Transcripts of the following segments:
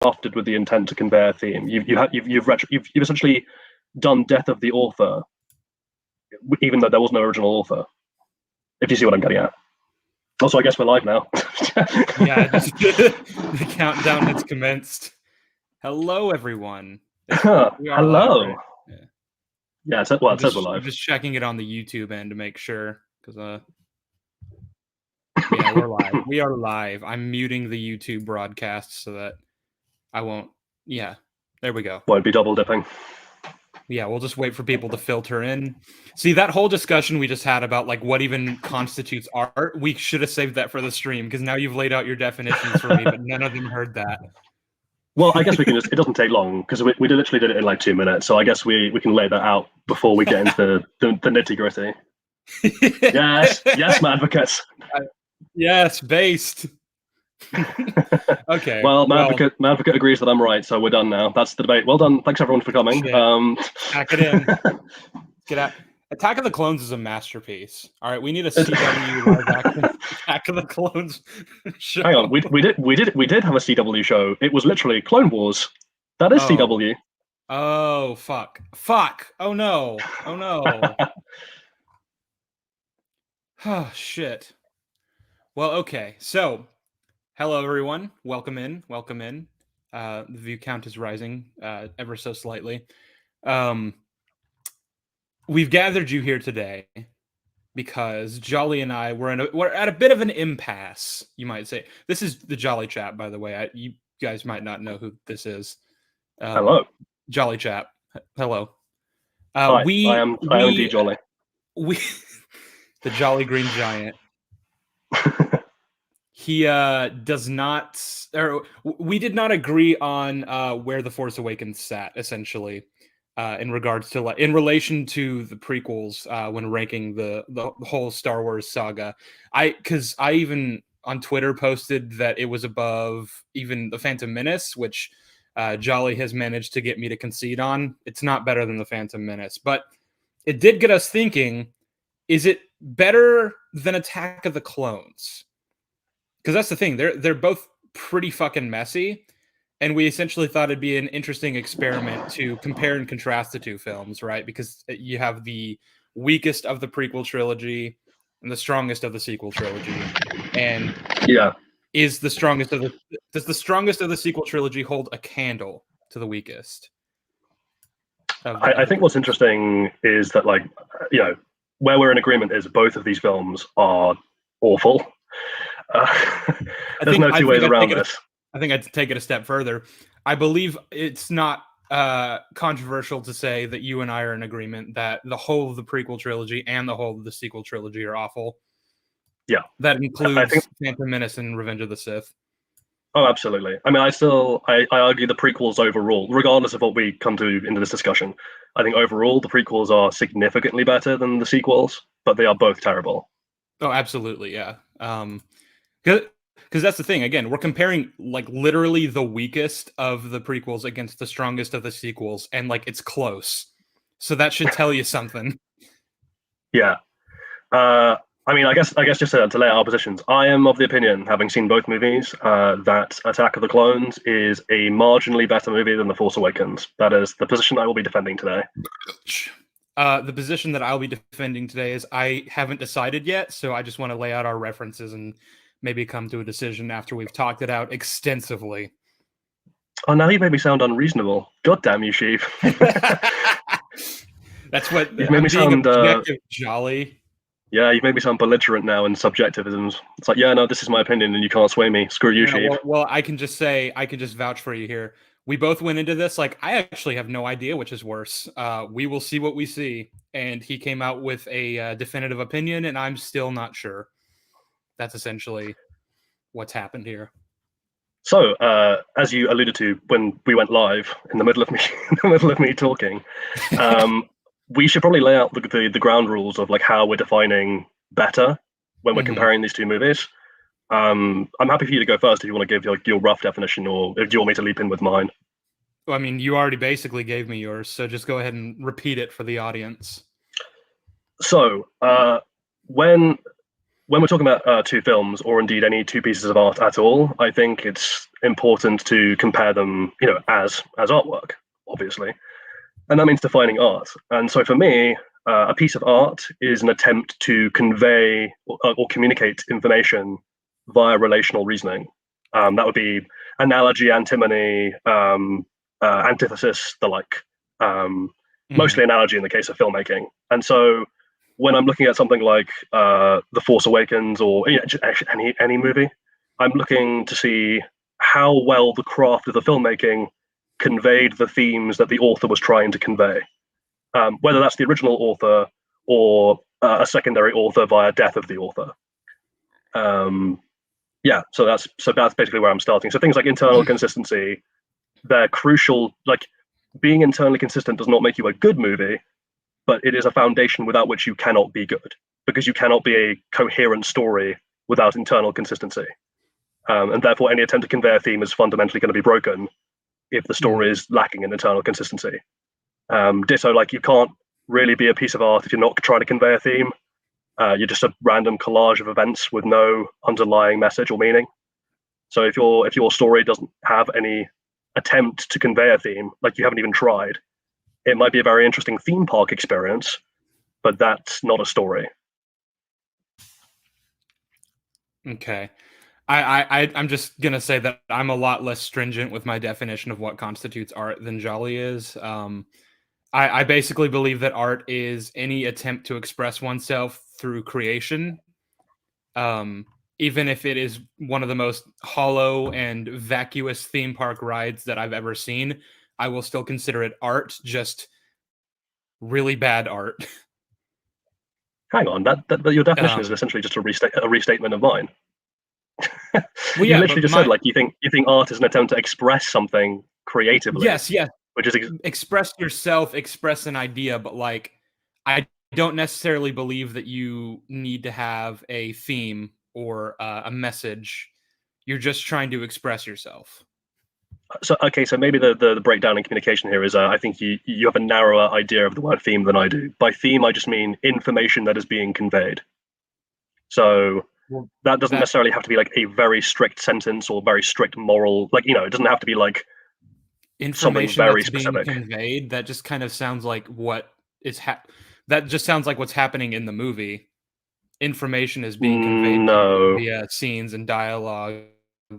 crafted with the intent to convey a theme. You've essentially done death of the author, even though there was no original author. If you see what I'm getting at. Also, I guess we're live now. Yeah, the countdown has commenced. Hello, everyone. Hello. Yeah, it says we're live. I'm just checking it on the YouTube end to make sure, because yeah, we're live. We are live. I'm muting the YouTube broadcast so that I won't. Yeah, there we go. Won't be double dipping. Yeah, we'll just wait for people to filter in. See, that whole discussion we just had about like what even constitutes art, we should have saved that for the stream, because now you've laid out your definitions for me, but none of them heard that. Well, I guess we can just, it doesn't take long, because we literally did it in like 2 minutes, so I guess we can lay that out before we get into the nitty-gritty. Yes, advocates. Yes, based. Okay. Well, my advocate agrees that I'm right, so we're done now. That's the debate. Well done. Thanks everyone for coming. Pack it in. Get out. Attack of the Clones is a masterpiece. All right, we need a CW live action Attack of the Clones show. Hang on, we did have a CW show. It was literally Clone Wars. That is CW. Oh fuck! Oh no! Oh shit. Well, okay. So, hello everyone. Welcome in. The view count is rising ever so slightly. We've gathered you here today because Jolly and I we're at a bit of an impasse, you might say. This is the Jolly Chap, by the way. You guys might not know who this is. Hello, Jolly Chap. Hello. Hi, I am indeed Jolly. The Jolly Green Giant. He does not, or we did not agree on where the Force Awakens sat, essentially. In regards to in relation to the prequels, when ranking the whole Star Wars saga, because I even on Twitter posted that it was above even the Phantom Menace, which Jolly has managed to get me to concede on. It's not better than the Phantom Menace, but it did get us thinking: is it better than Attack of the Clones? Because that's the thing; they're both pretty fucking messy. And we essentially thought it'd be an interesting experiment to compare and contrast the two films, right? Because you have the weakest of the prequel trilogy and the strongest of the sequel trilogy. And yeah, does the strongest of the sequel trilogy hold a candle to the weakest? I think what's interesting is that, like, where we're in agreement is both of these films are awful. There's no two ways around this. I think I'd take it a step further. I believe it's not controversial to say that you and I are in agreement that the whole of the prequel trilogy and the whole of the sequel trilogy are awful. Yeah. That includes Phantom Menace and Revenge of the Sith. Oh, absolutely. I mean, I argue the prequels overall, regardless of what we come to into this discussion, I think overall the prequels are significantly better than the sequels, but they are both terrible. Oh, absolutely, yeah. Because that's the thing. Again, we're comparing like literally the weakest of the prequels against the strongest of the sequels, and like it's close. So that should tell you something. Yeah. I mean, I guess just to lay out our positions, I am of the opinion, having seen both movies, that Attack of the Clones is a marginally better movie than The Force Awakens. That is the position I will be defending today. The position that I'll be defending today is I haven't decided yet, so I just want to lay out our references and maybe come to a decision after we've talked it out extensively. Oh, now you made me sound unreasonable. God damn you, Sheev. That's what you've made me sound objective, Jolly. Yeah, you've made me sound belligerent now in subjectivisms. It's like, yeah, no, this is my opinion and you can't sway me. Screw you, Sheev. Well, I can just vouch for you here. We both went into this like, I actually have no idea which is worse. We will see what we see. And he came out with a definitive opinion, and I'm still not sure. That's essentially what's happened here. So, as you alluded to when we went live in the middle of me talking, we should probably lay out the ground rules of like how we're defining better when we're comparing these two movies. I'm happy for you to go first if you want to give your rough definition, or if you want me to leap in with mine. Well, I mean, you already basically gave me yours, so just go ahead and repeat it for the audience. So, when when we're talking about two films, or indeed any two pieces of art at all, I think it's important to compare them, as artwork, obviously, and that means defining art. And so for me, a piece of art is an attempt to convey or communicate information via relational reasoning. That would be analogy, antinomy, antithesis, the like. Mostly analogy in the case of filmmaking. And so when I'm looking at something like The Force Awakens, or actually any movie, I'm looking to see how well the craft of the filmmaking conveyed the themes that the author was trying to convey. Whether that's the original author or a secondary author via death of the author. So that's basically where I'm starting. So things like internal consistency, they're crucial. Like, being internally consistent does not make you a good movie, but it is a foundation without which you cannot be good, because you cannot be a coherent story without internal consistency. And therefore, any attempt to convey a theme is fundamentally going to be broken if the story is lacking in internal consistency. Ditto, like, you can't really be a piece of art if you're not trying to convey a theme. You're just a random collage of events with no underlying message or meaning. So if your story doesn't have any attempt to convey a theme, like you haven't even tried, it might be a very interesting theme park experience, but that's not a story. Okay. I'm just gonna say that I'm a lot less stringent with my definition of what constitutes art than Jolly is. I basically believe that art is any attempt to express oneself through creation, even if it is one of the most hollow and vacuous theme park rides that I've ever seen. I will still consider it art, just really bad art. Hang on, that your definition is essentially just a restatement of mine. Well, you literally just said, like, you think art is an attempt to express something creatively. Yes. Which is express yourself, express an idea, but like, I don't necessarily believe that you need to have a theme or a message. You're just trying to express yourself. So maybe the breakdown in communication here is I think you have a narrower idea of the word theme than I do. By theme, I just mean information that is being conveyed. So that doesn't necessarily have to be like a very strict sentence or very strict moral, like, it doesn't have to be like information something very that's specific being conveyed. That just kind of sounds like what is that just sounds like what's happening in the movie. Information is being conveyed via scenes and dialogue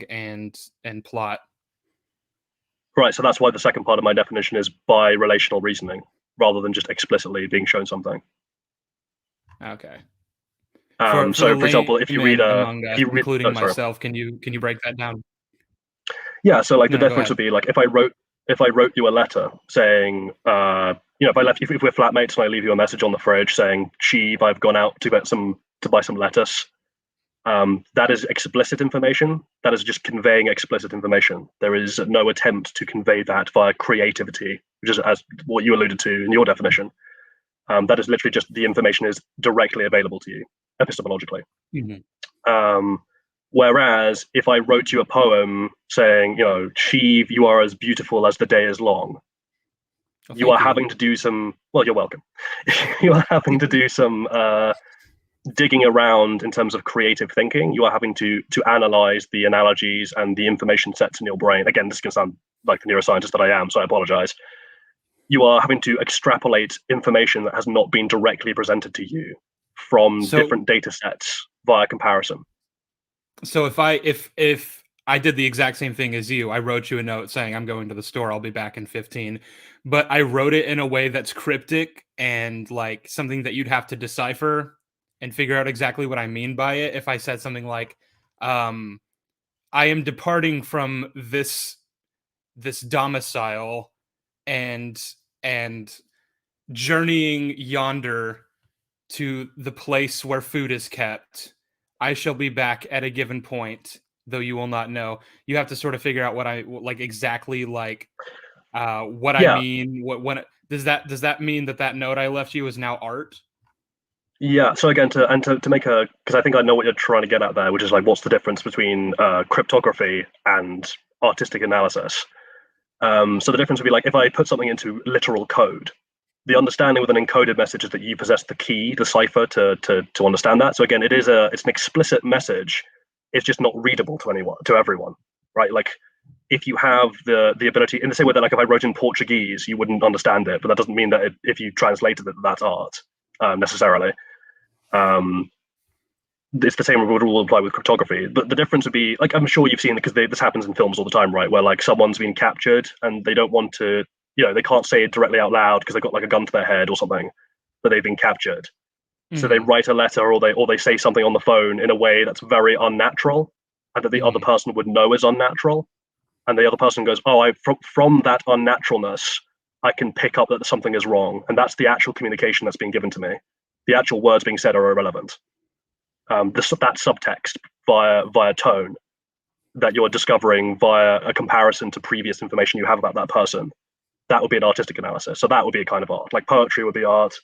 and plot. Right, so that's why the second part of my definition is by relational reasoning, rather than just explicitly being shown something. Okay. For example, if you read including myself, can you break that down? Yeah, so like the difference would be like if I wrote you a letter saying, if we're flatmates and I leave you a message on the fridge saying, Sheev, I've gone out to buy some lettuce. That is explicit information. That is just conveying explicit information. There is no attempt to convey that via creativity, which is as what you alluded to in your definition. That is literally just the information is directly available to you epistemologically. Whereas if I wrote you a poem saying, Sheev, you are as beautiful as the day is long, you are having to do some, well, you're welcome. You are having to do some digging around in terms of creative thinking. You are having to analyze the analogies and the information sets in your brain. Again, this can sound like the neuroscientist that I am, so I apologize. You are having to extrapolate information that has not been directly presented to you from different data sets via comparison. So if I did the exact same thing as you, I wrote you a note saying I'm going to the store, I'll be back in 15, but I wrote it in a way that's cryptic and like something that you'd have to decipher and figure out exactly what I mean by it. If I said something like, I am departing from this domicile and journeying yonder to the place where food is kept. I shall be back at a given point, though you will not know. You have to sort of figure out what I like exactly, like what I mean. What does that mean that note I left you is now art? Yeah. So again, to make because I think I know what you're trying to get at there, which is like, what's the difference between cryptography and artistic analysis? So the difference would be like if I put something into literal code, the understanding with an encoded message is that you possess the key, the cipher to understand that. So again, it's an explicit message. It's just not readable to everyone, right? Like if you have the ability in the same way that like if I wrote in Portuguese, you wouldn't understand it, but that doesn't mean that if you translated it, that's art necessarily. It's the same rule will apply with cryptography. But the difference would be like I'm sure you've seen because this happens in films all the time, right? Where like someone's been captured and they don't want to, they can't say it directly out loud because they've got like a gun to their head or something, but they've been captured. So they write a letter or they say something on the phone in a way that's very unnatural and that the other person would know is unnatural. And the other person goes, oh, from that unnaturalness, I can pick up that something is wrong. And that's the actual communication that's being given to me. The actual words being said are irrelevant. That subtext via tone that you're discovering via a comparison to previous information you have about that person, that would be an artistic analysis. So that would be a kind of art. Like poetry would be art.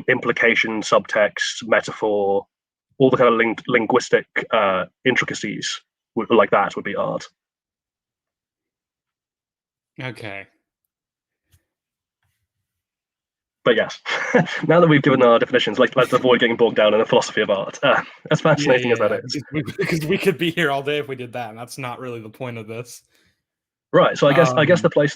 Implication, subtext, metaphor, all the kind of linguistic intricacies like that would be art. Okay. But yes, now that we've given our definitions, let's avoid getting bogged down in the philosophy of art. As fascinating as that is. Because we could be here all day if we did that, and that's not really the point of this. Right. So I guess the place.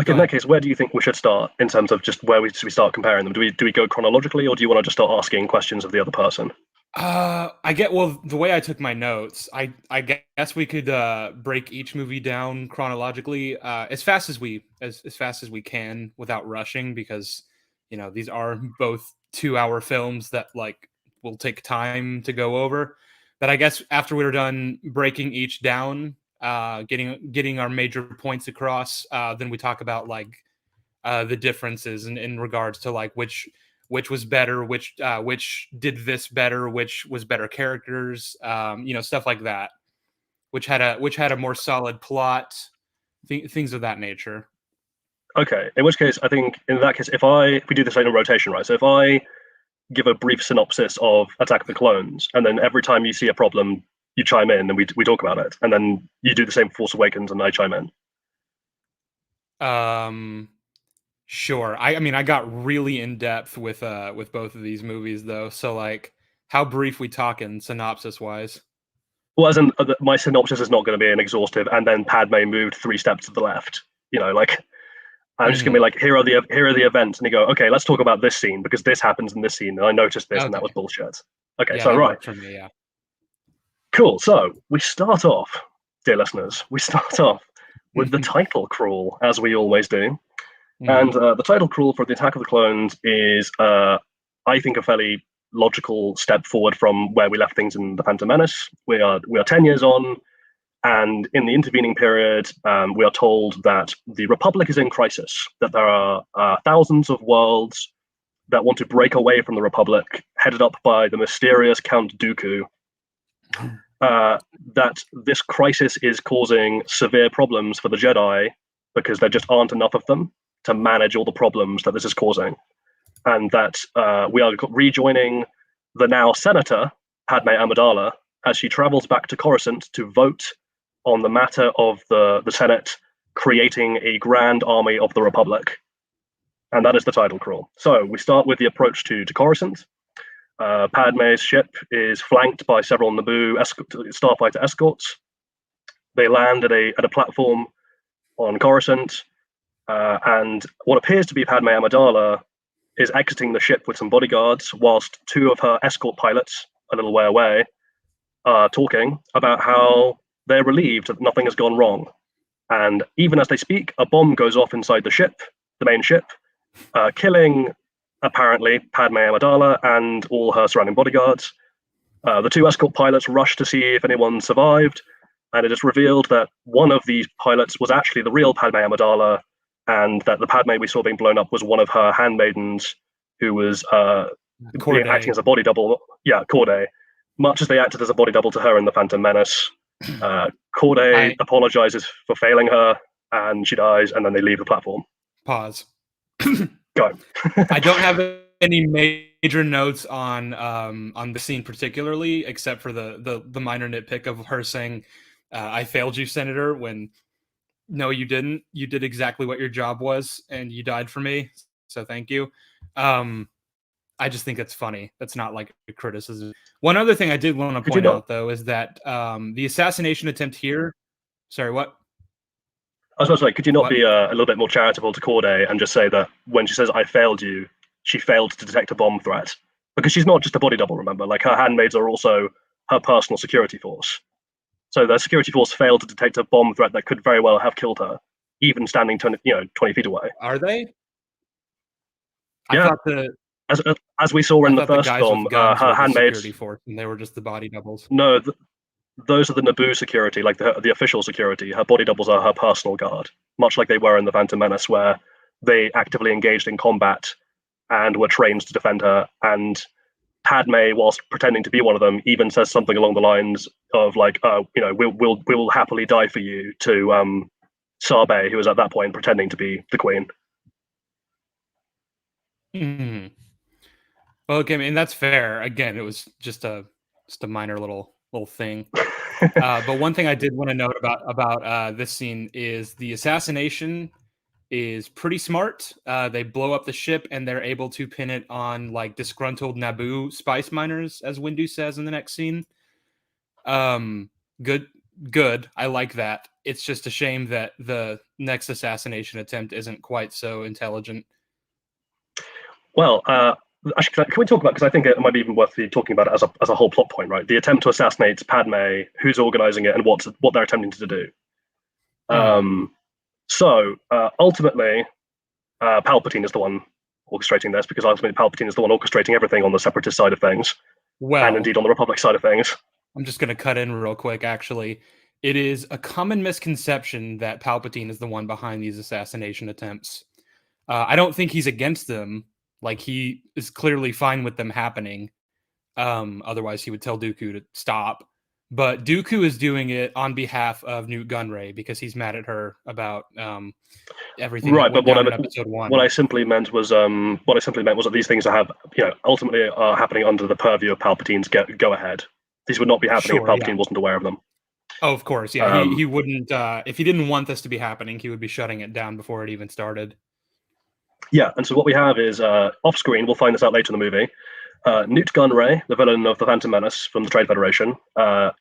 In that case, where do you think we should start in terms of just where we start comparing them? Do we go chronologically, or do you want to just start asking questions of the other person? The way I took my notes, I guess we could break each movie down chronologically as fast as we can without rushing, because these are both 2-hour films that like will take time to go over. But I guess after we were done breaking each down, getting our major points across, then we talk about like the differences in regards to like which was better, which did this better, which was better characters, stuff like that, which had a more solid plot, things of that nature. Okay, in which case I think in that case if we do this in a rotation, right? So if I give a brief synopsis of Attack of the Clones, and then every time you see a problem you chime in and we talk about it, and then you do the same for Force Awakens and I chime in. Sure. I mean, I got really in depth with both of these movies though. So like, how brief we talking synopsis wise? Well, as in my synopsis is not going to be an exhaustive, and then Padme moved 3 steps to the left. Like I'm just gonna be like, here are the events, and you go, okay, let's talk about this scene because this happens in this scene, and I noticed this, and that was bullshit. Okay, so right, for me, yeah. Cool. So we start off, dear listeners, with the title crawl, as we always do. And the title crawl for the Attack of the Clones is, I think, a fairly logical step forward from where we left things in the Phantom Menace. We are 10 years on, and in the intervening period, we are told that the Republic is in crisis, that there are thousands of worlds that want to break away from the Republic, headed up by the mysterious Count Dooku. That this crisis is causing severe problems for the Jedi because there just aren't enough of them to manage all the problems that this is causing. And that we are rejoining the now Senator, Padme Amidala, as she travels back to Coruscant to vote on the matter of the Senate creating a grand army of the Republic. And that is the title crawl. So we start with the approach to Coruscant. Padme's ship is flanked by several Naboo starfighter escorts. They land at a platform on Coruscant, and what appears to be Padme Amidala is exiting the ship with some bodyguards, whilst 2 of her escort pilots, a little way away, are talking about how they're relieved that nothing has gone wrong. And even as they speak, a bomb goes off inside the main ship, killing apparently Padme Amidala and all her surrounding bodyguards. The 2 escort pilots rush to see if anyone survived, and it is revealed that one of these pilots was actually the real Padme Amidala, and that the Padme we saw being blown up was one of her handmaidens who was acting as a body double. Yeah, Corday. Much as they acted as a body double to her in The Phantom Menace, Corday apologizes for failing her, and she dies, and then they leave the platform. Pause. Go. I don't have any major notes on the scene particularly, except for the minor nitpick of her saying, "I failed you, Senator," when no, you didn't. You did exactly what your job was, and you died for me. so thank you. I just think it's funny. That's not like a criticism. One other thing I did want to point out, though, is that the assassination attempt here. Sorry, what? I was about to say, could you not be a little bit more charitable to Corday and just say that when she says "I failed you," she failed to detect a bomb threat? Because she's not just a body double. Remember, like her handmaids are also her personal security force. So the security force failed to detect a bomb threat that could very well have killed her, even standing 20 feet away. Are they? Yeah. I thought as we saw in the first film, her handmaids. Security force, and they were just the body doubles. No, those are the Naboo security, like the official security. Her body doubles are her personal guard, much like they were in the Phantom Menace, where they actively engaged in combat and were trained to defend her. And Padme, whilst pretending to be one of them, even says something along the lines of like, we'll happily die for you to Sabe, who was at that point pretending to be the Queen. Mm-hmm. Well, okay, I mean that's fair. Again, it was just a minor little thing. But one thing I did want to note about this scene is the assassination is pretty smart. They blow up the ship and they're able to pin it on like disgruntled Naboo spice miners, as Windu says in the next scene. Good. I like that. It's just a shame that the next assassination attempt isn't quite so intelligent. Well, actually, can we talk about, because I think it might be even worth talking about it as a whole plot point, right? The attempt to assassinate Padme, who's organizing it, and what they're attempting to do. So ultimately, Palpatine is the one orchestrating this, because ultimately Palpatine is the one orchestrating everything on the Separatist side of things, and indeed on the Republic side of things. I'm just going to cut in real quick, actually. It is a common misconception that Palpatine is the one behind these assassination attempts. I don't think he's against them. Like, he is clearly fine with them happening. Otherwise, he would tell Dooku to stop. But Dooku is doing it on behalf of Newt Gunray because he's mad at her about everything. Right, but Episode 1. What I simply meant was that these things ultimately are happening under the purview of Palpatine's go ahead. These would not be happening if Palpatine wasn't aware of them. Oh, of course, yeah. He wouldn't. If he didn't want this to be happening, he would be shutting it down before it even started. Yeah, and so what we have is off screen. We'll find this out later in the movie. Newt Gunray, the villain of the Phantom Menace from the Trade Federation,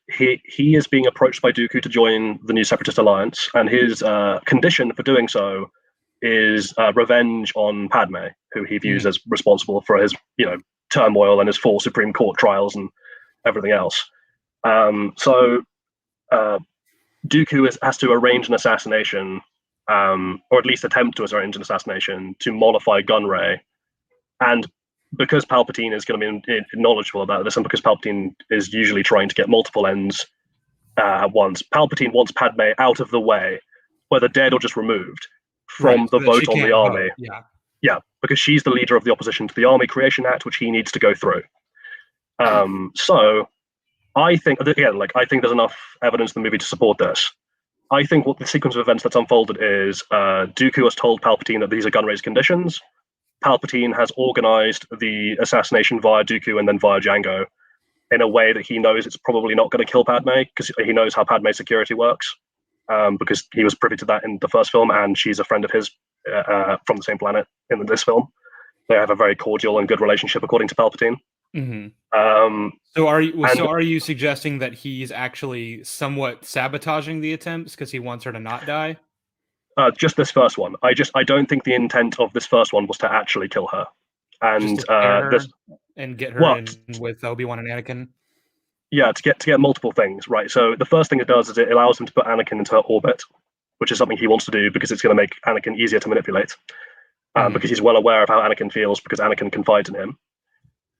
he is being approached by Dooku to join the new Separatist alliance, and his condition for doing so is revenge on Padme, who he views as responsible for his turmoil and his 4 Supreme Court trials and everything else. So Dooku has to arrange an assassination, or at least attempt to arrange an assassination to mollify Gunray. And because Palpatine is going to be knowledgeable about this, and because Palpatine is usually trying to get multiple ends at once, Palpatine wants Padme out of the way, whether dead or just removed, from the vote on the army. Yeah, because she's the leader of the opposition to the Army Creation Act, which he needs to go through. So I think, again, I think there's enough evidence in the movie to support this. I think what the sequence of events that's unfolded is Dooku has told Palpatine that these are Gunray's conditions. Palpatine has organized the assassination via Dooku and then via Jango in a way that he knows it's probably not going to kill Padme, because he knows how Padme's security works, because he was privy to that in the first film, and she's a friend of his from the same planet in this film. They have a very cordial and good relationship, according to Palpatine. Mm-hmm. So are you suggesting that he's actually somewhat sabotaging the attempts because he wants her to not die? Just this first one. I don't think the intent of this first one was to actually kill her, and get her in with Obi-Wan and Anakin. Yeah, to get multiple things right. So the first thing it does is it allows him to put Anakin into her orbit, which is something he wants to do because it's going to make Anakin easier to manipulate, because he's well aware of how Anakin feels, because Anakin confides in him.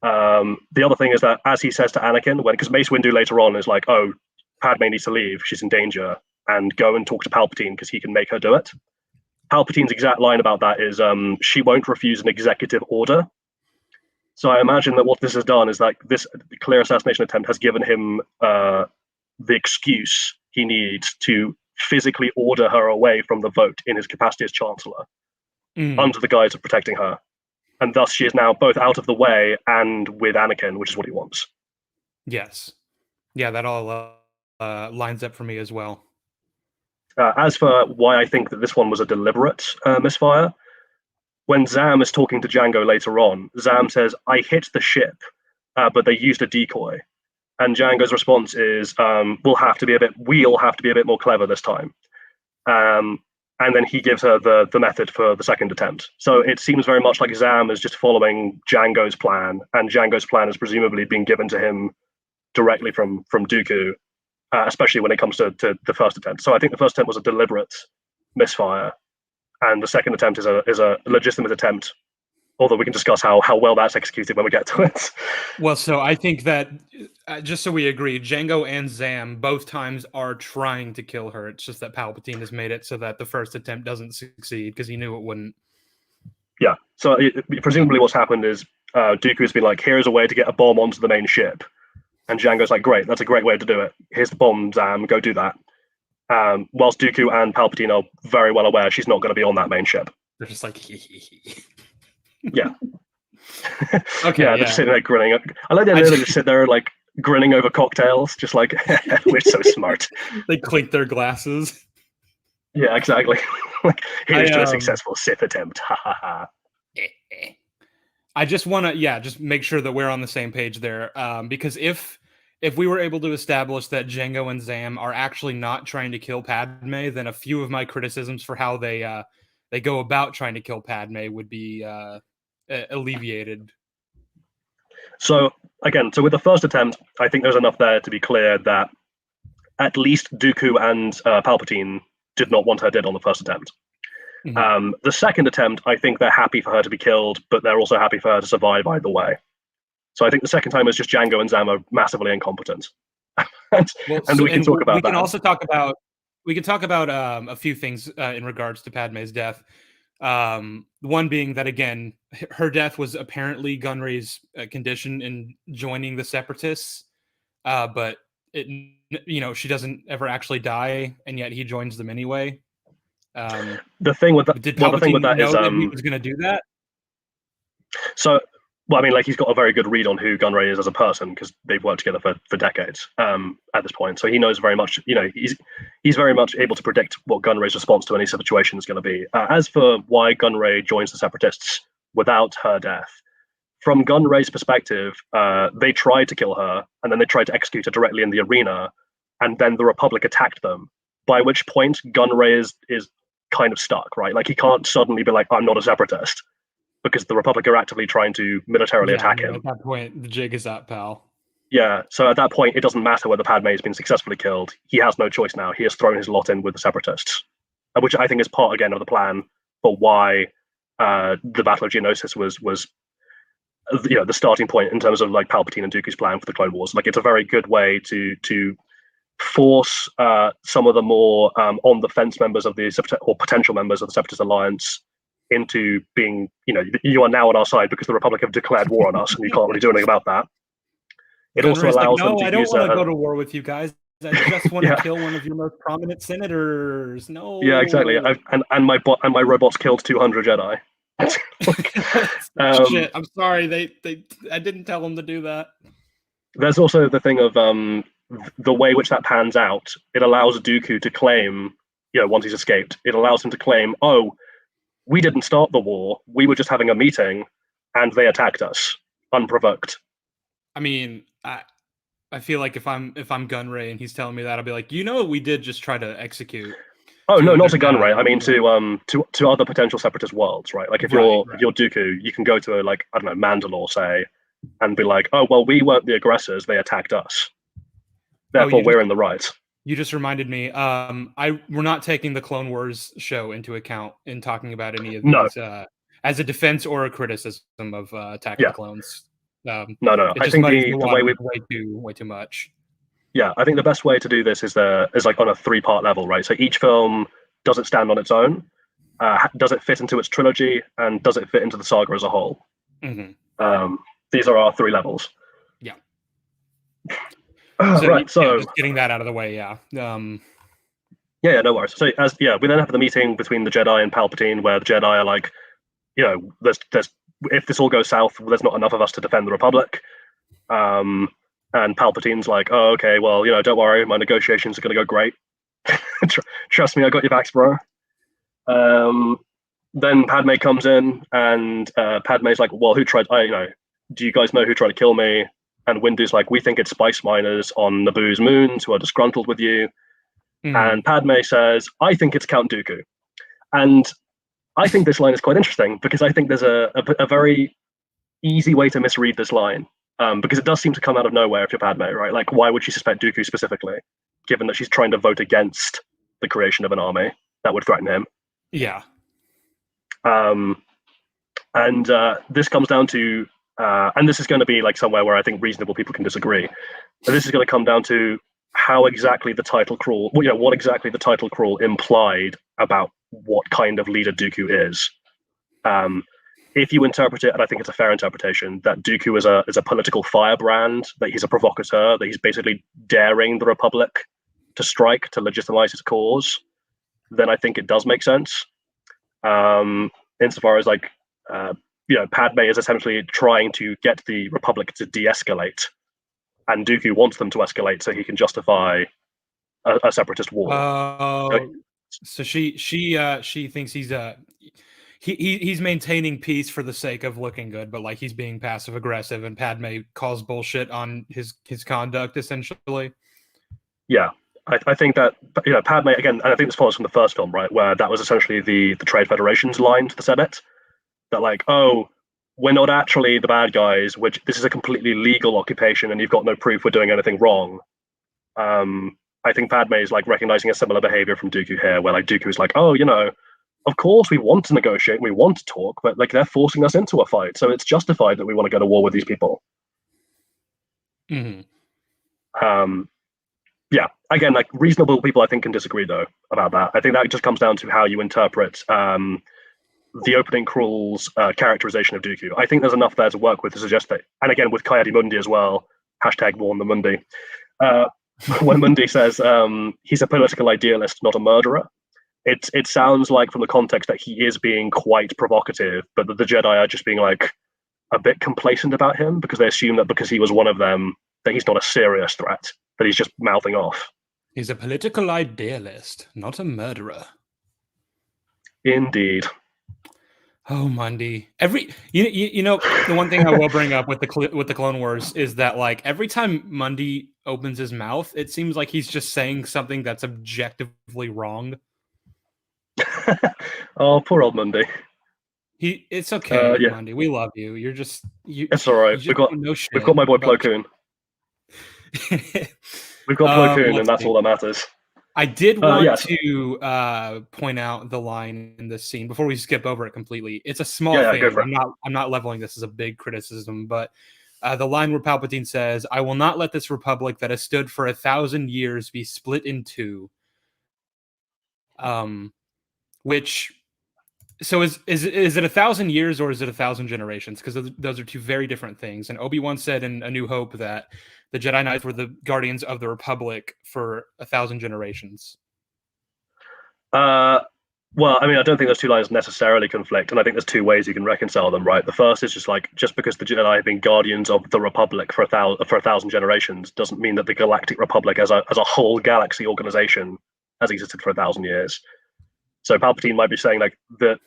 The other thing is that, as he says to Anakin, because Mace Windu later on is like, "Oh, Padme needs to leave; she's in danger, and go and talk to Palpatine because he can make her do it." Palpatine's exact line about that is, "She won't refuse an executive order." So I imagine that what this has done is this clear assassination attempt has given him the excuse he needs to physically order her away from the vote in his capacity as Chancellor, under the guise of protecting her. And thus she is now both out of the way and with Anakin, which is what he wants. Yes. Yeah, that all lines up for me as well. As for why I think that this one was a deliberate misfire, when Zam is talking to Django later on, Zam says, "I hit the ship, but they used a decoy." And Django's response is, we'll have to be a bit more clever this time." And then he gives her the method for the second attempt. So it seems very much like Zam is just following Django's plan, and Django's plan is presumably being given to him directly from Dooku, especially when it comes to the first attempt. So I think the first attempt was a deliberate misfire, and the second attempt is a legitimate attempt, although we can discuss how well that's executed when we get to it. Well, so I think that, just so we agree, Django and Zam both times are trying to kill her. It's just that Palpatine has made it so that the first attempt doesn't succeed because he knew it wouldn't. Yeah, so presumably what's happened is Dooku's been like, "Here's a way to get a bomb onto the main ship." And Django's like, "Great, that's a great way to do it. Here's the bomb, Zam, go do that." Whilst Dooku and Palpatine are very well aware she's not going to be on that main ship. They're just like, hee hee hee. Yeah. Okay. They're just sitting there grinning. I like the idea they just sit there like grinning over cocktails, just like, "We're so smart." They clink their glasses. Yeah, exactly. Like, here's to a successful Sith attempt. Ha ha ha. I just want to, just make sure that we're on the same page there, because if we were able to establish that Django and Zam are actually not trying to kill Padme, then a few of my criticisms for how they go about trying to kill Padme would be alleviated. So again, with the first attempt, I think there's enough there to be clear that at least Dooku and Palpatine did not want her dead on the first attempt. Mm-hmm. The second attempt, I think they're happy for her to be killed, but they're also happy for her to survive either way. So I think the second time is just Django and Zam are massively incompetent. and we can talk about that. We can talk about a few things in regards to Padme's death. One being that, again, her death was apparently Gunray's condition in joining the Separatists, but she doesn't ever actually die, and yet he joins them anyway. The thing with that, did Palpatine know that he was going to do that? So, well, I mean, like, he's got a very good read on who Gunray is as a person because they've worked together for decades at this point. So he knows very much. He's very much able to predict what Gunray's response to any situation is going to be. As for why Gunray joins the Separatists without her death, from Gunray's perspective, they tried to kill her and then they tried to execute her directly in the arena, and then the Republic attacked them. By which point, Gunray is kind of stuck, right? Like, he can't suddenly be like, "I'm not a Separatist," because the Republic are actively trying to militarily attack him. At that point, the jig is up, pal. Yeah, so at that point, it doesn't matter whether Padme has been successfully killed. He has no choice now. He has thrown his lot in with the Separatists, which I think is part, again, of the plan for why the Battle of Geonosis was the starting point in terms of like Palpatine and Dooku's plan for the Clone Wars. Like, it's a very good way to force some of the more on the fence members of the or potential members of the Separatist Alliance into being, you are now on our side because the Republic have declared war on us, and you can't really do anything about that. It also allows them to I don't want to go to war with you guys. I just want to kill one of your most prominent senators. No. Yeah, exactly. And my robots killed 200 Jedi. Shit. I'm sorry. I didn't tell them to do that. There's also the thing of the way which that pans out. It allows Dooku to claim, once he's escaped, it allows him to claim, "Oh, we didn't start the war. We were just having a meeting, and they attacked us unprovoked." I mean, I feel like if I'm Gunray and he's telling me that, I'll be like, we did just try to execute. Oh no, not to Gunray. I mean to other potential Separatist worlds, right? Like if you're Dooku, you can go to Mandalore, say, and be like, "Oh well, we weren't the aggressors; they attacked us. Therefore, we're in the right." You just reminded me. We're not taking the Clone Wars show into account in talking about any of these as a defense or a criticism of Attack of the Clones. No. I think the way we way too much. Yeah, I think the best way to do this is like on a 3-part level, right? So each film, does it stand on its own? Does it fit into its trilogy? And does it fit into the saga as a whole? Mm-hmm. These are our 3 levels. Yeah. Right. So just getting that out of the way. Yeah. Yeah, no worries. So we then have the meeting between the Jedi and Palpatine, where the Jedi are like, there's if this all goes south, there's not enough of us to defend the Republic. And Palpatine's like, "Oh, okay, well, don't worry, my negotiations are going to go great. Trust me, I got your backs, bro." then Padme comes in, and Padme's like, "Well, who tried? Do you guys know who tried to kill me?" And Windu's like, "We think it's spice miners on Naboo's moons who are disgruntled with you." And Padme says, "I think it's Count Dooku." And I think this line is quite interesting because I think there's a very easy way to misread this line, because it does seem to come out of nowhere if you're Padme, right? Like, why would she suspect Dooku specifically, given that she's trying to vote against the creation of an army that would threaten him? Yeah. And this comes down to, and this is going to be like somewhere where I think reasonable people can disagree, but this is going to come down to how exactly the title crawl, what exactly the title crawl implied about what kind of leader Dooku is. If you interpret it, and I think it's a fair interpretation, that Dooku is a political firebrand, that he's a provocateur, that he's basically daring the Republic to strike to legitimize his cause, then I think it does make sense. Insofar as Padme is essentially trying to get the Republic to de-escalate, and Dooku wants them to escalate so he can justify a separatist war. So she thinks he's maintaining peace for the sake of looking good, but like he's being passive aggressive, and Padme calls bullshit on his conduct essentially. Yeah, I think that Padme again, and I think this follows from the first film, right, where that was essentially the Trade Federation's line to the Senate, that like, oh, we're not actually the bad guys, which this is a completely legal occupation, and you've got no proof we're doing anything wrong. I think Padme is like recognizing a similar behavior from Dooku here, where like Dooku is like, oh, of course we want to negotiate, we want to talk, but like they're forcing us into a fight, so it's justified that we want to go to war with these people. Yeah, again, like reasonable people I think can disagree though about that. I think that just comes down to how you interpret the opening crawl's characterization of Dooku. I think there's enough there to work with to suggest that, and again with Coyadi-Mundi as well, #WarnTheMundi. When Mundi says he's a political idealist, not a murderer, it sounds like from the context that he is being quite provocative, but that the Jedi are just being like a bit complacent about him because they assume that because he was one of them, that he's not a serious threat, that he's just mouthing off. He's a political idealist, not a murderer. Indeed. Oh, Mundi. The one thing I will bring up with the Clone Wars is that like every time Mundi opens his mouth, it seems like he's just saying something that's objectively wrong. Oh, poor old Mundi. It's okay, Mundi. We love you. You're just It's all right. We've got my boy Plo Koon. We've got Plo Koon, and that's all that matters. I did want to point out the line in this scene before we skip over it completely. It's a small thing. I'm not leveling this as a big criticism, but the line where Palpatine says, "I will not let this republic that has stood for 1,000 years be split in two." Which, so is it 1,000 years or is it 1,000 generations? Because those are two very different things. And Obi-Wan said in A New Hope that the Jedi Knights were the guardians of the Republic for 1,000 generations. Well, I mean, I don't think those two lines necessarily conflict, and I think there's two ways you can reconcile them, right? The first is just because the Jedi have been guardians of the Republic for 1,000 generations doesn't mean that the Galactic Republic as a whole galaxy organization has existed for 1,000 years. So Palpatine might be saying like the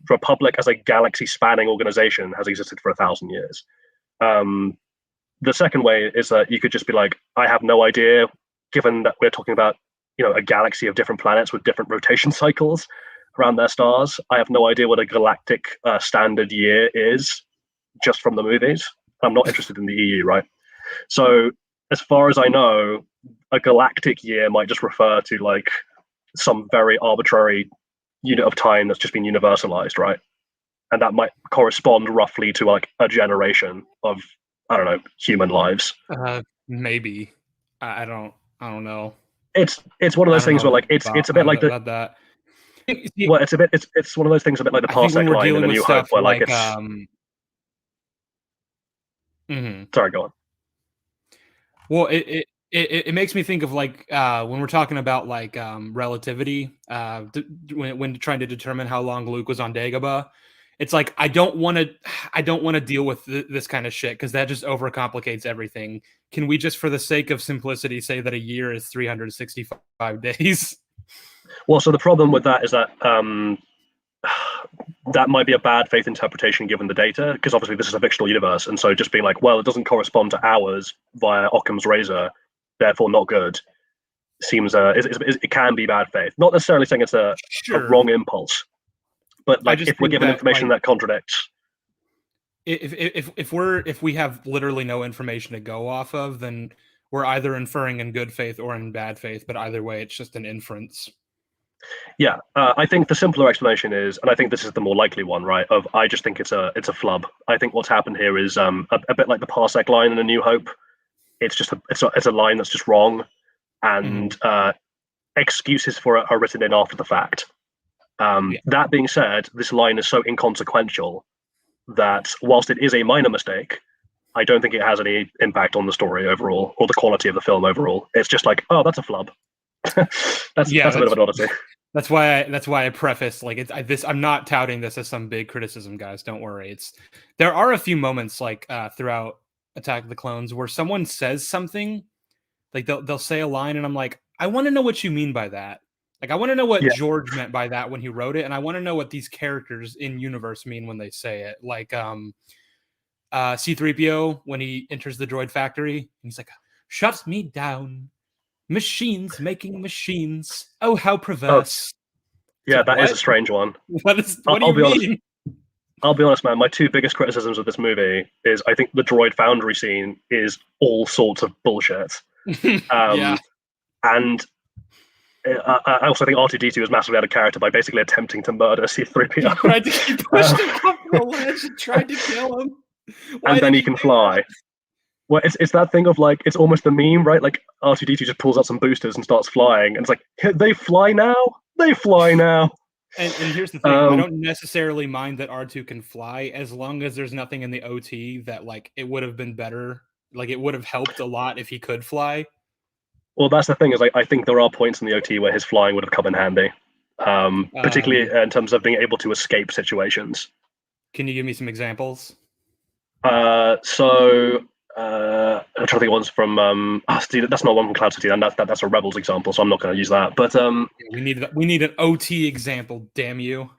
Republic as a galaxy-spanning organization has existed for 1,000 years. The second way is that you could just be like, I have no idea, given that we're talking about a galaxy of different planets with different rotation cycles around their stars. I have no idea what a galactic standard year is, just from the movies. I'm not interested in the EU, right? So as far as I know, a galactic year might just refer to like some very arbitrary unit of time that's just been universalized, right? And that might correspond roughly to like a generation of, I don't know, human lives. Maybe. I don't know. It's one of those things where like it's a bit like that. Well, it's one of those things a bit like the parsec line in A New Hope, where like it's. Sorry, go on. Well, it makes me think of like when we're talking about like relativity, when trying to determine how long Luke was on Dagobah. It's like I don't want to deal with this kind of shit because that just overcomplicates everything. Can we just, for the sake of simplicity, say that a year is 365 days? Well, so the problem with that is that that might be a bad faith interpretation given the data, because obviously this is a fictional universe, and so just being like, well, it doesn't correspond to ours via Occam's razor, therefore not good, seems it can be bad faith. Not necessarily saying it's a wrong impulse, but like if we're given information that contradicts. If we have literally no information to go off of, then we're either inferring in good faith or in bad faith, but either way, it's just an inference. Yeah, I think the simpler explanation is, and I think this is the more likely one, right? I just think it's a flub. I think what's happened here is a bit like the parsec line in A New Hope. It's just it's a line that's just wrong, and excuses for it are written in after the fact. That being said, this line is so inconsequential that whilst it is a minor mistake, I don't think it has any impact on the story overall or the quality of the film overall. It's just like, oh, that's a flub. that's a bit of an oddity. That's why I preface like I'm not touting this as some big criticism, guys. Don't worry. There are a few moments like throughout Attack of the Clones where someone says something, like they'll say a line, and I'm like, I want to know what you mean by that. Like I want to know what George meant by that when he wrote it, and I want to know what these characters in universe mean when they say it. Like C-3PO when he enters the droid factory, he's like, "Shut me down. Machines making machines. Oh, how perverse." Yeah, that is a strange one. What do you mean? I'll be honest, man. My two biggest criticisms of this movie is I think the droid foundry scene is all sorts of bullshit. And I also think R2-D2 is massively out of character by basically attempting to murder C-3PO. He pushed him off the ledge and tried to kill him. And then he can fly. Well, it's that thing of like, it's almost the meme, right? Like R2-D2 just pulls out some boosters and starts flying, and it's like, they fly now? They fly now. And here's the thing, I don't necessarily mind that R2 can fly as long as there's nothing in the OT that like it would have been better. Like it would have helped a lot if he could fly. Well, that's the thing is like, I think there are points in the OT where his flying would have come in handy, particularly in terms of being able to escape situations. Can you give me some examples? I'm trying to think of ones from that's not one from Cloud City, and that's a Rebels example, so I'm not going to use that. But we need an OT example, damn you.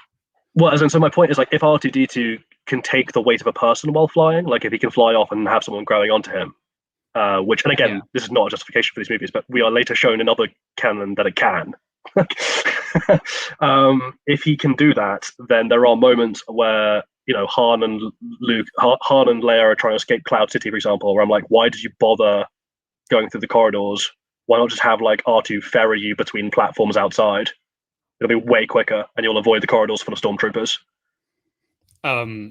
Well, so my point is like if R2-D2 can take the weight of a person while flying, like if he can fly off and have someone grabbing onto him, which, and again, this is not a justification for these movies, but we are later shown in other canon that it can. If he can do that, then there are moments where Han and Leia are trying to escape Cloud City, for example, where I'm like, why did you bother going through the corridors? Why not just have like R2 ferry you between platforms outside? It'll be way quicker, and you'll avoid the corridors full of stormtroopers. I'm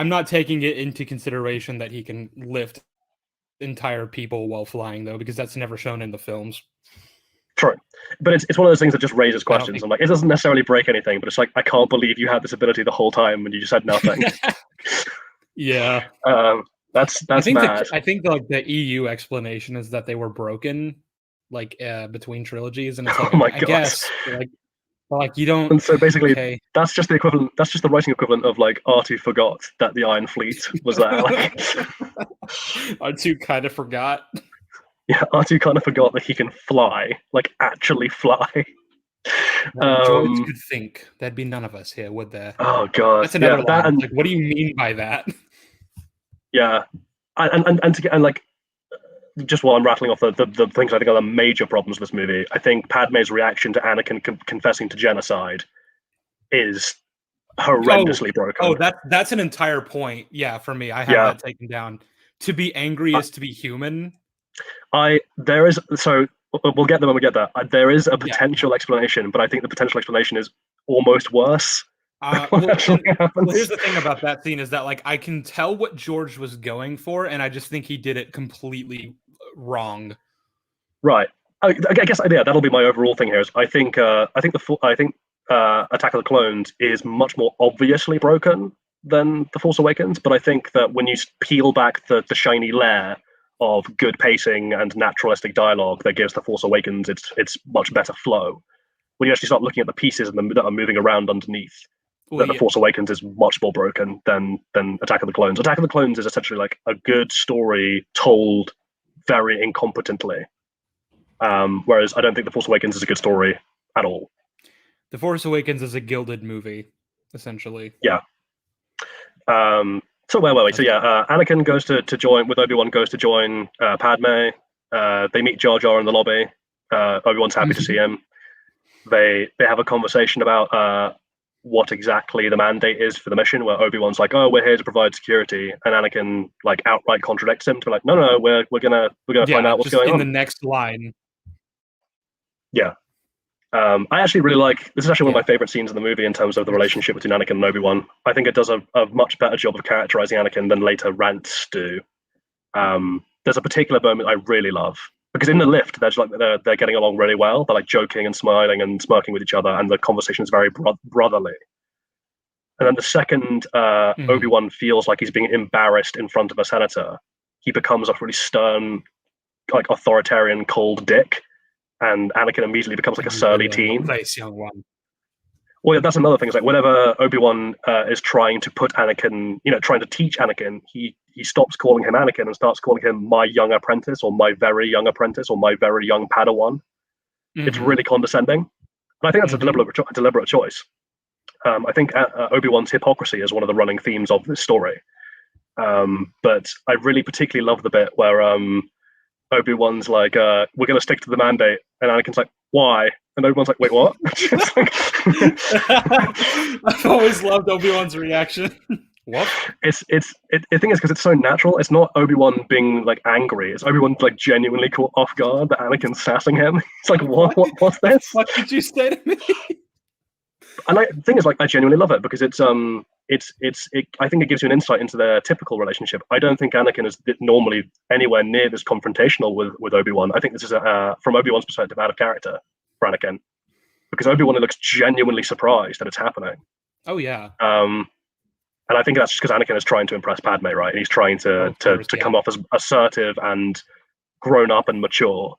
not taking it into consideration that he can lift entire people while flying, though, because that's never shown in the films. True, but it's one of those things that just raises questions. I'm like, it doesn't necessarily break anything, but it's like, I can't believe you had this ability the whole time and you just had nothing. Yeah, that's mad. I think like the EU explanation is that they were broken, like between trilogies, and it's like, I guess like you don't. And so basically, that's just the equivalent. That's just the writing equivalent of like R2 forgot that the Iron Fleet was there. Like, R2 kind of forgot. Yeah, R2 kind of forgot that he can fly, like actually fly. Droids could think. There'd be none of us here, would there? Oh god, that's another line. Like, what do you mean by that? Yeah, and like, just while I'm rattling off the things I think are the major problems with this movie, I think Padme's reaction to Anakin confessing to genocide is horrendously broken. Oh, that's an entire point. Yeah, for me, I have that taken down. To be angry is to be human. We'll get there when we get there. There is a potential explanation, but I think the potential explanation is almost worse. Here's the thing about that scene is that like I can tell what George was going for, and I just think he did it completely wrong. Right. I guess that'll be my overall thing here. Is I think Attack of the Clones is much more obviously broken than The Force Awakens, but I think that when you peel back the shiny layer of good pacing and naturalistic dialogue that gives The Force Awakens its much better flow, when you actually start looking at the pieces that are moving around underneath, The Force Awakens is much more broken than Attack of the Clones. Attack of the Clones is essentially like a good story told very incompetently, whereas I don't think The Force Awakens is a good story at all. The Force Awakens is a gilded movie. essentially. Yeah. So where were we? So yeah, Anakin goes to join with Obi-Wan. Goes to join Padme. They meet Jar Jar in the lobby. Obi-Wan's happy to see him. They have a conversation about what exactly the mandate is for the mission. Where Obi-Wan's like, "Oh, we're here to provide security," and Anakin like outright contradicts him to be like, "No, we're gonna find out what's going on." In the next line. Yeah. I actually really like this. Is actually one of my favorite scenes in the movie in terms of the relationship between Anakin and Obi-Wan. I think it does a much better job of characterizing Anakin than later rants do. There's a particular moment I really love because in the lift, they're getting along really well. They're like joking and smiling and smirking with each other, and the conversation is very brotherly. And then the second Obi-Wan feels like he's being embarrassed in front of a senator, he becomes a really stern, like authoritarian, cold dick. And Anakin immediately becomes like a surly teen. Nice young one. Well, yeah, that's another thing. Is like whenever Obi-Wan is trying to put Anakin, trying to teach Anakin, he stops calling him Anakin and starts calling him my young apprentice or my very young apprentice or my very young Padawan. It's really condescending, and I think that's a deliberate choice. I think Obi-Wan's hypocrisy is one of the running themes of this story. But I really particularly love the bit where Obi-Wan's like, we're going to stick to the mandate. And Anakin's like, why? And Obi-Wan's like, wait, what? I've always loved Obi-Wan's reaction. What? The thing is, because it's so natural, it's not Obi-Wan being like angry. It's Obi-Wan like genuinely caught off guard that Anakin's sassing him. It's like, what's this? What did you say to me? And the thing is, like, I genuinely love it because it's I think it gives you an insight into their typical relationship. I don't think Anakin is normally anywhere near this confrontational with Obi-Wan. I think this is from Obi-Wan's perspective out of character for Anakin, because Obi-Wan looks genuinely surprised that it's happening. Oh yeah. And I think that's just because Anakin is trying to impress Padme, right? And he's trying to come off as assertive and grown up and mature,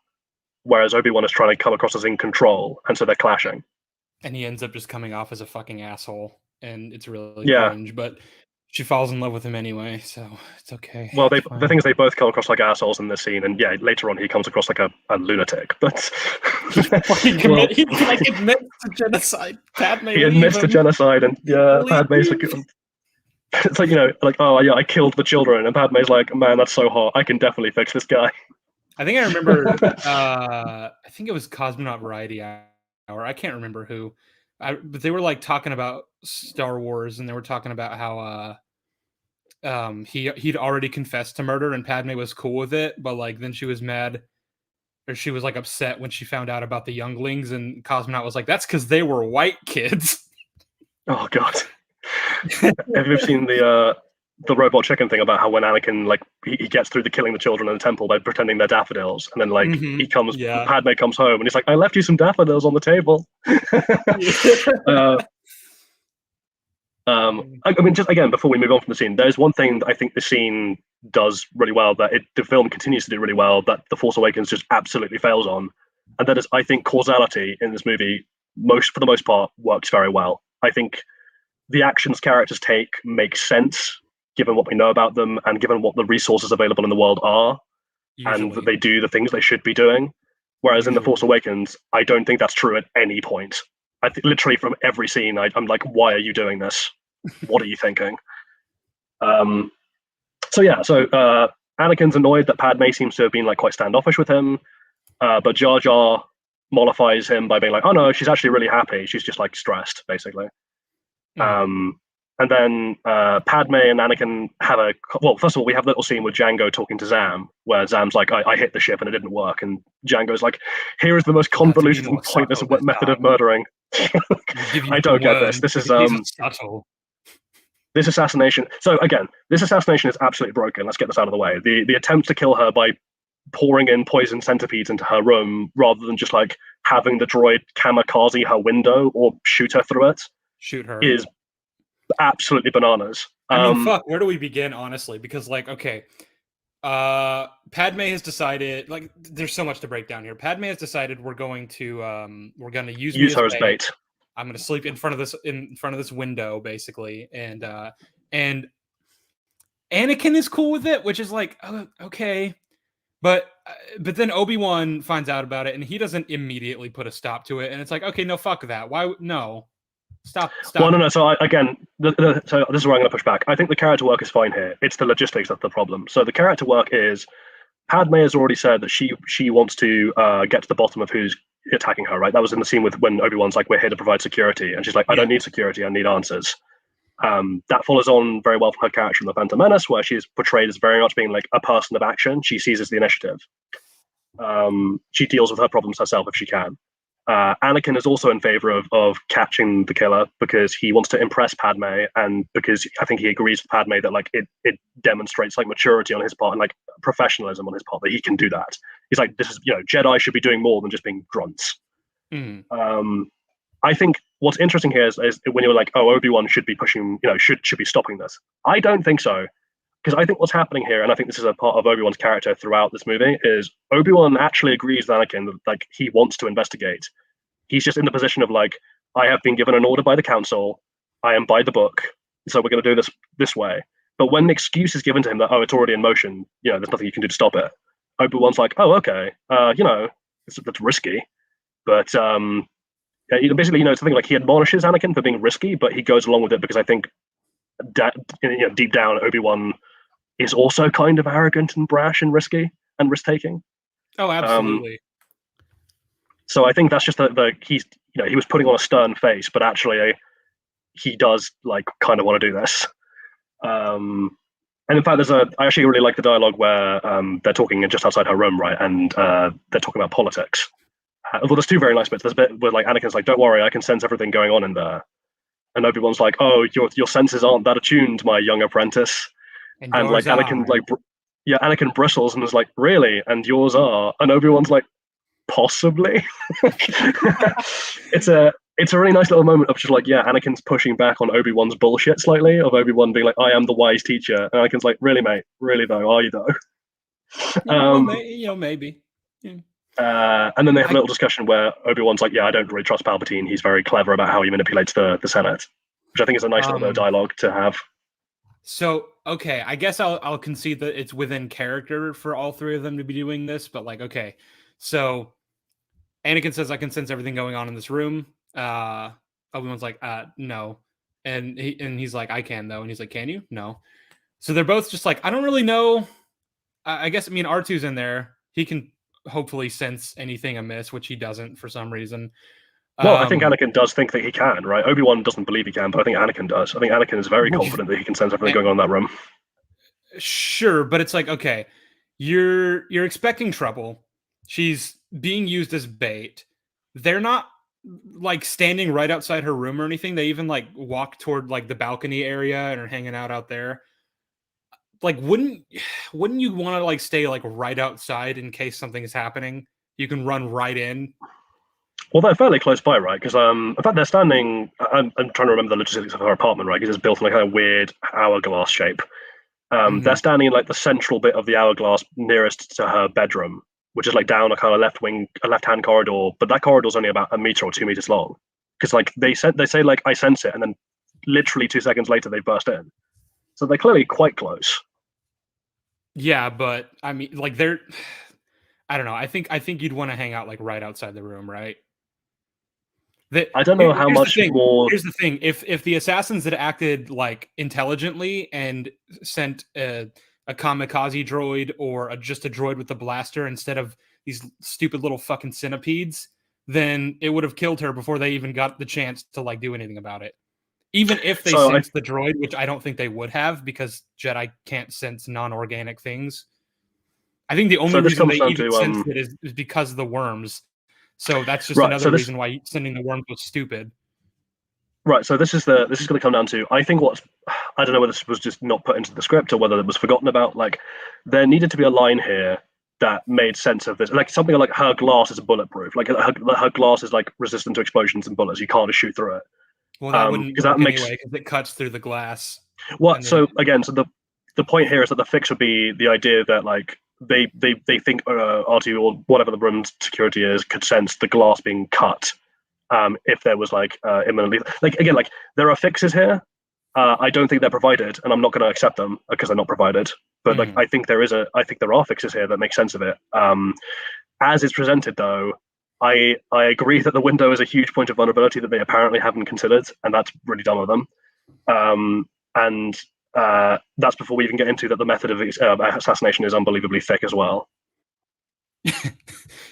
whereas Obi-Wan is trying to come across as in control, and so they're clashing. And he ends up just coming off as a fucking asshole, and it's really cringe. But she falls in love with him anyway, so it's okay. Well, the thing is, they both come across like assholes in this scene, and yeah, later on he comes across like a lunatic. But he admits to genocide. Padme. He admits to genocide, and Padme's like, it's like oh yeah, I killed the children, and Padme's like, man, that's so hot. I can definitely fix this guy. I think I remember. I think it was Cosmonaut Variety Hour. I can't remember who, but they were like talking about Star Wars, and they were talking about how he'd already confessed to murder, and Padme was cool with it, but like then she was mad, or she was like upset when she found out about the younglings, and Cosmonaut was like, "That's because they were white kids." Oh God! Have you seen the robot chicken thing about how when Anakin like he gets through the killing the children in the temple by pretending they're daffodils, and then like Padme comes home and he's like, I left you some daffodils on the table. I mean, just again, before we move on from the scene, there's one thing that I think the scene does really well, that the film continues to do really well, that The Force Awakens just absolutely fails on, and that is, I think, causality in this movie for the most part works very well. I think the actions characters take make sense given what we know about them and given what the resources available in the world are, and that they do the things they should be doing. Whereas in The Force Awakens, I don't think that's true at any point. I think literally from every scene, I'm like, why are you doing this? What are you thinking? So Anakin's annoyed that Padme seems to have been like quite standoffish with him, but Jar Jar mollifies him by being like, oh no, she's actually really happy. She's just like stressed, basically. And then Padme and Anakin have first of all, we have a little scene with Django talking to Zam, where Zam's like, I hit the ship and it didn't work. And Django's like, here is the most convoluted and pointless method of murdering. I don't get this. This is this assassination. So again, this assassination is absolutely broken. Let's get this out of the way. The attempt to kill her by pouring in poison centipedes into her room rather than just like having the droid kamikaze her window or shoot her through it. Shoot her. Is absolutely bananas. I mean, fuck, where do we begin, honestly? Because like, okay, Padme has decided, like, there's so much to break down here. Padme has decided we're going to use her as bait. I'm going to sleep in front of this window, basically, and Anakin is cool with it, which is like, oh, okay, but then Obi-Wan finds out about it, and he doesn't immediately put a stop to it, and it's like, okay, no, fuck that. Why? No. Stop. Well, no. So so this is where I'm going to push back. I think the character work is fine here. It's the logistics that's the problem. So the character work is Padme has already said that she wants to get to the bottom of who's attacking her. Right. That was in the scene with when Obi-Wan's like, "We're here to provide security," and she's like, "I don't need security. I need answers." That follows on very well from her character in The Phantom Menace, where she is portrayed as very much being like a person of action. She seizes the initiative. She deals with her problems herself if she can. Anakin is also in favor of catching the killer because he wants to impress Padme, and because I think he agrees with Padme that like it demonstrates like maturity on his part and like professionalism on his part that he can do that. He's like, this is, Jedi should be doing more than just being grunts. I think what's interesting here is when you're like, oh, Obi-Wan should be pushing, should be stopping this. I don't think so. Because I think what's happening here, and I think this is a part of Obi-Wan's character throughout this movie, is Obi-Wan actually agrees with Anakin that like he wants to investigate. He's just in the position of like, I have been given an order by the council, I am by the book, so we're going to do this way. But when the excuse is given to him that, oh, it's already in motion, there's nothing you can do to stop it, Obi-Wan's like, oh, okay, that's risky. But basically, it's something like he admonishes Anakin for being risky, but he goes along with it because I think deep down, Obi-Wan is also kind of arrogant and brash and risky and risk-taking. Oh, absolutely. So I think that's just he was putting on a stern face, but actually he does like kind of want to do this. And in fact, I actually really like the dialogue where they're talking just outside her room, right? And they're talking about politics. Well, there's two very nice bits. There's a bit where like Anakin's like, "Don't worry, I can sense everything going on in there." And Obi-Wan's like, "Oh, your senses aren't that attuned, my young apprentice." And like Anakin, Anakin bristles and is like, "Really?" And yours are. And Obi-Wan's like, "Possibly." It's a really nice little moment of just like, Anakin's pushing back on Obi-Wan's bullshit slightly, of Obi-Wan being like, "I am the wise teacher," and Anakin's like, "Really, mate? Really though? Are you though?" Maybe. Yeah. And then they have a little discussion where Obi-Wan's like, I don't really trust Palpatine. He's very clever about how he manipulates the Senate, which I think is a nice little bit of dialogue to have. So, okay, I guess I'll concede that it's within character for all three of them to be doing this, but like, okay, so Anakin says, "I can sense everything going on in this room." Obi-Wan's like, "No," and he's like, "I can though," and he's like, "Can you?" "No." So they're both just like, "I don't really know." I guess R2's in there. He can hopefully sense anything amiss, which he doesn't for some reason. Well, I think Anakin does think that he can, right? Obi-Wan doesn't believe he can, but I think Anakin does. I think Anakin is very confident that he can sense everything going on in that room. Sure, but it's like, okay, you're expecting trouble. She's being used as bait. They're not like standing right outside her room or anything. They even like walk toward like the balcony area and are hanging out there. Like, wouldn't you want to like stay like right outside in case something is happening? You can run right in. Well, they're fairly close by, right? Because in fact, they're standing. I'm trying to remember the logistics of her apartment, right? Because it's built in like a weird hourglass shape. They're standing in like the central bit of the hourglass nearest to her bedroom, which is like down a kind of left-hand corridor. But that corridor is only about 1 meter or 2 meters long. Because like they say like, "I sense it," and then literally 2 seconds later they burst in. So they're clearly quite close. Yeah, but I mean, like I don't know. I think you'd want to hang out like right outside the room, right? I don't know how much more. Here's the thing: if the assassins had acted like intelligently and sent a kamikaze droid or just a droid with a blaster instead of these stupid little fucking centipedes, then it would have killed her before they even got the chance to like do anything about it. Even if they sensed the droid, which I don't think they would have because Jedi can't sense non-organic things. I think the only reason they even sensed it is because of the worms. So that's just another reason why sending the worms was stupid. Right. So this is going to come down to, I think I don't know whether this was just not put into the script or whether it was forgotten about. Like, there needed to be a line here that made sense of this. Like something like her glass is bulletproof. Like her glass is like resistant to explosions and bullets. You can't just shoot through it. Well, that wouldn't work anyway because it cuts through the glass. Well, so the point here is that the fix would be the idea that like they think R2 or whatever the room's security is could sense the glass being cut if there was like imminently, like again, like there are fixes here. I don't think they're provided, and I'm not going to accept them because they're not provided. But like I think there are fixes here that make sense of it. As it's presented though, I agree that the window is a huge point of vulnerability that they apparently haven't considered, and that's really dumb of them. And that's before we even get into that the method of assassination is unbelievably thick as well.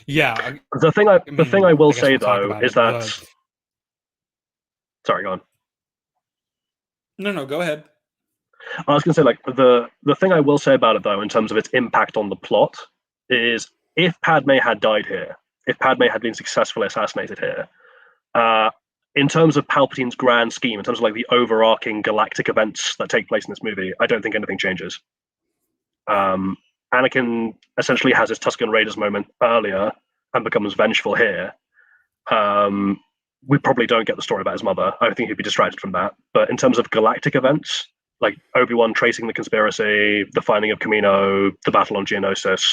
Yeah. The thing I will say though is that. Sorry, go on. No, go ahead. I was going to say, like, the thing I will say about it though, in terms of its impact on the plot, is if Padme had died here, if Padme had been successfully assassinated here, in terms of Palpatine's grand scheme, in terms of like the overarching galactic events that take place in this movie, I don't think anything changes. Anakin essentially has his Tusken Raiders moment earlier and becomes vengeful here. We probably don't get the story about his mother. I think he'd be distracted from that. But in terms of galactic events, like Obi-Wan tracing the conspiracy, the finding of Kamino, the battle on Geonosis,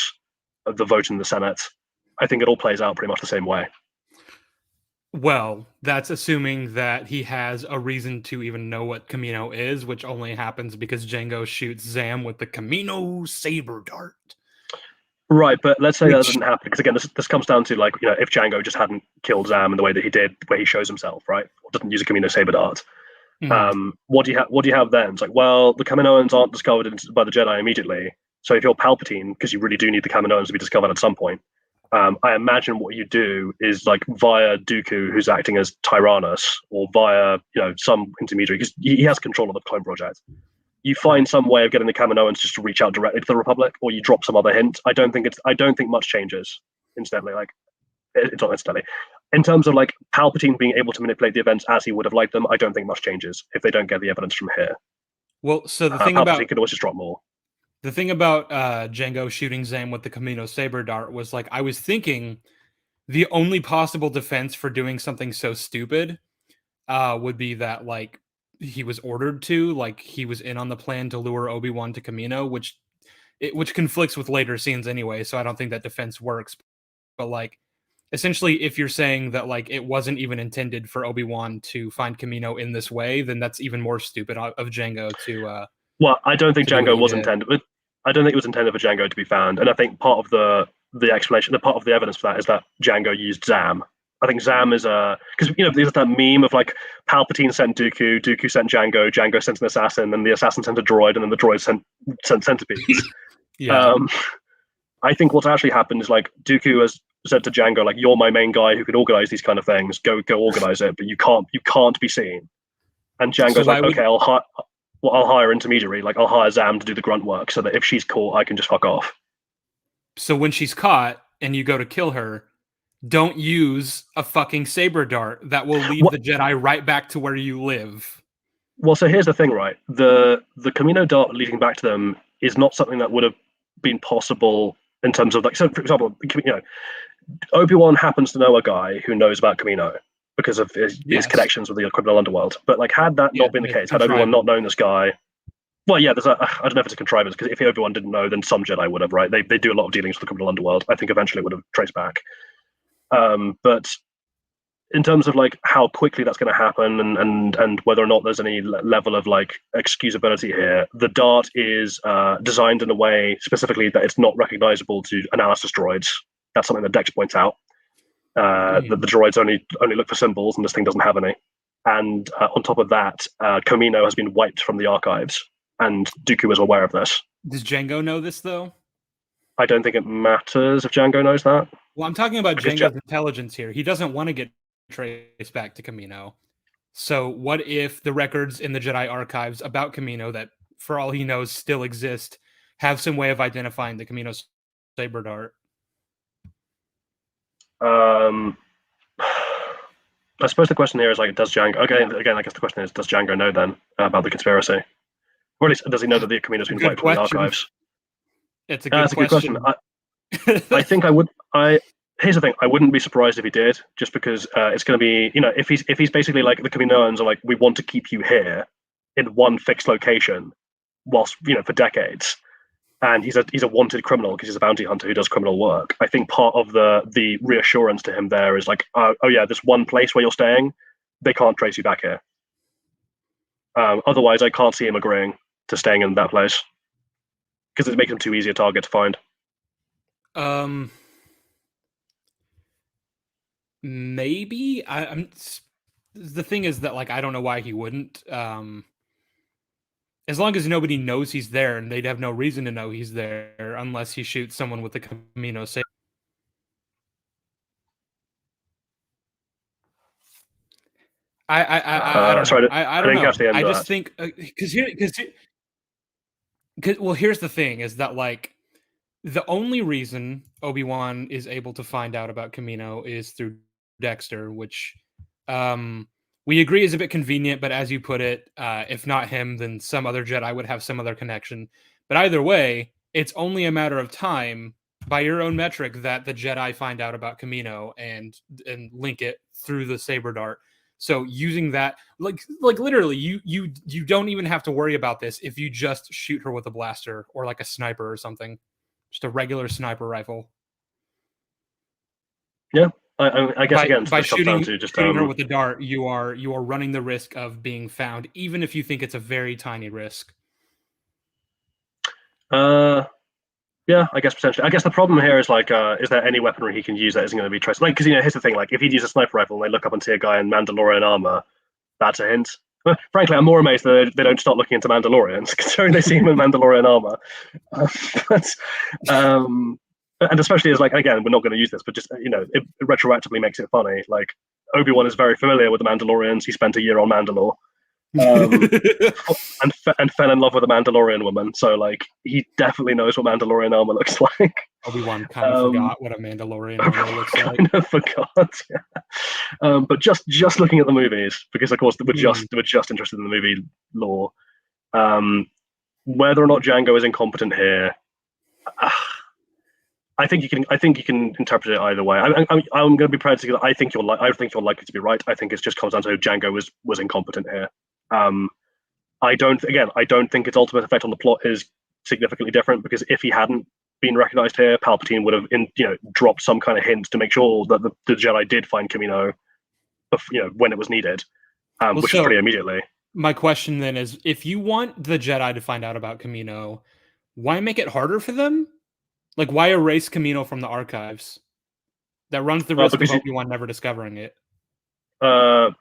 the vote in the Senate, I think it all plays out pretty much the same way. Well, that's assuming that he has a reason to even know what Kamino is, which only happens because Jango shoots Zam with the Kamino saber dart. Right, but let's say that doesn't happen, because again, this comes down to, like, if Jango just hadn't killed Zam in the way that he did, where he shows himself, right, or doesn't use a Kamino saber dart. Mm-hmm. What do you have then? It's like, well, the Kaminoans aren't discovered by the Jedi immediately. So if you're Palpatine, because you really do need the Kaminoans to be discovered at some point, I imagine what you do is, like, via Dooku, who's acting as Tyrannus, or via some intermediary, because he has control of the clone project. You find some way of getting the Kaminoans just to reach out directly to the Republic, or you drop some other hint. I don't think much changes. Instantly, like, it's not instantly. In terms of, like, Palpatine being able to manipulate the events as he would have liked them, I don't think much changes if they don't get the evidence from here. Well, so the thing Palpatine could always just drop more. The thing about Jango shooting Zam with the Kamino saber dart was, like, I was thinking the only possible defense for doing something so stupid would be that, like, he was ordered to, like, he was in on the plan to lure Obi-Wan to Kamino, which conflicts with later scenes anyway, so I don't think that defense works. But, like, essentially, if you're saying that, like, it wasn't even intended for Obi-Wan to find Kamino in this way, then that's even more stupid of Jango to well, I don't think Jango was intended. I don't think it was intended for Jango to be found, and I think part of the explanation, the part of the evidence for that, is that Jango used Zam. I think Zam is because there's that meme of, like, Palpatine sent Dooku, Dooku sent Jango, Jango sent an assassin, and the assassin sent a droid, and then the droid sent centipedes. Yeah. I think what's actually happened is, like, Dooku has said to Jango, like, you're my main guy who can organize these kind of things. Go organize it, but you can't be seen. And Jango's like, okay, I'll hire intermediary. Like, I'll hire Zam to do the grunt work, so that if she's caught, I can just fuck off. So when she's caught and you go to kill her, don't use a fucking saber dart. That will lead the Jedi right back to where you live. Well, so here's the thing, right? The Kamino dart leading back to them is not something that would have been possible in terms of, like, so for example, Obi-Wan happens to know a guy who knows about Kamino because of his connections with the criminal underworld. But, like, had that not been the case, had Obi-Wan not known this guy, well, yeah, I don't know if it's a contrivance, because if Obi-Wan didn't know, then some Jedi would have, right? They do a lot of dealings with the criminal underworld. I think eventually it would have traced back. But in terms of, like, how quickly that's going to happen and whether or not there's any level of, like, excusability here, the dart is designed in a way specifically that it's not recognizable to analysis droids. That's something that Dex points out. That the droids only look for symbols, and this thing doesn't have any. And on top of that, Kamino has been wiped from the archives, and Dooku is aware of this. Does Jango know this, though? I don't think it matters if Jango knows that. Well, I'm talking about Jango's intelligence here. He doesn't want to get traced back to Kamino. So what if the records in the Jedi archives about Kamino, that for all he knows still exist, have some way of identifying the Kamino saber dart? I suppose the question here is, like, does Jango... Okay, again, I guess the question is, does Jango know then about the conspiracy? Or at least, does he know that the Kamino's been wiped from the archives? It's a good question. I think I would... Here's the thing, I wouldn't be surprised if he did, just because it's going to be... if he's basically like, the Kaminoans are like, we want to keep you here in one fixed location whilst, for decades, and he's a wanted criminal because he's a bounty hunter who does criminal work. I think part of the reassurance to him there is, like, oh yeah, this one place where you're staying, they can't trace you back here. Otherwise, I can't see him agreeing to staying in that place, because it makes him too easy a target to find. maybe. The thing is that like I don't know why he wouldn't. As long as nobody knows he's there, and they'd have no reason to know he's there unless he shoots someone with the Camino saber. I don't know. I don't know. I just think well, here's the thing: is that like the only reason Obi-Wan is able to find out about Camino is through Dexter, which we agree is a bit convenient. But as you put it, if not him, then some other Jedi would have some other connection. But either way, it's only a matter of time, by your own metric, that the Jedi find out about Camino and link it through the saber dart. So using that, like literally, you don't even have to worry about this if you just shoot her with a blaster or like a sniper or something, just a regular sniper rifle. Yeah, I guess again, by shooting her with the dart, you are running the risk of being found, even if you think it's a very tiny risk. Yeah, I guess potentially. I guess the problem here is like, is there any weaponry he can use that isn't going to be traced? Like, because here's the thing: like, if he'd use a sniper rifle and they look up and see a guy in Mandalorian armor, that's a hint. Frankly, I'm more amazed that they don't start looking into Mandalorians, considering they see him in Mandalorian armor. And especially as like, again, we're not going to use this, but just it retroactively makes it funny. Like, Obi-Wan is very familiar with the Mandalorians. He spent a year on Mandalore. And fell in love with a Mandalorian woman, so like he definitely knows what Mandalorian armor looks like. Obi-Wan kind of forgot what a Mandalorian armor looks like. Kind of forgot, yeah. But just looking at the movies, because of course we're just interested in the movie lore. Whether or not Jango is incompetent here, I think you can interpret it either way. I'm going to be proud to say that I think you're likely to be right. I think it just comes down to Jango was incompetent here. I don't think its ultimate effect on the plot is significantly different, because if he hadn't been recognized here, Palpatine would have dropped some kind of hint to make sure that the Jedi did find Camino, when it was needed, which is pretty immediately. My question then is, if you want the Jedi to find out about Camino, why make it harder for them? Like, why erase Camino from the archives? That runs the risk of Obi-Wan never discovering it.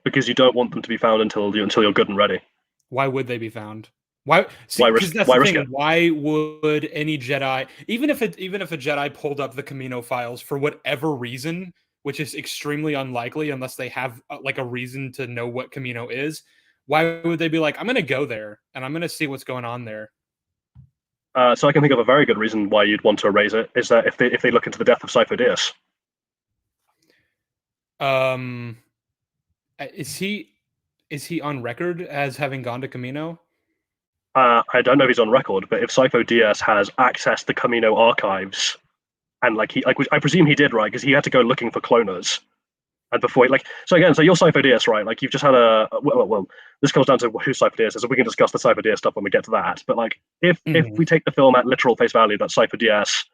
Because you don't want them to be found until you're good and ready. Why would they be found? Why risk it? Why would any Jedi, even if a Jedi pulled up the Camino files for whatever reason, which is extremely unlikely unless they have like a reason to know what Camino is, why would they be like, I'm going to go there and I'm going to see what's going on there? So I can think of a very good reason why you'd want to erase it, is that if they look into the death of Sifo Dyas. Is he on record as having gone to Camino? I don't know if he's on record, but if Sifo Dyas has accessed the Camino archives, and I presume he did, right? Because he had to go looking for cloners, and before so you're Sifo Dyas, right? Like, you've just had well, this comes down to who Sifo Dyas is, so we can discuss the Sifo Dyas stuff when we get to that. But like, if we take the film at literal face value, that Sifo Dyas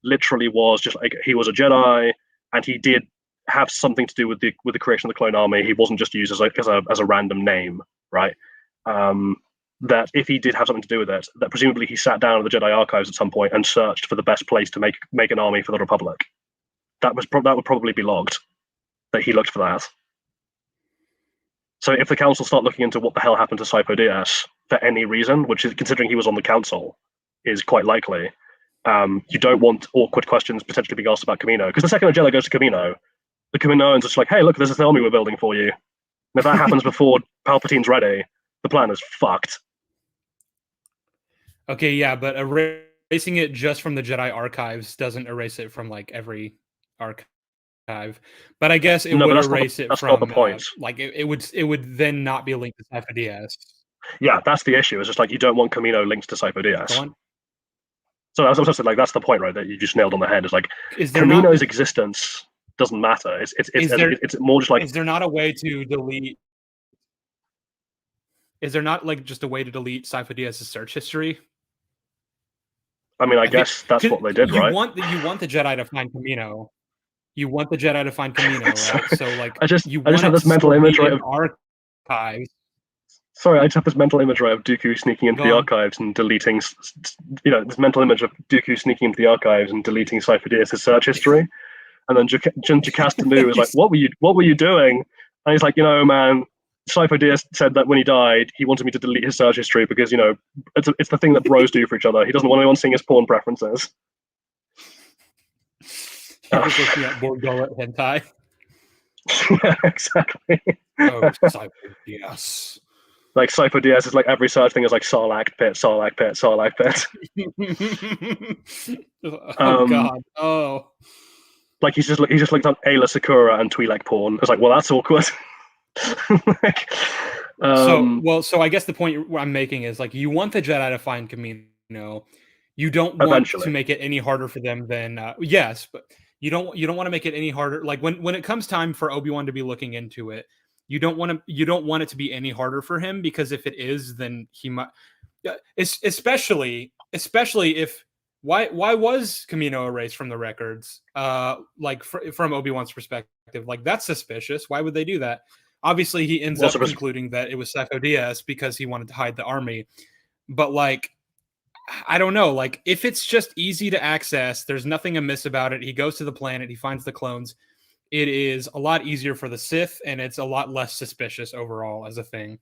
literally was just like, he was a Jedi, and he did have something to do with the creation of the clone army. He wasn't just used as a random name, right? That if he did have something to do with it, that presumably he sat down at the Jedi archives at some point and searched for the best place to make an army for the Republic. That would probably be logged, that he looked for that. So if the council start looking into what the hell happened to Sifo Dyas for any reason, which is, considering he was on the council, is quite likely, you don't want awkward questions potentially being asked about Camino, because the second a Jedi goes to Camino, the Kaminoans are just like, hey, look, there's this army we're building for you. And if that happens before Palpatine's ready, the plan is fucked. Okay, yeah, but erasing it just from the Jedi archives doesn't erase it from like every archive. But I guess it would erase it from. That's not the point. It would then not be linked to Sifo Dyas. Yeah, that's the issue. It's just like, you don't want Camino linked to Sifo Dyas. So as I was saying, like, that's the point, right? That you just nailed on the head. Is like, Camino's existence doesn't matter. It's more just like, is there not a way to delete? Is there not like just a way to delete Sifo Dyas' search history? I mean, I guess that's what they did, right? You want the Jedi to find Camino. You want the Jedi to find Camino, right? So like, I just have this mental image, right, of archives. Sorry, I just have this mental image, right, of Dooku sneaking into the archives and deleting, this mental image of Dooku sneaking into the archives and deleting Sifo Dyas' search history. And then Jocasta Nu is like, what were you doing? And he's like, man, Sifo Dyas said that when he died, he wanted me to delete his search history because, it's the thing that bros do for each other. He doesn't want anyone seeing his porn preferences. He was looking at Borgullet hentai. Yeah, exactly. Oh, Sifo Dyas. Like Sifo Dyas is like every search thing is like Sarlacc pit, Sarlacc pit, Sarlacc pit. God. Oh. Like he's just looked up Ayla Sakura and Twi'lek porn. It's like, well, that's awkward. So I guess the point I'm making is like you want the Jedi to find Kamino. You don't want to make it any harder for them than yes, but you don't want to make it any harder. Like when it comes time for Obi-Wan to be looking into it, you don't want it to be any harder for him, because if it is, then he might. Especially if why was Kamino erased from the records? Like from Obi-Wan's perspective, like that's suspicious. Why would they do that? Obviously, he ends up concluding that it was Sifo Dyas because he wanted to hide the army. But like, I don't know. Like, if it's just easy to access, there's nothing amiss about it. He goes to the planet, he finds the clones. It is a lot easier for the Sith, and it's a lot less suspicious overall as a thing.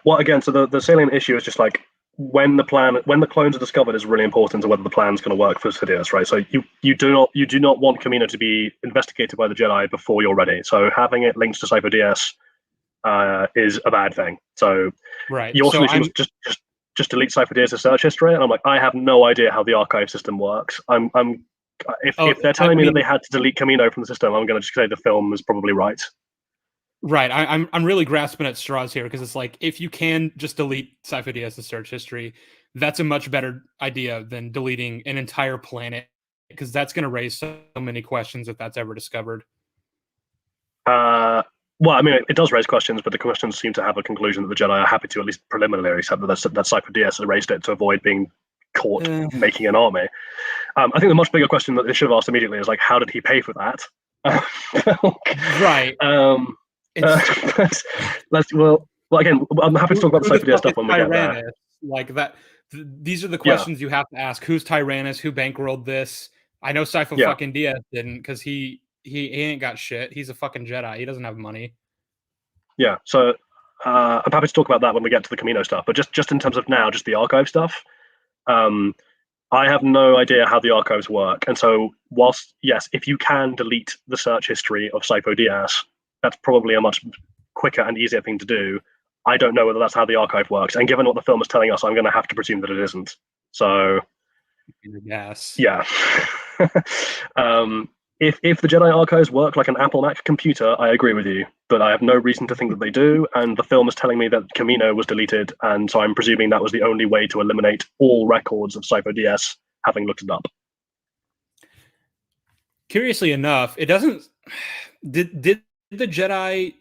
Well, again, so the salient issue is just like when the clones are discovered is really important to whether the plan's going to work for Sidious, right? So you do not want Kamino to be investigated by the Jedi before you're ready. So having it linked to Sifo Dyas is a bad thing. So your solution was just delete Sifo Dyas' search history, and I'm like, I have no idea how the archive system works. If they're telling me that they had to delete Kamino from the system, I'm going to just say the film is probably right. Right, I'm really grasping at straws here, because it's like, if you can just delete Sifo Dyas' search history, that's a much better idea than deleting an entire planet, because that's going to raise so many questions if that's ever discovered. Well, I mean, it does raise questions, but the questions seem to have a conclusion that the Jedi are happy to at least preliminarily accept that Sifo Dyas erased it to avoid being caught making an army. I think the much bigger question that they should have asked immediately is like, how did he pay for that? Right. Well, again, I'm happy to talk about the Sifo Dyas stuff when we get there. Like that. These are the questions you have to ask. Who's Tyrannus? Who bankrolled this? I know Sifo fucking Dyas didn't, because he ain't got shit. He's a fucking Jedi. He doesn't have money. Yeah. So I'm happy to talk about that when we get to the Kamino stuff. But just in terms of now, just the archive stuff. I have no idea how the archives work. And so whilst, yes, if you can delete the search history of Sifo Dyas, that's probably a much quicker and easier thing to do. I don't know whether that's how the archive works. And given what the film is telling us, I'm going to have to presume that it isn't. So, yes. Yeah. If the Jedi archives work like an Apple Mac computer, I agree with you. But I have no reason to think that they do. And the film is telling me that Kamino was deleted. And so I'm presuming that was the only way to eliminate all records of Sifo Dyas, having looked it up. Curiously enough, it doesn't... Did the Jedi...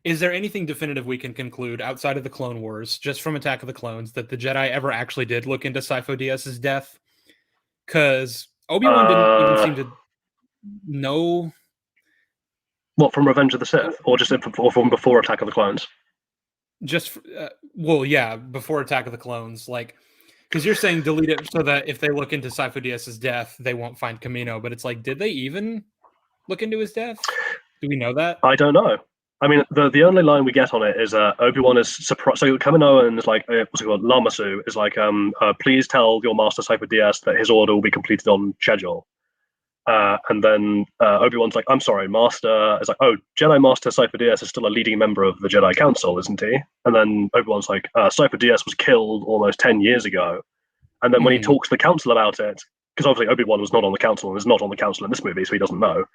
Is there anything definitive we can conclude outside of the Clone Wars, just from Attack of the Clones, that the Jedi ever actually did look into Sifo Dyas' death? Because Obi-Wan didn't even seem to know. What, from Revenge of the Sith? Or from before Attack of the Clones? Just, well, yeah, before Attack of the Clones. Like, because you're saying delete it so that if they look into Sifo Dyas' death, they won't find Kamino. But it's like, did they even look into his death? Do we know that? I don't know. I mean, the only line we get on it is Obi-Wan is surprised. So Kamino and is like, what's it called? Lamasu is like, please tell your master Sifo Dyas that his order will be completed on schedule. And then Obi-Wan's like, I'm sorry, Master. It's like, oh, Jedi Master Sifo Dyas is still a leading member of the Jedi Council, isn't he? And then Obi-Wan's like, Sifo Dyas was killed almost 10 years ago. And then when he talks to the Council about it, because obviously Obi-Wan was not on the Council and is not on the Council in this movie, so he doesn't know.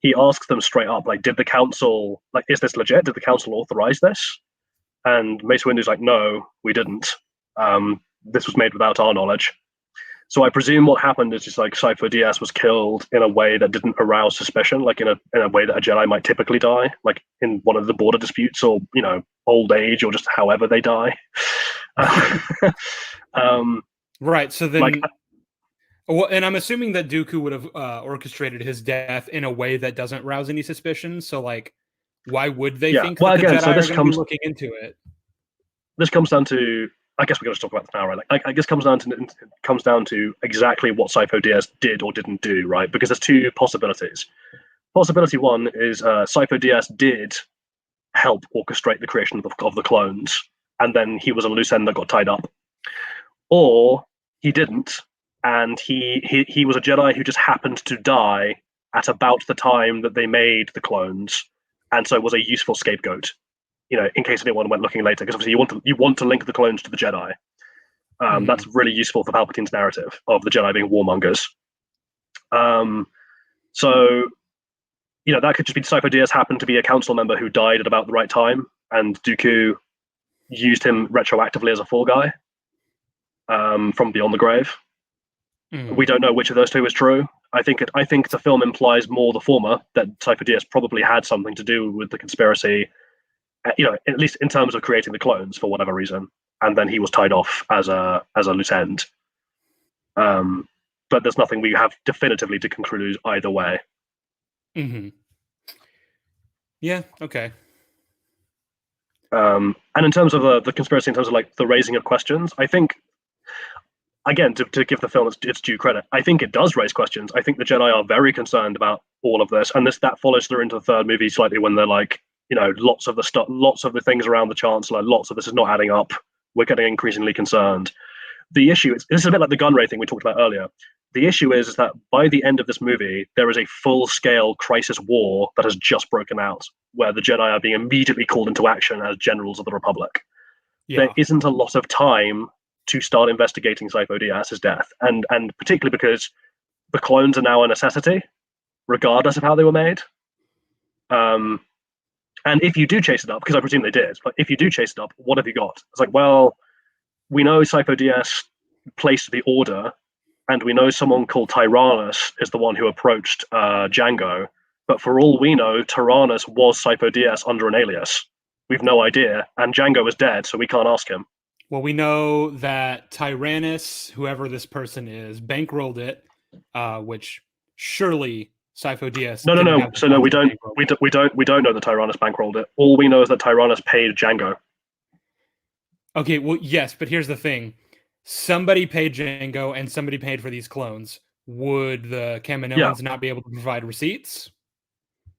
He asks them straight up, like, did the Council, like, is this legit? Did the Council authorize this? And Mace Windu's like, no, we didn't. This was made without our knowledge. So I presume what happened is just like Sifo Dyas was killed in a way that didn't arouse suspicion, like in a way that a Jedi might typically die, like in one of the border disputes, or old age, or just however they die. Right. So then, well, and I'm assuming that Dooku would have orchestrated his death in a way that doesn't rouse any suspicion. So, like, why would they think that the Jedi are going to be looking into it? This comes down to I guess we got to talk about this now, right? Like, I guess comes down to exactly what Sifo Dyas did or didn't do, right? Because there's two possibilities. Possibility one is Sifo Dyas did help orchestrate the creation of the clones, and then he was a loose end that got tied up, or he didn't, and he was a Jedi who just happened to die at about the time that they made the clones, and so was a useful scapegoat. In case anyone went looking later, because obviously you want to link the clones to the Jedi. That's really useful for Palpatine's narrative of the Jedi being warmongers. So that could just be Sifo Dyas happened to be a council member who died at about the right time, and Dooku used him retroactively as a fall guy from beyond the grave. We don't know which of those two is true. I think the film implies more the former, that Sifo Dyas probably had something to do with the conspiracy, at least in terms of creating the clones for whatever reason, and then he was tied off as a loose end. But there's nothing we have definitively to conclude either way. Mm-hmm. Yeah. Okay. And in terms of the conspiracy, in terms of like the raising of questions, I think, again, to give the film its due credit, I think it does raise questions. I think the Jedi are very concerned about all of this, and that follows through into the third movie slightly when they're like, lots of the things around the Chancellor, lots of this is not adding up. We're getting increasingly concerned. The issue is, this is a bit like the gun ray thing we talked about earlier. The issue is that by the end of this movie, there is a full-scale crisis war that has just broken out, where the Jedi are being immediately called into action as generals of the Republic. Yeah. There isn't a lot of time to start investigating Sifo Dyas's death, and particularly because the clones are now a necessity, regardless of how they were made. And if you do chase it up, because I presume they did, but if you do chase it up, what have you got? It's like, well, we know Sifo Dyas placed the order, and we know someone called Tyrannus is the one who approached Jango, but for all we know, Tyrannus was Sifo Dyas under an alias. We've no idea, and Jango is dead, so we can't ask him. Well, we know that Tyrannus, whoever this person is, bankrolled it, which surely Sifo Dyas. No. So no, we don't know that Tyrannus bankrolled it. All we know is that Tyrannus paid Jango. Okay, well, yes, but here's the thing: somebody paid Jango, and somebody paid for these clones. Would the Kaminoans not be able to provide receipts?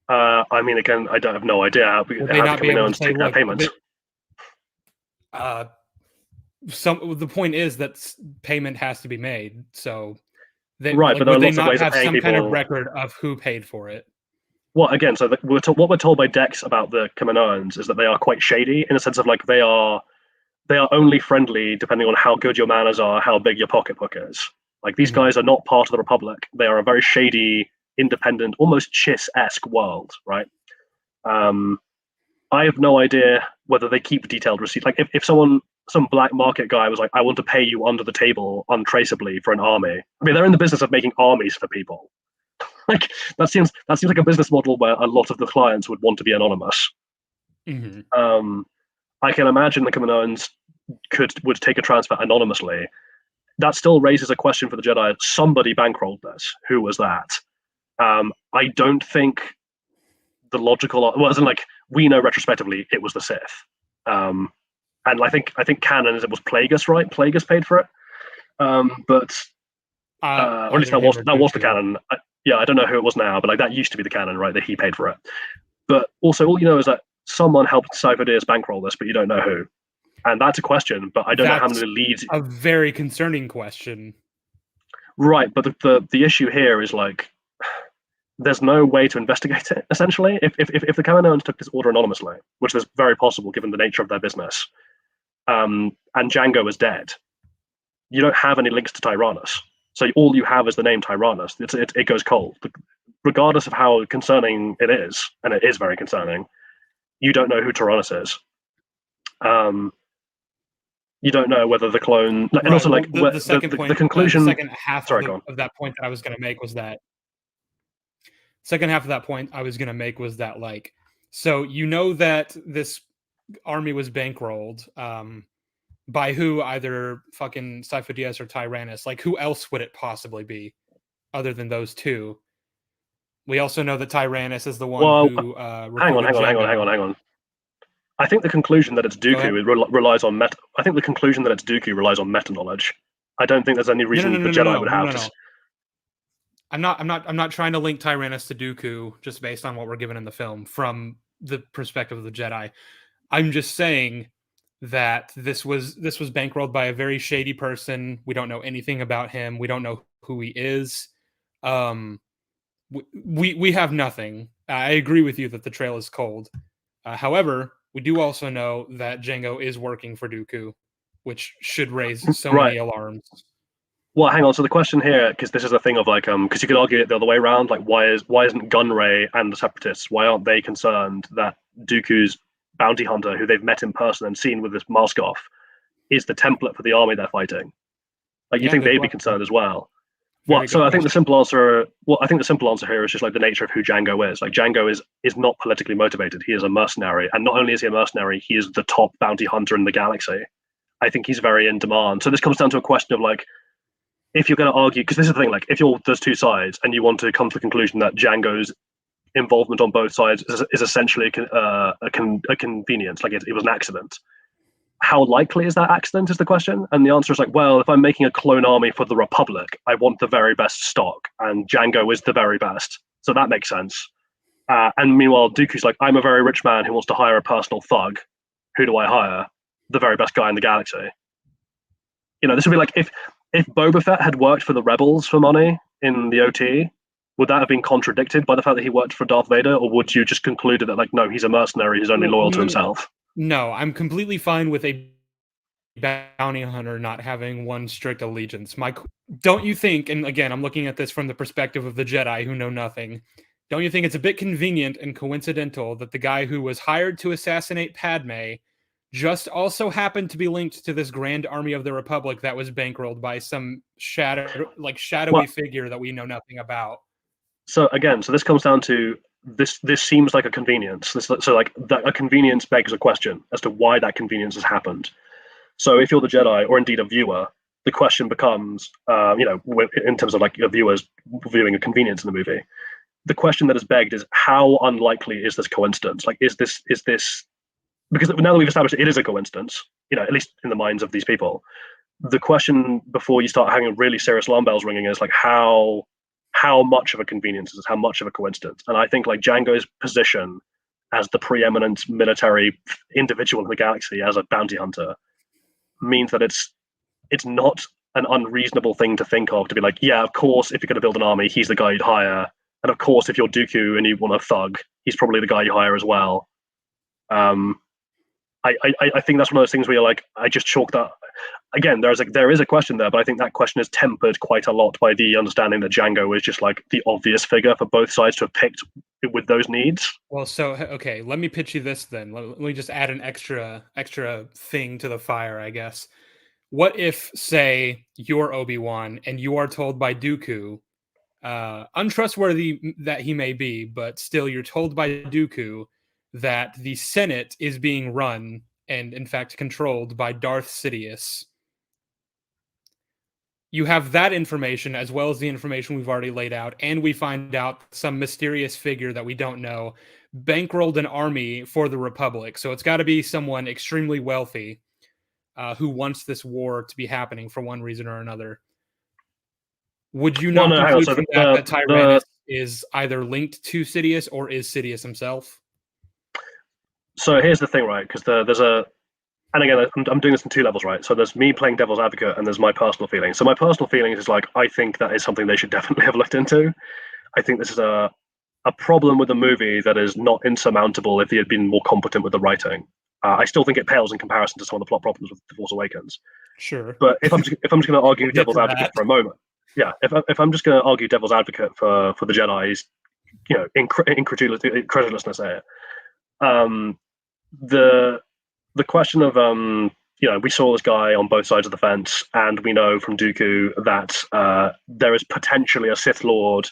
I mean, again, I don't have no idea how the Kaminoans take that payment. The point is that payment has to be made, so but there are lots of ways of paying people. Kind of record of who paid for it? Well, again, so what we're told by Dex about the Kaminoans is that they are quite shady, in a sense of like they are only friendly depending on how good your manners are, how big your pocketbook is. Like these guys are not part of the Republic. They are a very shady, independent, almost Chiss-esque world, right? I have no idea whether they keep detailed receipts. Like if some black market guy was like, I want to pay you under the table untraceably for an army. I mean, they're in the business of making armies for people. Like that seems like a business model where a lot of the clients would want to be anonymous. Mm-hmm. I can imagine the Kaminoans would take a transfer anonymously. That still raises a question for the Jedi. Somebody bankrolled this. Who was that? I don't think the logical, well, as in like we know retrospectively it was the Sith. And I think canon is it was Plagueis, right? Plagueis paid for it. But or at least that was the canon. I don't know who it was now, but like that used to be the canon, right? That he paid for it. But also, all you know is that someone helped Sifo Dyas bankroll this, but you don't know who. And that's a question, but I don't know how many leads. A very concerning question. Right, but the issue here is like there's no way to investigate it. Essentially, if the Kaminoans took this order anonymously, which is very possible given the nature of their business, and Jango is dead, you don't have any links to Tyrannus. So all you have is the name Tyrannus. It goes cold, regardless of how concerning it is, and it is very concerning. You don't know who Tyrannus is. You don't know whether the clone, and also like the second point, the conclusion. The second half of that point that I was going to make was that. Second half of that point I was going to make was that like, so you know that this army was bankrolled by who? Either fucking Sifo Dyas or Tyrannus. Like, who else would it possibly be other than those two? We also know that Tyrannus is the one who. Hang on. I think the conclusion that it's Go ahead. Dooku relies on meta. I think the conclusion that it's Dooku relies on meta knowledge. I don't think there's any reason the Jedi would have to. I'm not trying to link Tyrannus to Dooku just based on what we're given in the film from the perspective of the Jedi. I'm just saying that this was bankrolled by a very shady person. We don't know anything about him. We don't know who he is. We have nothing. I agree with you that the trail is cold. However, we do also know that Jango is working for Dooku, which should raise so many alarms. Well, hang on. So the question here, because this is a thing of like, because you could argue it the other way around. Like, why isn't Gunray and the Separatists? Why aren't they concerned that Dooku's bounty hunter, who they've met in person and seen with this mask off, is the template for the army they're fighting? Like, you think they'd be concerned as well? Well, so I think the simple answer. Well, I think the simple answer here is just like the nature of who Jango is. Like, Jango is not politically motivated. He is a mercenary, and not only is he a mercenary, he is the top bounty hunter in the galaxy. I think he's very in demand. So this comes down to a question of like, if you're going to argue, because this is the thing, like if there's two sides and you want to come to the conclusion that Jango's involvement on both sides is essentially a convenience, like it was an accident. How likely is that accident is the question. And the answer is like, well, if I'm making a clone army for the Republic, I want the very best stock, and Jango is the very best. So that makes sense. And meanwhile, Dooku's like, I'm a very rich man who wants to hire a personal thug. Who do I hire? The very best guy in the galaxy. You know, this would be like if Boba Fett had worked for the Rebels for money in the OT, would that have been contradicted by the fact that he worked for Darth Vader, or would you just concluded that like, no, he's a mercenary who's only loyal to himself? No, I'm completely fine with a bounty hunter not having one strict allegiance. Don't you think, and again, I'm looking at this from the perspective of the Jedi who know nothing, don't you think it's a bit convenient and coincidental that the guy who was hired to assassinate Padme just also happened to be linked to this Grand Army of the Republic that was bankrolled by some shadowy figure that we know nothing about? So again, this comes down to this seems like a convenience. A convenience begs a question as to why that convenience has happened. So if you're the Jedi or indeed a viewer, the question becomes, in terms of like your viewers viewing a convenience in the movie, the question that is begged is how unlikely is this coincidence? Like, is this because now that we've established it is a coincidence, at least in the minds of these people, the question before you start having really serious alarm bells ringing is like how much of a convenience is this? How much of a coincidence? And I think like Jango's position as the preeminent military individual in the galaxy as a bounty hunter means that it's not an unreasonable thing to think of, to be like, yeah, of course, if you're going to build an army, he's the guy you'd hire. And of course, if you're Dooku and you want a thug, he's probably the guy you hire as well. I think that's one of those things where you're like, I just chalk that. Again, there is a question there, but I think that question is tempered quite a lot by the understanding that Jango is just like the obvious figure for both sides to have picked with those needs. Well, so okay, let me pitch you this then. Let me just add an extra thing to the fire, I guess. What if, say, you're Obi-Wan and you are told by Dooku, untrustworthy that he may be, but still you're told by Dooku that the Senate is being run and in fact controlled by Darth Sidious. You have that information as well as the information we've already laid out, and we find out some mysterious figure that we don't know bankrolled an army for the Republic. So it's got to be someone extremely wealthy who wants this war to be happening for one reason or another. Would you not conclude from that Tyrannus is either linked to Sidious or is Sidious himself? So here's the thing, right? Because there's a, and again, I'm doing this in two levels, right? So there's me playing devil's advocate, and there's my personal feelings. So my personal feelings is like, I think that is something they should definitely have looked into. I think this is a problem with the movie that is not insurmountable if he had been more competent with the writing. I still think it pales in comparison to some of the plot problems with The Force Awakens. Sure. But if I'm just going to argue devil's advocate for a moment, yeah, if I'm just going to argue devil's advocate for the Jedi's, incredulousness here. The question of we saw this guy on both sides of the fence, and we know from Dooku that there is potentially a Sith Lord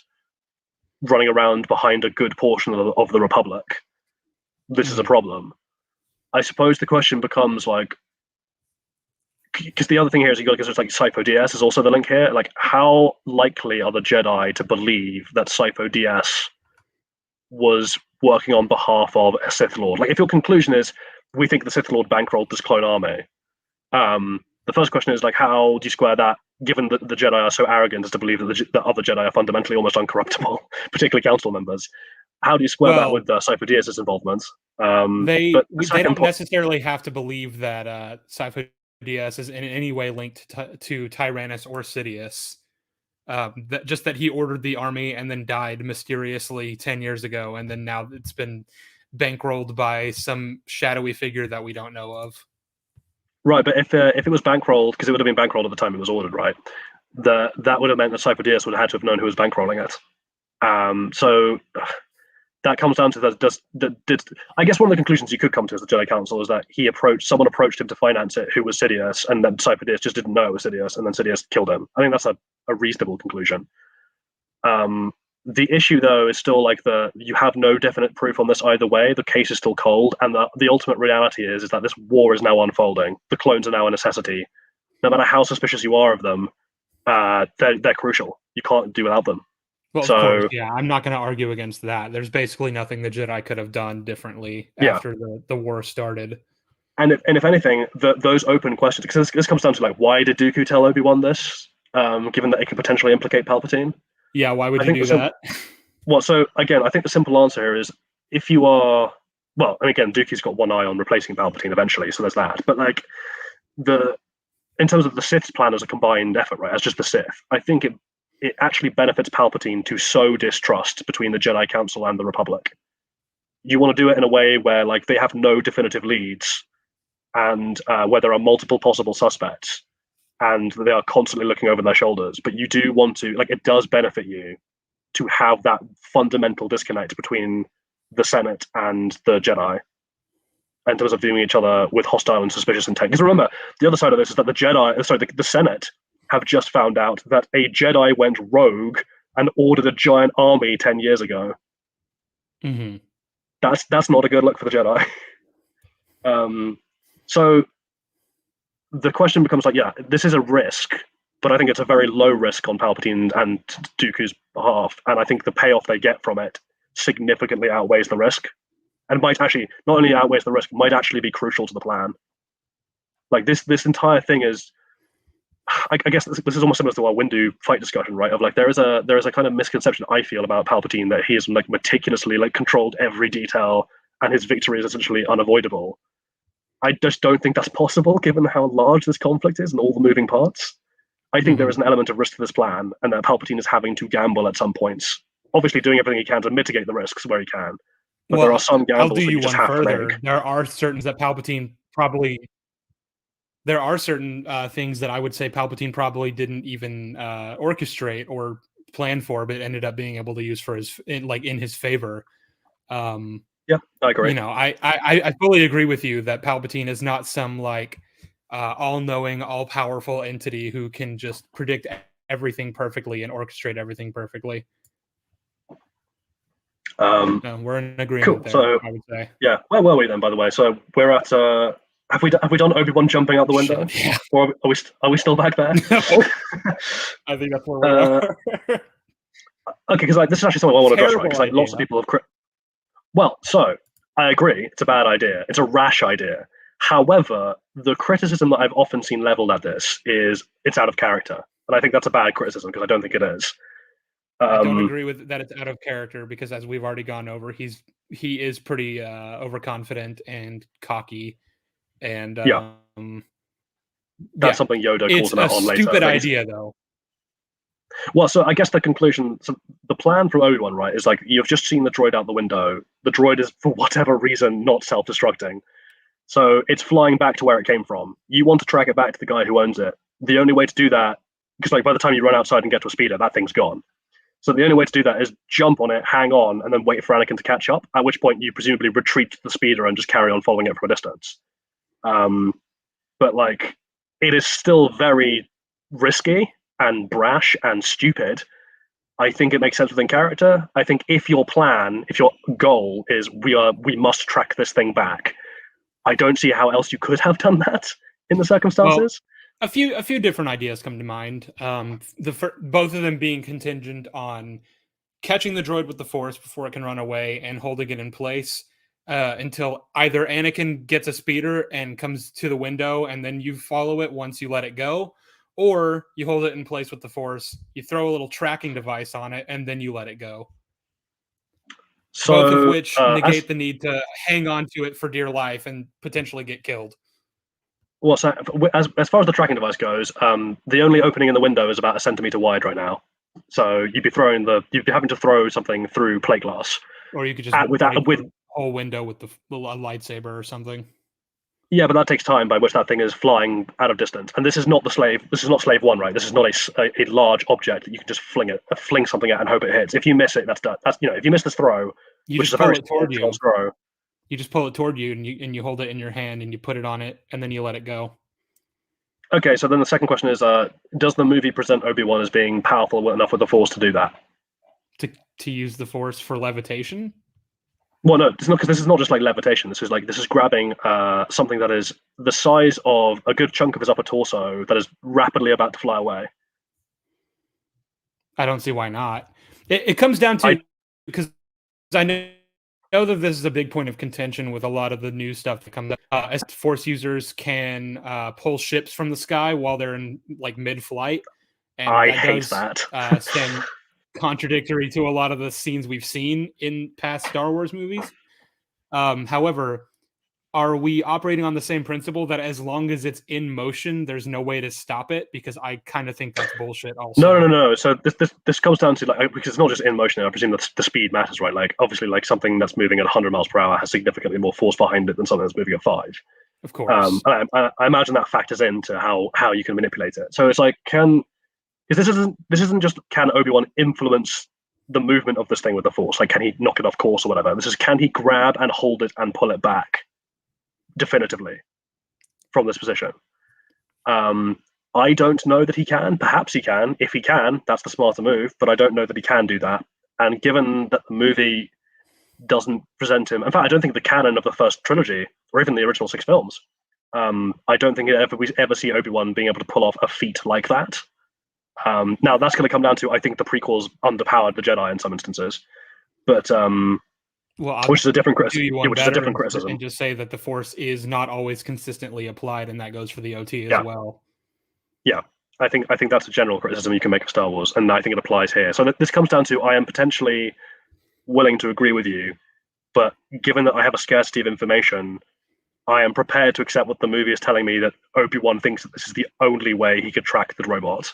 running around behind a good portion of the Republic. This is a problem. I suppose the question becomes like, because the other thing here is it's like Sifo Dyas is also the link here. Like, how likely are the Jedi to believe that Sifo Dyas was working on behalf of a Sith Lord? Like, if your conclusion is we think the Sith Lord bankrolled this clone army. The first question is like, how do you square that, given that the Jedi are so arrogant as to believe that the other Jedi are fundamentally almost uncorruptible, particularly Council members? How do you square that with Sifo Dyas's involvement? They don't necessarily have to believe that Sifo Dyas is in any way linked to Tyrannus or Sidious. Just that he ordered the army and then died mysteriously 10 years ago, and then now it's been bankrolled by some shadowy figure that we don't know of. Right, but if it was bankrolled, because it would have been bankrolled at the time it was ordered, right? That would have meant that Sifo Dyas would have had to have known who was bankrolling it. So that comes down to I guess one of the conclusions you could come to as the Jedi Council is that someone approached him to finance it who was Sidious, and then Sifo Dyas just didn't know it was Sidious, and then Sidious killed him. I think that's a reasonable conclusion. The issue, though, is still like you have no definite proof on this either way. The case is still cold, and the ultimate reality is that this war is now unfolding. The clones are now a necessity. No matter how suspicious you are of them, they're crucial. You can't do without them. Well, so, of course, yeah, I'm not going to argue against that. There's basically nothing the Jedi could have done differently after the war started. And if anything, those open questions, because this comes down to like, why did Dooku tell Obi-Wan this, given that it could potentially implicate Palpatine? Yeah, why would you do that? Well, so again, I think the simple answer here is if you are, well, and again, Dooku's got one eye on replacing Palpatine eventually, so there's that. But like in terms of the Sith's plan as a combined effort, right, as just the Sith, I think it actually benefits Palpatine to sow distrust between the Jedi Council and the Republic. You want to do it in a way where like they have no definitive leads, and where there are multiple possible suspects, and they are constantly looking over their shoulders. But you do want to, like, it does benefit you to have that fundamental disconnect between the Senate and the Jedi in terms of viewing each other with hostile and suspicious intent. Because remember, the other side of this is that the Senate have just found out that a Jedi went rogue and ordered a giant army 10 years ago. Mm-hmm. That's not a good look for the Jedi. So the question becomes like, yeah, this is a risk, but I think it's a very low risk on Palpatine and Dooku's behalf, and I think the payoff they get from it significantly outweighs the risk, and might actually not only outweighs the risk, might actually be crucial to the plan. Like this entire thing is, I guess this is almost similar to our Windu fight discussion, right? Of like there is a kind of misconception I feel about Palpatine that he has like meticulously like controlled every detail, and his victory is essentially unavoidable. I just don't think that's possible, given how large this conflict is and all the moving parts. I think there is an element of risk to this plan, and that Palpatine is having to gamble at some points. Obviously, doing everything he can to mitigate the risks where he can. But there are some gambles that you just have to make. There are certain that Palpatine probably. There are certain things that I would say Palpatine probably didn't even orchestrate or plan for, but ended up being able to use in his favor. Yeah, I agree. You know, I fully agree with you that Palpatine is not some like all-knowing, all-powerful entity who can just predict everything perfectly and orchestrate everything perfectly. We're in agreement. Cool. There, so I would say. Yeah, where were we then? By the way, so we're at. Have we done Obi-Wan jumping out the window? Yeah. Or are we still back there? No. I think that's where we are. Okay, because this is actually something I want to address, right? Because lots of people have. Well, so I agree, it's a bad idea. It's a rash idea. However, the criticism that I've often seen leveled at this is it's out of character, and I think that's a bad criticism because I don't think it is. I don't agree with that. It's out of character because, as we've already gone over, he is pretty overconfident and cocky, and that's something Yoda calls him out on later. It's a stupid idea, though. Well, so I guess the conclusion, so the plan from Obi-Wan, right, is like you've just seen the droid out the window. The droid is, for whatever reason, not self-destructing. So it's flying back to where it came from. You want to track it back to the guy who owns it. The only way to do that, because like by the time you run outside and get to a speeder, that thing's gone. So the only way to do that is jump on it, hang on, and then wait for Anakin to catch up, at which point you presumably retreat to the speeder and just carry on following it from a distance. But like, it is still very risky and brash and stupid. I think it makes sense within character. I think if your goal is we must track this thing back, I don't see how else you could have done that in the circumstances. Well, a few different ideas come to mind. Both of them being contingent on catching the droid with the Force before it can run away and holding it in place, until either Anakin gets a speeder and comes to the window, and then you follow it once you let it go, or you hold it in place with the Force. You throw a little tracking device on it, and then you let it go. So, Both of which negate the need to hang on to it for dear life and potentially get killed. Well, so as far as the tracking device goes, the only opening in the window is about a centimeter wide right now. So you'd be having to throw something through plate glass, or you could just with the whole window with the lightsaber or something. Yeah, but that takes time by which that thing is flying out of distance. And this is not This is not Slave One, right? This is not a large object that you can just fling something at and hope it hits. If you miss it, that's done. That's if you miss this throw, which is a very small throw. You just pull it toward you, and you hold it in your hand, and you put it on it, and then you let it go. Okay, so then the second question is: does the movie present Obi-Wan as being powerful enough with the Force to do that? To use the Force for levitation? Well, no, it's not, because this is not just like levitation. This is grabbing something that is the size of a good chunk of his upper torso that is rapidly about to fly away. I don't see why not. It comes down to because I know that this is a big point of contention with a lot of the new stuff that comes up. As Force users can pull ships from the sky while they're in like mid-flight, and I hate that. Stand contradictory to a lot of the scenes we've seen in past Star Wars movies. However, are we operating on the same principle that as long as it's in motion, there's no way to stop it? Because I kind of think that's bullshit also. No. So this comes down to because it's not just in motion. I presume that the speed matters, right? Like obviously, like something that's moving at 100 miles per hour has significantly more force behind it than something that's moving at 5. Of course. I imagine that factors into how you can manipulate it. So it's like because this isn't just can Obi-Wan influence the movement of this thing with the Force? Like, can he knock it off course or whatever? This is, can he grab and hold it and pull it back definitively from this position? I don't know that he can. Perhaps he can. If he can, that's the smarter move. But I don't know that he can do that. And given that the movie doesn't present him, in fact, I don't think the canon of the first trilogy or even the original 6 films, I don't think we ever see Obi-Wan being able to pull off a feat like that. Now that's going to come down to, I think, the prequels underpowered the Jedi in some instances, but which is a different criticism. And just say that the Force is not always consistently applied, and that goes for the OT as well. Yeah, I think that's a general criticism you can make of Star Wars, and I think it applies here. So this comes down to, I am potentially willing to agree with you, but given that I have a scarcity of information, I am prepared to accept what the movie is telling me, that Obi-Wan thinks that this is the only way he could track the robot.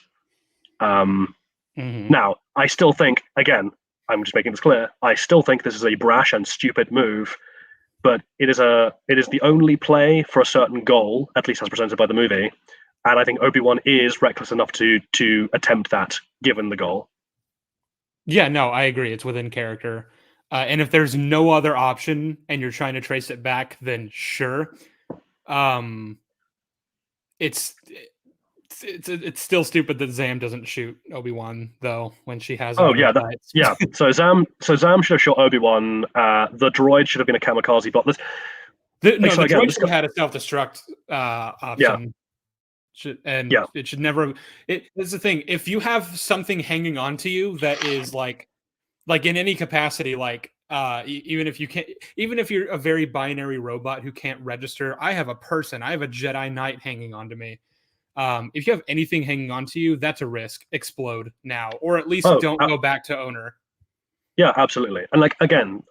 Now, I still think, again, I'm just making this clear, I still think this is a brash and stupid move, but it is the only play for a certain goal, at least as presented by the movie, and I think Obi-Wan is reckless enough to attempt that, given the goal. Yeah, no, I agree. It's within character. And if there's no other option and you're trying to trace it back, then sure. It's still stupid that Zam doesn't shoot Obi-Wan though when she has. Oh yeah, yeah. So Zam should have shot Obi-Wan. The droid should have been a kamikaze bot. The droid should have had a self-destruct option. It should never. It's the thing. If you have something hanging on to you that is like in any capacity, like even if you're a very binary robot who can't register, I have a Jedi Knight hanging on to me. If you have anything hanging on to you, that's a risk. Explode now, or at least don't go back to owner. Yeah, absolutely. And like again,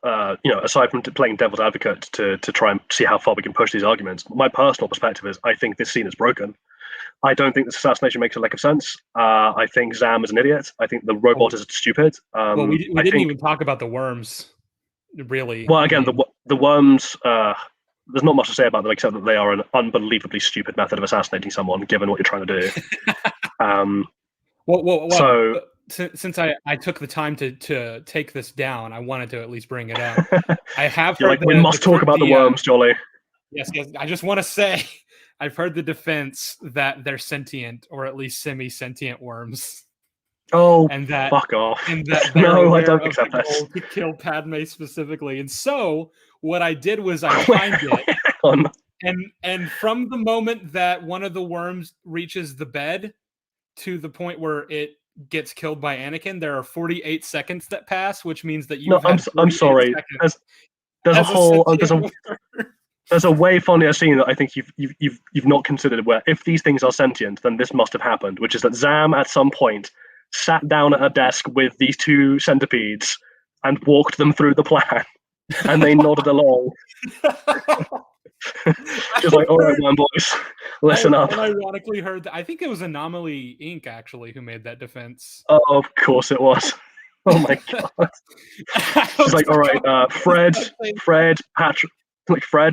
aside from playing devil's advocate to try and see how far we can push these arguments, my personal perspective is I think this scene is broken. I don't think this assassination makes a lick of sense. I think Zam is an idiot. I think the robot is stupid. We didn't even talk about the worms, really. Well, again, the worms. There's not much to say about them except that they are an unbelievably stupid method of assassinating someone, given what you're trying to do. So since I took the time to take this down, I wanted to at least bring it up. I have heard we must talk about the worms, Jolly. Yes. I just want to say, I've heard the defense that they're sentient, or at least semi-sentient worms. Oh, and that fuck off! And that no, I don't accept that. To kill Padme specifically, and so what I did was I timed it, and from the moment that one of the worms reaches the bed to the point where it gets killed by Anakin, there are 48 seconds that pass, which means that you. No, I'm sorry. there's a As whole sentient there's a way funnier scene that I think you've not considered, where if these things are sentient, then this must have happened, which is that Zam at some point sat down at a desk with these two centipedes and walked them through the plan, and they nodded along. Just like, all right, man, boys, listen up. I ironically heard that. I think it was Anomaly Inc. actually who made that defense. Oh, of course it was. Oh my god. She's like, all right, Fred,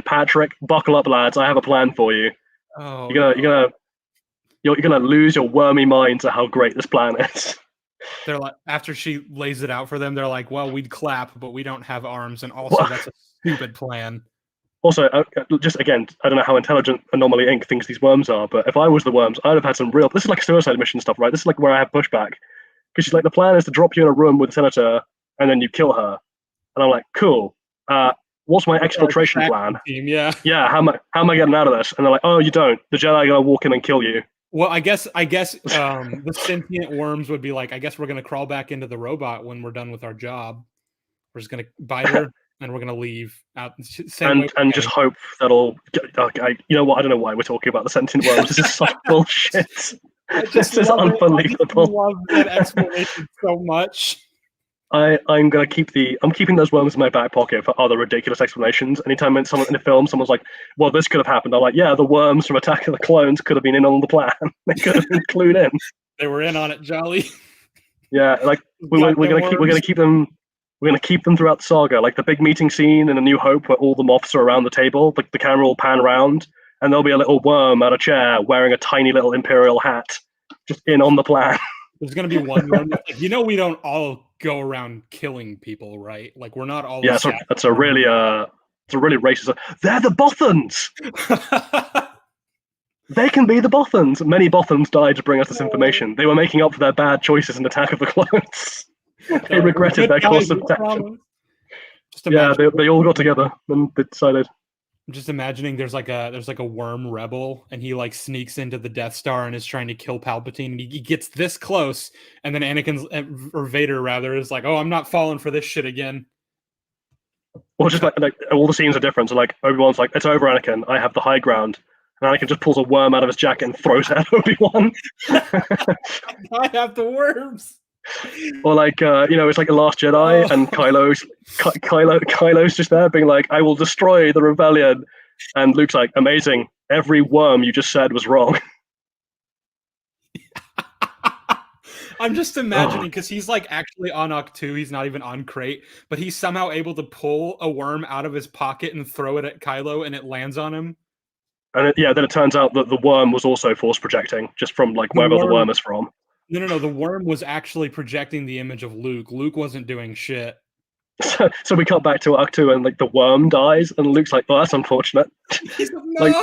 Patrick, buckle up, lads. I have a plan for you. Oh, you're gonna lose your wormy mind to how great this plan is. They're like, after she lays it out for them, they're like, well, we'd clap, but we don't have arms, and also that's a stupid plan. Also, just again, I don't know how intelligent Anomaly Inc. thinks these worms are, but if I was the worms, I'd have had some real. This is like a suicide mission stuff, right? This is like where I have pushback, because she's like, the plan is to drop you in a room with the senator, and then you kill her. And I'm like, cool. What's my exfiltration plan? Team, yeah. How am I getting out of this? And they're like, oh, you don't. The Jedi are gonna walk in and kill you. Well, I guess the sentient worms would be like, I guess we're gonna crawl back into the robot when we're done with our job. We're just gonna bite her and we're gonna leave out. And just hope that'll. Okay, you know what? I don't know why we're talking about the sentient worms. This is such bullshit. This is unbelievable. I love that explanation so much. I'm keeping those worms in my back pocket for other ridiculous explanations. Anytime in a film, someone's like, "Well, this could have happened," I'm like, "Yeah, the worms from Attack of the Clones could have been in on the plan. They could have been clued in. They were in on it, Jolly." Yeah, like we're gonna keep them throughout the saga. Like the big meeting scene in A New Hope, where all the Moffs are around the table. Like the camera will pan around, and there'll be a little worm at a chair wearing a tiny little Imperial hat, just in on the plan. There's gonna be one worm. We don't all go around killing people, right? Like we're not all. Yeah, that's a really racist. They're the Bothans. They can be the Bothans. Many Bothans died to bring us this information. They were making up for their bad choices in Attack of the Clones. They regretted their course of action. Yeah, they all got together and they decided. I'm just imagining there's like a worm rebel, and he like sneaks into the Death Star and is trying to kill Palpatine, and he gets this close, and then Vader rather is like, "Oh, I'm not falling for this shit again." Well, just like all the scenes are different. So like Obi-Wan's like, "It's over, Anakin. I have the high ground." And Anakin just pulls a worm out of his jacket and throws it at Obi-Wan. I have the worms. Or like it's like The Last Jedi, and Kylo's just there being like, "I will destroy the rebellion," and Luke's like, "Amazing! Every worm you just said was wrong." I'm just imagining, because he's like actually on Octu, he's not even on Crate, but he's somehow able to pull a worm out of his pocket and throw it at Kylo, and it lands on him. And then it turns out that the worm was also force projecting, just from like wherever the worm is from. No. The worm was actually projecting the image of Luke. Luke wasn't doing shit. So we cut back to Octu, and like the worm dies, and Luke's like, "Oh, that's unfortunate." No! Like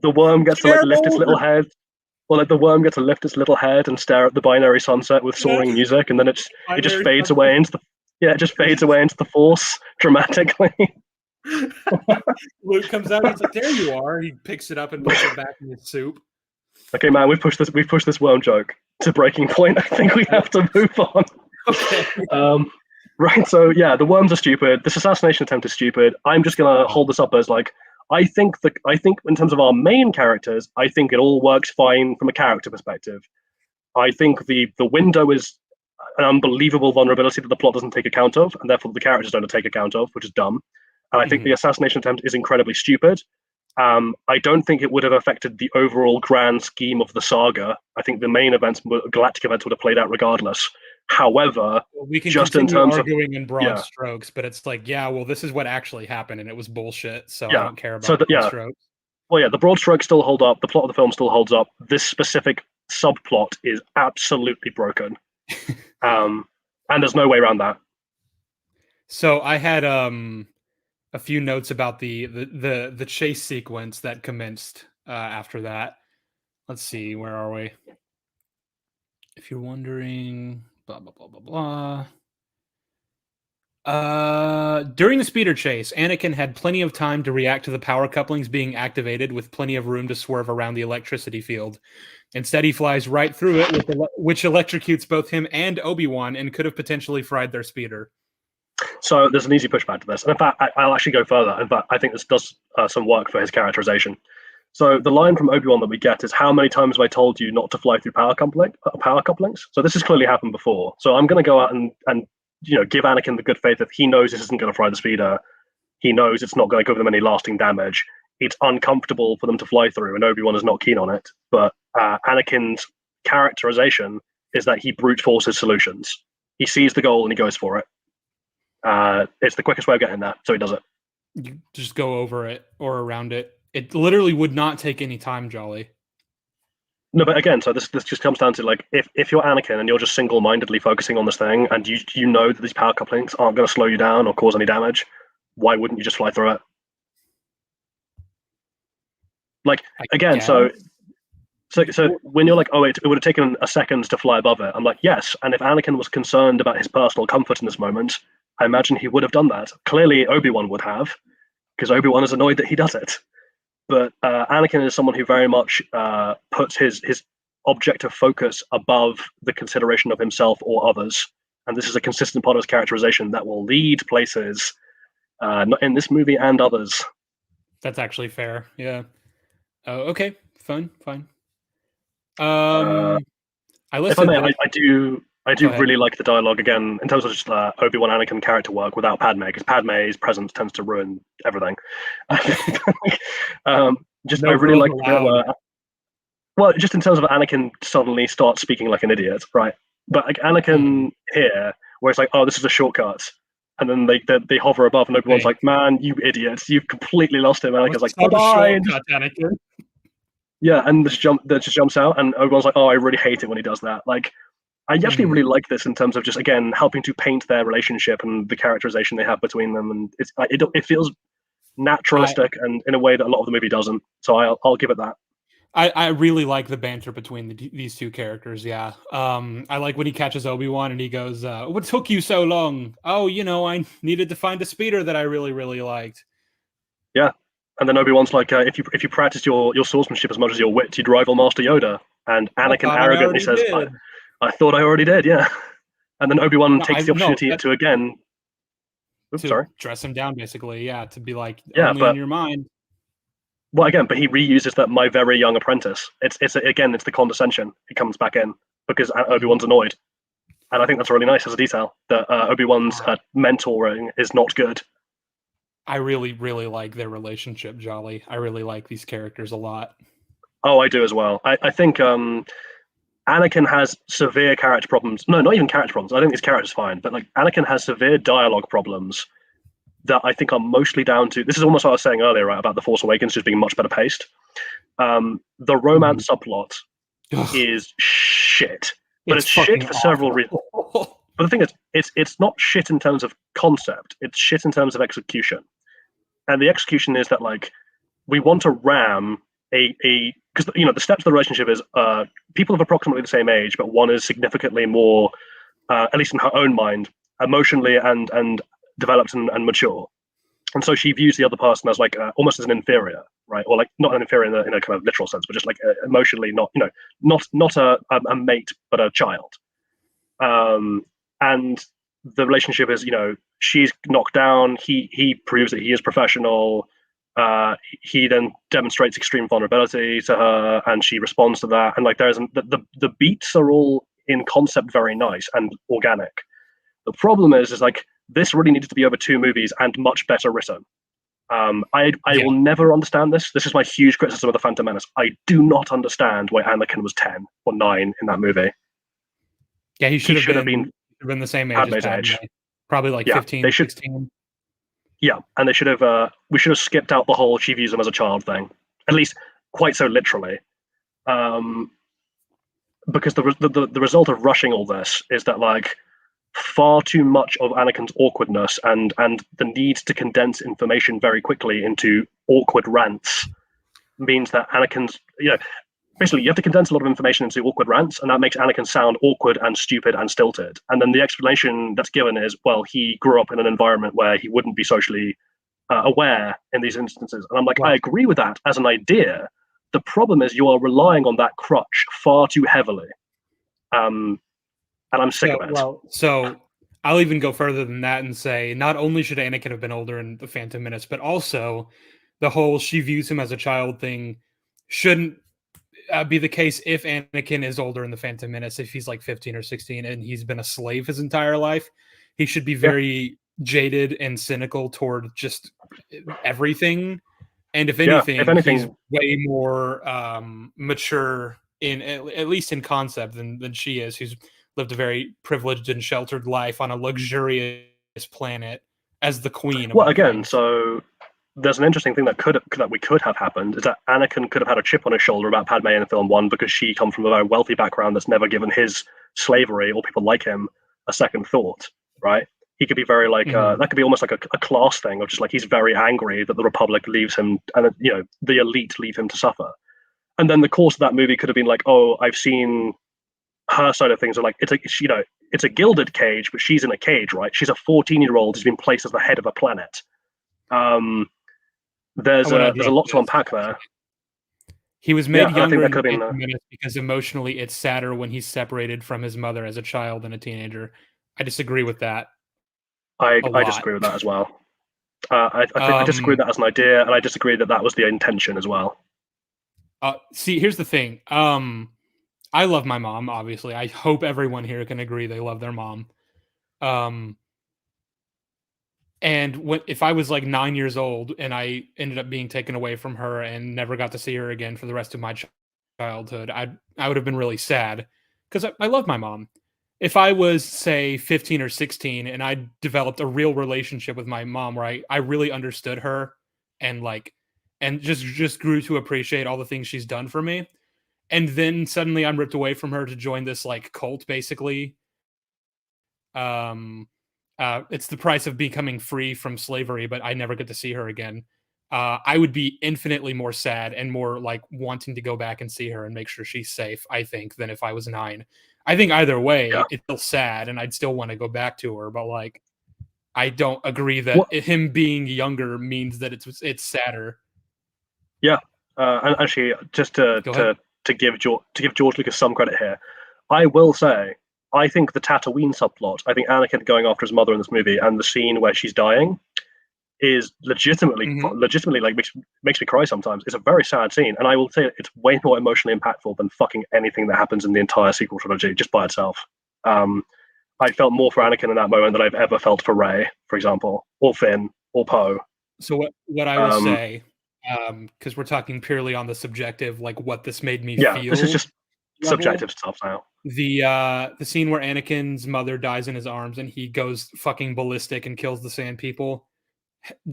the worm gets to like lift its little head. Well, like the worm gets to lift its little head and stare at the binary sunset with soaring music, and then it just fades away into the Force dramatically. Luke comes out, he's like, "There you are." He picks it up and puts it back in his soup. Okay, man, we've pushed this worm joke to breaking point. I think we have to move on. Okay. Right, so yeah, the worms are stupid. This assassination attempt is stupid. I'm just gonna hold this up as like, I think in terms of our main characters, I think it all works fine from a character perspective. I think the window is an unbelievable vulnerability that the plot doesn't take account of, and therefore the characters don't take account of, which is dumb. And I think the assassination attempt is incredibly stupid. I don't think it would have affected the overall grand scheme of the saga. I think the main events, galactic events, would have played out regardless. However, we can just continue in terms arguing in broad strokes, but it's like, this is what actually happened, and it was bullshit. So I don't care about broad strokes. Well, yeah, the broad strokes still hold up. The plot of the film still holds up. This specific subplot is absolutely broken, and there's no way around that. So I had a few notes about the chase sequence that commenced after that. Let's see, where are we? If you're wondering, blah blah blah blah blah. During the speeder chase, Anakin had plenty of time to react to the power couplings being activated, with plenty of room to swerve around the electricity field. Instead, he flies right through it, which electrocutes both him and Obi-Wan, and could have potentially fried their speeder. So there's an easy pushback to this, and in fact, I'll actually go further. In fact, I think this does some work for his characterization. So the line from Obi-Wan that we get is, "How many times have I told you not to fly through power couplings?" So this has clearly happened before. So I'm going to go out and give Anakin the good faith that he knows this isn't going to fry the speeder. He knows it's not going to give them any lasting damage. It's uncomfortable for them to fly through, and Obi-Wan is not keen on it. But Anakin's characterization is that he brute forces solutions. He sees the goal and he goes for it. It's the quickest way of getting that, so he does it. You just go over it or around it. It literally would not take any time, Jolly. No, but again, so this just comes down to, like, if you're Anakin and you're just single-mindedly focusing on this thing, and you know that these power couplings aren't going to slow you down or cause any damage, why wouldn't you just fly through it? Like, again, so when you're like, oh, it would have taken a second to fly above it, I'm like, yes. And if Anakin was concerned about his personal comfort in this moment, I imagine he would have done that. Clearly, Obi-Wan would have, because Obi-Wan is annoyed that he does it. But Anakin is someone who very much puts his objective focus above the consideration of himself or others. And this is a consistent part of his characterization that will lead places, not in this movie and others. That's actually fair. Yeah. Okay. Fine. I listed. If I may, I do really like the dialogue again in terms of just Obi-Wan Anakin character work without Padme, because Padme's presence tends to ruin everything. I really like well, just in terms of Anakin suddenly starts speaking like an idiot, right? But like Anakin here, where it's like, oh, this is a shortcut, and then they hover above, and Obi-Wan's like, man, you idiots, you've completely lost him. Anakin's like, bye-bye. Anakin. Yeah, and this just jumps out, and Obi-Wan's like, oh, I really hate it when he does that. Like, I actually really like this in terms of just, again, helping to paint their relationship and the characterization they have between them, and it feels naturalistic and in a way that a lot of the movie doesn't. So I'll give it that. I really like the banter between these two characters. Yeah, I like when he catches Obi-Wan and he goes, "What took you so long?" Oh, I needed to find a speeder that I really liked. Yeah, and then Obi-Wan's like, if you practice your swordsmanship as much as your wit, you'd rival Master Yoda. And Anakin arrogantly says, I thought I already did, yeah. And then Obi-Wan takes the opportunity to again... dress him down, basically, yeah, to be like, only in your mind. Well, again, but he reuses that my very young apprentice. It's the condescension. He comes back in because Obi-Wan's annoyed. And I think that's really nice as a detail, that Obi-Wan's mentoring is not good. I really like their relationship, Jolly. I really like these characters a lot. Oh, I do as well. I think... Anakin has severe character problems. No, not even character problems. I think his character's fine, but like Anakin has severe dialogue problems that I think are mostly down to. This is almost what I was saying earlier, right, about the Force Awakens just being much better paced. The romance subplot is shit, but it's shit for several reasons. But the thing is, it's not shit in terms of concept. It's shit in terms of execution, and the execution is that, like, we want to ram because the steps of the relationship is people of approximately the same age, but one is significantly more, at least in her own mind, emotionally and developed and mature, and so she views the other person as like almost as an inferior, right? Or like not an inferior in a kind of literal sense, but just like emotionally not a mate but a child. And the relationship is, she's knocked down. He proves that he is professional. He then demonstrates extreme vulnerability to her, and she responds to that. And like the beats are all in concept very nice and organic. The problem is like this really needed to be over 2 movies and much better written. I will never understand this. This is my huge criticism of The Phantom Menace. I do not understand why Anakin was 10 or 9 in that movie. Yeah, he should have been the same age as Padme. Probably like 15, 16. Yeah, and we should have skipped out the whole she views him as a child thing, at least quite so literally, because the result of rushing all this is that like far too much of Anakin's awkwardness and the need to condense information very quickly into awkward rants means that Anakin's basically, you have to condense a lot of information into awkward rants, and that makes Anakin sound awkward and stupid and stilted. And then the explanation that's given is, well, he grew up in an environment where he wouldn't be socially aware in these instances. And I'm like, I agree with that as an idea. The problem is you are relying on that crutch far too heavily. And I'm sick of it. So I'll even go further than that and say not only should Anakin have been older in The Phantom Menace, but also the whole she views him as a child thing shouldn't be the case if Anakin is older in The Phantom Menace. If he's like 15 or 16 and he's been a slave his entire life, he should be very jaded and cynical toward just everything. And if anything, he's way more mature in at least in concept than she is, who's lived a very privileged and sheltered life on a luxurious planet as the queen. Well, again, so there's an interesting thing that we could have happened is that Anakin could have had a chip on his shoulder about Padme in film one because she comes from a very wealthy background that's never given his slavery or people like him a second thought, right? He could be very like that could be almost like a class thing, of just like he's very angry that the Republic leaves him and the elite leave him to suffer. And then the course of that movie could have been like, oh, I've seen her side of things, are like it's a gilded cage, but she's in a cage, right? She's a 14-year-old who's been placed as the head of a planet. There's a lot to unpack there. He was made younger in because emotionally it's sadder when he's separated from his mother as a child and a teenager. I disagree with that. I disagree with that as well. I disagree with that as an idea, and I disagree that was the intention as well. See, here's the thing. I love my mom, obviously. I hope everyone here can agree they love their mom. And if I was like 9 years old and I ended up being taken away from her and never got to see her again for the rest of my childhood, I would have been really sad because I love my mom. If I was, say, 15 or 16 and I developed a real relationship with my mom where I really understood her and just grew to appreciate all the things she's done for me, and then suddenly I'm ripped away from her to join this like cult, basically. It's the price of becoming free from slavery, but I never get to see her again. I would be infinitely more sad and more like wanting to go back and see her and make sure she's safe, I think, than if I was 9. I think either way, it's still sad and I'd still want to go back to her, but like, I don't agree that him being younger means that it's sadder. Yeah. And actually, just to give George Lucas some credit here, I will say, I think the Tatooine subplot, I think Anakin going after his mother in this movie and the scene where she's dying is legitimately like makes me cry sometimes. It's a very sad scene, and I will say it's way more emotionally impactful than fucking anything that happens in the entire sequel trilogy just by itself. I felt more for Anakin in that moment than I've ever felt for Rey, for example, or Finn, or Poe. So what I will say, because we're talking purely on the subjective, like what this made me feel. Yeah, this is just subjective stuff now. The scene where Anakin's mother dies in his arms and he goes fucking ballistic and kills the sand people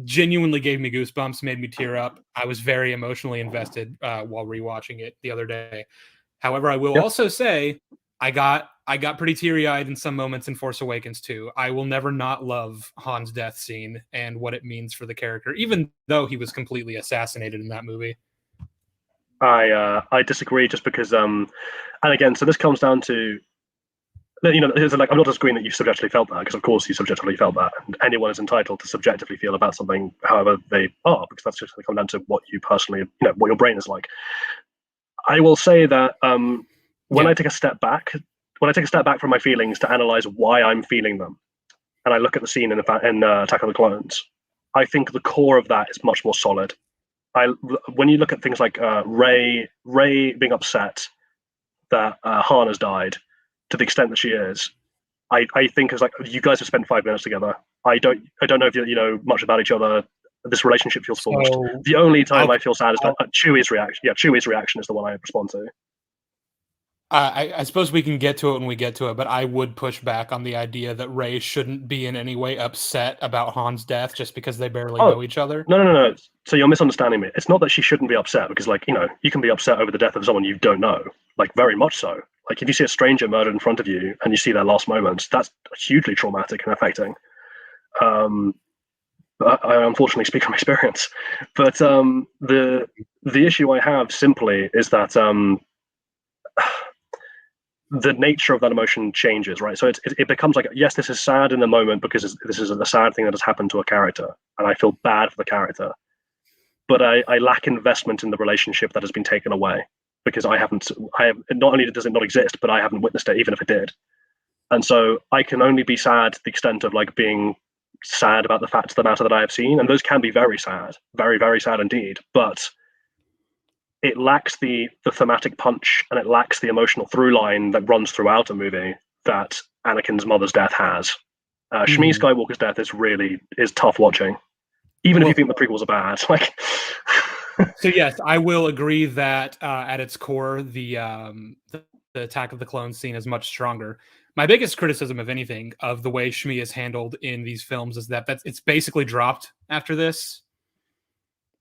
genuinely gave me goosebumps, made me tear up. I was very emotionally invested while rewatching it the other day. However, I will also say I got pretty teary-eyed in some moments in Force Awakens too. I will never not love Han's death scene and what it means for the character, even though he was completely assassinated in that movie. I disagree just because and again, so this comes down to, it's like, I'm not disagreeing that you subjectively felt that, because of course you subjectively felt that, and anyone is entitled to subjectively feel about something however they are, because that's just going to come down to what you personally, what your brain is like. I will say that when I take a step back from my feelings to analyze why I'm feeling them, and I look at the scene in Attack of the Clones, I think the core of that is much more solid. When you look at things like Rey being upset that Han has died, to the extent that she is, I think it's like, you guys have spent 5 minutes together. I don't know if you know much about each other. This relationship feels forced. The only time I feel sad is that Chewie's reaction. Yeah, Chewie's reaction is the one I respond to. I suppose we can get to it when we get to it, but I would push back on the idea that Rey shouldn't be in any way upset about Han's death just because they barely know each other. No. So you're misunderstanding me. It's not that she shouldn't be upset, because you can be upset over the death of someone you don't know, very much so. Like, if you see a stranger murdered in front of you and you see their last moments, that's hugely traumatic and affecting. I unfortunately speak from experience. But the issue I have simply is that the nature of that emotion changes, right? So it becomes like, yes, this is sad in the moment because this is a sad thing that has happened to a character, and I feel bad for the character. But I lack investment in the relationship that has been taken away, because not only does it not exist, but I haven't witnessed it, even if it did. And so I can only be sad to the extent of like being sad about the facts of the matter that I have seen, and those can be very sad, very, very sad indeed. But it lacks the thematic punch, and it lacks the emotional through line that runs throughout a movie that Anakin's mother's death has. Shmi Skywalker's death is tough watching, even if you think the prequels are bad. Like, so yes, I will agree that at its core, the Attack of the Clones scene is much stronger. My biggest criticism of anything of the way Shmi is handled in these films is that it's basically dropped after this.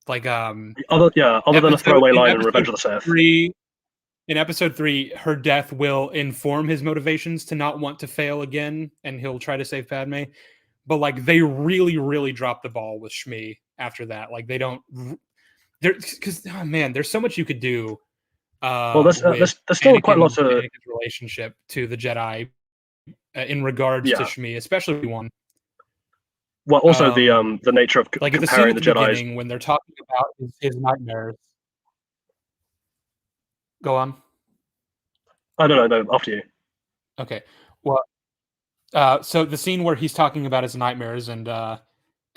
Like other than a throwaway line in Revenge of the Sith. In episode 3, her death will inform his motivations to not want to fail again, and he'll try to save Padme. But like they really, really drop the ball with Shmi after that. Like they don't, because there's so much you could do. Well, there's still quite a lot of Anakin's relationship to the Jedi in regards to Shmi, especially one. Well, also the nature of like comparing the Jedi when they're talking about his nightmares. Go on. I don't know. After you. Okay. Well, so the scene where he's talking about his nightmares and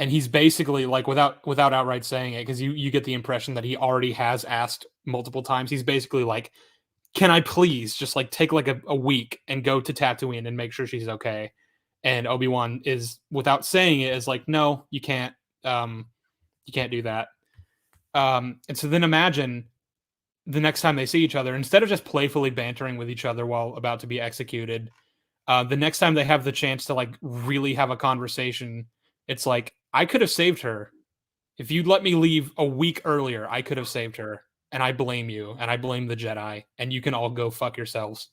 he's basically like without outright saying it, because you get the impression that he already has asked multiple times. He's basically like, "Can I please just like take like a week and go to Tatooine and make sure she's okay?" And Obi-Wan is, without saying it, is like, "No, you can't. You can't do that." And so then imagine the next time they see each other, instead of just playfully bantering with each other while about to be executed, the next time they have the chance to like really have a conversation, it's like, I could have saved her. If you'd let me leave a week earlier, I could have saved her. And I blame you, and I blame the Jedi, and you can all go fuck yourselves.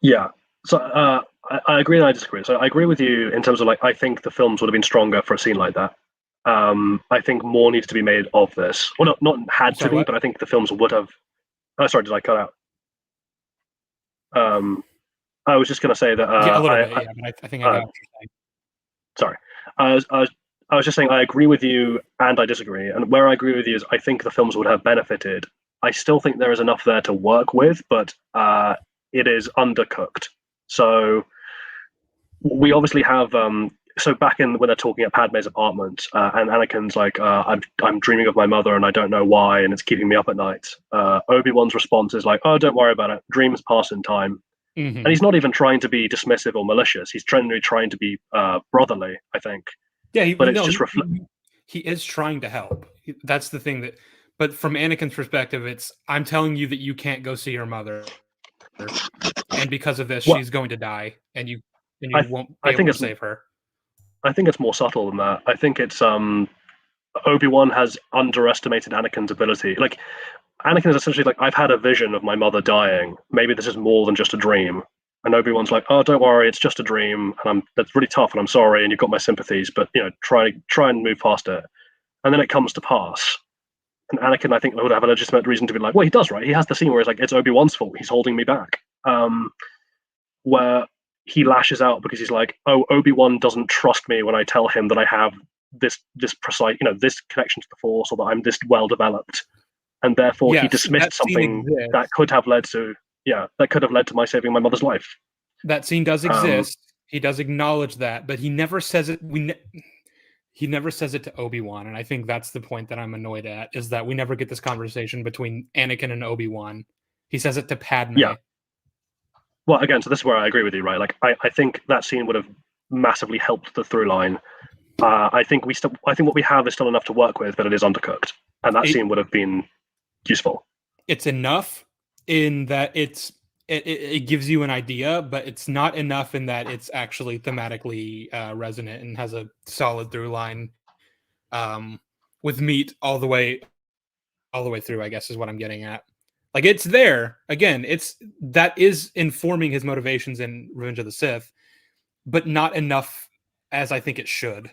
Yeah. So I agree and I disagree. So I agree with you in terms of like, I think the films would have been stronger for a scene like that. I think more needs to be made of this. Well, not had to be, but I think the films would have. Oh, sorry, did I cut out? I was just going to say that. A little bit, but I think I got what you're saying. Sorry, I was just saying I agree with you and I disagree. And where I agree with you is I think the films would have benefited. I still think there is enough there to work with, but it is undercooked. So we obviously have. So back in when they're talking at Padme's apartment, and Anakin's like, "I'm dreaming of my mother, and I don't know why, and it's keeping me up at night." Obi-Wan's response is like, "Oh, don't worry about it. Dreams pass in time." And he's not even trying to be dismissive or malicious. He's genuinely trying to be brotherly, I think. Yeah, he is trying to help. That's the thing but from Anakin's perspective, it's, I'm telling you that you can't go see your mother, and because of this, she's going to die, and you won't be able to save her. I think it's more subtle than that. I think it's Obi-Wan has underestimated Anakin's ability. Like, Anakin is essentially like, I've had a vision of my mother dying. Maybe this is more than just a dream. And Obi-Wan's like, "Oh, don't worry, it's just a dream. And that's really tough, and I'm sorry, and you've got my sympathies, but try and move past it." And then it comes to pass. And Anakin, I think, would have a legitimate reason to be like, well, he does, right? He has the scene where he's like, "It's Obi-Wan's fault. He's holding me back." Where he lashes out because he's like, "Oh, Obi-Wan doesn't trust me when I tell him that I have this precise, this connection to the Force, or that I'm this well developed," and therefore he dismissed something that could have led to my saving my mother's life. That scene does exist. He does acknowledge that, but he never says it. He never says it to Obi-Wan, and I think that's the point that I'm annoyed at, is that we never get this conversation between Anakin and Obi-Wan. He says it to Padme. Yeah. Well, again, so this is where I agree with you, right? Like, I think that scene would have massively helped the through line. I think what we have is still enough to work with, but it is undercooked, and that scene would have been useful. It's enough in that it gives you an idea, but it's not enough in that it's actually thematically resonant and has a solid through line with meat all the way through, I guess is what I'm getting at. Like, it's there. Again, that is informing his motivations in Revenge of the Sith, but not enough as I think it should.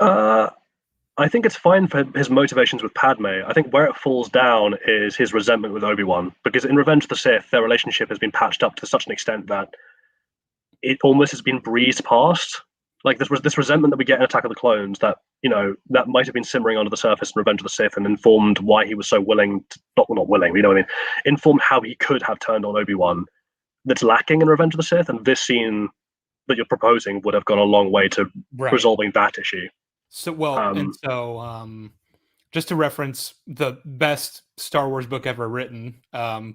I think it's fine for his motivations with Padme. I think where it falls down is his resentment with Obi-Wan, because in Revenge of the Sith, their relationship has been patched up to such an extent that it almost has been breezed past. Like, this resentment that we get in Attack of the Clones, that that might have been simmering under the surface in Revenge of the Sith, and informed why he was so willing to, not willing, you know what I mean, informed how he could have turned on Obi-Wan. that's lacking in Revenge of the Sith, and this scene that you're proposing would have gone a long way to resolving that issue. So just to reference the best Star Wars book ever written, the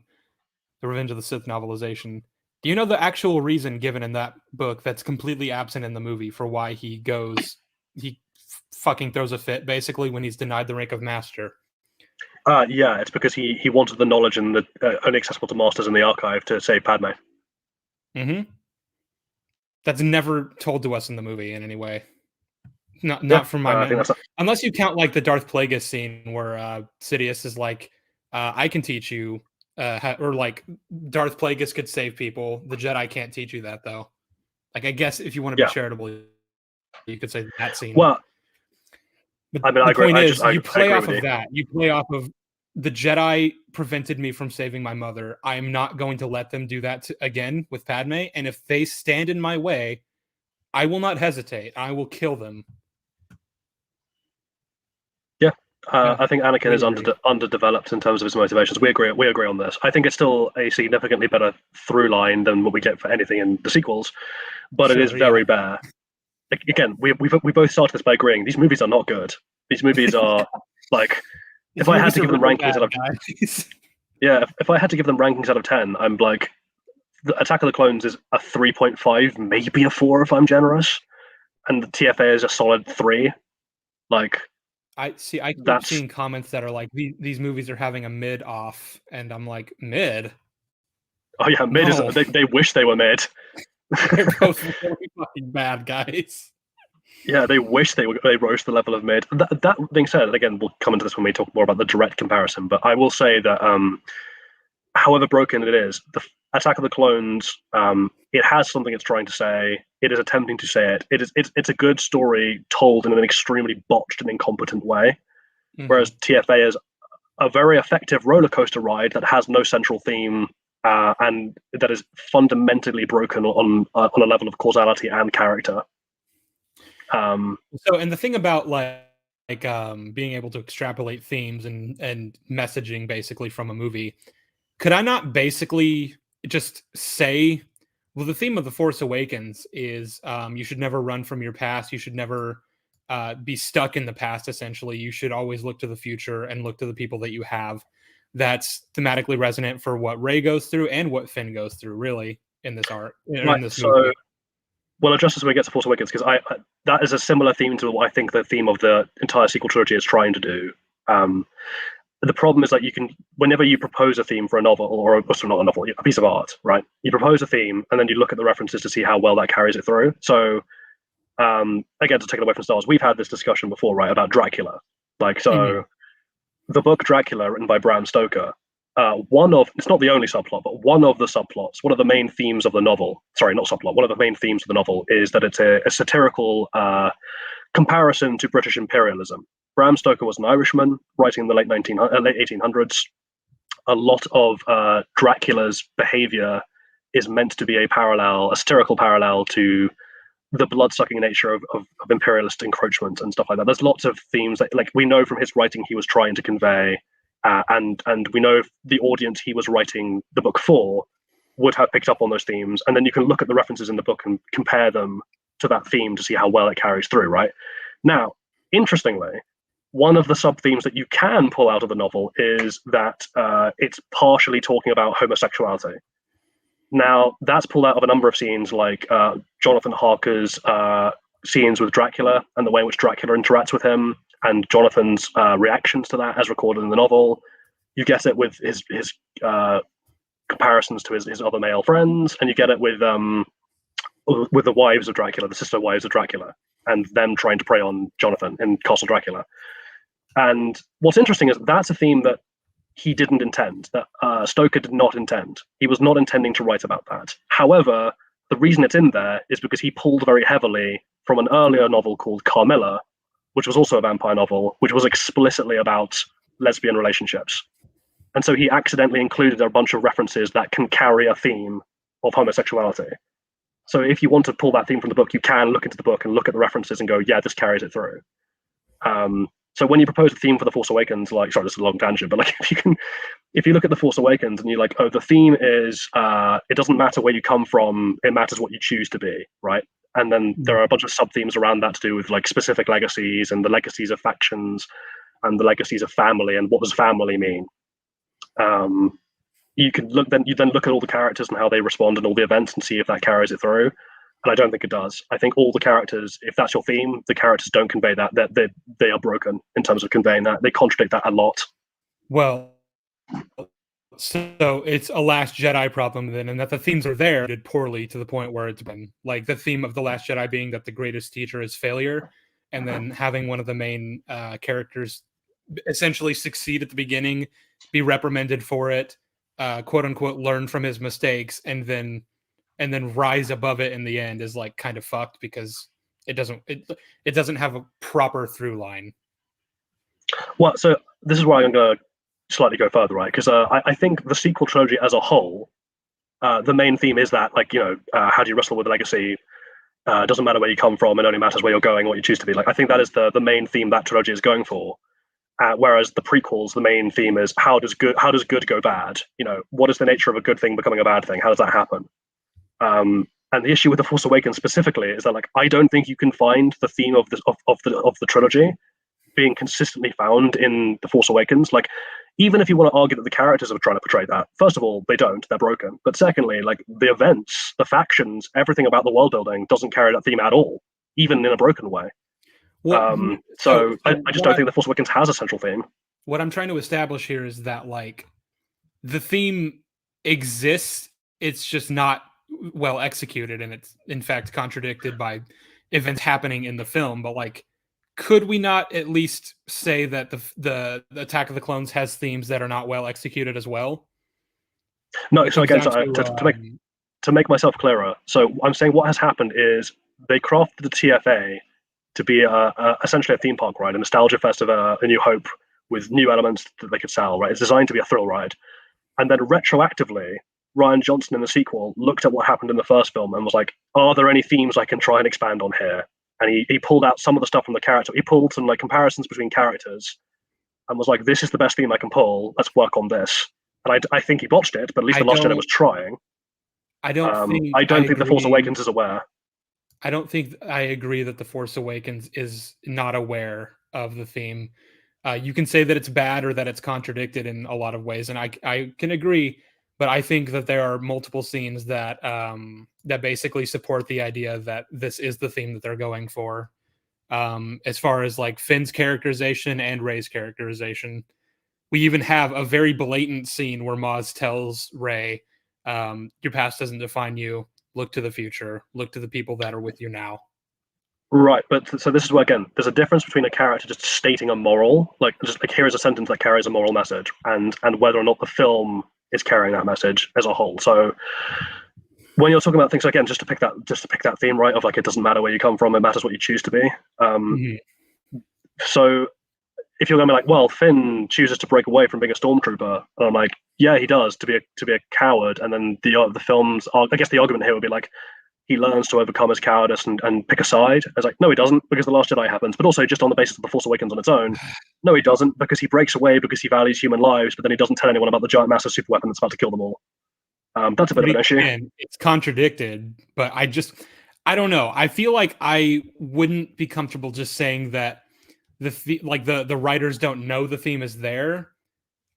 Revenge of the Sith novelization. Do you know the actual reason given in that book that's completely absent in the movie for why he fucking throws a fit basically when he's denied the rank of master? Yeah, it's because he wanted the knowledge and the only accessible to masters in the archive to save Padme. Mm-hmm. That's never told to us in the movie in any way. Not from my memory. Unless you count like the Darth Plagueis scene where Sidious is like, I can teach you, or like Darth Plagueis could save people. The Jedi can't teach you that though. Like I guess if you want to be charitable, you could say that scene. Well, but I mean, the point is, you play off of that. You play off of the Jedi prevented me from saving my mother. I am not going to let them do that again with Padme. And if they stand in my way, I will not hesitate. I will kill them. Yeah, I think Anakin is underdeveloped in terms of his motivations. We agree on this. I think it's still a significantly better through line than what we get for anything in the sequels, but it is very bare. Like, again, we both started this by agreeing these movies are not good. These movies are like, if I had to give them rankings out of if I had to give them rankings out of 10, I'm like, the Attack of the Clones is a 3.5, maybe a 4 if I'm generous, and the TFA is a solid 3. Like, I keep seeing comments that are like, these movies are having a mid off, and I'm like, mid? Oh yeah, mid is they wish they were mid. They're both really fucking bad, guys. Yeah, they wish they rose to the level of mid. That being said, again, we'll come into this when we talk more about the direct comparison, but I will say that however broken it is, the Attack of the Clones, it has something it's trying to say. It is attempting to say it. It's a good story told in an extremely botched and incompetent way, whereas TFA is a very effective roller coaster ride that has no central theme, and that is fundamentally broken on a level of causality and character. And the thing about being able to extrapolate themes and messaging basically from a movie, could I not basically just say, well, the theme of The Force Awakens is you should never run from your past. You should never be stuck in the past, essentially. You should always look to the future and look to the people that you have. That's thematically resonant for what Rey goes through and what Finn goes through, really, in this art, in this movie. We'll address this when we get to Force Awakens, because that is a similar theme to what I think the theme of the entire sequel trilogy is trying to do. The problem is that whenever you propose a theme for a novel, or not a novel, a piece of art, right? You propose a theme, and then you look at the references to see how well that carries it through. So, again, to take it away from Star Wars, we've had this discussion before, right, about Dracula. The book Dracula, written by Bram Stoker, it's not the only subplot, but one of the subplots, one of the main themes of the novel, one of the main themes of the novel is that it's a satirical comparison to British imperialism. Bram Stoker was an Irishman writing in the late 1800s. A lot of Dracula's behavior is meant to be a satirical parallel to the blood-sucking nature of imperialist encroachment and stuff like that. There's lots of themes that, like, we know from his writing he was trying to convey, and we know the audience he was writing the book for would have picked up on those themes. And then you can look at the references in the book and compare them to that theme to see how well it carries through, right? Now, interestingly, one of the sub-themes that you can pull out of the novel is that it's partially talking about homosexuality. Now, that's pulled out of a number of scenes, like Jonathan Harker's scenes with Dracula and the way in which Dracula interacts with him, and Jonathan's reactions to that as recorded in the novel. You get it with his comparisons to his other male friends, and you get it with the wives of Dracula, the sister wives of Dracula, and them trying to prey on Jonathan in Castle Dracula. And what's interesting is that's a theme that he didn't intend, that Stoker did not intend. He was not intending to write about that. However, the reason it's in there is because he pulled very heavily from an earlier novel called Carmilla, which was also a vampire novel, which was explicitly about lesbian relationships. And so he accidentally included a bunch of references that can carry a theme of homosexuality. So if you want to pull that theme from the book, you can look into the book and look at the references and go, yeah, this carries it through. So when you propose a theme for The Force Awakens, this is a long tangent, but like if you look at The Force Awakens and you're like, oh, the theme is it doesn't matter where you come from, it matters what you choose to be, right? And then there are a bunch of sub themes around that to do with like specific legacies and the legacies of factions and the legacies of family and what does family mean. You can look then look at all the characters and how they respond and all the events and see if that carries it through. And I don't think it does. I think all the characters, if that's your theme, the characters don't convey that. They are broken in terms of conveying that. They contradict that a lot. Well, so it's a Last Jedi problem then, and that the themes are there did poorly to the point where it's been like the theme of the Last Jedi being that the greatest teacher is failure, and then having one of the main characters essentially succeed at the beginning, be reprimanded for it, quote unquote, learn from his mistakes, and then rise above it in the end is like kind of fucked because it doesn't have a proper through line. Well, so this is why I'm going to slightly go further, right? Because I think the sequel trilogy as a whole, the main theme is that, like, how do you wrestle with the legacy? It doesn't matter where you come from; it only matters where you're going, what you choose to be. Like, I think that is the main theme that trilogy is going for. Whereas the prequels, the main theme is how does good go bad? What is the nature of a good thing becoming a bad thing? How does that happen? And the issue with The Force Awakens specifically is that, like, I don't think you can find the theme of the trilogy being consistently found in The Force Awakens. Like, even if you want to argue that the characters are trying to portray that, first of all, they don't, they're broken. But secondly, like, the events, the factions, everything about the world building doesn't carry that theme at all, even in a broken way. Well, so I just don't think The Force Awakens has a central theme. What I'm trying to establish here is that, like, the theme exists, it's just not well executed, and it's in fact contradicted by events happening in the film. But, like, could we not at least say that the Attack of the Clones has themes that are not well executed as well? No, so again, to make myself clearer, so I'm saying what has happened is they crafted the TFA to be essentially a theme park ride, a nostalgia fest of A New Hope with new elements that they could sell, right? It's designed to be a thrill ride. And then retroactively, Rian Johnson in the sequel looked at what happened in the first film and was like, are there any themes I can try and expand on here? And he pulled out some of the stuff from the character. He pulled some, like, comparisons between characters and was like, this is the best theme I can pull. Let's work on this. And I think he botched it, but at least The Last Jedi was trying. I don't think The Force Awakens is aware. I don't think I agree that The Force Awakens is not aware of the theme. You can say that it's bad or that it's contradicted in a lot of ways, and I can agree. But I think that there are multiple scenes that that basically support the idea that this is the theme that they're going for. As far as, like, Finn's characterization and Rey's characterization, we even have a very blatant scene where Maz tells Rey, "Your past doesn't define you. Look to the future. Look to the people that are with you now." Right, but so this is where, again, there's a difference between a character just stating a moral, like, just like, here is a sentence that carries a moral message, and whether or not the film is carrying that message as a whole. So when you're talking about things, again, just to pick that theme, right, of, like, it doesn't matter where you come from, it matters what you choose to be. So if you're going to be like, well, Finn chooses to break away from being a stormtrooper, and I'm like, yeah, he does, to be a coward, and then the films, I guess the argument here would be like, he learns to overcome his cowardice and pick a side. I was like, no, he doesn't, because The Last Jedi happens. But also, just on the basis of The Force Awakens on its own, no, he doesn't, because he breaks away because he values human lives, but then he doesn't tell anyone about the giant massive super weapon that's about to kill them all. That's a bit of an issue. It's contradicted, but I don't know. I feel like I wouldn't be comfortable just saying that the writers don't know the theme is there.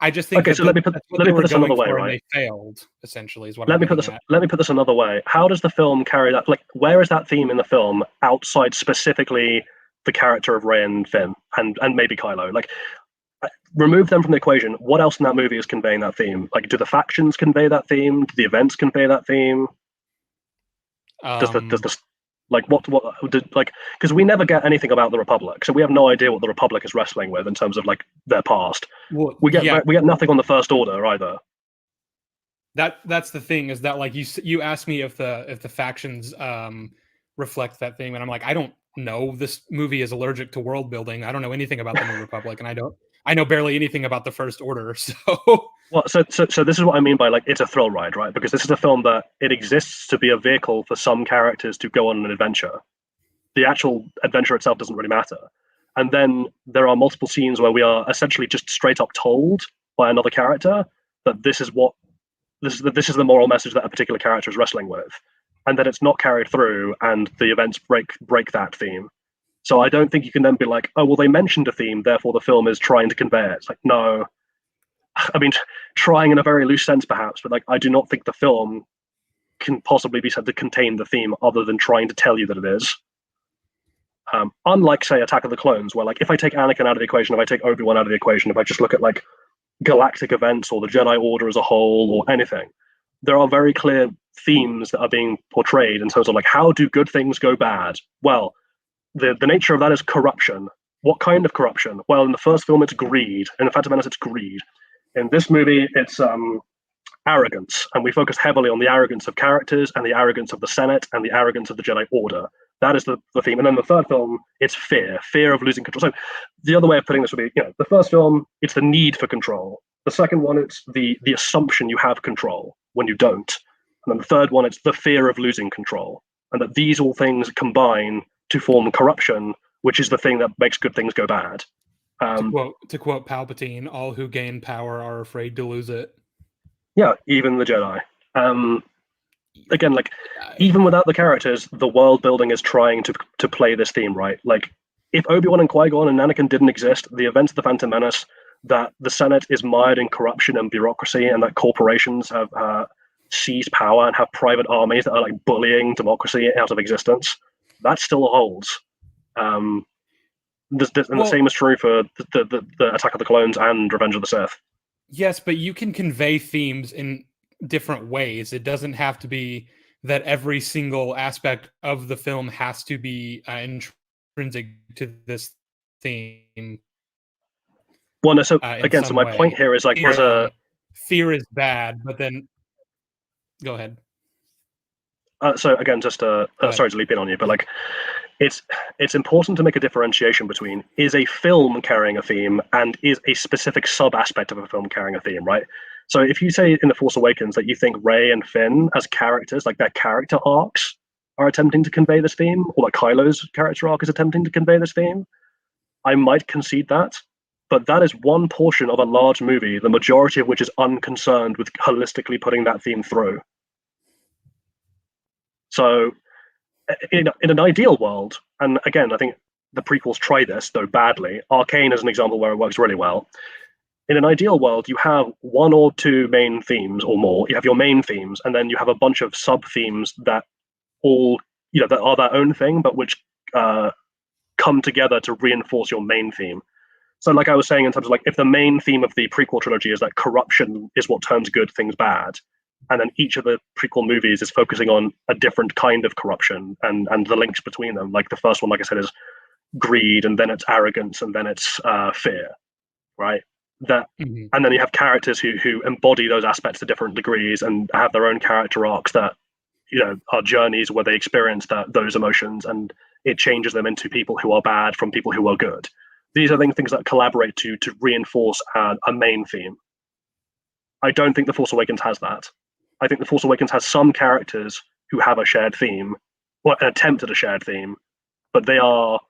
I just think let me put this another way, right? They failed, essentially, is what let me put this another way. How does the film carry that? Like, where is that theme in the film outside specifically the character of Rey and Finn and maybe Kylo? Like, remove them from the equation. What else in that movie is conveying that theme? Like, do the factions convey that theme? Do the events convey that theme? Does the like what like, because we never get anything about the Republic, so we have no idea what the Republic is wrestling with in terms of, like, their past. Well, we get nothing on the First Order either. That's the thing, is that, like, you asked me if the factions reflect that theme, and I'm like, I don't know. This movie is allergic to world building. I don't know anything about the New Republic, and I know barely anything about the First Order. So well, so this is what I mean by, like, it's a thrill ride, right? Because this is a film that it exists to be a vehicle for some characters to go on an adventure. The actual adventure itself doesn't really matter. And then there are multiple scenes where we are essentially just straight up told by another character that this is the moral message that a particular character is wrestling with, and then it's not carried through, and the events break that theme. So I don't think you can then be like, oh well, they mentioned a theme, therefore the film is trying to convey it. It's like, no, I mean, trying in a very loose sense perhaps, but like I do not think the film can possibly be said to contain the theme other than trying to tell you that it is. Unlike, say, Attack of the Clones, where like if I take Anakin out of the equation, if I take Obi-Wan out of the equation, if I just look at like galactic events or the Jedi Order as a whole or anything, there are very clear themes that are being portrayed in terms of like, how do good things go bad? Well, the nature of that is corruption. What kind of corruption? Well, in the first film, it's greed. In The Phantom Menace, it's greed. In this movie, it's arrogance, and we focus heavily on the arrogance of characters and the arrogance of the Senate and the arrogance of the Jedi Order. That is the theme. And then the third film, it's fear of losing control. So the other way of putting this would be, the first film, it's the need for control. The second one, it's the assumption you have control when you don't. And then the third one, it's the fear of losing control. And that these all things combine to form corruption, which is the thing that makes good things go bad. To quote Palpatine, all who gain power are afraid to lose it. Yeah, even the Jedi. Again, like, even without the characters, the world building is trying to play this theme, right? Like, if Obi-Wan and Qui-Gon and Anakin didn't exist, the events of the Phantom Menace, that the Senate is mired in corruption and bureaucracy, and that corporations have seized power and have private armies that are like bullying democracy out of existence, that still holds. And the same is true for the Attack of the Clones and Revenge of the Sith. Yes, but you can convey themes in different ways. It doesn't have to be that every single aspect of the film has to be intrinsic to this theme. Well, no, so again, so my point here is like, fear is bad, but then go ahead. So again, just sorry to leap in on you, but like, it's important to make a differentiation between is a film carrying a theme and is a specific sub aspect of a film carrying a theme, right? So if you say in The Force Awakens that you think Rey and Finn as characters, like their character arcs, are attempting to convey this theme, or like Kylo's character arc is attempting to convey this theme, I might concede that. But that is one portion of a large movie, the majority of which is unconcerned with holistically putting that theme through. So in an ideal world, and again, I think the prequels try this, though badly. Arcane is an example where it works really well. In an ideal world, you have one or two main themes or more. You have your main themes, and then you have a bunch of sub-themes that all, that are their own thing, but which come together to reinforce your main theme. So like I was saying, in terms of like, if the main theme of the prequel trilogy is that corruption is what turns good things bad, and then each of the prequel movies is focusing on a different kind of corruption and the links between them. Like the first one, like I said, is greed, and then it's arrogance, and then it's fear, right? And then you have characters who embody those aspects to different degrees and have their own character arcs that, are journeys where they experience those emotions, and it changes them into people who are bad from people who are good. These are things that collaborate to reinforce a main theme. I don't think The Force Awakens has that. I think The Force Awakens has some characters who have a shared theme, or an attempt at a shared theme, but they are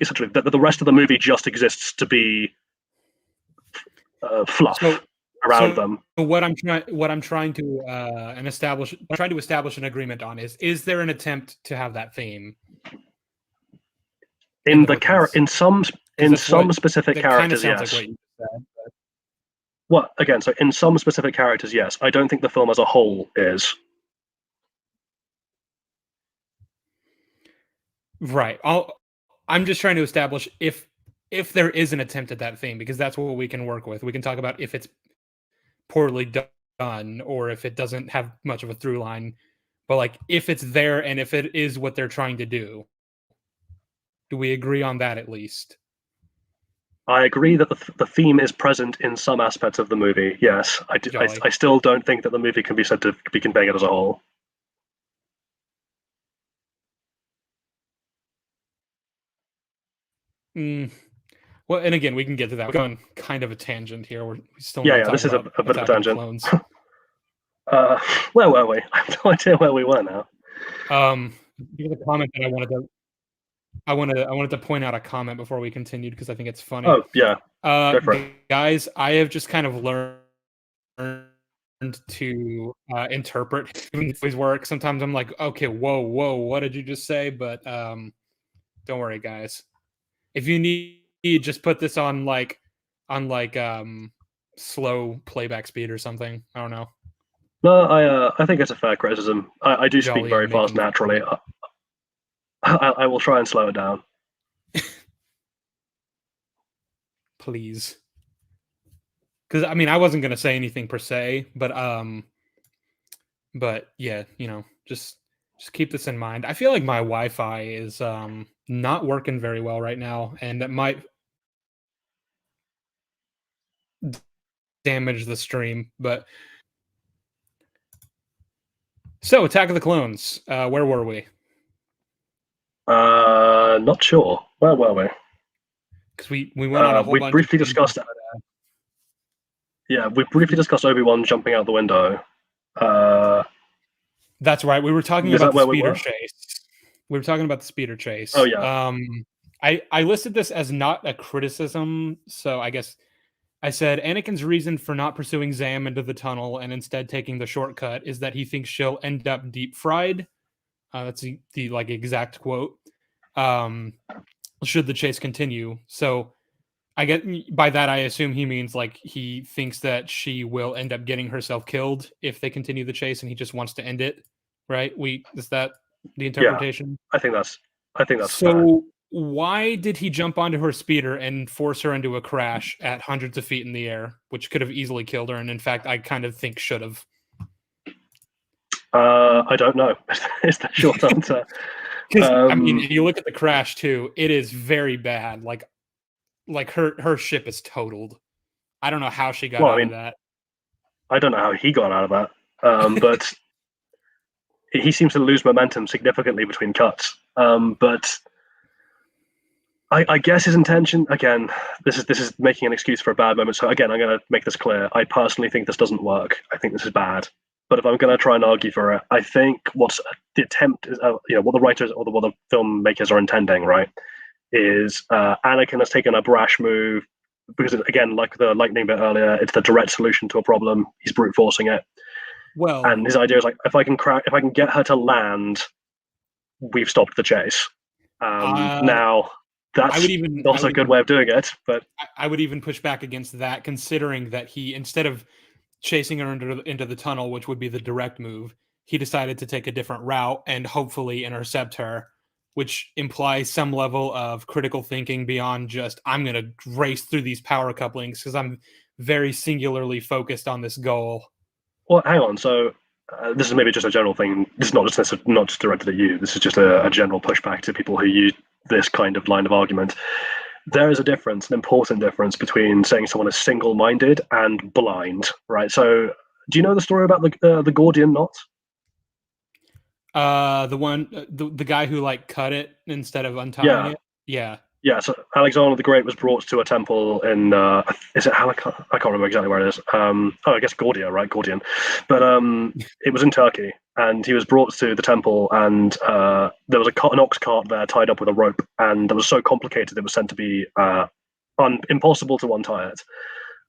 essentially the rest of the movie just exists to be fluff around them. So what I'm trying to establish an agreement on is there an attempt to have that theme in some specific characters? Yes. Like what you said, but... Well, again, so in some specific characters, yes. I don't think the film as a whole is. Right. I'm just trying to establish if there is an attempt at that theme, because that's what we can work with. We can talk about if it's poorly done or if it doesn't have much of a through line. But like, if it's there and if it is what they're trying to do we agree on that at least? I agree that the theme is present in some aspects of the movie. Yes, I still don't think that the movie can be said to be conveying it as a whole. Well, and again, we can get to that. We're going kind of a tangent here. We still this is a bit of a tangent. Where were we? I have no idea where we were now. There's a comment that I wanted to point out a comment before we continued because I think it's funny. Oh yeah. Go for it. Guys, I have just kind of learned to interpret his work. Sometimes I'm like, okay, whoa, what did you just say? But don't worry, guys. If you need, just put this on slow playback speed or something. I don't know. No, I think it's a fair criticism. I do speak Jolly, very I'm fast making naturally. I will try and slow it down. please. Because I mean, I wasn't gonna say anything per se, but yeah, just keep this in mind. I feel like my Wi-Fi is not working very well right now, and that might damage the stream. But so, Attack of the Clones. Where were we? Not sure. Where were we? Because we went on a whole we bunch. briefly discussed. Yeah, we briefly discussed Obi-Wan jumping out the window. That's right. We were talking about the speeder chase. We were talking about the speeder chase. Oh yeah. I listed this as not a criticism, so I guess I said Anakin's reason for not pursuing Zam into the tunnel and instead taking the shortcut is that he thinks she'll end up deep fried. That's the like exact quote. Should the chase continue? So I get by that I assume he means like he thinks that she will end up getting herself killed if they continue the chase, and he just wants to end it. Right? Is that the interpretation? Yeah, I think that's so. fair. Why did he jump onto her speeder and force her into a crash at hundreds of feet in the air, which could have easily killed her? And in fact, I kind of think should have. I don't know. It's the short answer. Because I mean, you look at the crash too; it is very bad. Like her ship is totaled. I don't know how she got out of that. I don't know how he got out of that, but he seems to lose momentum significantly between cuts. But I guess his intention, again, this is making an excuse for a bad moment. So again, I'm going to make this clear. I personally think this doesn't work. I think this is bad. But if I'm going to try and argue for it, I think what's the attempt is, what the writers or what the filmmakers are intending, right, is Anakin has taken a brash move because, again, like the lightning bit earlier, it's the direct solution to a problem. He's brute forcing it. Well, and his idea is like, if I can get her to land, we've stopped the chase. Now. That's also a good way of doing it, but I would even push back against that, considering that he, instead of chasing her into the tunnel, which would be the direct move, he decided to take a different route and hopefully intercept her, which implies some level of critical thinking beyond just, I'm going to race through these power couplings because I'm very singularly focused on this goal. Well, hang on. So this is maybe just a general thing. This is not just directed at you. This is just a general pushback to people who use this kind of line of argument. There is a difference, an important difference between saying someone is single-minded and blind, right? So, do you know the story about the Gordian knot? The one, the guy who like cut it instead of untying it. Yeah. So Alexander the Great was brought to a temple in is it I can't remember exactly where it is. I guess Gordia, right? Gordian, but it was in Turkey, and he was brought to the temple, and there was an ox cart there tied up with a rope, and it was so complicated it was said to be impossible to untie it.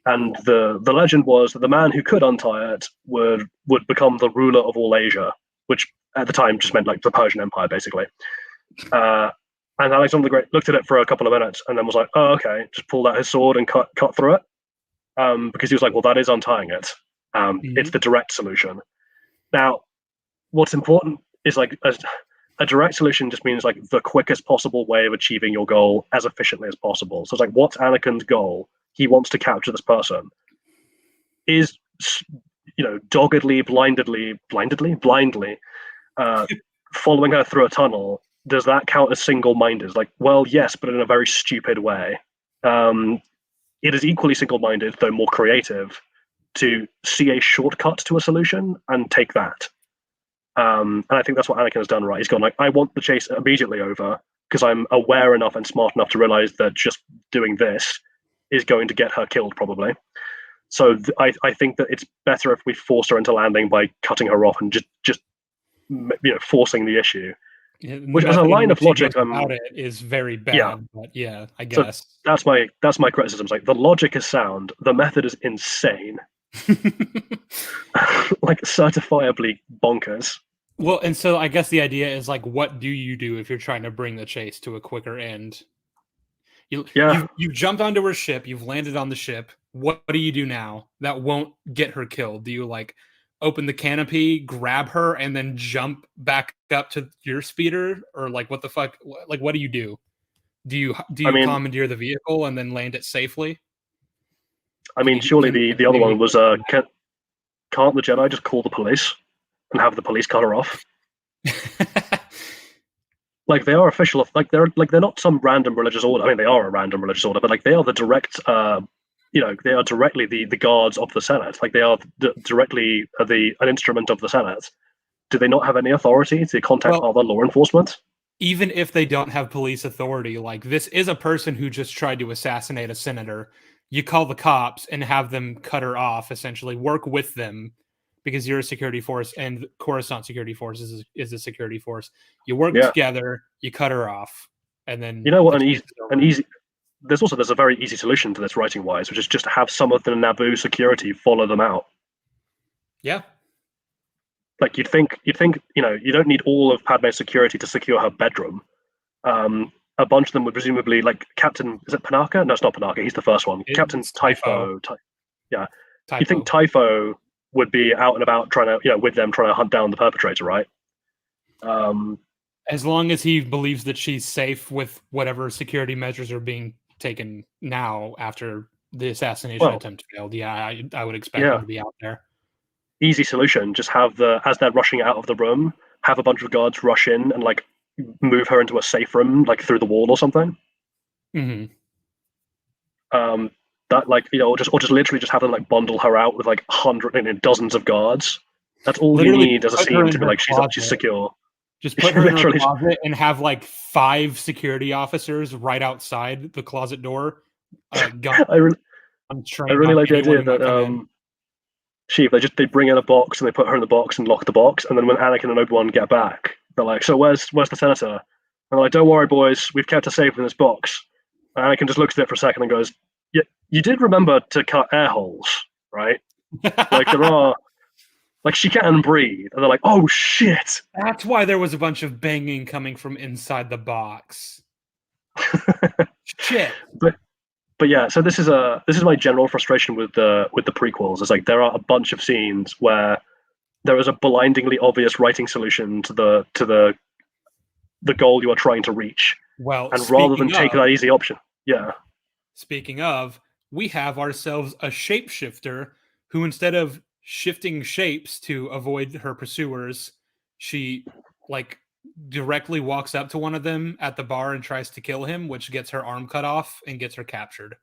And the legend was that the man who could untie it would become the ruler of all Asia, which at the time just meant like the Persian Empire, basically. And Alexander the Great looked at it for a couple of minutes and then was like, "Oh, okay." Just pulled out his sword and cut through it, because he was like, "Well, that is untying it. It's the direct solution." Now, what's important is like a direct solution just means like the quickest possible way of achieving your goal as efficiently as possible. So it's like, what's Anakin's goal? He wants to capture this person. Is doggedly, blindly, following her through a tunnel, does that count as single-minded? Like, well, yes, but in a very stupid way. It is equally single-minded, though more creative, to see a shortcut to a solution and take that. And I think that's what Anakin has done, right? He's gone like, I want the chase immediately over because I'm aware enough and smart enough to realize that just doing this is going to get her killed, probably. So I think that it's better if we force her into landing by cutting her off and just forcing the issue. Which, as a line of logic, about it is very bad. Yeah. But yeah, I guess so that's my criticism. Like, the logic is sound, the method is insane. Like certifiably bonkers. Well, and so I guess the idea is like, what do you do if you're trying to bring the chase to a quicker end? Yeah, You've jumped onto her ship, you've landed on the ship. What do you do now that won't get her killed? Do you like open the canopy, grab her, and then jump back up to your speeder, or like what the fuck? Like, what do you do? Do I you mean, commandeer the vehicle and then land it safely? surely Can the other one was can't the Jedi just call the police and have the police cut her off? Like they are official, they're not some random religious order. I mean, they are a random religious order, but like they are the direct, they are directly the guards of the Senate. Like they are directly an instrument of the Senate. Do they not have any authority to contact other law enforcement? Even if they don't have police authority, like this is a person who just tried to assassinate a senator. You call the cops and have them cut her off, essentially work with them, because you're a security force and Coruscant security force is a security force. You work together, you cut her off, and then you know what? An easy. There's a very easy solution to this writing wise, which is just to have some of the Naboo security follow them out. Yeah. Like you'd think, you don't need all of Padme's security to secure her bedroom. A bunch of them would presumably, like Captain, is it Panaka? No, it's not Panaka. He's the first one. Captain Typho. Yeah. You think Typho would be out and about trying to, with them trying to hunt down the perpetrator, right? As long as he believes that she's safe with whatever security measures are being taken now after the assassination attempt failed. Yeah, I would expect him to be out there. Easy solution. Just have as they're rushing out of the room, have a bunch of guards rush in and like move her into a safe room, like through the wall or something. Mm-hmm. That or just literally just have them like bundle her out with like dozens of guards. That's all literally you need as a scene to be like she's secure. Just put her in her closet and have like 5 security officers right outside the closet door. I really like the idea that Sheev, they bring in a box and they put her in the box and lock the box, and then when Anakin and Obi-Wan get back, they're like, "So where's the senator?" And they're like, "Don't worry, boys, we've kept her safe in this box." And Anakin just looks at it for a second and goes, "Yeah, you did remember to cut air holes, right? Like there are." Like she can't breathe, and they're like, "Oh shit!" That's why there was a bunch of banging coming from inside the box. Shit. But yeah, so this is my general frustration with the prequels. It's like there are a bunch of scenes where there is a blindingly obvious writing solution to the goal you are trying to reach. Well, and rather than take that easy option, Speaking of, we have ourselves a shapeshifter who, instead of shifting shapes to avoid her pursuers, she like directly walks up to one of them at the bar and tries to kill him, which gets her arm cut off and gets her captured.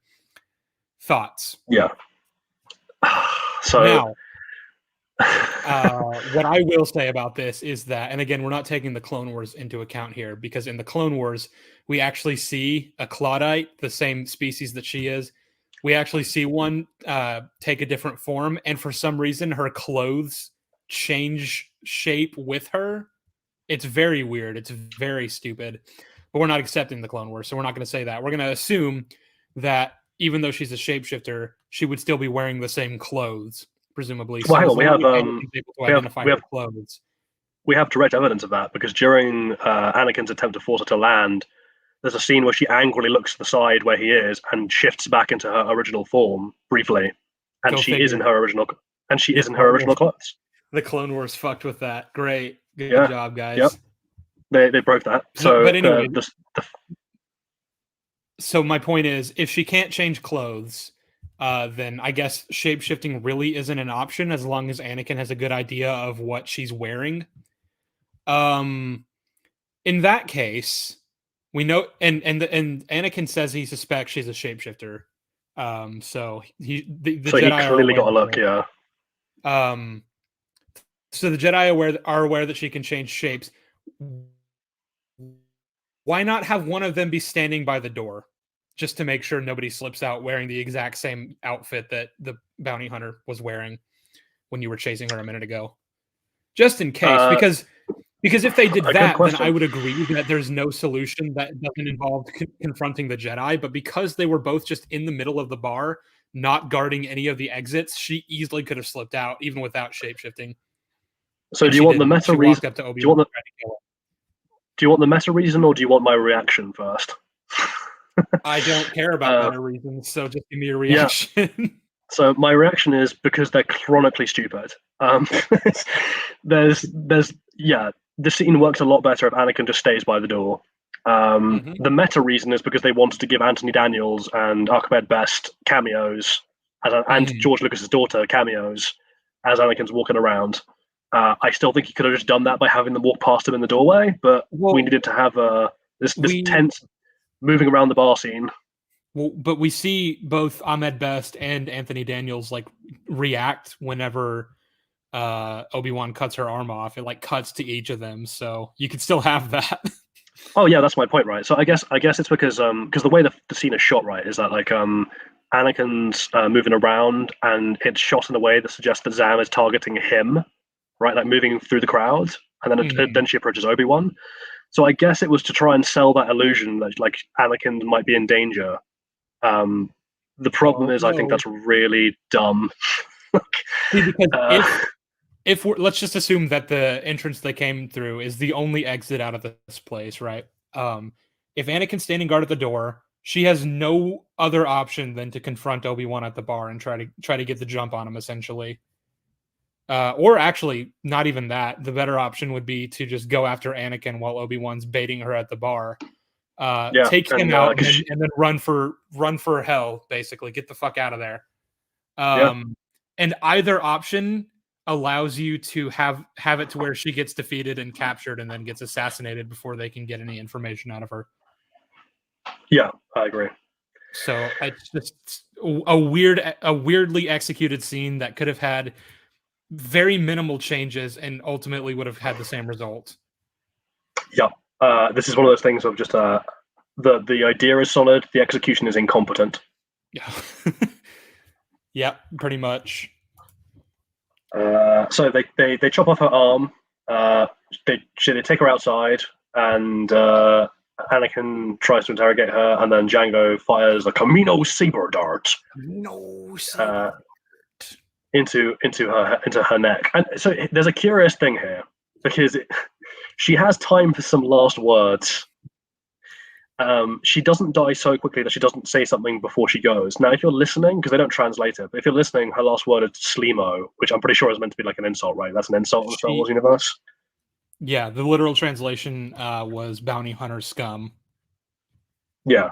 Thoughts? Yeah. So now, what I will say about this is that, and again, we're not taking the Clone Wars into account here, because in the Clone Wars, we actually see a Claudite, the same species that she is. We actually see one take a different form, and for some reason, her clothes change shape with her. It's very weird. It's very stupid. But we're not accepting the Clone Wars, so we're not going to say that. We're going to assume that even though she's a shapeshifter, she would still be wearing the same clothes, presumably. Well, hang on, we have direct evidence of that, because during Anakin's attempt to force her to land, there's a scene where she angrily looks to the side where he is and shifts back into her original form briefly, and she is in her original clothes. The Clone Wars fucked with that. Great, good job, guys. Yep. They broke that. So, but anyway, so my point is, if she can't change clothes, then I guess shape-shifting really isn't an option as long as Anakin has a good idea of what she's wearing. In that case, we know, and Anakin says he suspects she's a shapeshifter. So the Jedi he clearly got a look, yeah. So the Jedi are aware that she can change shapes. Why not have one of them be standing by the door, just to make sure nobody slips out wearing the exact same outfit that the bounty hunter was wearing when you were chasing her a minute ago? Just in case, because if they did that, then I would agree that there's no solution that doesn't involve confronting the Jedi. But because they were both just in the middle of the bar, not guarding any of the exits, she easily could have slipped out even without shapeshifting. So do you want the meta reason? Walked up to Obi-Wan and tried to kill him. Do you want the meta reason, or do you want my reaction first? I don't care about meta reasons, so just give me a reaction. Yeah. So my reaction is because they're chronically stupid. The scene works a lot better if Anakin just stays by the door. The meta reason is because they wanted to give Anthony Daniels and Ahmed Best cameos, and George Lucas's daughter cameos as Anakin's walking around. I still think he could have just done that by having them walk past him in the doorway, but we needed to have this tense moving around the bar scene. Well, but we see both Ahmed Best and Anthony Daniels like react whenever Obi-Wan cuts her arm off. It like cuts to each of them, so you could still have that. Oh yeah, that's my point, right? So I guess it's because the way the scene is shot, right, is that like Anakin's moving around and it's shot in a way that suggests that Zam is targeting him, right? Like moving through the crowd, and then then she approaches Obi-Wan. So I guess it was to try and sell that illusion that like Anakin might be in danger. The problem is, I think that's really dumb. See, because if let's just assume that the entrance they came through is the only exit out of this place, right? If Anakin's standing guard at the door, she has no other option than to confront Obi-Wan at the bar and try to get the jump on him, essentially. Or actually, not even that. The better option would be to just go after Anakin while Obi-Wan's baiting her at the bar. Take him out and then run for hell, basically. Get the fuck out of there. And either option allows you to have it to where she gets defeated and captured and then gets assassinated before they can get any information out of her. Yeah, I agree. So it's just a weirdly executed scene that could have had very minimal changes and ultimately would have had the same result. Yeah. This is one of those things of just the idea is solid, the execution is incompetent. Yeah. Yeah, pretty much. So they chop off her arm. They take her outside, and Anakin tries to interrogate her, and then Jango fires a Camino saber dart. Into her neck. And so there's a curious thing here, because she has time for some last words. She doesn't die so quickly that she doesn't say something before she goes. Now, if you're listening, because they don't translate it, but if you're listening, her last word is Slimo, which I'm pretty sure is meant to be like an insult, right? That's an insult in the Star Wars universe. Yeah, the literal translation was bounty hunter scum. Yeah.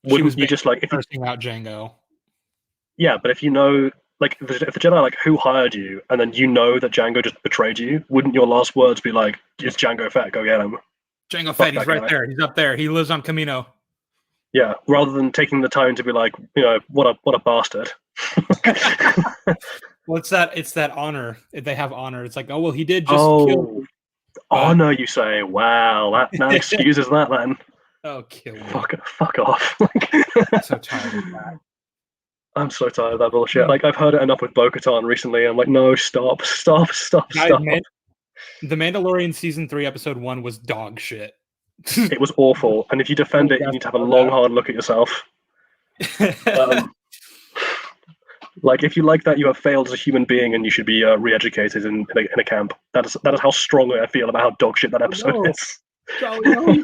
Wouldn't you just like cursing out Jango? Yeah, but if you know, like, if the Jedi, like, who hired you, and then you know that Jango just betrayed you, wouldn't your last words be like, "It's Jango Fett, go get him"? Jango Fett, he's right there. He's up there. He lives on Camino. Yeah, rather than taking the time to be like, what a bastard. Well, it's that honor. They have honor. It's like, oh well, he did just kill. Honor, you say? Wow, that excuses that then. Oh, kill me. Fuck off. I'm so tired of that. I'm so tired of that bullshit. Like, I've heard it enough with Bo-Katan recently. I'm like, no, stop. The Mandalorian Season 3, Episode 1 was dog shit. It was awful. And if you defend it, you need to have a long, hard look at yourself. Like, if you like that, you have failed as a human being and you should be re-educated in a camp. That is how strongly I feel about how dog shit that episode is. Jolly,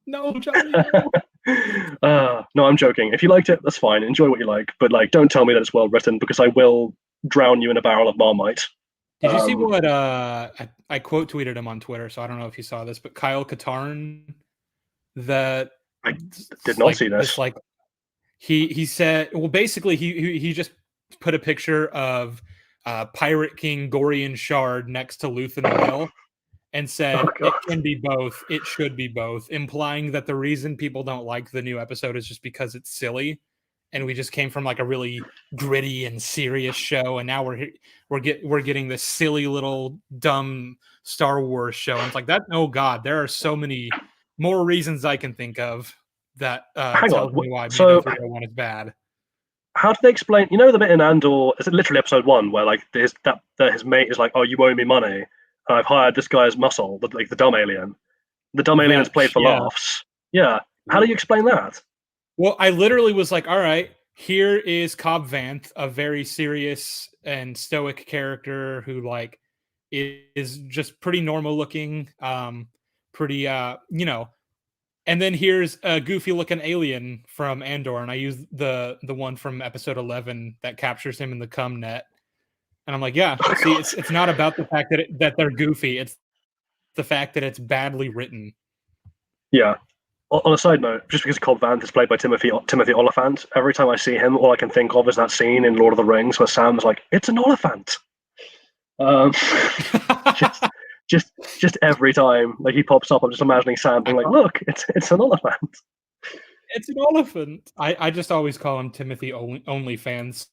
no, Jolly, no. No, I'm joking. If you liked it, that's fine. Enjoy what you like. But, like, don't tell me that it's well written, because I will drown you in a barrel of Marmite. Did you see what I quote tweeted him on Twitter, so I don't know if you saw this, but Kyle Katarn, that I did not see this. Like, he said, well, basically he just put a picture of Pirate King Gorian Shard next to Luthen Rael and said it can be both, it should be both, implying that the reason people don't like the new episode is just because it's silly. And we just came from like a really gritty and serious show, and now we're getting this silly little dumb Star Wars show. And it's like that. Oh God, there are so many more reasons I can think of that tells me why Mando 301 is bad. How do they explain? You know the bit in Andor? Is it literally episode 1 where like his mate is like, "Oh, you owe me money. I've hired this guy as muscle, the dumb alien. The dumb alien is played for laughs." Yeah. How do you explain that? Well, I literally was like, all right, here is Cobb Vanth, a very serious and stoic character who like is just pretty normal looking, pretty and then here's a goofy looking alien from Andor, and I use the one from episode 11 that captures him in the cum net. And I'm like, yeah, see, it's not about the fact that they're goofy, it's the fact that it's badly written. Yeah. On a side note, just because Cobb Vanth is played by Timothy Oliphant, every time I see him, all I can think of is that scene in Lord of the Rings where Sam's like, "It's an Oliphant." Just every time, like he pops up, I'm just imagining Sam being like, "Look, it's an Oliphant." It's an elephant. I just always call him Timothy OnlyFans,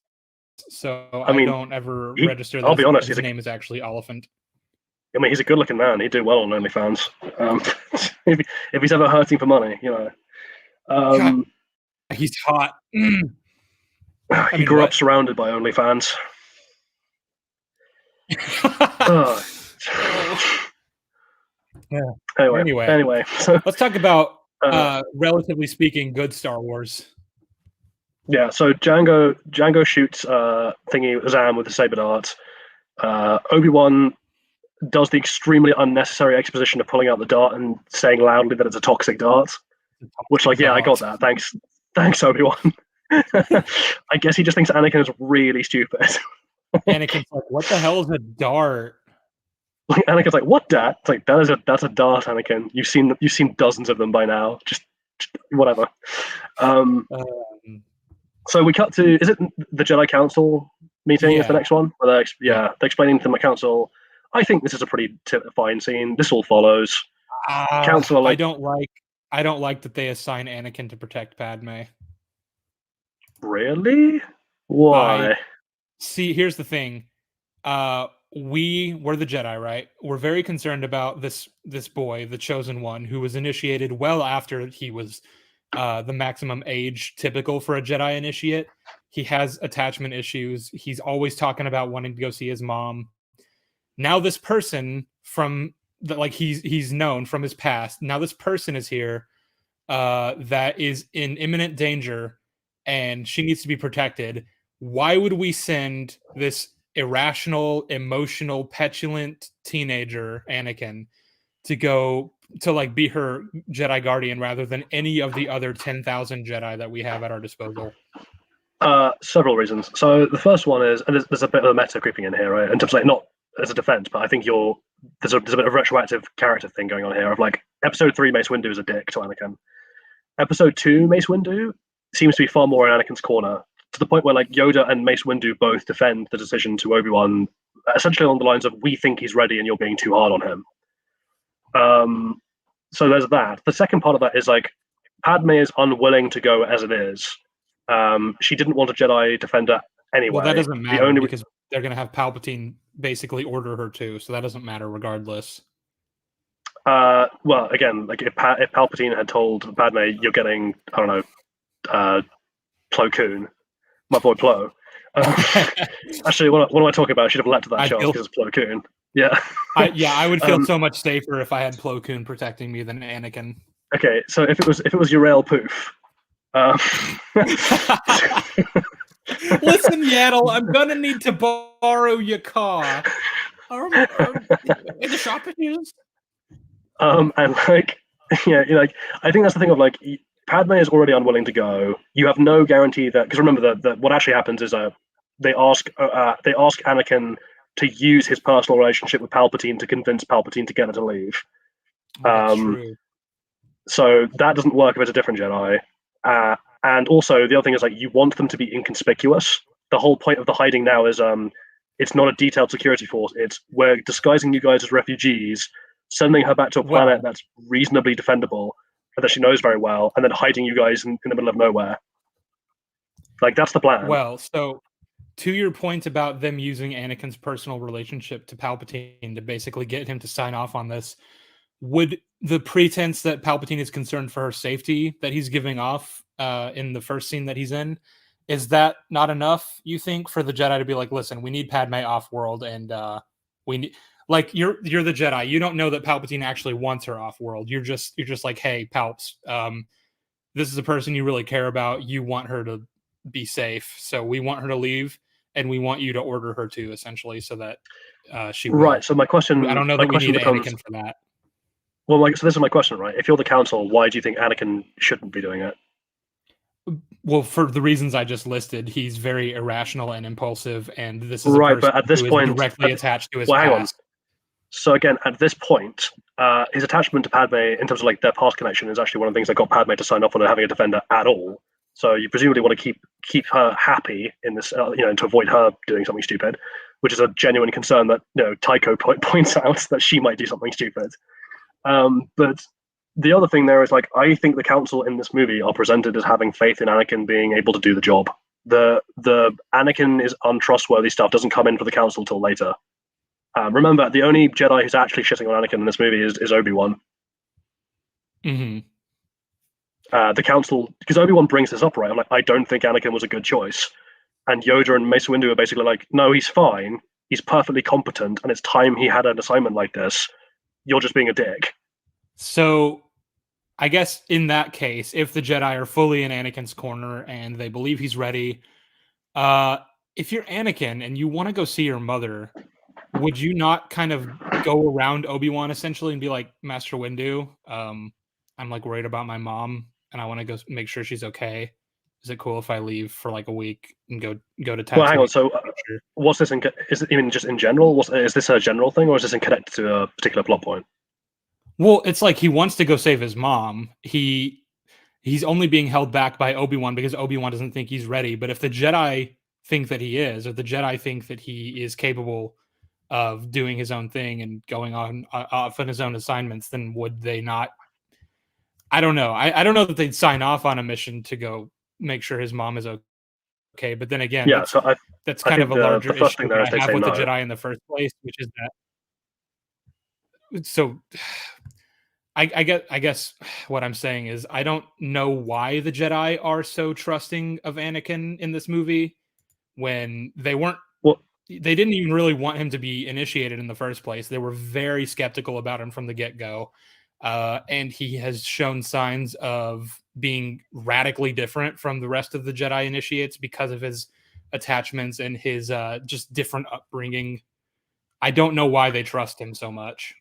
so I mean, I don't ever register that. I'll be honest, his name is actually Oliphant. I mean, he's a good-looking man. He'd do well on OnlyFans. If he's ever hurting for money, you know. God, he's hot. He grew up surrounded by OnlyFans. Yeah. Anyway, so let's talk about, relatively speaking, good Star Wars. Yeah, so Django shoots Zam with the saber dart. Obi-Wan does the extremely unnecessary exposition of pulling out the dart and saying loudly that it's a toxic dart. Which, like, yeah, I got that. Thanks, Obi-Wan. I guess he just thinks Anakin is really stupid. Anakin's like, what the hell is a dart? Like, Anakin's like, what dart? It's like, that's a dart, Anakin. You've seen dozens of them by now. Just whatever. So we cut to, is it the Jedi Council meeting? Yeah. Is the next one? Where they're explaining to the Council. I think this is a pretty fine scene. This all follows. Council are like, I don't like that they assign Anakin to protect Padme. Really? Why? See, here's the thing. We're the Jedi, right? We're very concerned about this boy, the chosen one, who was initiated well after he was the maximum age typical for a Jedi initiate. He has attachment issues. He's always talking about wanting to go see his mom. Now this person he's known from his past. Now this person is here that is in imminent danger, and she needs to be protected. Why would we send this irrational, emotional, petulant teenager, Anakin, to go to like be her Jedi guardian rather than any of the other 10,000 Jedi that we have at our disposal? Several reasons. So the first one is, and there's a bit of a meta creeping in here, right? In terms of like, not as a defense, but I think there's a bit of retroactive character thing going on here of like episode 3 Mace Windu is a dick to Anakin. Episode 2 Mace Windu seems to be far more in Anakin's corner, to the point where like Yoda and Mace Windu both defend the decision to Obi-Wan, essentially along the lines of, we think he's ready and you're being too hard on him. So there's that. The second part of that is like, Padme is unwilling to go as it is. She didn't want a Jedi defender anyway. Well, that doesn't matter because they're going to have Palpatine basically order her to, so that doesn't matter regardless. Well, again, like if Palpatine had told Padme, you're getting, I don't know, Plo Koon, my boy Plo. Actually, what am I talking about? I should have leapt to that chance because it's Plo Koon. Yeah. I would feel so much safer if I had Plo Koon protecting me than Anakin. Okay, so if it was Urael Poof. Listen, Yaddle, I'm gonna need to borrow your car. In the shopper's. And like, yeah, like I think that's the thing of like, Padme is already unwilling to go. You have no guarantee that, because remember that what actually happens is they ask Anakin to use his personal relationship with Palpatine to convince Palpatine to get her to leave. That's true. So that doesn't work if it's a different Jedi. And also the other thing is like, you want them to be inconspicuous. The whole point of the hiding now is it's not a detailed security force. It's, we're disguising you guys as refugees, sending her back to a planet that's reasonably defendable, that she knows very well, and then hiding you guys in the middle of nowhere. Like, that's the plan. Well, so to your point about them using Anakin's personal relationship to Palpatine to basically get him to sign off on this, would the pretense that Palpatine is concerned for her safety that he's giving off in the first scene that he's in, is that not enough, you think, for the Jedi to be like, listen, we need Padme off-world, and we need... Like, you're the Jedi. You don't know that Palpatine actually wants her off-world. You're just like, hey, Palps, this is a person you really care about. You want her to be safe. So we want her to leave, and we want you to order her to, essentially, so that she will. Right. So my question, I don't know that we need becomes, Anakin for that. well, like, so this is my question, right? If you're the council, why do you think Anakin shouldn't be doing it? Well, for the reasons I just listed, he's very irrational and impulsive, and this is a Right, person but at this who point, is directly attached to his well, hang on. past. So again, at this point, his attachment to Padme, in terms of like their past connection, is actually one of the things that got Padme to sign off on her having a defender at all. So you presumably want to keep her happy in this, and to avoid her doing something stupid, which is a genuine concern that Tycho points out that she might do something stupid. But the other thing there is, like, I think the council in this movie are presented as having faith in Anakin being able to do the job. The Anakin is untrustworthy stuff doesn't come in for the council till later. Remember, the only Jedi who's actually shitting on Anakin in this movie is Obi-Wan. Mm-hmm. The council, because Obi-Wan brings this up, right? I'm like, I don't think Anakin was a good choice. And Yoda and Mace Windu are basically like, no, he's fine. He's perfectly competent, and it's time he had an assignment like this. You're just being a dick. So, I guess in that case, if the Jedi are fully in Anakin's corner and they believe he's ready, if you're Anakin and you want to go see your mother, would you not kind of go around Obi-Wan essentially and be like, Master Windu, I'm like worried about my mom and I want to go make sure she's okay. Is it cool if I leave for like a week and go to Tatooine? Well, hang on. So, what's this? Is it even just in general? Is this a general thing, or is this connected to a particular plot point? Well, it's like he wants to go save his mom. He's only being held back by Obi-Wan because Obi-Wan doesn't think he's ready. But if the Jedi think that he is, or the Jedi think that he is capable of doing his own thing and going on off on his own assignments, then would they not? I don't know. I don't know that they'd sign off on a mission to go make sure his mom is okay. But then again, yeah, that's kind of a larger issue that I have with the Jedi in the first place, which is that. So I guess what I'm saying is I don't know why the Jedi are so trusting of Anakin in this movie when they weren't. Well, they didn't even really want him to be initiated in the first place. They were very skeptical about him from the get-go. And he has shown signs of being radically different from the rest of the Jedi initiates because of his attachments and his just different upbringing. I don't know why they trust him so much.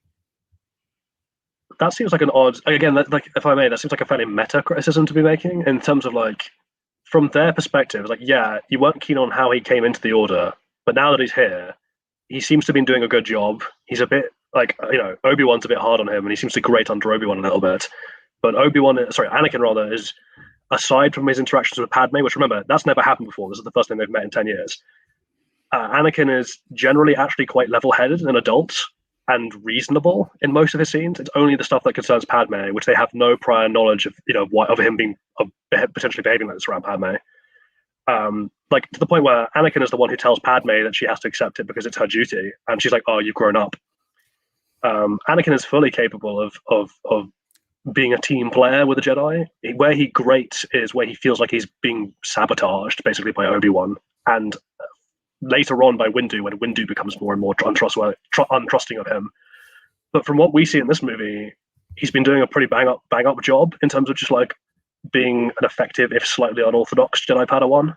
That seems like an odd. Again, like, if I may, that seems like a fairly meta criticism to be making in terms of, like, from their perspective. It's like, yeah, you weren't keen on how he came into the Order, but now that he's here, he seems to be doing a good job. He's a bit like, Obi-Wan's a bit hard on him, and he seems to grate under Obi-Wan a little bit. But Anakin rather, is, aside from his interactions with Padme, which, remember, that's never happened before. This is the first time they've met in 10 years. Anakin is generally actually quite level-headed and adult and reasonable in most of his scenes. It's only the stuff that concerns Padme, which they have no prior knowledge of, of him being potentially behaving like this around Padme. Like, to the point where Anakin is the one who tells Padme that she has to accept it because it's her duty, and she's like, "Oh, you've grown up." Anakin is fully capable of being a team player with the Jedi. Where he grates is where he feels like he's being sabotaged, basically, by Obi-Wan, and later on by Windu, when Windu becomes more and more untrusting of him. But from what we see in this movie, he's been doing a pretty bang up job in terms of just, like, being an effective, if slightly unorthodox, Jedi Padawan.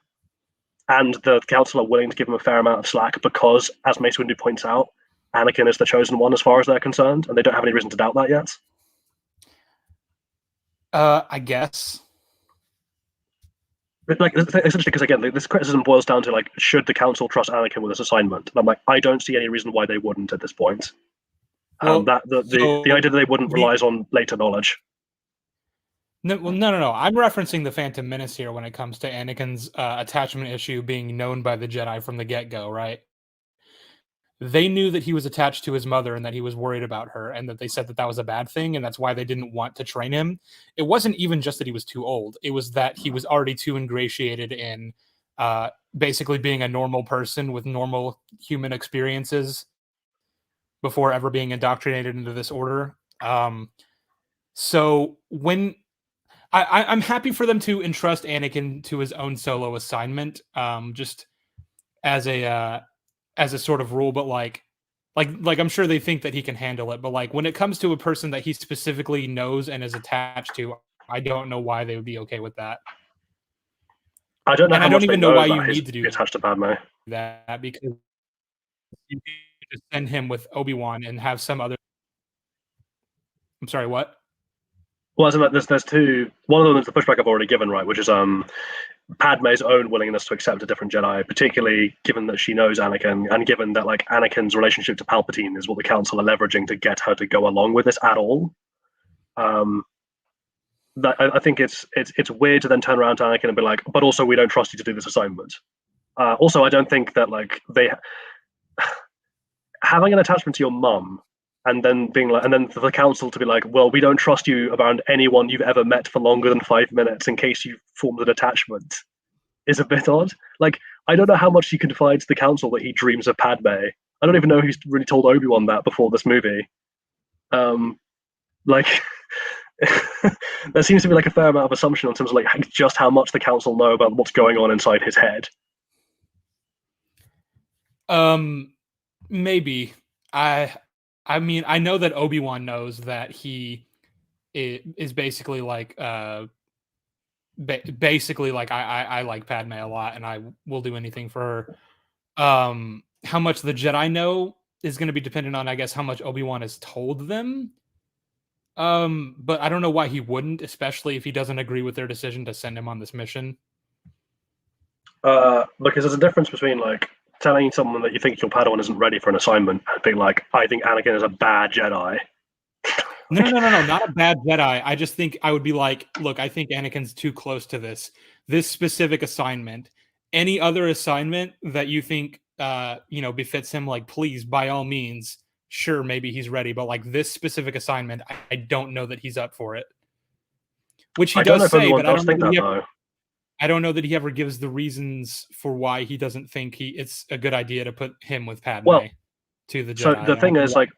And the council are willing to give him a fair amount of slack because, as Mace Windu points out, Anakin is the chosen one as far as they're concerned, and they don't have any reason to doubt that yet. I guess. Like, essentially, because again, this criticism boils down to, like, should the council trust Anakin with this assignment? And I'm like, I don't see any reason why they wouldn't at this point. Well, the idea that they wouldn't relies on later knowledge. No. I'm referencing the Phantom Menace here when it comes to Anakin's attachment issue being known by the Jedi from the get-go, right? They knew that he was attached to his mother and that he was worried about her, and that they said that that was a bad thing, and that's why they didn't want to train him. It wasn't even just that he was too old. It was that he was already too ingratiated in basically being a normal person with normal human experiences before ever being indoctrinated into this order. So when I'm happy for them to entrust Anakin to his own solo assignment, just as a sort of rule, but like I'm sure they think that he can handle it. But, like, when it comes to a person that he specifically knows and is attached to, I don't know why they would be okay with that. I don't know And how I don't much they even know know why about you his need to do attached to Padme. that, because you can just send him with Obi-Wan and have some other. I'm sorry, what? Well, so there's two. One of them is the pushback I've already given, right? Which is Padme's own willingness to accept a different Jedi, particularly given that she knows Anakin, and given that like Anakin's relationship to Palpatine is what the Council are leveraging to get her to go along with this at all. That I think it's weird to then turn around to Anakin and be like, but also we don't trust you to do this assignment. Also, I don't think that like they having an attachment to your mum and then being like, and then for the council to be like, well, we don't trust you around anyone you've ever met for longer than 5 minutes in case you formed an attachment is a bit odd. Like, I don't know how much he confides to the council that he dreams of Padme. I don't even know if he's really told Obi-Wan that before this movie. Like, there seems to be like a fair amount of assumption in terms of like just how much the council know about what's going on inside his head. Maybe. I mean, I know that Obi-Wan knows that he is basically like basically like I like Padme a lot and I will do anything for her. How much the Jedi know is going to be dependent on, I guess, how much Obi-Wan has told them. But I don't know why he wouldn't, especially if he doesn't agree with their decision to send him on this mission. Because there's a difference between like telling someone that you think your Padawan isn't ready for an assignment and being like, I think Anakin is a bad Jedi. No, not a bad Jedi. I just think I would be like, look, I think Anakin's too close to this specific assignment. Any other assignment that you think, befits him, like, please, by all means, sure, maybe he's ready. But like this specific assignment, I don't know that he's up for it. Which he does say, but I don't know that he ever gives the reasons for why he doesn't think it's a good idea to put him with Padme to the Jedi. So the thing is, like,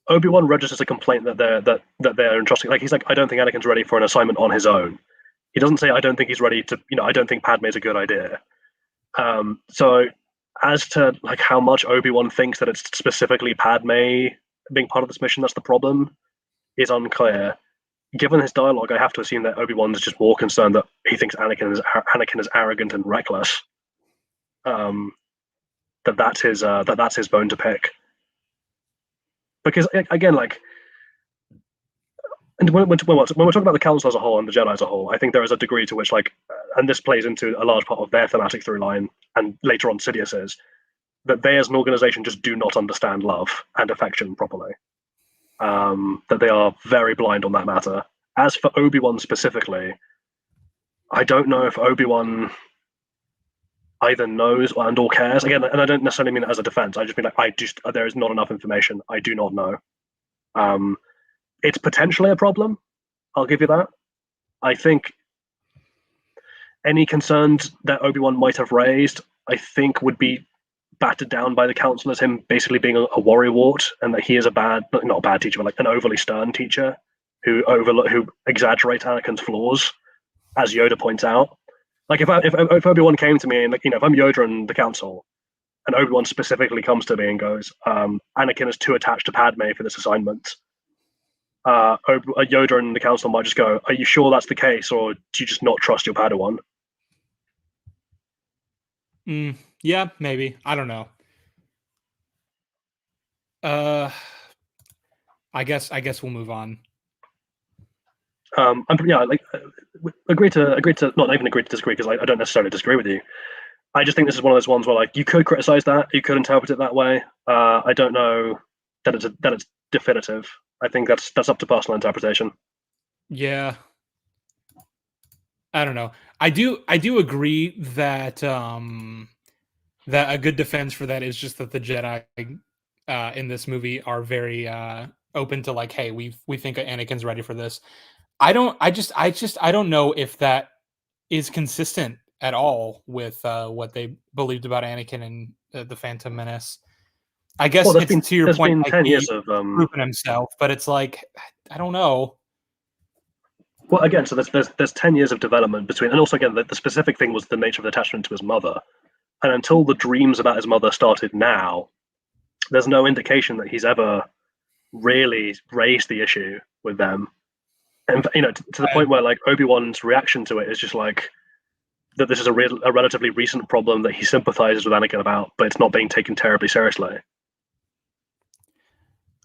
Obi-Wan registers a complaint that they're entrusting. Like, he's like, I don't think Anakin's ready for an assignment on his own. He doesn't say, I don't think he's ready to, I don't think Padme is a good idea. So as to like how much Obi-Wan thinks that it's specifically Padme being part of this mission that's the problem is unclear. Given his dialogue, I have to assume that Obi-Wan is just more concerned that he thinks Anakin is arrogant and reckless. That's his bone to pick. Because again, like, and when we're talking about the Council as a whole and the Jedi as a whole, I think there is a degree to which, like, and this plays into a large part of their thematic through line, and later on Sidious's, that they as an organization just do not understand love and affection properly. That they are very blind on that matter. As for Obi-Wan specifically, I don't know if Obi-Wan either knows and or cares. Again, and I don't necessarily mean it as a defense. I just mean like there is not enough information. I do not know. It's potentially a problem. I'll give you that. I think any concerns that Obi-Wan might have raised, I think, would be battered down by the council as him basically being a worrywart, and that he is not a bad teacher, but like an overly stern teacher who exaggerates Anakin's flaws, as Yoda points out. Like if Obi-Wan came to me and, like, if I'm Yoda and the council, and Obi-Wan specifically comes to me and goes, Anakin is too attached to Padme for this assignment, Yoda and the council might just go, are you sure that's the case, or do you just not trust your Padawan? Yeah, maybe. I don't know. I guess we'll move on. Agree to not even agree to disagree, because I don't necessarily disagree with you. I just think this is one of those ones where, like, you could criticize that, you could interpret it that way. I don't know that it's definitive. I think that's up to personal interpretation. Yeah, I don't know. I do agree that that a good defense for that is just that the Jedi in this movie are very open to, like, hey, we think Anakin's ready for this. I don't know if that is consistent at all with what they believed about Anakin and the Phantom Menace. I guess it's to your point, like, 10 years of proving himself, but it's like, I don't know. Well, again, so there's 10 years of development between, and also again, the specific thing was the nature of the attachment to his mother, and until the dreams about his mother started now, there's no indication that he's ever really raised the issue with them. And to the point where, like, Obi-Wan's reaction to it is just like, that this is a relatively recent problem that he sympathizes with Anakin about, but it's not being taken terribly seriously.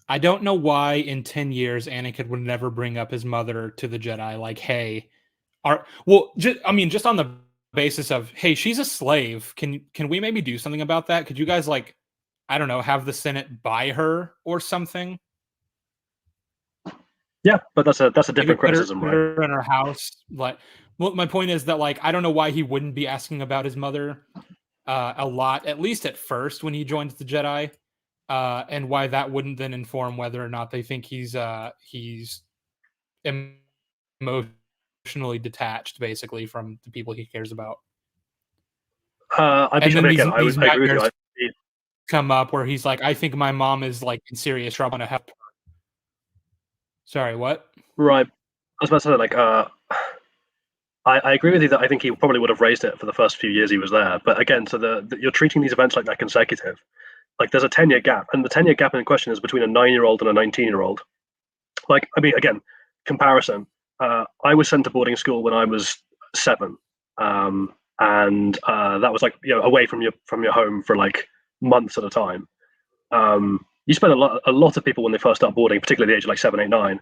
I don't know why in 10 years Anakin would never bring up his mother to the Jedi. Like, hey, just on the basis of, hey, she's a slave. Can we maybe do something about that? Could you guys, like, I don't know, have the Senate buy her or something? Yeah, but that's a different criticism, put her in her house. Like, well, my point is that, like, I don't know why he wouldn't be asking about his mother a lot, at least at first when he joins the Jedi, and why that wouldn't then inform whether or not they think he's emotionally detached, basically, from the people he cares about. I agree with you. Come up where he's like, I think my mom is, like, in serious trouble and I have to. Sorry, what? Right. I was about to say, like, I agree with you that I think he probably would have raised it for the first few years he was there. But again, so you're treating these events like they're consecutive. Like, there's a 10-year gap, and the 10-year gap in question is between a 9-year-old and a 19-year-old. Like, I mean, again, comparison. I was sent to boarding school when I was 7, and that was, like, away from your home for like months at a time. You spend a lot of people when they first start boarding, particularly at the age of like 7, 8, 9,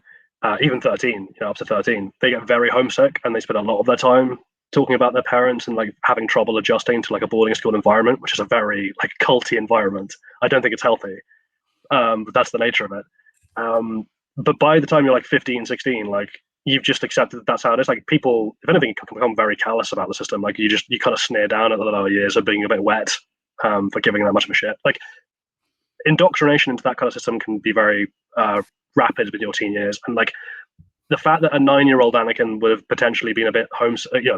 even 13, up to 13, they get very homesick and they spend a lot of their time talking about their parents and like having trouble adjusting to like a boarding school environment, which is a very like culty environment. I don't think it's healthy, but that's the nature of it. But by the time you're like 15, 16, like you've just accepted that that's how it is. Like people, if anything, can become very callous about the system. Like you kind of sneer down at the lower years of being a bit wet for giving that much of a shit. Like indoctrination into that kind of system can be very rapid with your teen years, and like the fact that a 9-year-old Anakin would have potentially been a bit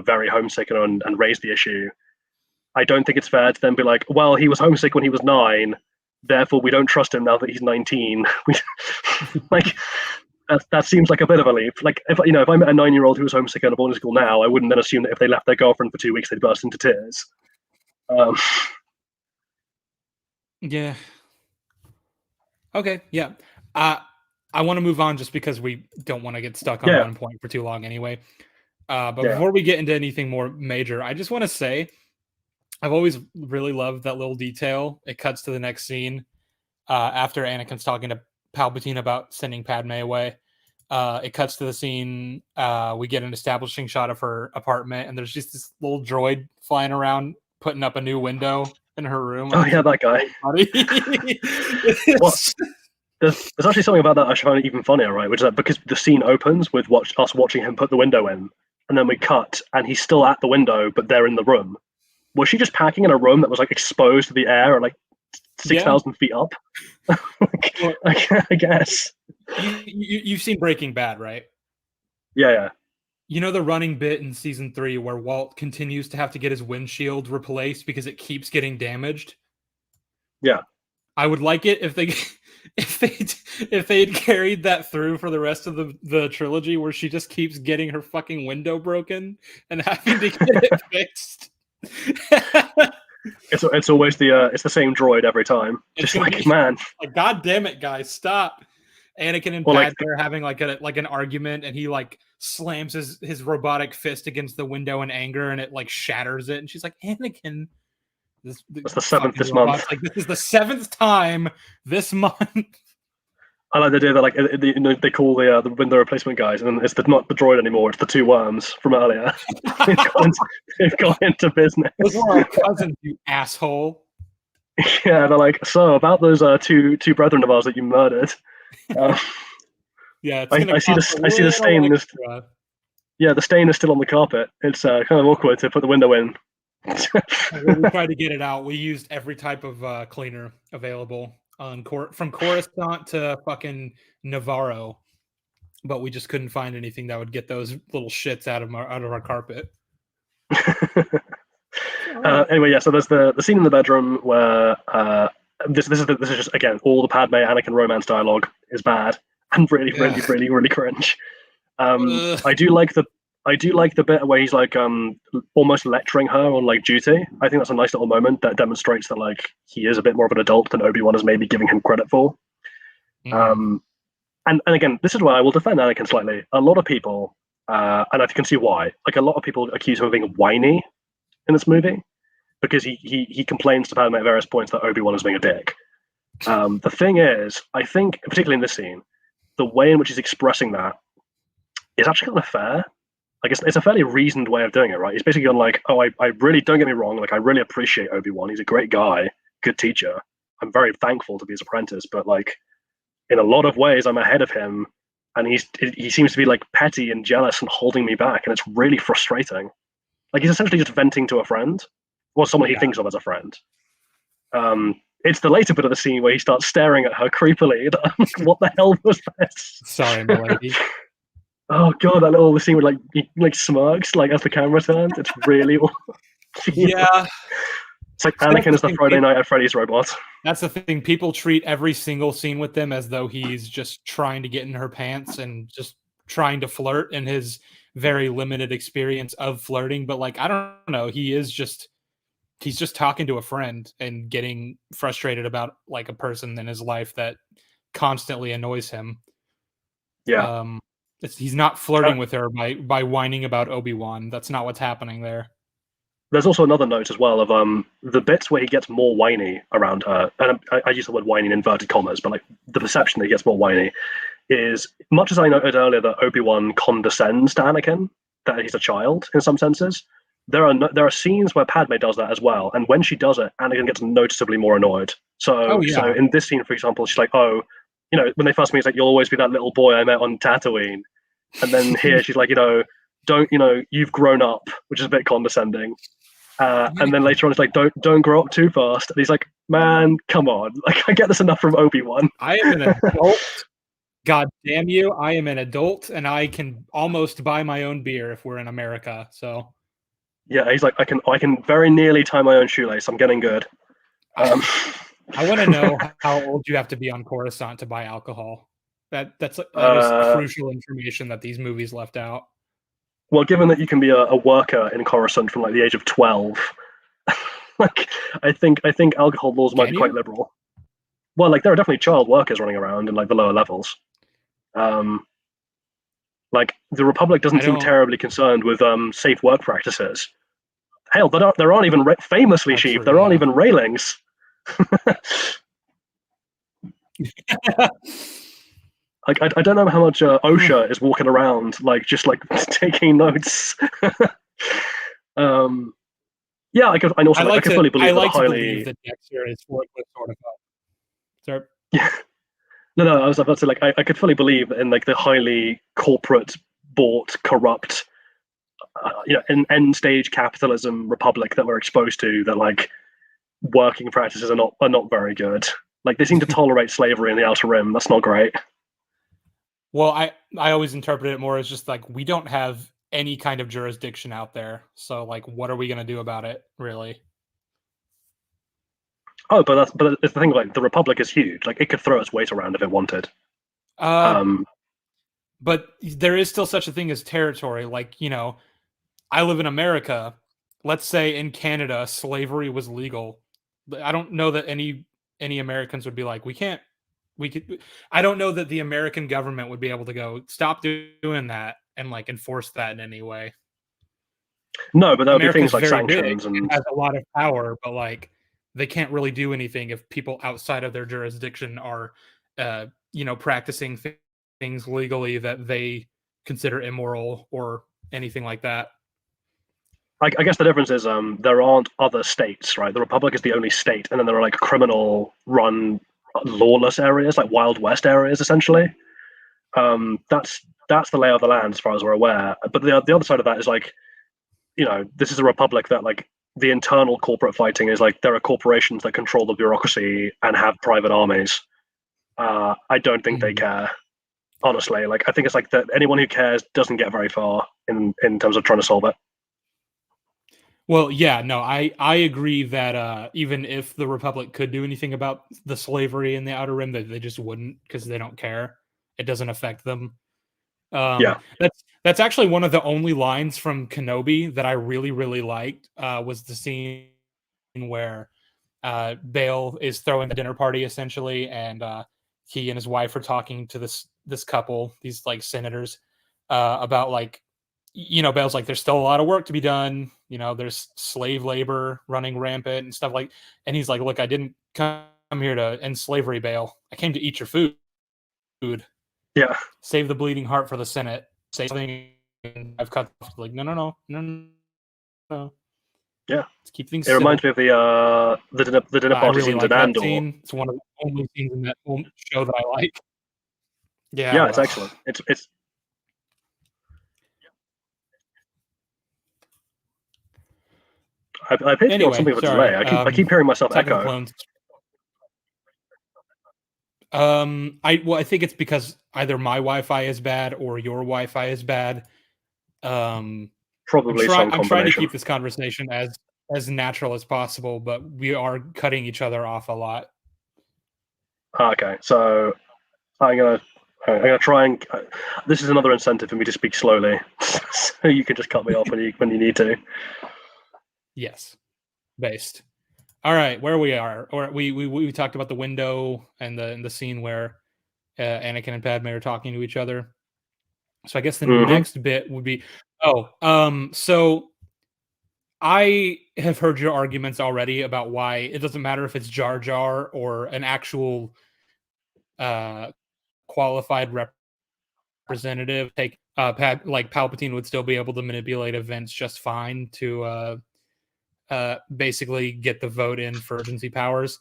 very homesick and raised the issue. I don't think it's fair to then be like, well, he was homesick when he was 9, therefore we don't trust him now that he's 19. Like that seems like a bit of a leap. Like if I met a 9-year-old who was homesick in a boarding school now, I wouldn't then assume that if they left their girlfriend for 2 weeks they'd burst into tears. Yeah. Okay. Yeah. I want to move on just because we don't want to get stuck on one point for too long anyway. But before we get into anything more major, I just want to say I've always really loved that little detail. It cuts to the next scene after Anakin's talking to Palpatine about sending Padme away. It cuts to the scene. We get an establishing shot of her apartment, and there's just this little droid flying around, putting up a new window in her room. Oh, yeah, that guy. There's actually something about that I find even funnier, right? Which is that because the scene opens with us watching him put the window in, and then we cut, and he's still at the window, but they're in the room. Was she just packing in a room that was like exposed to the air and like 6,000 feet up? I guess. You've seen Breaking Bad, right? Yeah. You know the running bit in season 3 where Walt continues to have to get his windshield replaced because it keeps getting damaged? Yeah. I would like it if they'd carried that through for the rest of the trilogy, where she just keeps getting her fucking window broken and having to get it fixed. It's always it's the same droid every time. Just like, man, like, God damn it, guys, stop. Anakin and Padme are having like an argument, and he like slams his robotic fist against the window in anger, and it like shatters it, and she's like, Anakin. That's the 7th this month. Like, this is the 7th time this month. I like the idea that like they call the window replacement guys, and then it's not the droid anymore; it's the 2 worms from earlier. they've gone into business. Those are our cousins, you asshole. Yeah, they're like, so about those two brethren of ours that you murdered. Yeah, I see the stain. The stain is still on the carpet. It's kind of awkward to put the window in. When we tried to get it out, we used every type of cleaner available from Coruscant to fucking Navarro, but we just couldn't find anything that would get those little shits out of our carpet. Anyway, yeah. So there's the scene in the bedroom where this is just, again, all the Padme Anakin romance dialogue is bad and really cringe. I do like the bit where he's like almost lecturing her on like duty. I think that's a nice little moment that demonstrates that like he is a bit more of an adult than Obi-Wan is maybe giving him credit for. And again, this is where I will defend Anakin slightly. A lot of people, and I can see why, like a lot of people accuse him of being whiny in this movie because he complains to Padme at various points that Obi-Wan is being a dick. The thing is, I think, particularly in this scene, the way in which he's expressing that is actually kind of fair. Like it's a fairly reasoned way of doing it, right? He's basically gone like, oh, I really, don't get me wrong, like I really appreciate Obi-Wan. He's a great guy, good teacher. I'm very thankful to be his apprentice, but like in a lot of ways, I'm ahead of him, and he seems to be like petty and jealous and holding me back, and it's really frustrating. Like he's essentially just venting to a friend, or someone he thinks of as a friend. It's the later bit of the scene where he starts staring at her creepily. What the hell was this? Sorry, milady. Oh god, that little scene where he like smirks like as the camera turns. It's really yeah. It's like Anakin is the Friday Night at Freddy's robot. That's the thing. People treat every single scene with him as though he's just trying to get in her pants and just trying to flirt in his very limited experience of flirting. But like, I don't know. He's just talking to a friend and getting frustrated about like a person in his life that constantly annoys him. Yeah. He's not flirting with her by whining about Obi-Wan. That's not what's happening there. There's also another note as well of the bits where he gets more whiny around her, and I use the word whiny in inverted commas, but like the perception that he gets more whiny is, much as I noted earlier that Obi-Wan condescends to Anakin, that he's a child in some senses, there are scenes where Padme does that as well, and when she does it, Anakin gets noticeably more annoyed. So in this scene, for example, she's like, oh, when they first meet, it's like, you'll always be that little boy I met on Tatooine, and then here she's like, you've grown up, which is a bit condescending. And then later on, it's like, don't grow up too fast. And he's like, man, come on. Like, I get this enough from Obi-Wan. I am an adult. God damn you. I am an adult, and I can almost buy my own beer if we're in America. So, yeah, he's like, I can very nearly tie my own shoelace. I'm getting good. I want to know how old you have to be on Coruscant to buy alcohol. That is crucial information that these movies left out. Well, given that you can be a worker in Coruscant from like the age of 12, like I think alcohol laws might be quite liberal. Well, like there are definitely child workers running around in like the lower levels. Like the Republic doesn't seem terribly concerned with safe work practices. Hell, there aren't even famously, Sheev, there aren't even railings. Like I don't know how much OSHA is walking around like just like taking notes. Yeah, I could fully believe that highly. That Dexter is sort of sorry. Yeah. No, I was about to say like I could fully believe in like the highly corporate bought, corrupt, in end stage capitalism republic that we're exposed to, that like working practices are not very good. Like they seem to tolerate slavery in the Outer Rim. That's not great. Well, I always interpret it more as just like we don't have any kind of jurisdiction out there. So like what are we going to do about it, really? Oh, but it's the thing, like the Republic is huge. Like it could throw its weight around if it wanted. But there is still such a thing as territory. Like, I live in America. Let's say in Canada, slavery was legal. I don't know that any Americans would be like, I don't know that the American government would be able to go, stop doing that and like enforce that in any way. No, but there would be things like sanctions and has a lot of power, but like they can't really do anything if people outside of their jurisdiction are, practicing things legally that they consider immoral or anything like that. I guess the difference is there aren't other states, right? The Republic is the only state, and then there are like criminal-run, lawless areas, like Wild West areas, essentially. That's the lay of the land as far as we're aware. But the other side of that is like, this is a republic that like the internal corporate fighting is like there are corporations that control the bureaucracy and have private armies. I don't think they care, honestly. Like I think it's like that anyone who cares doesn't get very far in terms of trying to solve it. Well, yeah, no, I agree that even if the Republic could do anything about the slavery in the Outer Rim, they just wouldn't, because they don't care. It doesn't affect them. Yeah, that's actually one of the only lines from Kenobi that I really, really liked. Was the scene where Bail is throwing the dinner party essentially, and he and his wife are talking to this couple, these like senators, about like Bale's like, there's still a lot of work to be done. There's slave labor running rampant and stuff and he's like, look, I didn't come here to end slavery, Bale. I came to eat your food. Yeah. Save the bleeding heart for the Senate. Say something. I've cut like, no. Yeah. Let's keep things. It reminds me of the dinner party really scenes in Andor. Scene. It's one of the only scenes in that show that I like. Yeah, it's excellent. It's. I paid anyway, something of a delay. I keep hearing myself echo. I think it's because either my Wi-Fi is bad or your Wi-Fi is bad. Probably I'm trying to keep this conversation as natural as possible, but we are cutting each other off a lot. Okay, so I'm gonna try and. This is another incentive for me to speak slowly, so you can just cut me off when you need to. Yes, based. All right, where we are, or we talked about the window and the scene where Anakin and Padme are talking to each other. So I guess the next bit would be, so I have heard your arguments already about why it doesn't matter if it's Jar Jar or an actual qualified representative. Like Palpatine would still be able to manipulate events just fine to basically get the vote in for urgency powers.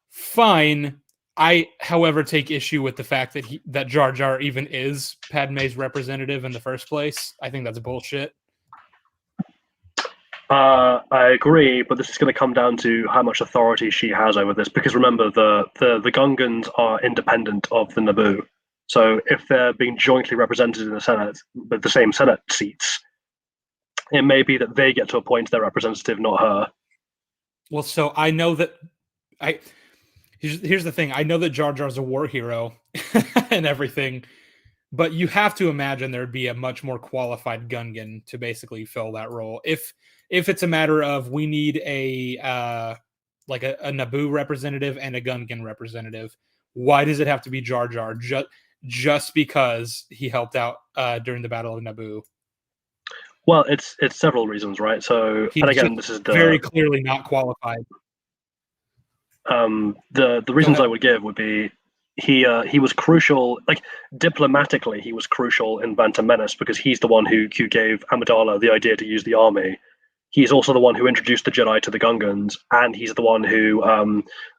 Fine. I, however, take issue with the fact that Jar Jar even is Padme's representative in the first place. I think that's bullshit. I agree, but this is going to come down to how much authority she has over this. Because remember, the Gungans are independent of the Naboo. So if they're being jointly represented in the Senate with the same Senate seats, it may be that they get to appoint their representative, not her. Well, so I know that here's the thing. I know that Jar Jar's a war hero and everything, but you have to imagine there'd be a much more qualified Gungan to basically fill that role. If it's a matter of we need a Naboo representative and a Gungan representative, why does it have to be Jar Jar? Just because he helped out during the Battle of Naboo? Well, it's several reasons, right? So, and again, this is very clearly not qualified. The reasons I would give would be he was crucial, like diplomatically, he was crucial in Phantom Menace because he's the one who gave Amidala the idea to use the army. He's also the one who introduced the Jedi to the Gungans, and he's the one who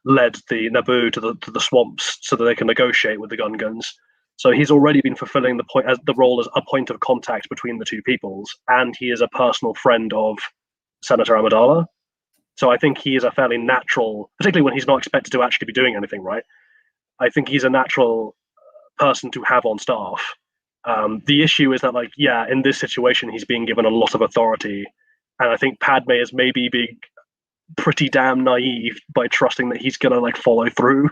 led the Naboo to the swamps so that they can negotiate with the Gungans. So he's already been fulfilling the role as a point of contact between the two peoples, and he is a personal friend of Senator Amidala. So I think he is a fairly natural, particularly when he's not expected to actually be doing anything, right? I think he's a natural person to have on staff. The issue is that, in this situation, he's being given a lot of authority, and I think Padme is maybe being pretty damn naive by trusting that he's gonna follow through.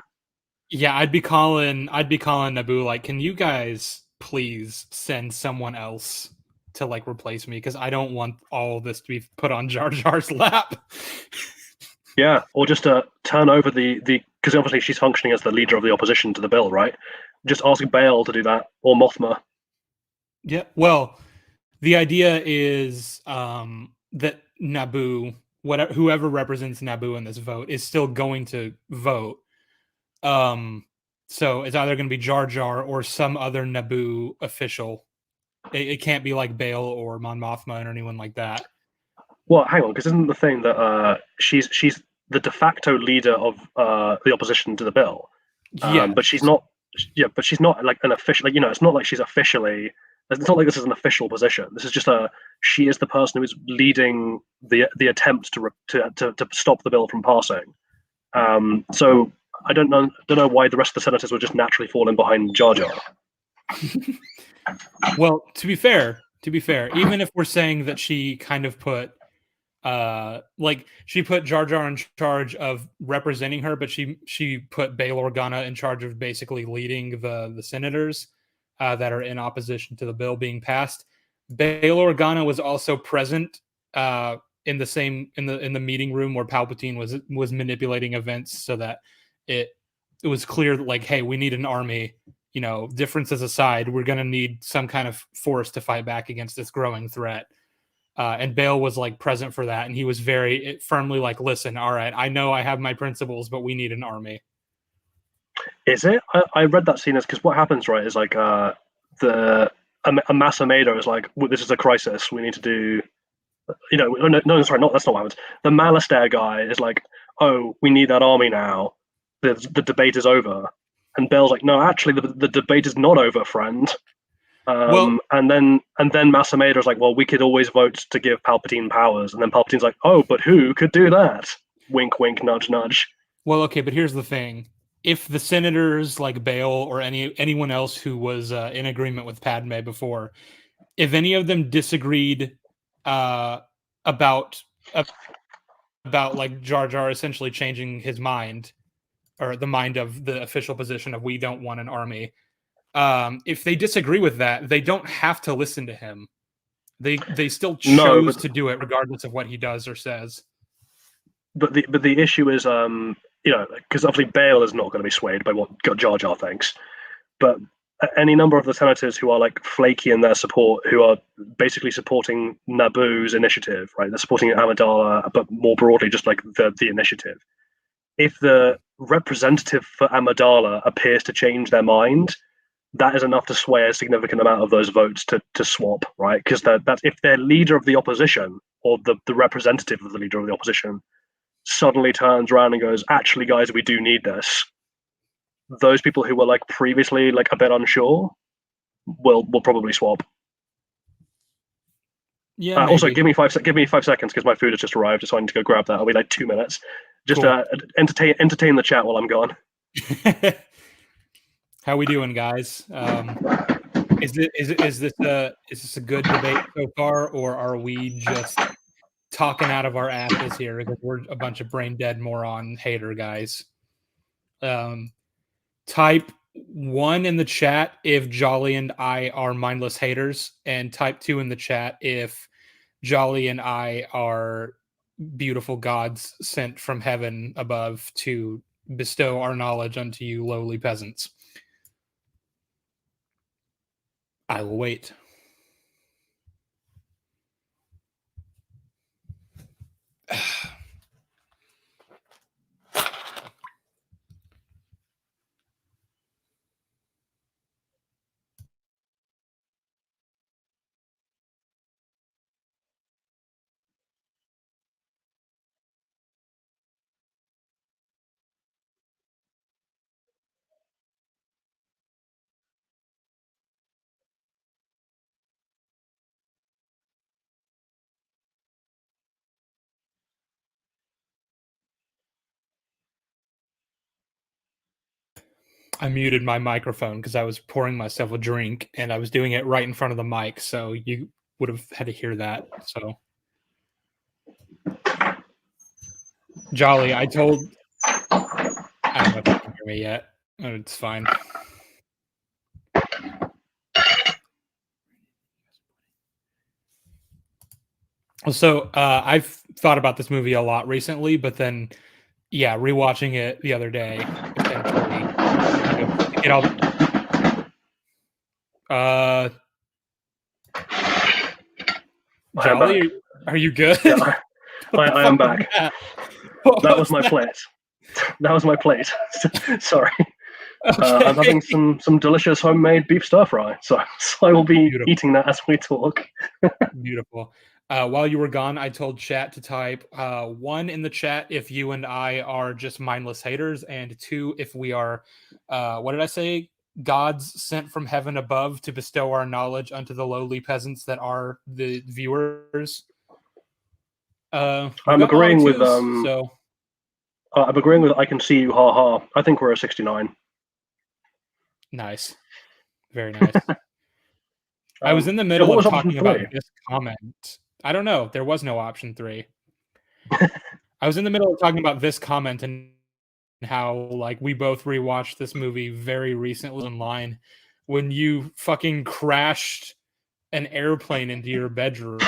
Yeah, I'd be calling Naboo like, can you guys please send someone else to replace me, because I don't want all this to be put on Jar Jar's lap. Yeah, or just to turn over the because obviously she's functioning as the leader of the opposition to the bill, right? Just ask Bail to do that, or Mothma. Yeah, well, the idea is that Naboo, whoever represents Naboo in this vote, is still going to vote. So it's either going to be Jar Jar or some other Naboo official. It can't be like Bail or Mon Mothma or anyone like that. Well, hang on, because isn't the thing that she's the de facto leader of the opposition to the bill? Yeah, but she's not. Yeah, but she's not an official. It's not like she's officially. It's not like this is an official position. This is just she is the person who is leading the attempt to stop the bill from passing. So I don't know why the rest of the senators would just naturally fall in behind Jar Jar. Well, to be fair, even if we're saying that she kind of put she put Jar Jar in charge of representing her, but she put Bail Organa in charge of basically leading the senators that are in opposition to the bill being passed. Bail Organa was also present in the meeting room where Palpatine was manipulating events so that it was clear that hey, we need an army differences aside, we're going to need some kind of force to fight back against this growing threat. And Bale was like present for that, and he was very firmly like, "Listen, all right, I know I have my principles, but we need an army." Is it? I read that scene as because what happens, right, is like a Masameda is like, well, this is a crisis. We need to do, no, sorry, not that's not what happens. The Malastair guy is like, oh, we need that army now. The debate is over, and Bale's like, no, actually, the debate is not over, friend. And then Masameda is like, well, we could always vote to give Palpatine powers, and then Palpatine's like, oh, but who could do that? Wink, wink, nudge, nudge. Well, okay, but here's the thing: if the senators like Bale or anyone else who was in agreement with Padme before, if any of them disagreed about like Jar Jar essentially changing his mind, or the mind of the official position of we don't want an army. If they disagree with that, they don't have to listen to him. They still chose to do it regardless of what he does or says. But the issue is, because obviously Bale is not going to be swayed by what Jar Jar thinks. But any number of the senators who are like flaky in their support, who are basically supporting Naboo's initiative, right? They're supporting Amidala, but more broadly, just like the initiative. If the representative for Amidala appears to change their mind, that is enough to sway a significant amount of those votes to swap, right? Because that's if their leader of the opposition or the representative of the leader of the opposition suddenly turns around and goes, actually, guys, we do need this. Those people who were like previously like a bit unsure will probably swap. Yeah. Also, give me 5 seconds because my food has just arrived, so I need to go grab that. I'll be like 2 minutes. Just cool. Entertain the chat while I'm gone. How we doing, guys? Is this a good debate so far, or are we just talking out of our asses here because we're a bunch of brain dead moron hater guys? Type 1 in the chat if Jolly and I are mindless haters, and type 2 in the chat if Jolly and I are beautiful gods sent from heaven above to bestow our knowledge unto you lowly peasants. I will wait. I muted my microphone because I was pouring myself a drink and I was doing it right in front of the mic, so you would have had to hear that. So, Jolly, I don't know if you can hear me yet. It's fine. So, I've thought about this movie a lot recently, but then, yeah, rewatching it the other day, essentially, it all. Jolly, are you good? Yeah, I am back. That was my plate. That was my plate. Sorry. Okay. I'm having some delicious homemade beef stir fry, so I will be eating that as we talk. Beautiful. While you were gone, I told chat to type 1 in the chat if you and I are just mindless haters, and 2 if we are, what did I say? Gods sent from heaven above to bestow our knowledge unto the lowly peasants that are the viewers. I'm agreeing with so. I'm agreeing with I can see you, ha ha. I think we're a 69. Nice. Very nice. I was in the middle of talking about this comment. I don't know. There was no option 3. I was in the middle of talking about this comment and how like we both rewatched this movie very recently online when you fucking crashed an airplane into your bedroom.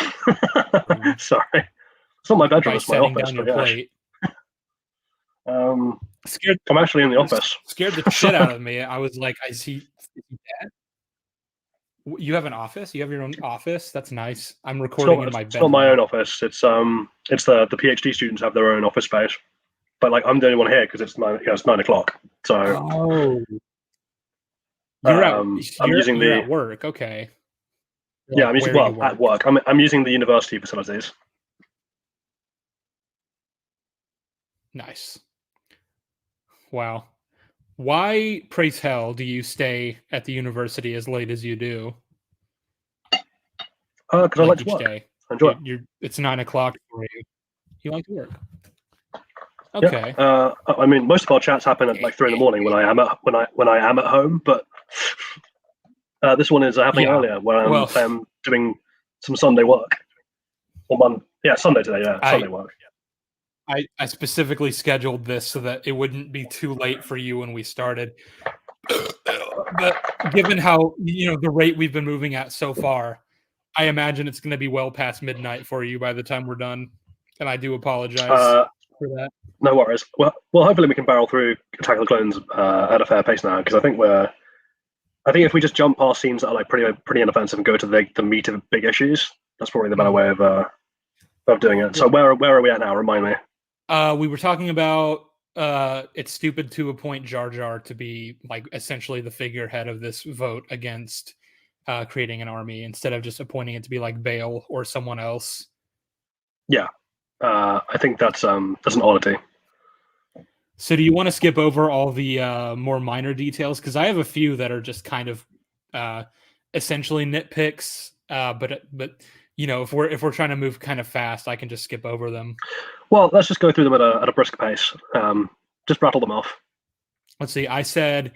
Sorry. It's not my bedroom, it's my office. Down your plate. Scared. I'm actually in the office. Scared the shit out of me. I was like, is he dead? You have an office? You have your own office? That's nice. I'm recording in my bedroom. It's not my own office. It's the PhD students have their own office space, but like I'm the only one here because it's 9:00. So you're I'm using you're at work. Okay. Yeah, I'm using at work. I'm using the university facilities. Nice. Wow. Why, praise hell, do you stay at the university as late as you do? Because I like to work. Day. I enjoy it. It's 9:00 for you. You like to work. Okay. Yeah. I mean, most of our chats happen at like 3 a.m. when I am at home, but this one is happening earlier where I'm doing some Sunday work. Sunday today. Sunday work. I specifically scheduled this so that it wouldn't be too late for you when we started. But given how the rate we've been moving at so far, I imagine it's going to be well past midnight for you by the time we're done, and I do apologize for that. No worries. Well, hopefully we can barrel through Attack of the Clones at a fair pace now, because I think if we just jump past scenes that are like pretty inoffensive and go to the meat of big issues, that's probably the better way of doing it. So where are we at now? Remind me. We were talking about it's stupid to appoint Jar Jar to be like essentially the figurehead of this vote against creating an army instead of just appointing it to be like Bail or someone else. Yeah, I think that's an oddity. So do you want to skip over all the more minor details? Because I have a few that are just kind of essentially nitpicks, but if we're trying to move kind of fast, I can just skip over them. Well, let's just go through them at a brisk pace. Just rattle them off. Let's see. I said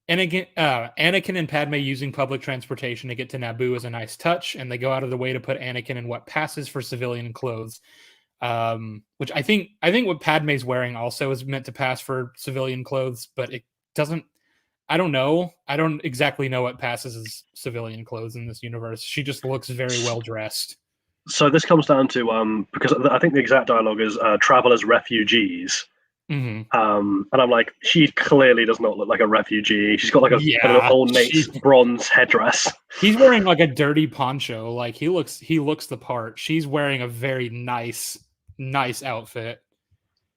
Anakin and Padme using public transportation to get to Naboo is a nice touch, and they go out of the way to put Anakin in what passes for civilian clothes. Which I think what Padme's wearing also is meant to pass for civilian clothes, but it doesn't. I don't know. I don't exactly know what passes as civilian clothes in this universe. She just looks very well dressed. So this comes down to because I think the exact dialogue is travel as refugees. Mm-hmm. And I'm like, she clearly does not look like a refugee. She's got like an old Nate's bronze headdress. He's wearing like a dirty poncho. Like he looks the part. She's wearing a very nice outfit.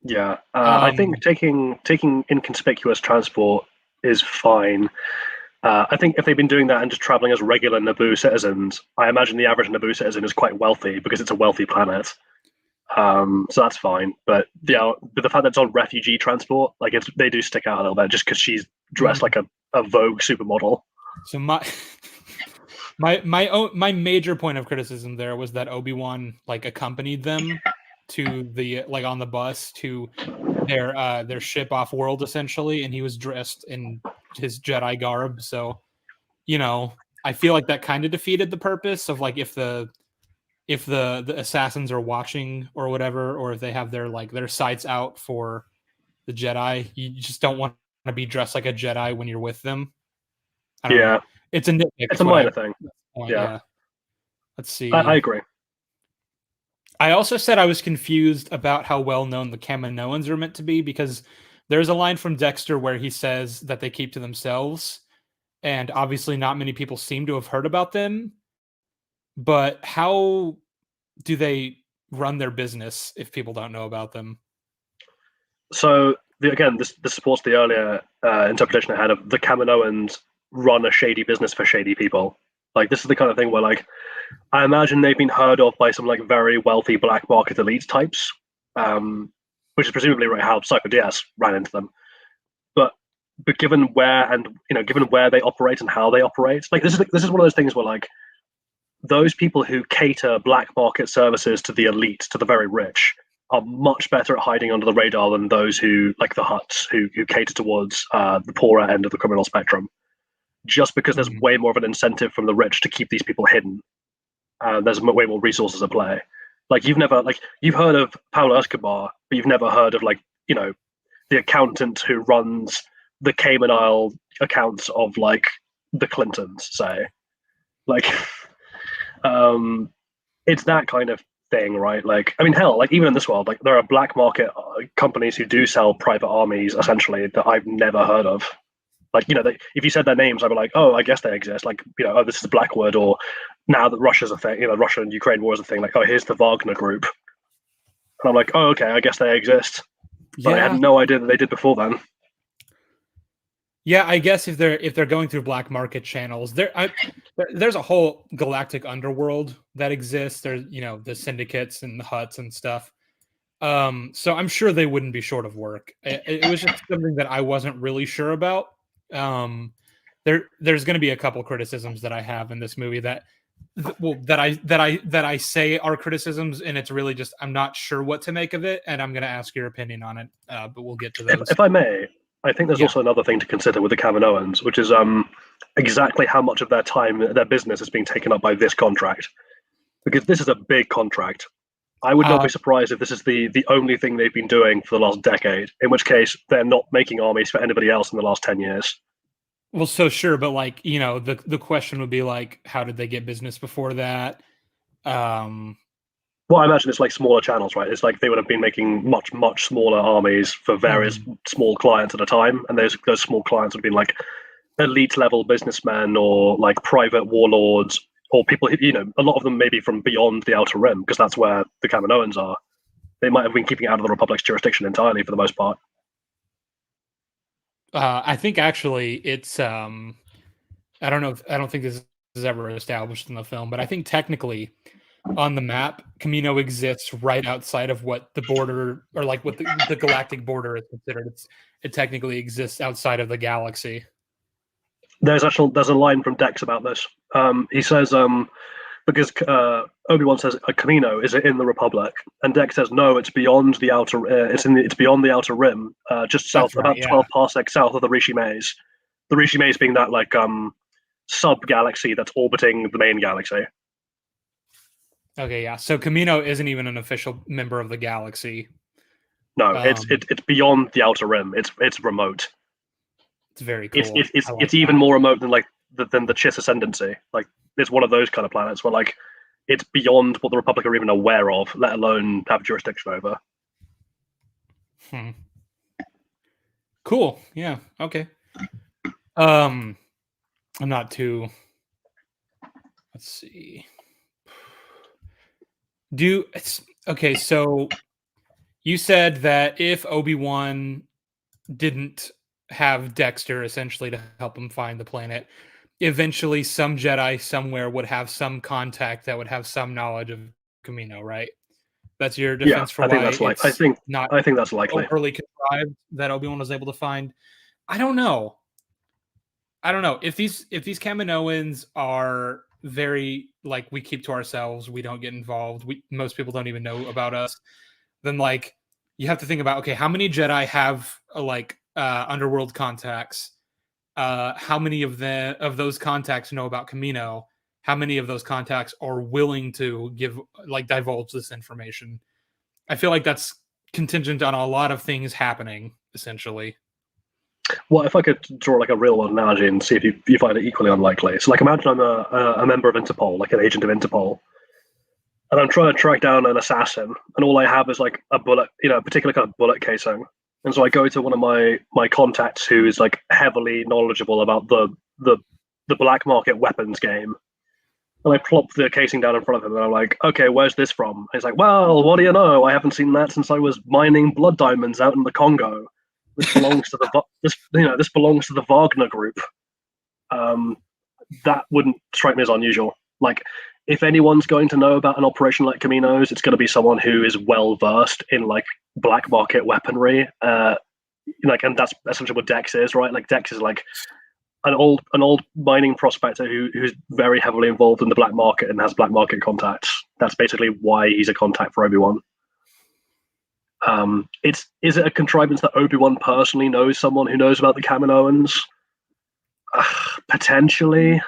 Yeah, I think taking inconspicuous transport is fine. I think if they've been doing that and just traveling as regular Naboo citizens, I imagine the average Naboo citizen is quite wealthy because it's a wealthy planet. So that's fine. But the fact that it's on refugee transport, like they do stick out a little bit just because she's dressed like a Vogue supermodel. So my major point of criticism there was that Obi-Wan like accompanied them to the like on the bus to their ship off world essentially, and he was dressed in his Jedi garb. So I feel like that kind of defeated the purpose of like if the assassins are watching or whatever, or if they have their sights out for the Jedi, you just don't want to be dressed like a Jedi when you're with them. I don't know. It's a nitpick. It's a minor thing. Yeah. Let's see. I agree. I also said I was confused about how well known the Kaminoans are meant to be, because there's a line from Dexter where he says that they keep to themselves, and obviously not many people seem to have heard about them. But how do they run their business if people don't know about them? So this supports the earlier interpretation I had of the Kaminoans run a shady business for shady people. Like this is the kind of thing where like I imagine they've been heard of by some like very wealthy black market elite types, which is presumably how Psycho Diaz ran into them. But given where they operate and how they operate, like this is one of those things where like those people who cater black market services to the elite, to the very rich, are much better at hiding under the radar than those who, like the Hutts, who cater towards the poorer end of the criminal spectrum. Just because there's way more of an incentive from the rich to keep these people hidden. There's way more resources at play. Like you've heard of Pablo Escobar, but you've never heard of the accountant who runs the Cayman Isle accounts of like the Clintons, say. Like, it's that kind of thing, right? Like, I mean, hell, like even in this world, like there are black market companies who do sell private armies essentially that I've never heard of. Like, if you said their names, I'd be like, oh, I guess they exist. Like, oh, this is Blackwood, or now that Russia's a thing, Russia and Ukraine war is a thing. Like, oh, here's the Wagner Group, and I'm like, oh, okay, I guess they exist. But I had no idea that they did before then. Yeah, I guess if they're going through black market channels, there's a whole galactic underworld that exists. There's the syndicates and the huts and stuff. So I'm sure they wouldn't be short of work. It was just something that I wasn't really sure about. There's going to be a couple criticisms that I have in this movie that I say are criticisms, and it's really just I'm not sure what to make of it, and I'm going to ask your opinion on it. But we'll get to those. If I may, I think there's also another thing to consider with the Kaminoans, which is exactly how much of their time, their business, is being taken up by this contract, because this is a big contract. I would not be surprised if this is the only thing they've been doing for the last decade, in which case they're not making armies for anybody else in the last 10 years. Well, so sure, but like, the question would be like, how did they get business before that? Well, I imagine it's like smaller channels, right? It's like they would have been making much, much smaller armies for various small clients at a time, and those small clients would have been like elite level businessmen or like private warlords, or people, a lot of them maybe from beyond the Outer Rim, because that's where the Kaminoans are. They might have been keeping out of the Republic's jurisdiction entirely for the most part. I think actually it's I don't think this is ever established in the film, but I think technically on the map, Kamino exists right outside of what the border, or like what the galactic border is considered. It technically exists outside of the galaxy. There's a line from Dex about this. He says because Obi-Wan says Kamino is it in the Republic, and Dex says no, it's beyond the outer. It's beyond the Outer Rim, just south, about 12 parsecs south of the Rishi Maze. The Rishi Maze being that like sub galaxy that's orbiting the main galaxy. Okay, yeah. So Kamino isn't even an official member of the galaxy. No, it's beyond the Outer Rim. It's remote. It's very cool. It's even more remote than than the Chiss Ascendancy. Like, it's one of those kind of planets where like it's beyond what the Republic are even aware of, let alone have jurisdiction over. Cool. Yeah. Okay. I'm not too. Let's see. Okay, so you said that if Obi-Wan didn't have Dexter essentially to help him find the planet, eventually some Jedi somewhere would have some contact that would have some knowledge of Kamino, right? That's your defense for why I think that's likely. Overly contrived that Obi-Wan was able to find. I don't know if these Kaminoans are very like we keep to ourselves, we don't get involved, most people don't even know about us, then like you have to think about, okay, how many Jedi have underworld contacts? How many of those contacts know about Kamino? How many of those contacts are willing to divulge this information? I feel like that's contingent on a lot of things happening, essentially. Well, if I could draw like a real world analogy and see if you find it equally unlikely. So like imagine I'm a member of Interpol, like an agent of Interpol, and I'm trying to track down an assassin, and all I have is like a bullet, a particular kind of bullet casing. And so I go to one of my contacts who is like heavily knowledgeable about the black market weapons game. And I plop the casing down in front of him, and I'm like, okay, where's this from? And he's like, well, what do you know? I haven't seen that since I was mining blood diamonds out in the Congo. This belongs to this belongs to the Wagner Group. That wouldn't strike me as unusual. Like, if anyone's going to know about an operation like Kamino's, it's going to be someone who is well versed in like black market weaponry. And that's essentially what Dex is, right? Like Dex is like an old mining prospector who's very heavily involved in the black market and has black market contacts. That's basically why he's a contact for Obi-Wan. Is it a contrivance that Obi-Wan personally knows someone who knows about the Kaminoans? Potentially.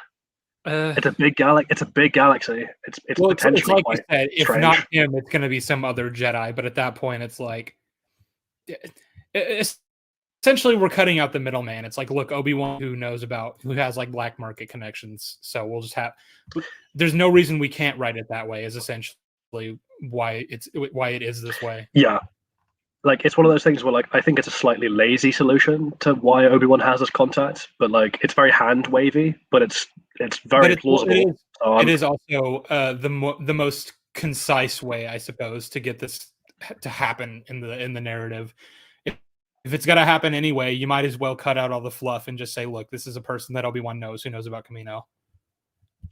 It's a big galaxy. It's potentially like quite you said, if strange. not him, it's going to be some other Jedi. But at that point, it's like, essentially, we're cutting out the middleman. It's like, look, Obi-Wan who has like black market connections. So we'll just have. There's no reason we can't write it that way. Is essentially why it is this way. Yeah. Like, it's one of those things where, like, I think it's a slightly lazy solution to why Obi-Wan has this contact, but, like, it's very hand-wavy, but it's very plausible. It is also the most concise way, I suppose, to get this to happen in the narrative. If it's got to happen anyway, you might as well cut out all the fluff and just say, look, this is a person that Obi-Wan knows who knows about Kamino.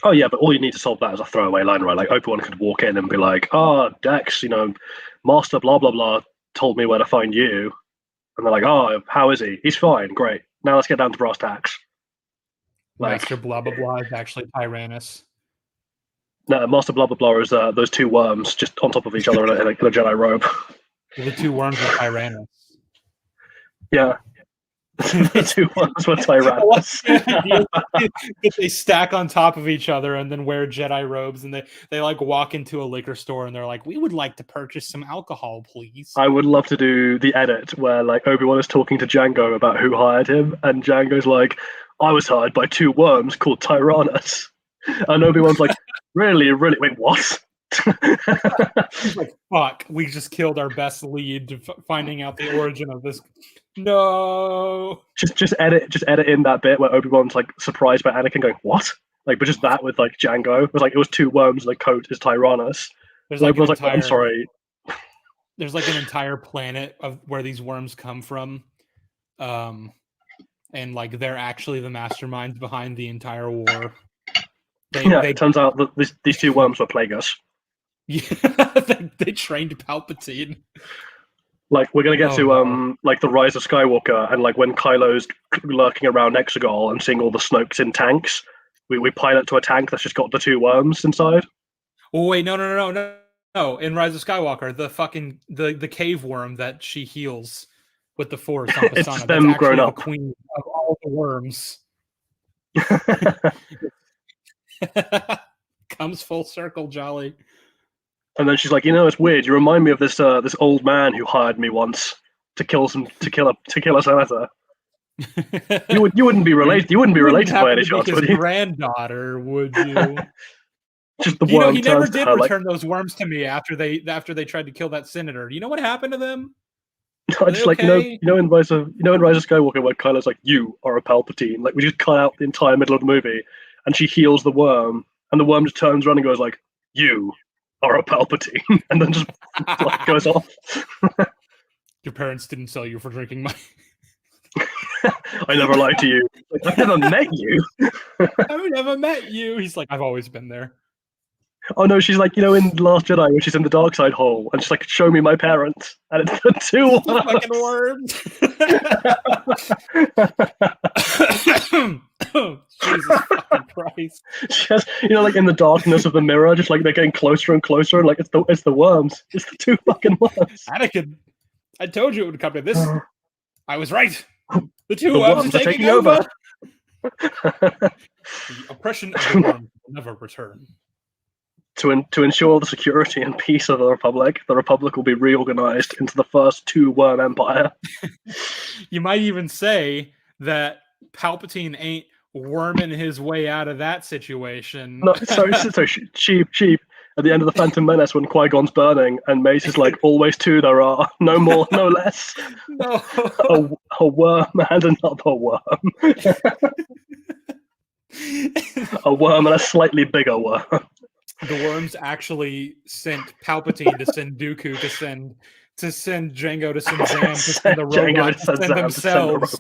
Oh, yeah, but all you need to solve that is a throwaway line, right? Like, Obi-Wan could walk in and be like, Dex, Master blah, blah, blah told me where to find you. And they're like, oh, how is he? He's fine, great. Now let's get down to brass tacks. Like, Master blah, blah, blah is actually Tyrannus. No, Master blah, blah, blah is those two worms just on top of each other in a Jedi robe. The two worms are Tyrannus. Yeah. The two worms were Tyrannus. They stack on top of each other and then wear Jedi robes, and they like walk into a liquor store and they're like, we would like to purchase some alcohol, please. I would love to do the edit where like Obi-Wan is talking to Jango about who hired him, and Jango's like, I was hired by two worms called Tyrannus. And Obi-Wan's like, really? Wait, what? He's like, fuck, we just killed our best lead to finding out the origin of this. No. Just edit in that bit where Obi-Wan's like surprised by Anakin going, what? Like, but just that with like Jango. It was like, it was two worms and the coat is Tyrannus. There's like Obi-Wan's like, I'm sorry. There's like an entire planet of where these worms come from. And like they're actually the masterminds behind the entire war. It turns out that these two worms were Plagueis. Yeah, they trained Palpatine. Like, we're gonna get to like the Rise of Skywalker, and like when Kylo's lurking around Exegol and seeing all the Snokes in tanks, we pilot to a tank that's just got the two worms inside. Oh wait, no. In Rise of Skywalker, the fucking the cave worm that she heals with the Force on Pisana, it's them grown up. The queen of all the worms. Comes full circle, Jolly. And then she's like, it's weird. You remind me of this this old man who hired me once to kill a senator. You wouldn't be related. You wouldn't be related by any chance, would you? Granddaughter, would you? Just the worm. He never did return those worms to me after they tried to kill that senator. You know what happened to them? I just like in Rise of Skywalker where Kylo's like, you are a Palpatine. Like, we just cut out the entire middle of the movie, and she heals the worm, and the worm just turns around and goes like, you are a Palpatine, and then just like goes off. Your parents didn't sell you for drinking my. I never lied to you. Like, I've never met you. I've never met you. He's like, I've always been there. Oh no, she's like, in Last Jedi when she's in the dark side hole, and she's like, show me my parents, and it's the two fucking worms. Jesus fucking Christ! Just like in the darkness of the mirror, just like they're getting closer and closer, and like it's the worms, it's the two fucking worms. Anakin, I told you it would come to this. I was right. The two worms are taking over. The oppression of the worm will never return. To ensure the security and peace of the Republic will be reorganized into the first two worm empire. You might even say that Palpatine ain't worming his way out of that situation. No, so Sheev. At the end of the Phantom Menace, when Qui-Gon's burning, and Mace is like, "Always two there are, no more, no less." No, a worm and another worm. A worm and a slightly bigger worm. The worms actually sent Palpatine to send Dooku to send Jango to send Zam to send the robots to send themselves.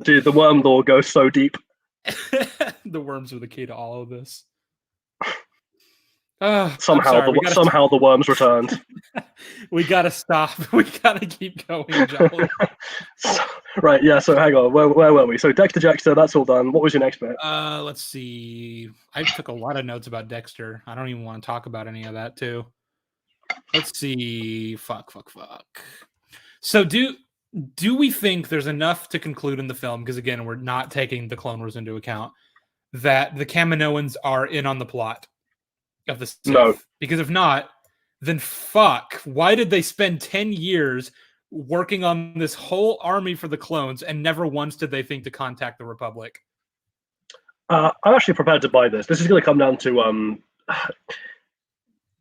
Dude, the worm lore goes so deep. The worms are the key to all of this. Somehow the worms returned. We gotta stop. We gotta keep going, Jolly. Right, yeah, so hang on. Where were we? So Dexter Jackster, that's all done. What was your next bit? Let's see. I took a lot of notes about Dexter. I don't even want to talk about any of that, too. Let's see. Fuck. So do we think there's enough to conclude in the film, because again, we're not taking the Clone Wars into account, that the Kaminoans are in on the plot of the Sith? No. Because if not, then fuck. Why did they spend 10 years working on this whole army for the clones, and never once did they think to contact the Republic? I'm actually prepared to buy this. This is going to come down to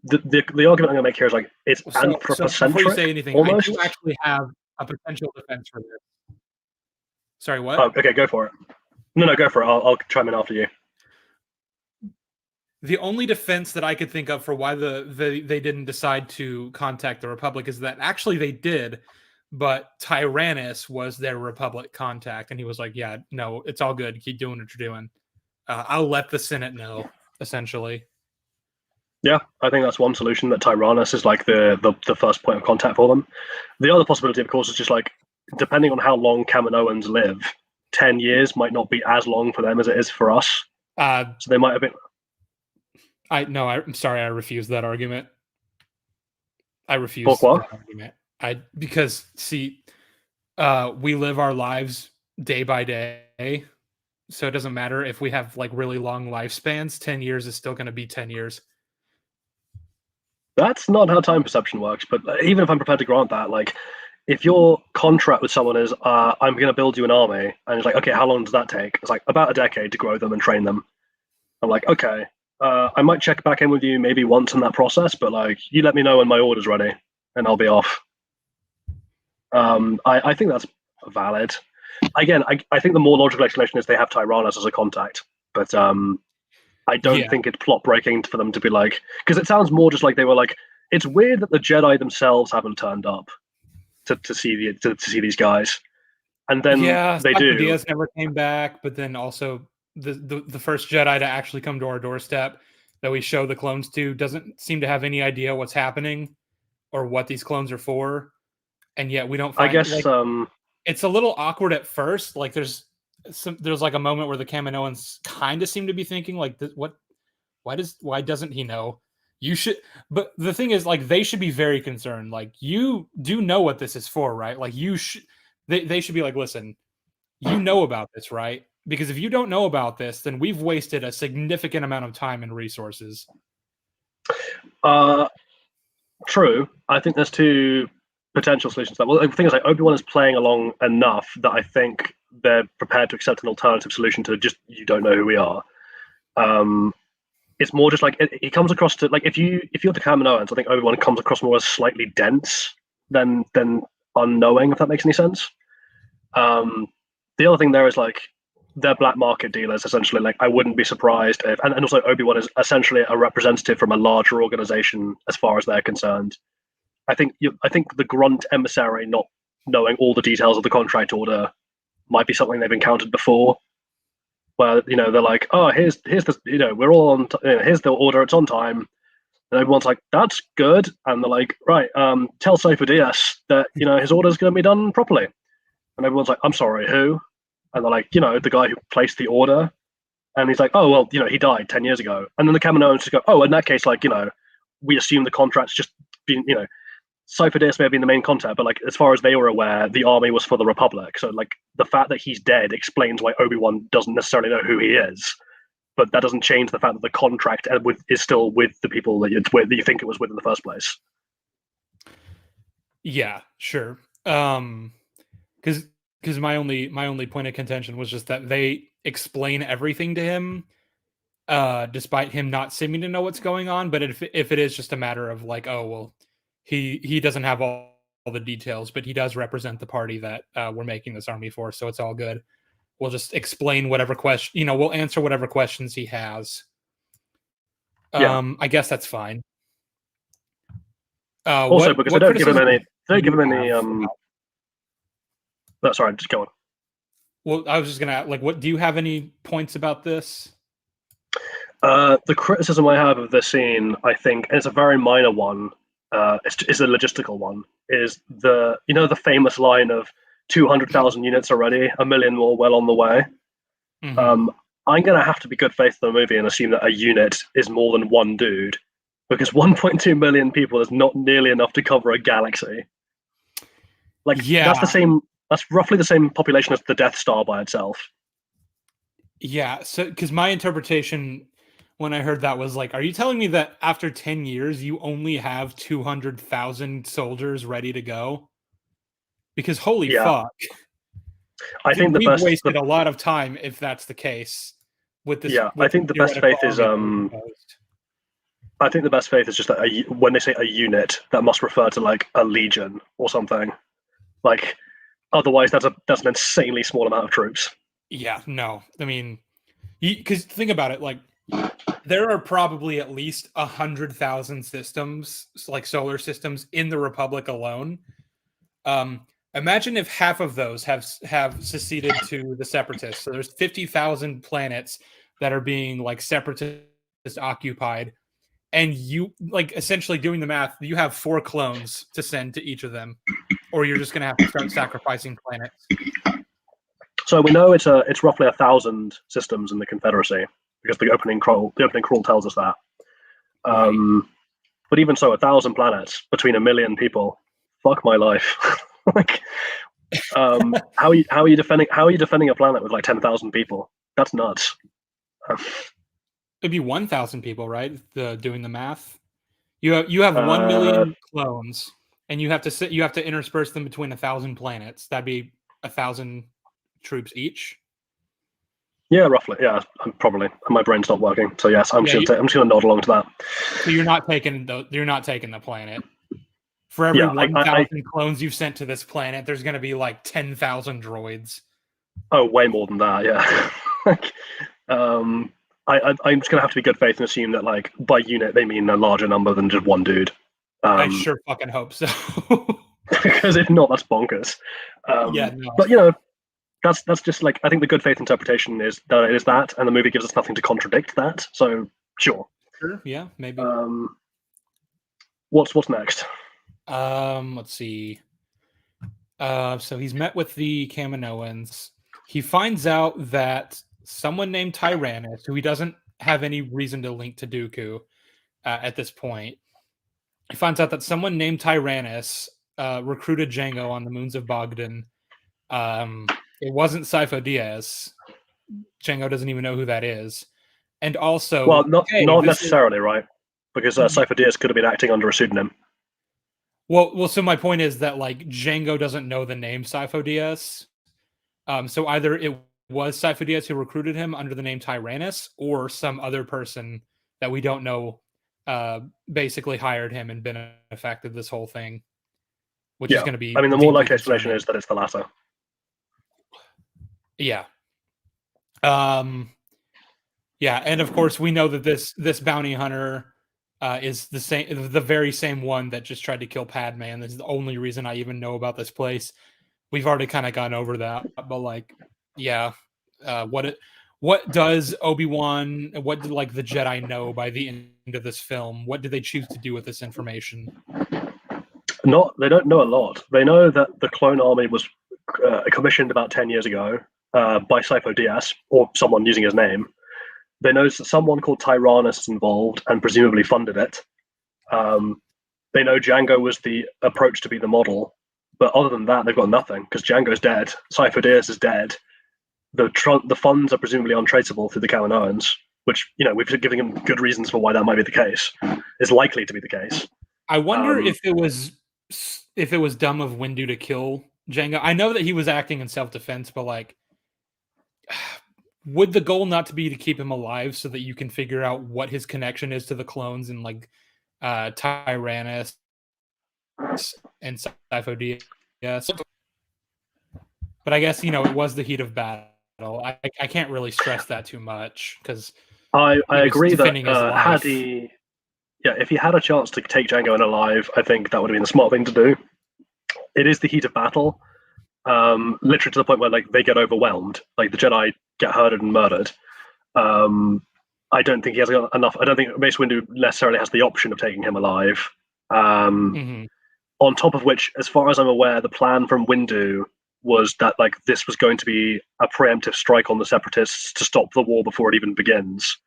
the argument I'm going to make here is like it's anthropocentric. Before you say anything, almost. I do actually have a potential defense for this. Sorry, what? Oh, okay, go for it. No, go for it. I'll chime in after you. The only defense that I could think of for why they didn't decide to contact the Republic is that actually they did, but Tyrannus was their Republic contact, and he was like, "Yeah, no, it's all good. Keep doing what you're doing. I'll let the Senate know." Essentially. Yeah, I think that's one solution, that Tyrannus is like the first point of contact for them. The other possibility, of course, is just like, depending on how long Kaminoans live, 10 years might not be as long for them as it is for us. So they might have been. I'm sorry, I refuse that argument. I refuse Pourquoi? that argument. Because see, we live our lives day by day, so it doesn't matter if we have like really long lifespans. 10 years is still going to be 10 years. That's not how time perception works, but even if I'm prepared to grant that, like, if your contract with someone is, I'm going to build you an army, and it's like, okay, how long does that take? It's like about a decade to grow them and train them. I'm like, okay, I might check back in with you maybe once in that process, but like, you let me know when my order's ready, and I'll be off. I think that's valid. Again, I think the more logical explanation is they have Tyrannus as a contact, but I don't think it's plot breaking for them to be like, because it sounds more just like they were like, it's weird that the Jedi themselves haven't turned up to see these guys, and then they do. Diaz never came back, but then also the first Jedi to actually come to our doorstep that we show the clones to doesn't seem to have any idea what's happening or what these clones are for, and yet we don't find. I guess like, it's a little awkward at first. Like there's like a moment where the Kaminoans kind of seem to be thinking like, why doesn't he know? You should, but the thing is, like, they should be very concerned. Like, you do know what this is for, right? Like, they should be like, listen, you know about this, right? Because if you don't know about this, then we've wasted a significant amount of time and resources. True. I think there's two potential solutions to that. Well, the thing is, like, Obi-Wan is playing along enough that I think they're prepared to accept an alternative solution to just, you don't know who we are. It's more just like he comes across to, like, if you're the Kaminoans, I think Obi-Wan comes across more as slightly dense than unknowing, if that makes any sense. The other thing there is, like, they're black market dealers, essentially. Like, I wouldn't be surprised if, and also Obi-Wan is essentially a representative from a larger organization as far as they're concerned. I think the grunt emissary not knowing all the details of the contract order might be something they've encountered before, where, they're like, oh, here's the, we're all on, here's the order, it's on time, and everyone's like, that's good, and they're like, right, tell Cypher DS that his order's going to be done properly, and everyone's like, I'm sorry, who? And they're like, the guy who placed the order, and he's like, oh well, he died 10 years ago, and then the Kaminoans just go, oh, in that case, like, we assume the contract's just been, Cypher DS may have been the main contact, but like, as far as they were aware, the army was for the Republic. So like, the fact that he's dead explains why Obi-Wan doesn't necessarily know who he is, but that doesn't change the fact that the contract is still with the people that you think it was with in the first place. Yeah, sure. Because my only point of contention was just that they explain everything to him, despite him not seeming to know what's going on. But if it is just a matter of like, oh well, he doesn't have all the details, but he does represent the party that we're making this army for, so it's all good. We'll just explain whatever question, we'll answer whatever questions he has. I guess that's fine. Also, because they don't give him any. No, sorry, just go on. Well, I was just gonna like, what do you have any points about this? The criticism I have of this scene, I think, and it's a very minor one. It's a logistical one. Is the famous line of 200,000 units already, 1 million more well on the way. Mm-hmm. I'm gonna have to be good faith in the movie and assume that a unit is more than one dude, because 1.2 million people is not nearly enough to cover a galaxy. Like, that's roughly the same population as the Death Star by itself. Yeah, so because my interpretation when I heard that was like, are you telling me that after 10 years you only have 200,000 soldiers ready to go? Because holy fuck. I think we've wasted a lot of time if that's the case with this. Yeah, I think the best faith is I think the best faith is just that when they say a unit, that must refer to like a legion or something. Like, otherwise, that's an insanely small amount of troops. Yeah, no. I mean, because think about it, like there are probably at least 100,000 systems, like solar systems, in the Republic alone. Imagine if half of those have seceded to the Separatists. So there's 50,000 planets that are being like Separatist occupied, and you like essentially doing the math. You have 4 clones to send to each of them, or you're just going to have to start sacrificing planets. So we know it's roughly 1,000 systems in the Confederacy because the opening crawl tells us that. Right. But even so, 1,000 planets between 1 million people. Fuck my life. Like, how are you defending a planet with like 10,000 people? That's nuts. It'd be 1,000 people, right? Doing the math. You have 1 million clones, and you have to intersperse them between 1,000 planets. That'd be 1,000 troops each. Yeah, roughly. Yeah, probably. My brain's not working, so yes, I'm just gonna nod along to that. So you're not taking the planet. For every 1,000 clones you've sent to this planet, there's going to be like 10,000 droids. Oh, way more than that. Yeah. I'm just gonna have to be good faith and assume that like by unit they mean a larger number than just one dude. I sure fucking hope so. Because if not, that's bonkers. Yeah, no. But that's just like, I think the good faith interpretation is that it is that, and the movie gives us nothing to contradict that. So sure. Sure. Yeah, maybe. What's next? Let's see. So he's met with the Kaminoans. He finds out that someone named Tyrannus, who he doesn't have any reason to link to Dooku at this point, he finds out that someone named Tyrannus recruited Jango on the moons of Bogdan. It wasn't Sifo Dyas. Jango doesn't even know who that is. And also, well, not necessarily, right? Because Sifo Dyas could have been acting under a pseudonym. Well, so my point is that like Jango doesn't know the name Sifo Dyas. So either it was Sifo Dyas who recruited him under the name Tyrannus, or some other person that we don't know basically hired him and been affected this whole thing. Which is going to be. I mean, the more likely explanation is that it's the latter. Yeah. Yeah, and of course we know that this bounty hunter is the very same one that just tried to kill Padme, and this is the only reason I even know about this place. We've already kind of gone over that, but like, yeah, what does Obi-Wan, what did like the Jedi know by the end of this film? What did they choose to do with this information? They don't know a lot. They know that the clone army was commissioned about 10 years ago by Sifo Dyas, or someone using his name. They know that someone called Tyrannus is involved and presumably funded it. They know Jango was the approach to be the model, but other than that, they've got nothing because Jango's dead. Sifo Dyas is dead. The funds are presumably untraceable through the Kaminoans, which we've given him good reasons for why that might be the case. Is likely to be the case. I wonder if it was dumb of Windu to kill Jango. I know that he was acting in self-defense, but like, would the goal not to be to keep him alive so that you can figure out what his connection is to the clones and like Tyrannus and Sifo Dyas? But I guess it was the heat of battle. I can't really stress that too much because I agree that if he had a chance to take Jango in alive, I think that would have been the smart thing to do. It is the heat of battle, literally to the point where like they get overwhelmed, like the Jedi get herded and murdered. I don't think he has enough. I don't think Mace Windu necessarily has the option of taking him alive. On top of which, as far as I'm aware, the plan from Windu was that like this was going to be a preemptive strike on the Separatists to stop the war before it even begins.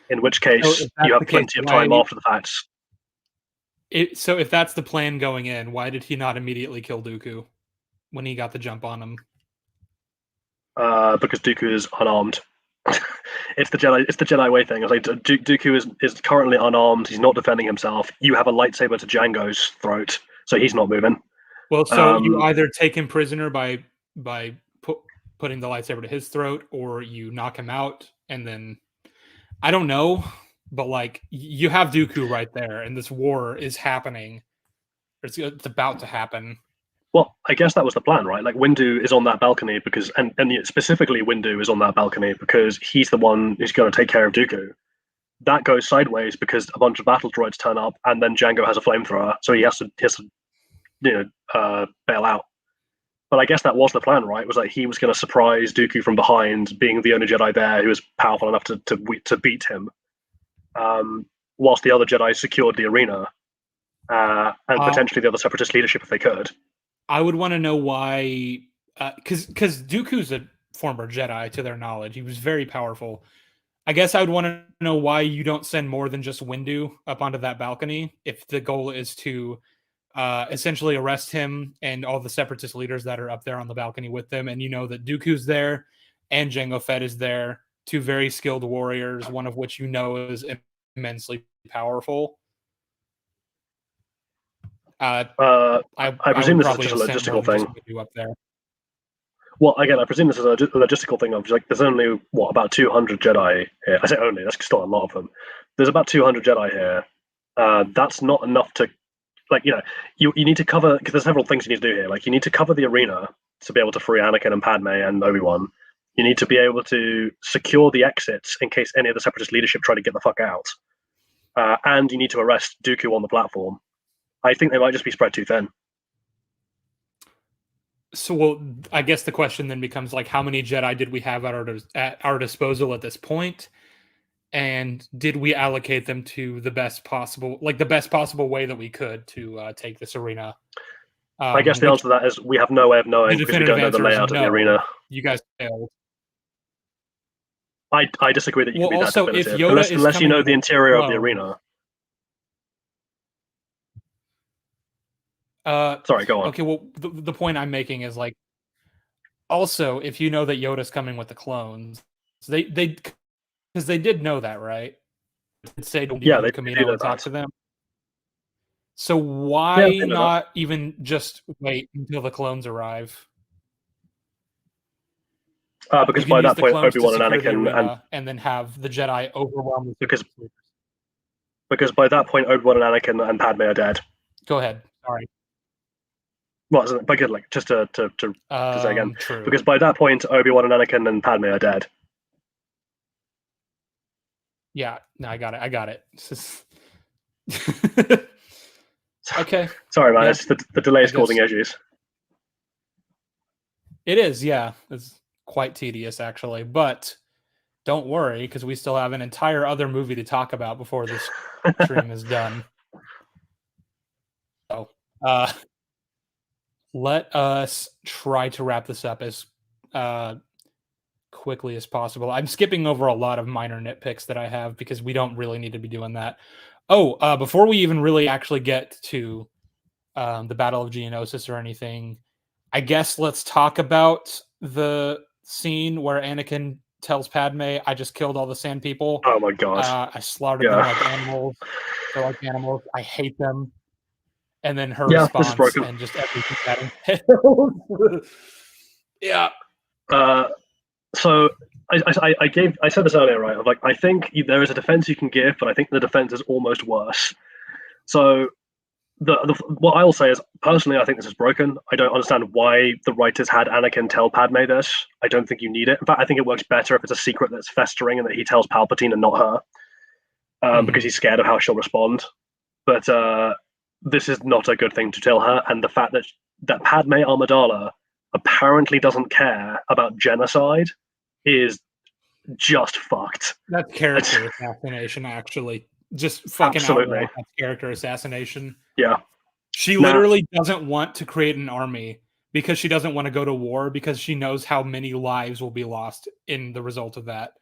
In which case, you have plenty of time after the fact. So if that's the plan going in, why did he not immediately kill Dooku when he got the jump on him? Because Dooku is unarmed. It's the Jedi way thing. It's like Dooku is currently unarmed. He's not defending himself. You have a lightsaber to Jango's throat, so he's not moving. Well, so you either take him prisoner by putting the lightsaber to his throat, or you knock him out, and then I don't know. but like you have Dooku right there, and this war is happening. It's about to happen. Well, I guess that was the plan, right? Like Windu is on that balcony because, and specifically Windu is on that balcony because he's the one who's going to take care of Dooku. That goes sideways because a bunch of battle droids turn up, and then Jango has a flamethrower, so he has to bail out. But I guess that was the plan, right? It was like he was going to surprise Dooku from behind, being the only Jedi there who was powerful enough to beat him, whilst the other Jedi secured the arena and potentially the other Separatist leadership if they could. I would want to know why, because Dooku's a former Jedi, to their knowledge. He was very powerful. I guess I would want to know why you don't send more than just Windu up onto that balcony if the goal is to essentially arrest him and all the Separatist leaders that are up there on the balcony with them. And you know that Dooku's there and Jango Fett is there, two very skilled warriors, one of which you know is immensely powerful. I presume this is just a logistical thing. Up there. Well, again, I presume this is a logistical thing of like there's only about 200 Jedi here. I say only, that's still a lot of them. There's about 200 Jedi here. That's not enough to, like, you need to cover, because there's several things you need to do here. Like you need to cover the arena to be able to free Anakin and Padme and Obi-Wan. You need to be able to secure the exits in case any of the Separatist leadership try to get the fuck out. And you need to arrest Dooku on the platform. I think they might just be spread too thin. So, well, I guess the question then becomes like, how many Jedi did we have at our disposal at this point? And did we allocate them to the best possible way that we could to take this arena? I guess the answer to that is we have no way of knowing because we don't know the layout of the arena. You guys failed. I disagree that you can be that definitive. If Yoda unless you know the interior of the arena. Sorry, go on. Okay, well, the point I'm making is like, also, if you know that Yoda's coming with the clones, so they because they did know that, right? Say to Kamino and talk to them. So why not even just wait until the clones arrive? Because by that point, Obi-Wan and Anakin and then have the Jedi overwhelm because by that point, Obi-Wan and Anakin and Padme are dead. Go ahead. Sorry. Well, but good, like just to say again, true. Because by that point, Obi-Wan and Anakin and Padme are dead. Yeah, no, I got it. Okay. Sorry, man. Yeah. It's the delay is causing issues. It is, yeah. It's quite tedious, actually. But don't worry, because we still have an entire other movie to talk about before this stream is done. So, let us try to wrap this up as quickly as possible. I'm skipping over a lot of minor nitpicks that I have because we don't really need to be doing that. Before we even really actually get to the Battle of Geonosis or anything, I guess let's talk about the scene where Anakin tells Padme, I just killed all the sand people. Oh my gosh. I slaughtered them like animals. They're like animals. I hate them. And then her response and just everything that entails. Yeah. So I said this earlier, right? Like I think there is a defense you can give, but I think the defense is almost worse. So what I'll say is personally, I think this is broken. I don't understand why the writers had Anakin tell Padme this. I don't think you need it. In fact, I think it works better if it's a secret that's festering and that he tells Palpatine and not her, because he's scared of how she'll respond. But this is not a good thing to tell her, and the fact that Padme Amidala apparently doesn't care about genocide is just fucked. That's character assassination, actually. Just fucking outright character assassination. Yeah. She literally doesn't want to create an army because she doesn't want to go to war because she knows how many lives will be lost in the result of that.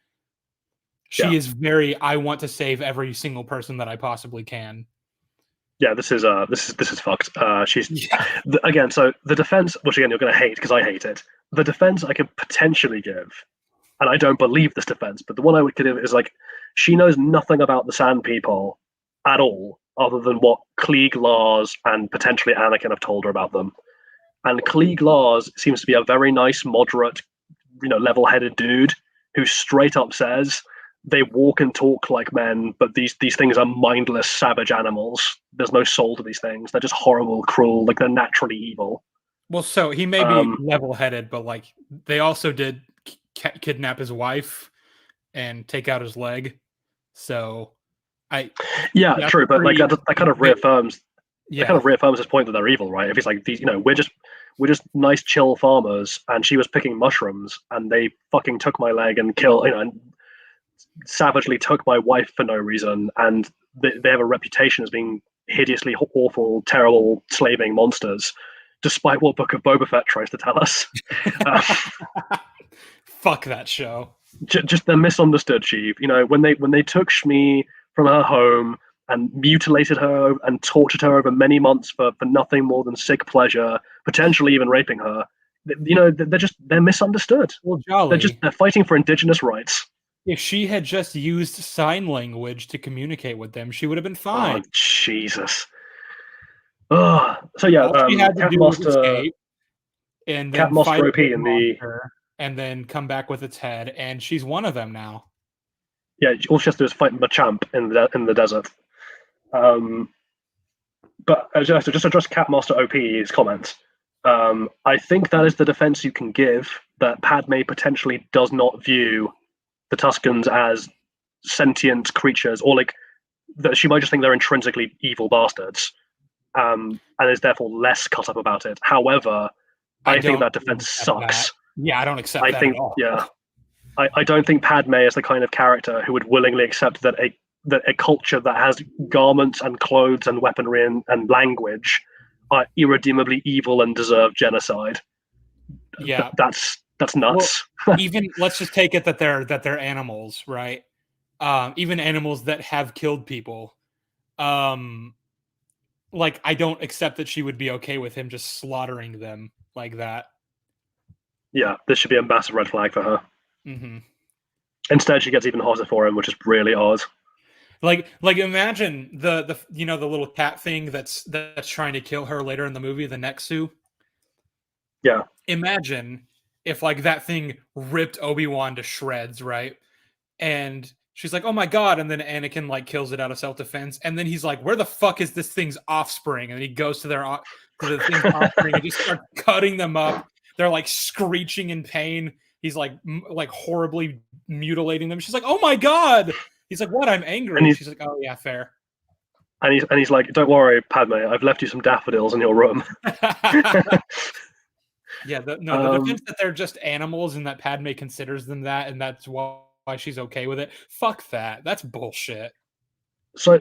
She is I want to save every single person that I possibly can. Yeah, this is fucked. Again. So the defense, which again you're going to hate because I hate it. The defense I could potentially give, and I don't believe this defense, but the one I would give is like she knows nothing about the Sand People at all, other than what Klieg Lars and potentially Anakin have told her about them. And Klieg Lars seems to be a very nice, moderate, level-headed dude who straight up says they walk and talk like men, but these things are mindless, savage animals. There's no soul to these things. They're just horrible, cruel. Like they're naturally evil. Well, so he may be level-headed, but like they also did kidnap his wife and take out his leg. So, true, but like that kind of reaffirms. Yeah. That kind of reaffirms his point that they're evil, right? If it's like these, we're just nice, chill farmers, and she was picking mushrooms, and they fucking took my leg and killed, and savagely took my wife for no reason, and they have a reputation as being hideously awful, terrible, slaving monsters, despite what Book of Boba Fett tries to tell us. Fuck that show. Just they're misunderstood, Sheev. When they took Shmi from her home and mutilated her and tortured her over many months for nothing more than sick pleasure, potentially even raping her. They're misunderstood. Well, Jolly, they're fighting for indigenous rights. If she had just used sign language to communicate with them, she would have been fine. Oh, Jesus. Oh, so yeah, all she had to do was escape, and then Cat Master OP in and then come back with its head, and she's one of them now. Yeah, all she has to do is fight Machamp in the desert. But just address Cat Master OP's comments. I think that is the defense you can give, that Padme potentially does not view the Tuscans as sentient creatures, or like that she might just think they're intrinsically evil bastards, and is therefore less cut up about it. However, I think that defense sucks. Yeah, I don't accept that at all. Yeah, I don't think Padme is the kind of character who would willingly accept that a culture that has garments and clothes and weaponry and language are irredeemably evil and deserve genocide. Yeah, that's nuts. Well, even let's just take it that they're animals, right? Even animals that have killed people. Like I don't accept that she would be okay with him just slaughtering them like that. Yeah, this should be a massive red flag for her. Mm-hmm. Instead, she gets even hotter for him, which is really odd. Like imagine the little cat thing that's trying to kill her later in the movie, the Nexu. Yeah. Imagine if like that thing ripped Obi-Wan to shreds, right? And she's like, "Oh my god!" And then Anakin like kills it out of self-defense, and then he's like, "Where the fuck is this thing's offspring?" And he goes to the thing's offspring and just starts cutting them up. They're like screeching in pain. He's like horribly mutilating them. She's like, "Oh my god!" He's like, "What? I'm angry." And she's like, "Oh yeah, fair." And he's like, "Don't worry, Padme. I've left you some daffodils in your room." Yeah, the defense that they're just animals and that Padme considers them that, and that's why she's okay with it. Fuck that. That's bullshit. So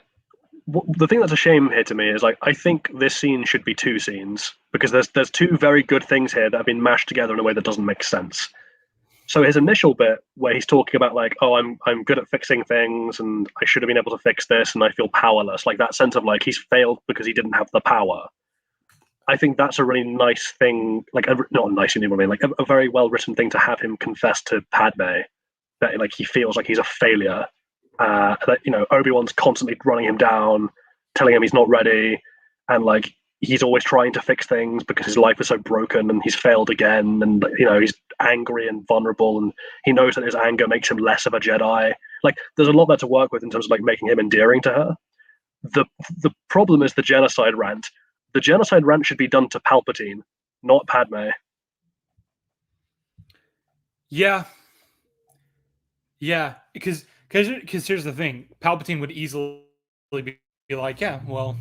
the thing that's a shame here to me is like I think this scene should be two scenes, because there's two very good things here that have been mashed together in a way that doesn't make sense. So his initial bit where he's talking about like, "Oh, I'm good at fixing things and I should have been able to fix this and I feel powerless," like that sense of like he's failed because he didn't have the power. I think that's a really nice thing, like not nice, you know what I mean, like a very well written thing to have him confess to Padme that like he feels like he's a failure. That Obi-Wan's constantly running him down, telling him he's not ready, and like he's always trying to fix things because his life is so broken and he's failed again, and he's angry and vulnerable, and he knows that his anger makes him less of a Jedi. Like there's a lot there to work with in terms of like making him endearing to her. The problem is the genocide rant. The genocide rant should be done to Palpatine, not Padme. Yeah, because here's the thing: Palpatine would easily be like, "Yeah, well,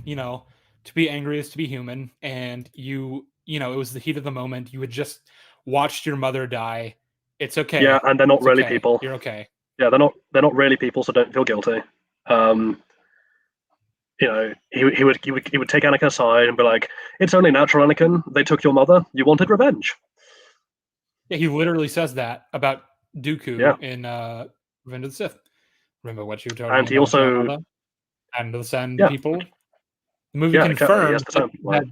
to be angry is to be human, and it was the heat of the moment. You had just watched your mother die. It's okay." Yeah, and they're not really people. You're okay. Yeah, they're not really people, so don't feel guilty. He would take Anakin aside and be like, "It's only natural, Anakin. They took your mother. You wanted revenge." Yeah, he literally says that about Dooku in Revenge of the Sith. Remember what you told me? And he also and the Sand people. The movie confirmed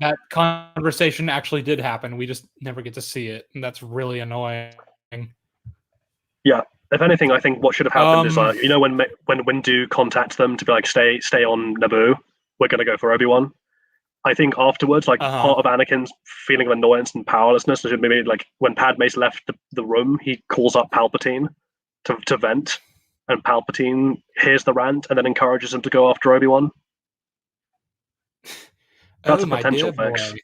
that conversation actually did happen. We just never get to see it, and that's really annoying. Yeah. If anything, I think what should have happened is when Windu contacts them to be like, stay on Naboo, we're gonna go for Obi-Wan. I think afterwards, like part of Anakin's feeling of annoyance and powerlessness is maybe like when Padme's left the room, he calls up Palpatine to vent, and Palpatine hears the rant and then encourages him to go after Obi-Wan. That's a my potential dear fix. boy,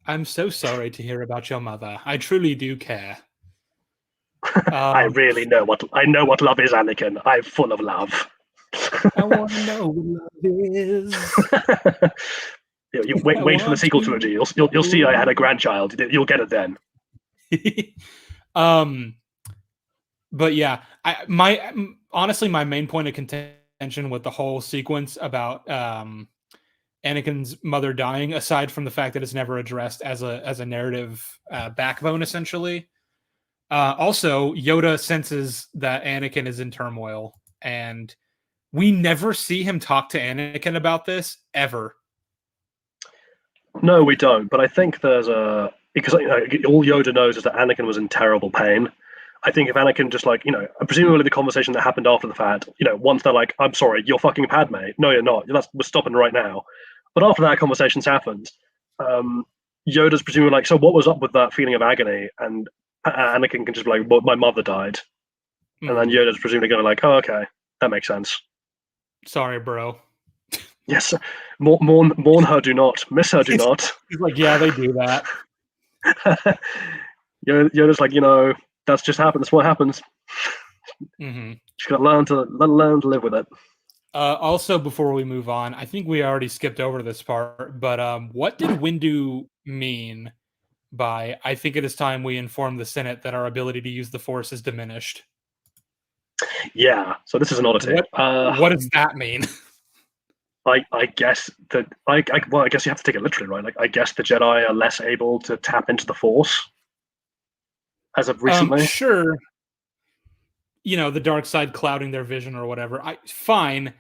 I'm so sorry to hear about your mother. I truly do care. I really know what love is, Anakin. I'm full of love. I want to know what love is. You wait for the sequel trilogy. You'll see I had a grandchild. You'll get it then. But yeah, honestly, my main point of contention with the whole sequence about Anakin's mother dying, aside from the fact that it's never addressed as a narrative backbone, essentially. Also, Yoda senses that Anakin is in turmoil, and we never see him talk to Anakin about this ever. No, we don't. But I think there's because all Yoda knows is that Anakin was in terrible pain. I think if Anakin just presumably the conversation that happened after the fact, once they're like, "I'm sorry, you're fucking Padme." No, you're not. We're stopping right now. But after that conversation's happened, Yoda's presumably like, "So what was up with that feeling of agony?" And Anakin can just be like, "Well, my mother died," and then Yoda's presumably going to like, "Oh, okay, that makes sense." Sorry, bro. Yes, mourn her, do not miss her, do not. He's like, yeah, they do that. Yoda's like, that's just happened. That's what happens. Mm-hmm. She's got to learn to live with it. Also, before we move on, I think we already skipped over this part, but what did Windu mean by "I think it is time we inform the Senate that our ability to use the Force is diminished"? Yeah, so this is an oddity. What does that mean? I guess that I guess you have to take it literally, right? Like, I guess the Jedi are less able to tap into the Force as of recently. Sure. The dark side clouding their vision or whatever. Fine.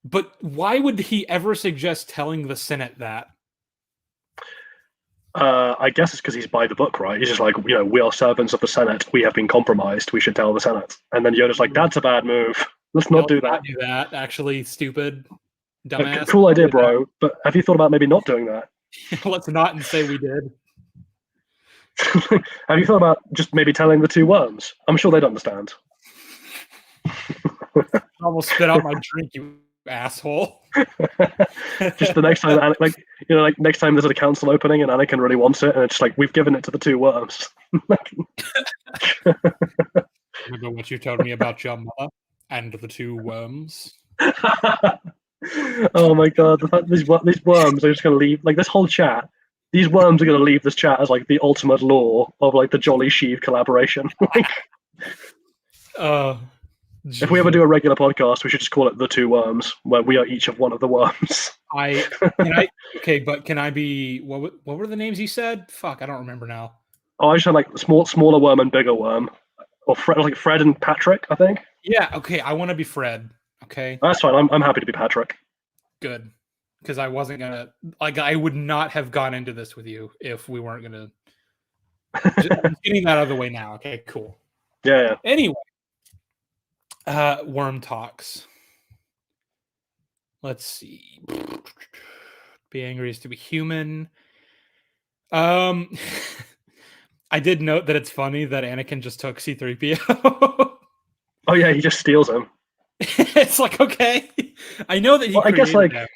But why would he ever suggest telling the Senate that? I guess it's because he's by the book, right? He's just like, we are servants of the Senate. We have been compromised. We should tell the Senate. And then Yoda's like, that's a bad move. Let's not do that. Not do that. Actually, stupid, dumbass. Cool idea, bro. But have you thought about maybe not doing that? Let's not and say we did. Have you thought about just maybe telling the two worms? I'm sure they'd understand. I almost spit out my drink, you asshole. Just the next time, next time there's a council opening and Anakin really wants it, and it's like, we've given it to the two worms. Remember what you told me about your mother and the two worms? Oh my god, these worms are just going to leave, like, this whole chat. These worms are going to leave this chat as like the ultimate lore of like the Jolly Sheev collaboration. If we ever do a regular podcast, we should just call it The Two Worms, where we are each of one of the worms. Okay, but can I be, what were the names you said? Fuck, I don't remember now. Oh, I just had like smaller worm and bigger worm. Or Fred and Patrick, I think. Yeah, okay, I want to be Fred. Okay. That's fine. I'm happy to be Patrick. Good. Because I wasn't gonna, I would not have gone into this with you if we weren't gonna. I'm getting that out of the way now. Okay, cool. Yeah. Anyway, worm talks. Let's see. Be angry is to be human. I did note that it's funny that Anakin just took C-3PO. Oh yeah, he just steals him. It's like, okay, I know that he. Well, I guess like. Him.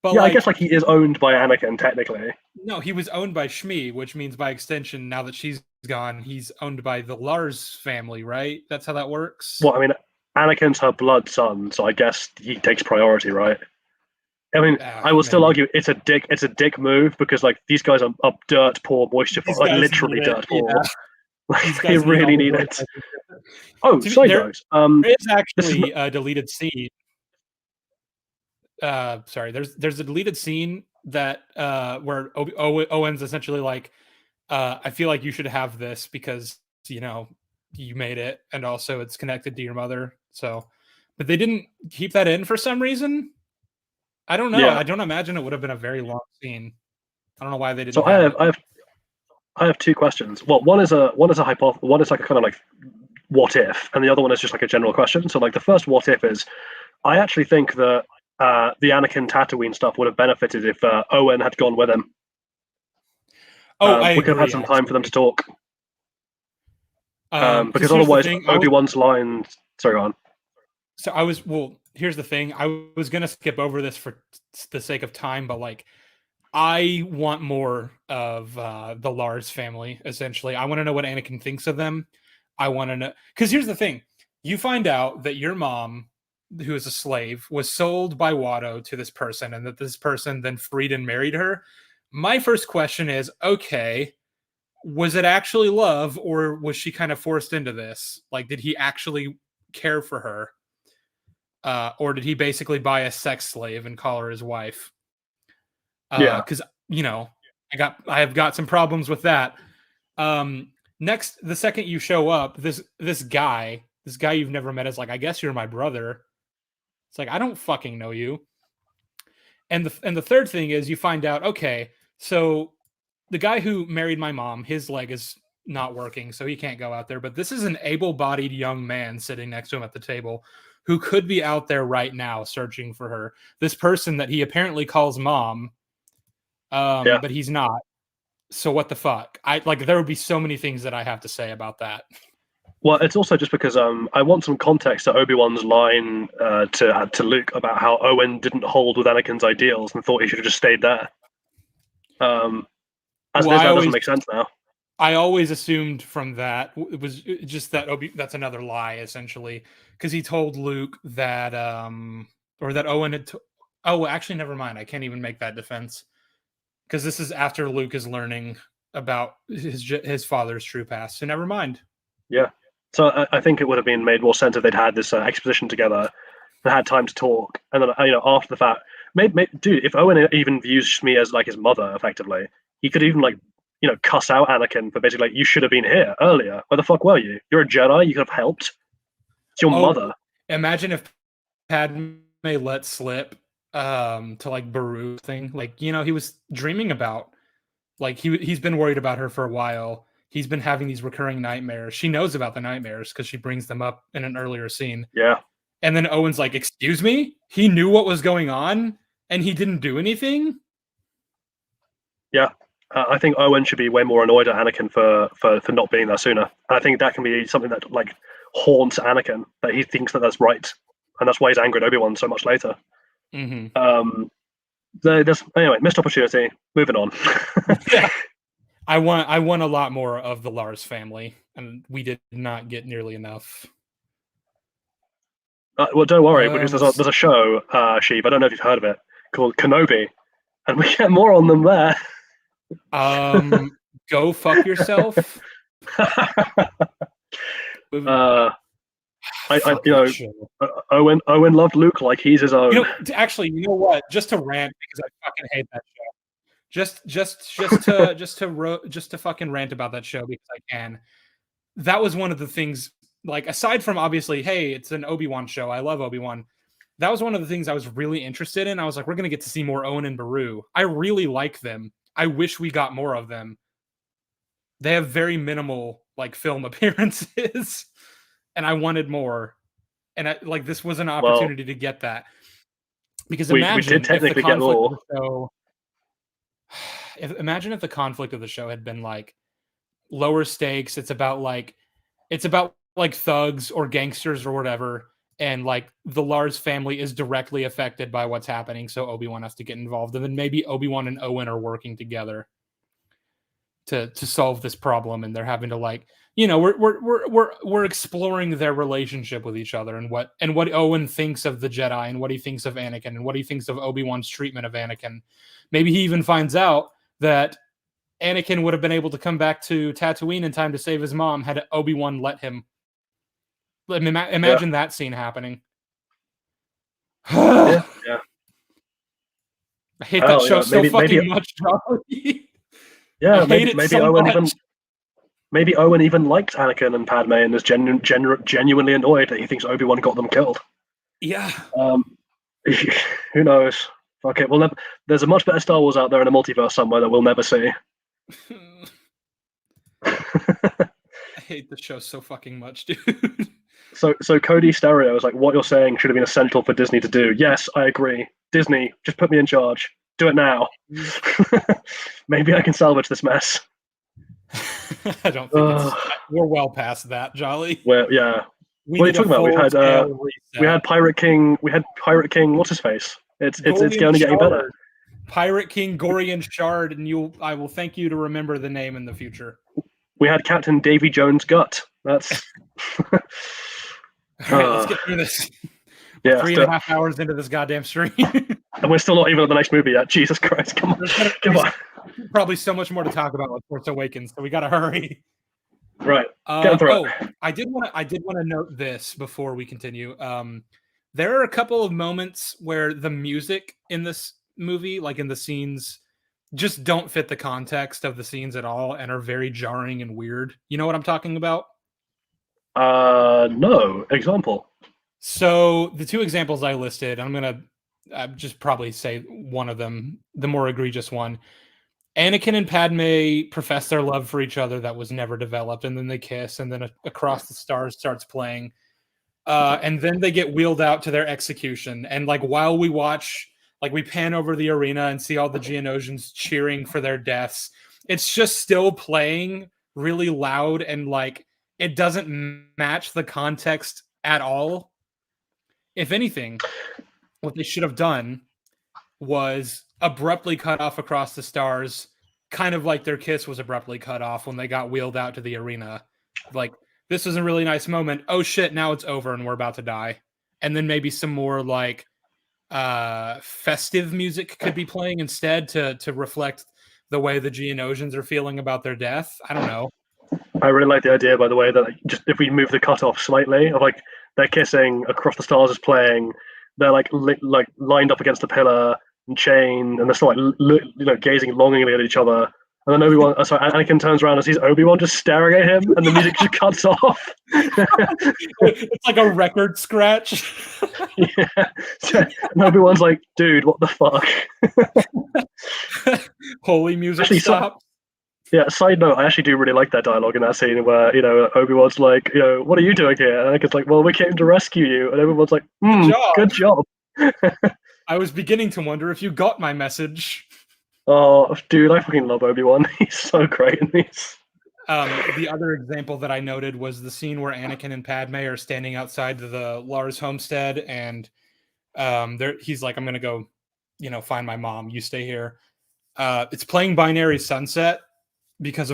But yeah, I guess like he is owned by Anakin technically. No, he was owned by Shmi, which means by extension, now that she's gone, he's owned by the Lars family, right? That's how that works. Well, I mean, Anakin's her blood son, so I guess he takes priority, right? I mean, I will still argue it's a dick move because like these guys are dirt poor, moisture poor, like literally dirt poor. Yeah. Like, they really need it. Oh, side note. There is actually a deleted scene. Sorry, there's a deleted scene that where Owen's essentially like, I feel like you should have this because you made it and also it's connected to your mother. So, but they didn't keep that in for some reason. I don't know. Yeah. I don't imagine it would have been a very long scene. I don't know why they didn't. So I have two questions. Well, one is a hypothesis. One is like a kind of like what if, and the other one is just like a general question. So like the first what if is, I actually think that the Anakin Tatooine stuff would have benefited if Owen had gone with him. We could have had some time for them to talk. Because otherwise, Obi-Wan's line. Sorry, go on. So here's the thing. I was gonna skip over this for the sake of time, but like, I want more of the Lars family. Essentially, I want to know what Anakin thinks of them. I want to know, because here's the thing: you find out that your mom, who is a slave, was sold by Watto to this person, and that this person then freed and married her. My first question is, okay, was it actually love, or was she kind of forced into this? Like, did he actually care for her? Or did he basically buy a sex slave and call her his wife? Yeah. Because I have got some problems with that. Next, the second you show up, this guy you've never met is like, I guess you're my brother. It's like, I don't fucking know you. And the third thing is, you find out, okay, so the guy who married my mom, his leg is not working, so he can't go out there. But this is an able-bodied young man sitting next to him at the table who could be out there right now searching for her. This person that he apparently calls mom, but he's not. So what the fuck? There would be so many things that I have to say about that. Well, it's also just because I want some context to Obi-Wan's line to Luke about how Owen didn't hold with Anakin's ideals and thought he should have just stayed there. That doesn't make sense now. I always assumed from that it was just that that's another lie, essentially, because he told Luke that or that Owen had. Actually, never mind. I can't even make that defense, because this is after Luke is learning about his father's true past. So never mind. Yeah. So I think it would have been made more sense if they'd had this exposition together and had time to talk, and then after the fact, dude, if Owen even views me as like his mother, effectively, he could even cuss out Anakin for basically like, you should have been here earlier. Where the fuck were you? You're a Jedi. You could have helped. It's your mother. Imagine if Padme let slip to like Beru thing. Like, he was dreaming about, like, he's been worried about her for a while. He's been having these recurring nightmares. She knows about the nightmares because she brings them up in an earlier scene. Yeah. And then Owen's like, excuse me? He knew what was going on and he didn't do anything? Yeah. I think Owen should be way more annoyed at Anakin for not being there sooner. And I think that can be something that like haunts Anakin, that he thinks that that's right. And that's why he's angry at Obi-Wan so much later. Mm-hmm. Anyway, missed opportunity. Moving on. Yeah. I want a lot more of the Lars family, and we did not get nearly enough. Well, don't worry, because there's a show, Sheev, I don't know if you've heard of it, called Kenobi, and we get more on them there. Go fuck yourself. Owen loved Luke like he's his own. Actually, you know what? Just to rant, because I fucking hate that show. Just to fucking rant about that show because I can. That was one of the things, like, aside from obviously, hey, it's an Obi-Wan show. I love Obi-Wan. That was one of the things I was really interested in. I was like, we're gonna get to see more Owen and Beru. I really like them. I wish we got more of them. They have very minimal like film appearances, and I wanted more. And this was an opportunity to get that, because imagine we did technically get more. Imagine if the conflict of the show had been like lower stakes. It's about like thugs or gangsters or whatever, and like the Lars family is directly affected by what's happening, so Obi-Wan has to get involved, and then maybe Obi-Wan and Owen are working together to solve this problem, and they're having to we're exploring their relationship with each other, and what Owen thinks of the Jedi, and what he thinks of Anakin, and what he thinks of Obi-Wan's treatment of Anakin. Maybe he even finds out that Anakin would have been able to come back to Tatooine in time to save his mom had Obi-Wan let him. Imagine that scene happening. Yeah. I hate that show so fucking much, Jolly. Yeah, maybe Owen even likes Anakin and Padme and is genuinely annoyed that he thinks Obi-Wan got them killed. Yeah. Who knows? Fuck it. There's a much better Star Wars out there in a multiverse somewhere that we'll never see. I hate the show so fucking much, dude. So Cody Stereo is like, what you're saying should have been essential for Disney to do. Yes, I agree. Disney, just put me in charge. Do it now. Maybe I can salvage this mess. I don't think we're well past that, Jolly. Well, yeah. We What are you need a talking about? full-scale We had reset. Pirate King. We had Pirate King. What's his face? It's only getting better. Pirate King Gorian Shard, and I will thank you to remember the name in the future. We had Captain Davy Jones Gut. That's all right. Let's get through this. We're 3.5 hours into this goddamn stream, and we're still not even at the next movie yet. Jesus Christ! Come on, come on. Probably so much more to talk about with Force Awakens, so we gotta hurry. Right. Get through it. I did want to note this before we continue. There are a couple of moments where the music in this movie, like in the scenes, just don't fit the context of the scenes at all and are very jarring and weird. You know what I'm talking about? No. Example. So the two examples I listed, I'm gonna just probably say one of them, the more egregious one. Anakin and Padme profess their love for each other that was never developed, and then they kiss, and then Across the Stars starts playing. And then they get wheeled out to their execution. And like while we watch, like we pan over the arena and see all the Geonosians cheering for their deaths, it's just still playing really loud, and like it doesn't match the context at all. If anything, what they should have done was abruptly cut off Across the Stars, kind of like their kiss was abruptly cut off when they got wheeled out to the arena. Like, this was a really nice moment. Oh shit, now it's over and we're about to die. And then maybe some more like festive music could be playing instead to reflect the way the Geonosians are feeling about their death. I don't know. I really like the idea, by the way, that just if we move the cutoff slightly, of like they're kissing, Across the Stars is playing, they're like lined up against a pillar and chained, and they're still like gazing longingly at each other. And then Anakin turns around and sees Obi-Wan just staring at him, and the music just cuts off. It's like a record scratch. Yeah. And Obi-Wan's like, dude, what the fuck? Holy music stop. Side note, I actually do really like that dialogue in that scene where, Obi-Wan's like, what are you doing here? And Anakin's like, well, we came to rescue you. And Obi-Wan's like, good job. I was beginning to wonder if you got my message. Oh, dude, I fucking love Obi-Wan. He's so great in these. The other example that I noted was the scene where Anakin and Padme are standing outside the Lars homestead, and he's like, I'm going to go, find my mom. You stay here. It's playing Binary Sunset because,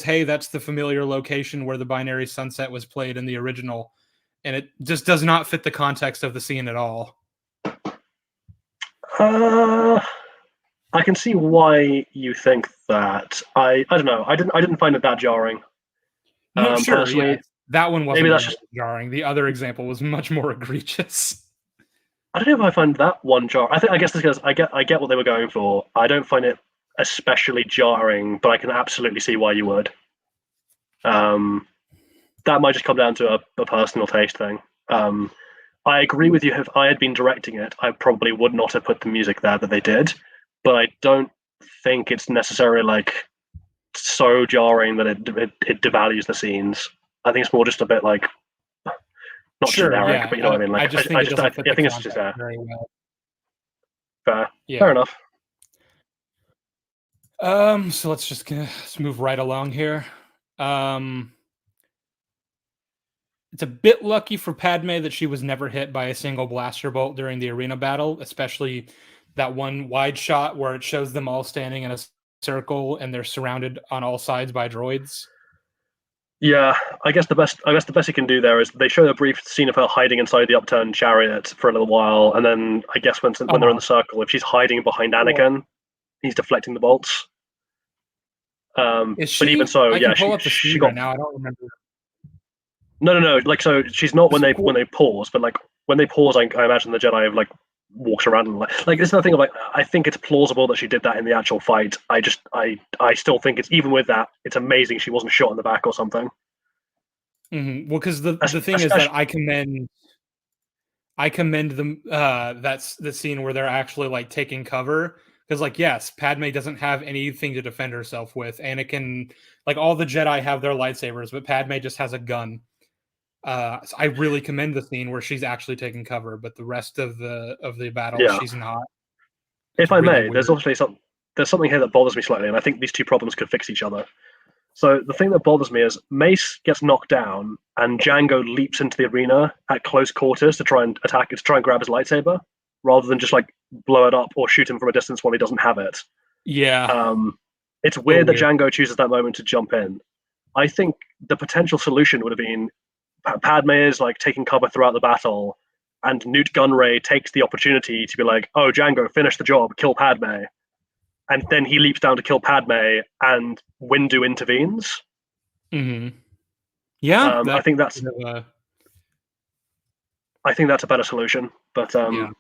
hey, that's the familiar location where the Binary Sunset was played in the original, and it just does not fit the context of the scene at all. I can see why you think that. I don't know. I didn't find it that jarring. No, sure. Yeah. That one wasn't maybe that's just jarring. The other example was much more egregious. I don't know if I find that one jarring. I guess it's because I get what they were going for. I don't find it especially jarring, but I can absolutely see why you would. That might just come down to a personal taste thing. I agree with you. If I had been directing it, I probably would not have put the music there that they did. But I don't think it's necessarily like so jarring that it devalues the scenes. I think it's more just a bit like not generic, but you know what I mean. Like I think it's just there. Very well. Fair. Yeah. Fair enough. So let's move right along here. It's a bit lucky for Padme that she was never hit by a single blaster bolt during the arena battle, especially that one wide shot where it shows them all standing in a circle and they're surrounded on all sides by droids. Yeah, I guess the best you can do there is they show a brief scene of her hiding inside the upturned chariot for a little while, and then I guess when they're in the circle, if she's hiding behind Anakin, he's deflecting the bolts. But even so, she got. Now I don't remember. No. Like, so she's not when they pause, but like when they pause, I imagine the Jedi have like walked around and like this is the thing of like I think it's plausible that she did that in the actual fight. I still think it's even with that, it's amazing she wasn't shot in the back or something. Mm-hmm. Well, because the thing is that I commend them. That's the scene where they're actually like taking cover. Because, like, yes, Padme doesn't have anything to defend herself with. Anakin, like, all the Jedi have their lightsabers, but Padme just has a gun. So I really commend the scene where she's actually taking cover, but the rest of the battle, she's not. If I may, there's obviously something here that bothers me slightly, and I think these two problems could fix each other. So the thing that bothers me is Mace gets knocked down, and Django leaps into the arena at close quarters to try and attack it, to try and grab his lightsaber, rather than just like blow it up or shoot him from a distance while he doesn't have it. Yeah. It's weird that Django chooses that moment to jump in. I think the potential solution would have been Padme is like taking cover throughout the battle, and Newt Gunray takes the opportunity to be like, "Oh, Django, finish the job, kill Padme," and then he leaps down to kill Padme, and Windu intervenes. Mm-hmm. Yeah, I think that's a better solution. But yeah.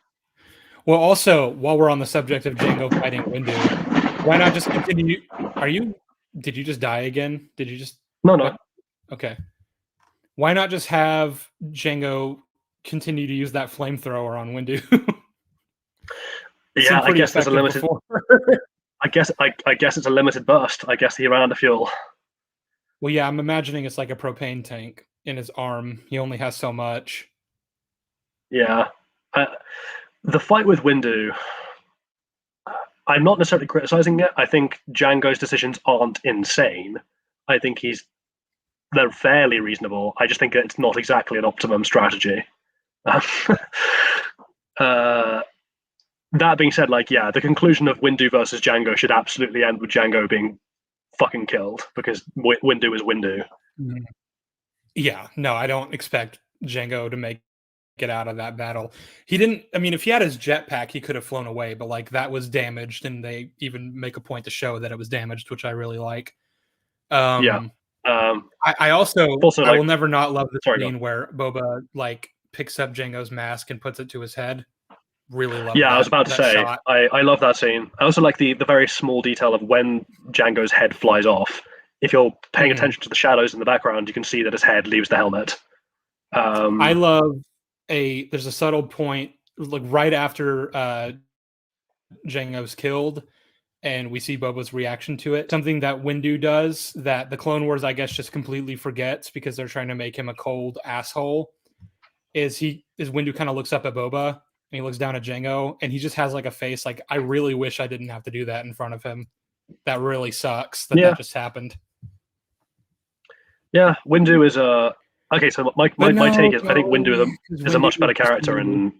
Well, also, while we're on the subject of Django fighting Windu, why not just continue? Did you just die again? Did you just? No. Okay. Why not just have Django continue to use that flamethrower on Windu? Yeah, I guess there's a limited. I guess it's a limited burst. I guess he ran out of fuel. Well, yeah, I'm imagining it's like a propane tank in his arm. He only has so much. Yeah. The fight with Windu, I'm not necessarily criticizing it. I think Django's decisions aren't insane. I think they're fairly reasonable. I just think it's not exactly an optimum strategy. That being said, like, yeah, the conclusion of Windu versus Django should absolutely end with Django being fucking killed, because Windu is Windu. Yeah, no, I don't expect Django to get out of that battle. He didn't. I mean, if he had his jetpack, he could have flown away, but like that was damaged, and they even make a point to show that it was damaged, which I really like. Yeah. I also will never not love the scene where Boba like picks up Django's mask and puts it to his head. Really love. Yeah, I was about to say, I love that scene. I also like the very small detail of when Django's head flies off. If you're paying attention to the shadows in the background, you can see that his head leaves the helmet. I love there's a subtle point like right after Django's killed, and we see Boba's reaction to it. Something that Windu does that the Clone Wars, I guess, just completely forgets because they're trying to make him a cold asshole. Is Windu kind of looks up at Boba and he looks down at Django, and he just has like a face like, I really wish I didn't have to do that in front of him. That really sucks that just happened. Yeah, Windu is okay. So my take is I think Windu is a much better character in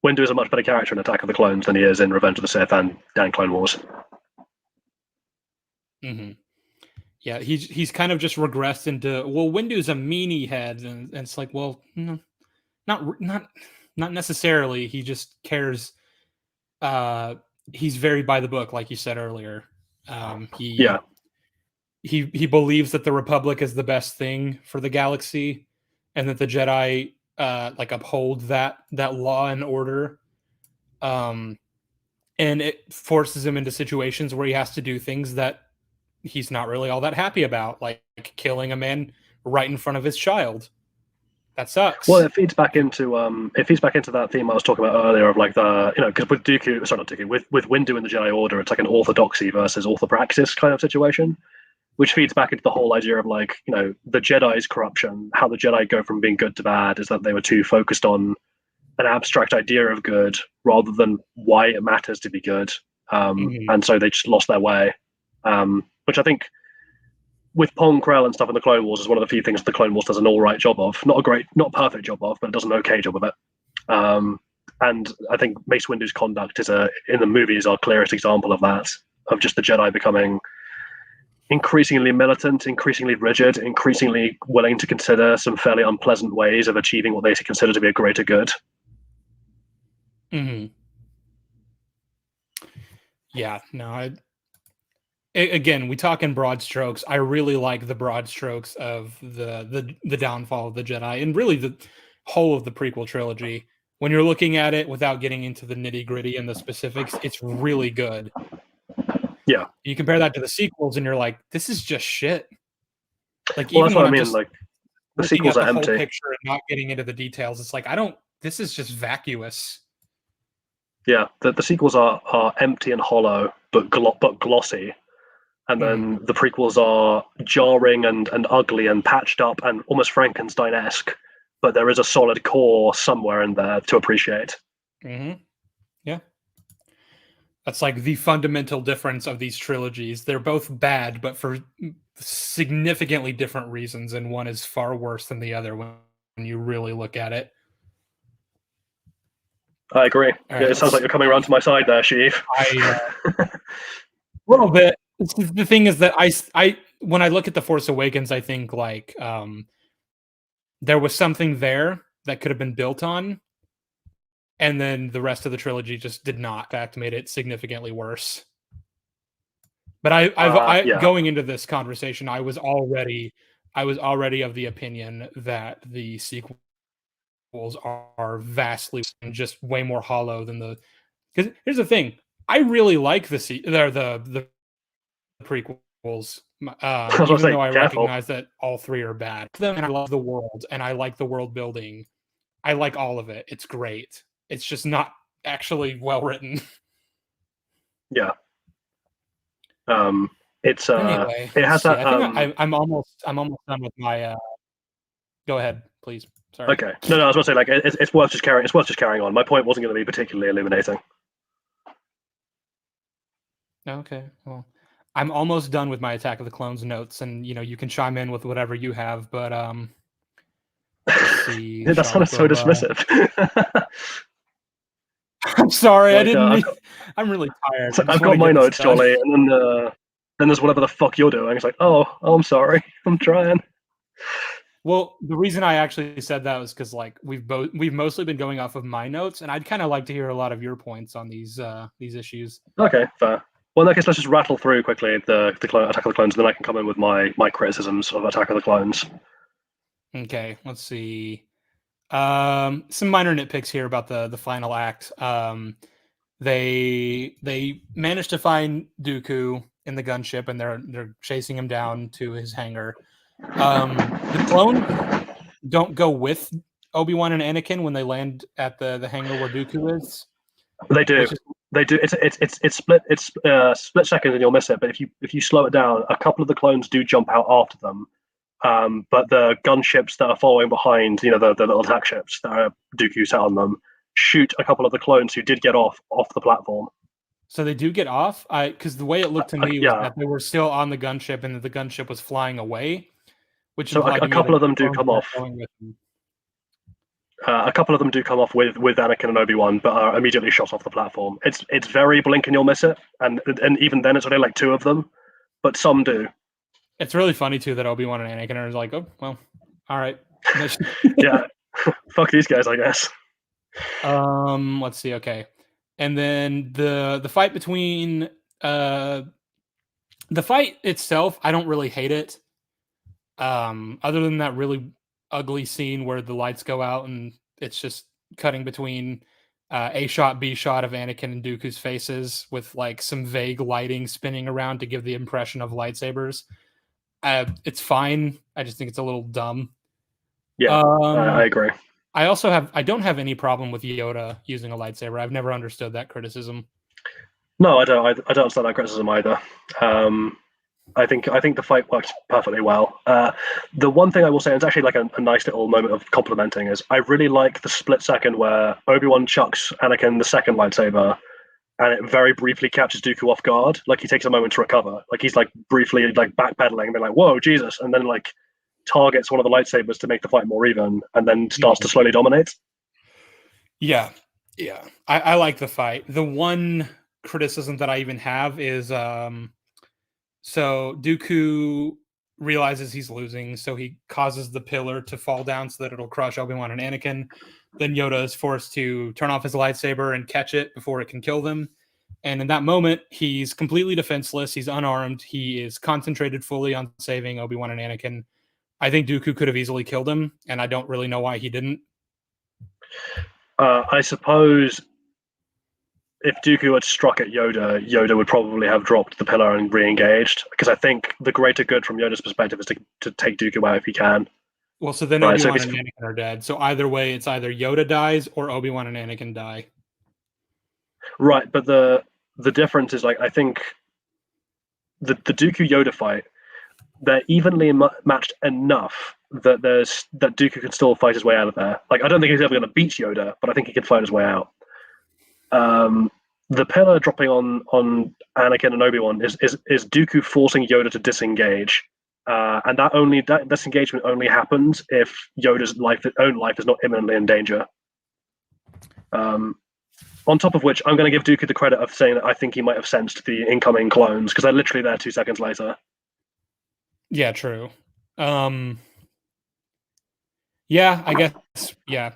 Windu is a much better character in Attack of the Clones than he is in Revenge of the Sith and Clone Wars. Mm-hmm. Yeah, he's kind of just regressed into, well, Windu's a meanie head, and it's like, well, no, not necessarily. He just cares. He's very by the book, like you said earlier. He believes that the Republic is the best thing for the galaxy, and that the Jedi like uphold that law and order. And it forces him into situations where he has to do things that he's not really all that happy about, like killing a man right in front of his child. That sucks. Well, it feeds back into that theme I was talking about earlier of like the, because with with Windu and the Jedi Order, it's like an orthodoxy versus orthopraxis kind of situation, which feeds back into the whole idea of like, the Jedi's corruption. How the Jedi go from being good to bad is that they were too focused on an abstract idea of good rather than why it matters to be good, and so they just lost their way, which I think with Pong Krell and stuff in the Clone Wars is one of the few things the Clone Wars does an all right job of. Not perfect job of, but it does an okay job of it. And I think Mace Windu's conduct in the movie is our clearest example of that, of just the Jedi becoming increasingly militant, increasingly rigid, increasingly willing to consider some fairly unpleasant ways of achieving what they consider to be a greater good. Mm-hmm. Yeah, no, again, we talk in broad strokes. I really like the broad strokes of the downfall of the Jedi, and really the whole of the prequel trilogy. When you're looking at it without getting into the nitty gritty and the specifics, it's really good. Yeah, you compare that to the sequels, and you're like, this is just shit. Like, well, that's what I mean. Like, the sequels are empty. Whole picture and not getting into the details. It's like, this is just vacuous. Yeah, the sequels are empty and hollow, but glossy. And then the prequels are jarring and ugly and patched up and almost Frankenstein-esque, but there is a solid core somewhere in there to appreciate. Mm-hmm. Yeah. That's like the fundamental difference of these trilogies. They're both bad, but for significantly different reasons, and one is far worse than the other when you really look at it. I agree. Right, it sounds like you're coming around to my side there, Sheev. A little bit. The thing is that I when I look at The Force Awakens, I think like there was something there that could have been built on, and then the rest of the trilogy just did not. In fact, made it significantly worse. But going into this conversation, I was already of the opinion that the sequels are vastly and just way more hollow than the. Because here's the thing, I really like the prequels, even though I recognize that all three are bad. And I love the world, and I like the world building. I like all of it. It's great. It's just not actually well written. Yeah. It's anyway. It has that. I'm almost done with my. Go ahead, please. Sorry. Okay. No, I was going to say like it's worth just carrying. It's worth just carrying on. My point wasn't going to be particularly illuminating. Okay. Well, I'm almost done with my Attack of the Clones notes, and you can chime in with whatever you have. But let's see. That sounded so dismissive. I'm sorry, like, I didn't. I'm really tired. I've got my notes, Jolly, and then there's whatever the fuck you're doing. It's like, oh, I'm sorry, I'm trying. Well, the reason I actually said that was because like we've mostly been going off of my notes, and I'd kind of like to hear a lot of your points on these issues. Okay, fair. Well, in that case, let's just rattle through quickly the Attack of the Clones, and then I can come in with my criticisms of Attack of the Clones. Okay, let's see. Some minor nitpicks here about the final act. They managed to find Dooku in the gunship, and they're chasing him down to his hangar. The clones don't go with Obi-Wan and Anakin when they land at the hangar where Dooku is. They do. They do. It's split. It's split seconds, and you'll miss it. But if you slow it down, a couple of the clones do jump out after them. But the gunships that are following behind, the little attack ships that are Dooku sat on them, shoot a couple of the clones who did get off the platform. So they do get off? Because the way it looked to me was that they were still on the gunship and that the gunship was flying away. Which so a couple of them do come off. A couple of them do come off with Anakin and Obi-Wan, but are immediately shot off the platform. It's very blink and you'll miss it, and even then it's only like two of them, but some do. It's really funny too that Obi-Wan and Anakin are like, oh well, all right. Yeah, fuck these guys, I guess. Let's see. Okay, and then the fight between the fight itself, I don't really hate it. Other than that really ugly scene where the lights go out and it's just cutting between A shot, B shot of Anakin and Dooku's faces with like some vague lighting spinning around to give the impression of lightsabers. It's fine. I just think it's a little dumb. Yeah, I agree. I don't have any problem with Yoda using a lightsaber. I've never understood that criticism. No, I don't. I don't understand that criticism either. I think the fight works perfectly well. The one thing I will say, and it's actually like a nice little moment of complimenting, is I really like the split second where Obi-Wan chucks Anakin the second lightsaber, and it very briefly catches Dooku off guard. Like he takes a moment to recover. Like he's like briefly like backpedaling and being like, "Whoa, Jesus!" and then like targets one of the lightsabers to make the fight more even, and then starts to slowly dominate. Yeah. I like the fight. The one criticism that I even have is so Dooku realizes he's losing, so he causes the pillar to fall down so that it'll crush Obi-Wan and Anakin. Then Yoda is forced to turn off his lightsaber and catch it before it can kill them. And in that moment, he's completely defenseless. He's unarmed. He is concentrated fully on saving Obi-Wan and Anakin. I think Dooku could have easily killed him, and I don't really know why he didn't. I suppose if Dooku had struck at Yoda, Yoda would probably have dropped the pillar and re-engaged, because I think the greater good from Yoda's perspective is to take Dooku out if he can. Well, so then Obi-Wan and Anakin are dead. So either way, it's either Yoda dies or Obi-Wan and Anakin die. Right, but the difference is, like, I think the Dooku-Yoda fight, they're evenly matched enough that Dooku can still fight his way out of there. Like, I don't think he's ever going to beat Yoda, but I think he can fight his way out. the pillar dropping on Anakin and Obi-Wan is Dooku forcing Yoda to disengage, and that disengagement only happens if Yoda's own life is not imminently in danger. On top of which, I'm going to give Dooku the credit of saying that I think he might have sensed the incoming clones because they're literally there 2 seconds later. Yeah, true. Yeah, I guess. Yeah,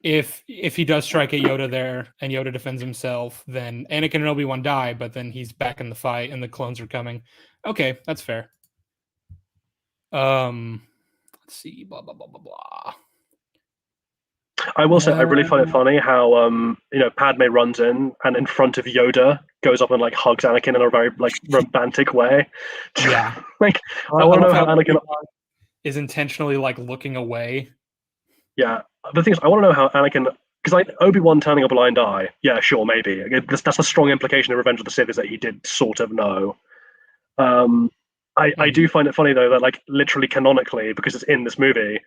if he does strike at Yoda there and Yoda defends himself, then Anakin and Obi-Wan die, but then he's back in the fight and the clones are coming. Okay, that's fair. Let's see. Blah blah blah blah blah. I will say I really find it funny how Padme runs in front of Yoda, goes up and like hugs Anakin in a very like romantic way. Yeah, like I want to know how Anakin is intentionally like looking away. Yeah, the thing is, I want to know how Anakin, because like Obi-Wan turning a blind eye. Yeah, sure, maybe that's a strong implication of Revenge of the Sith is that he did sort of know. I do find it funny though that like literally canonically, because it's in this movie,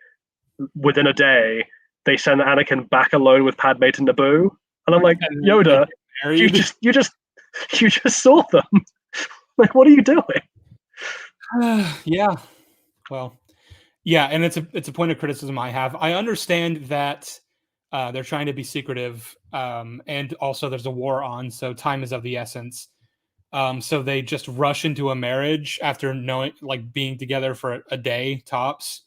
within a day they send Anakin back alone with Padme to Naboo, and I'm like, Yoda, you just saw them. Like, what are you doing? Yeah, well, yeah, and it's a point of criticism I have. I understand that they're trying to be secretive, and also there's a war on, so time is of the essence. So they just rush into a marriage after being together for a day tops.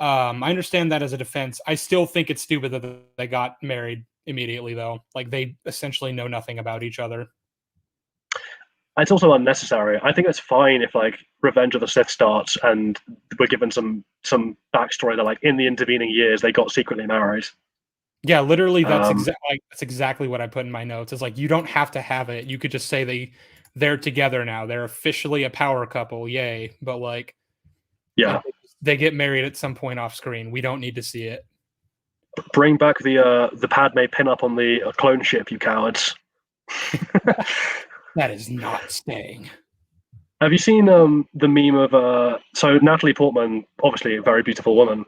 I understand that as a defense. I still think it's stupid that they got married immediately, though. Like, they essentially know nothing about each other. It's also unnecessary. I think it's fine if like Revenge of the Sith starts and we're given some backstory that like in the intervening years they got secretly married. Yeah, literally, that's exactly what I put in my notes. It's like you don't have to have it. You could just say they're together now. They're officially a power couple. Yay! But like, yeah, they get married at some point off screen. We don't need to see it. Bring back the Padme pin-up on the clone ship, you cowards. That is not staying. Have you seen the meme of so Natalie Portman, obviously a very beautiful woman,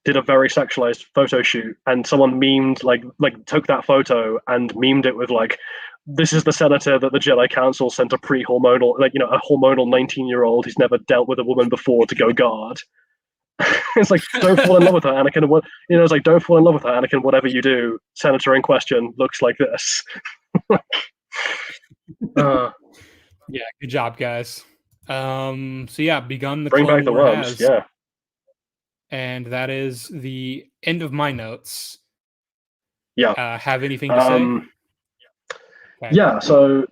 did a very sexualized photo shoot, and someone memed like took that photo and memed it with like, this is the senator that the Jedi Council sent a pre-hormonal, like, a hormonal 19-year-old who's never dealt with a woman before to go guard. It's like, don't fall in love with her, Anakin. It's like, don't fall in love with her, Anakin. Whatever you do, senator in question looks like this. Yeah, good job, guys. So yeah, begun the bring Clone back the War worms. has, yeah, and that is the end of my notes. Yeah. Have anything to say? Okay. Yeah. So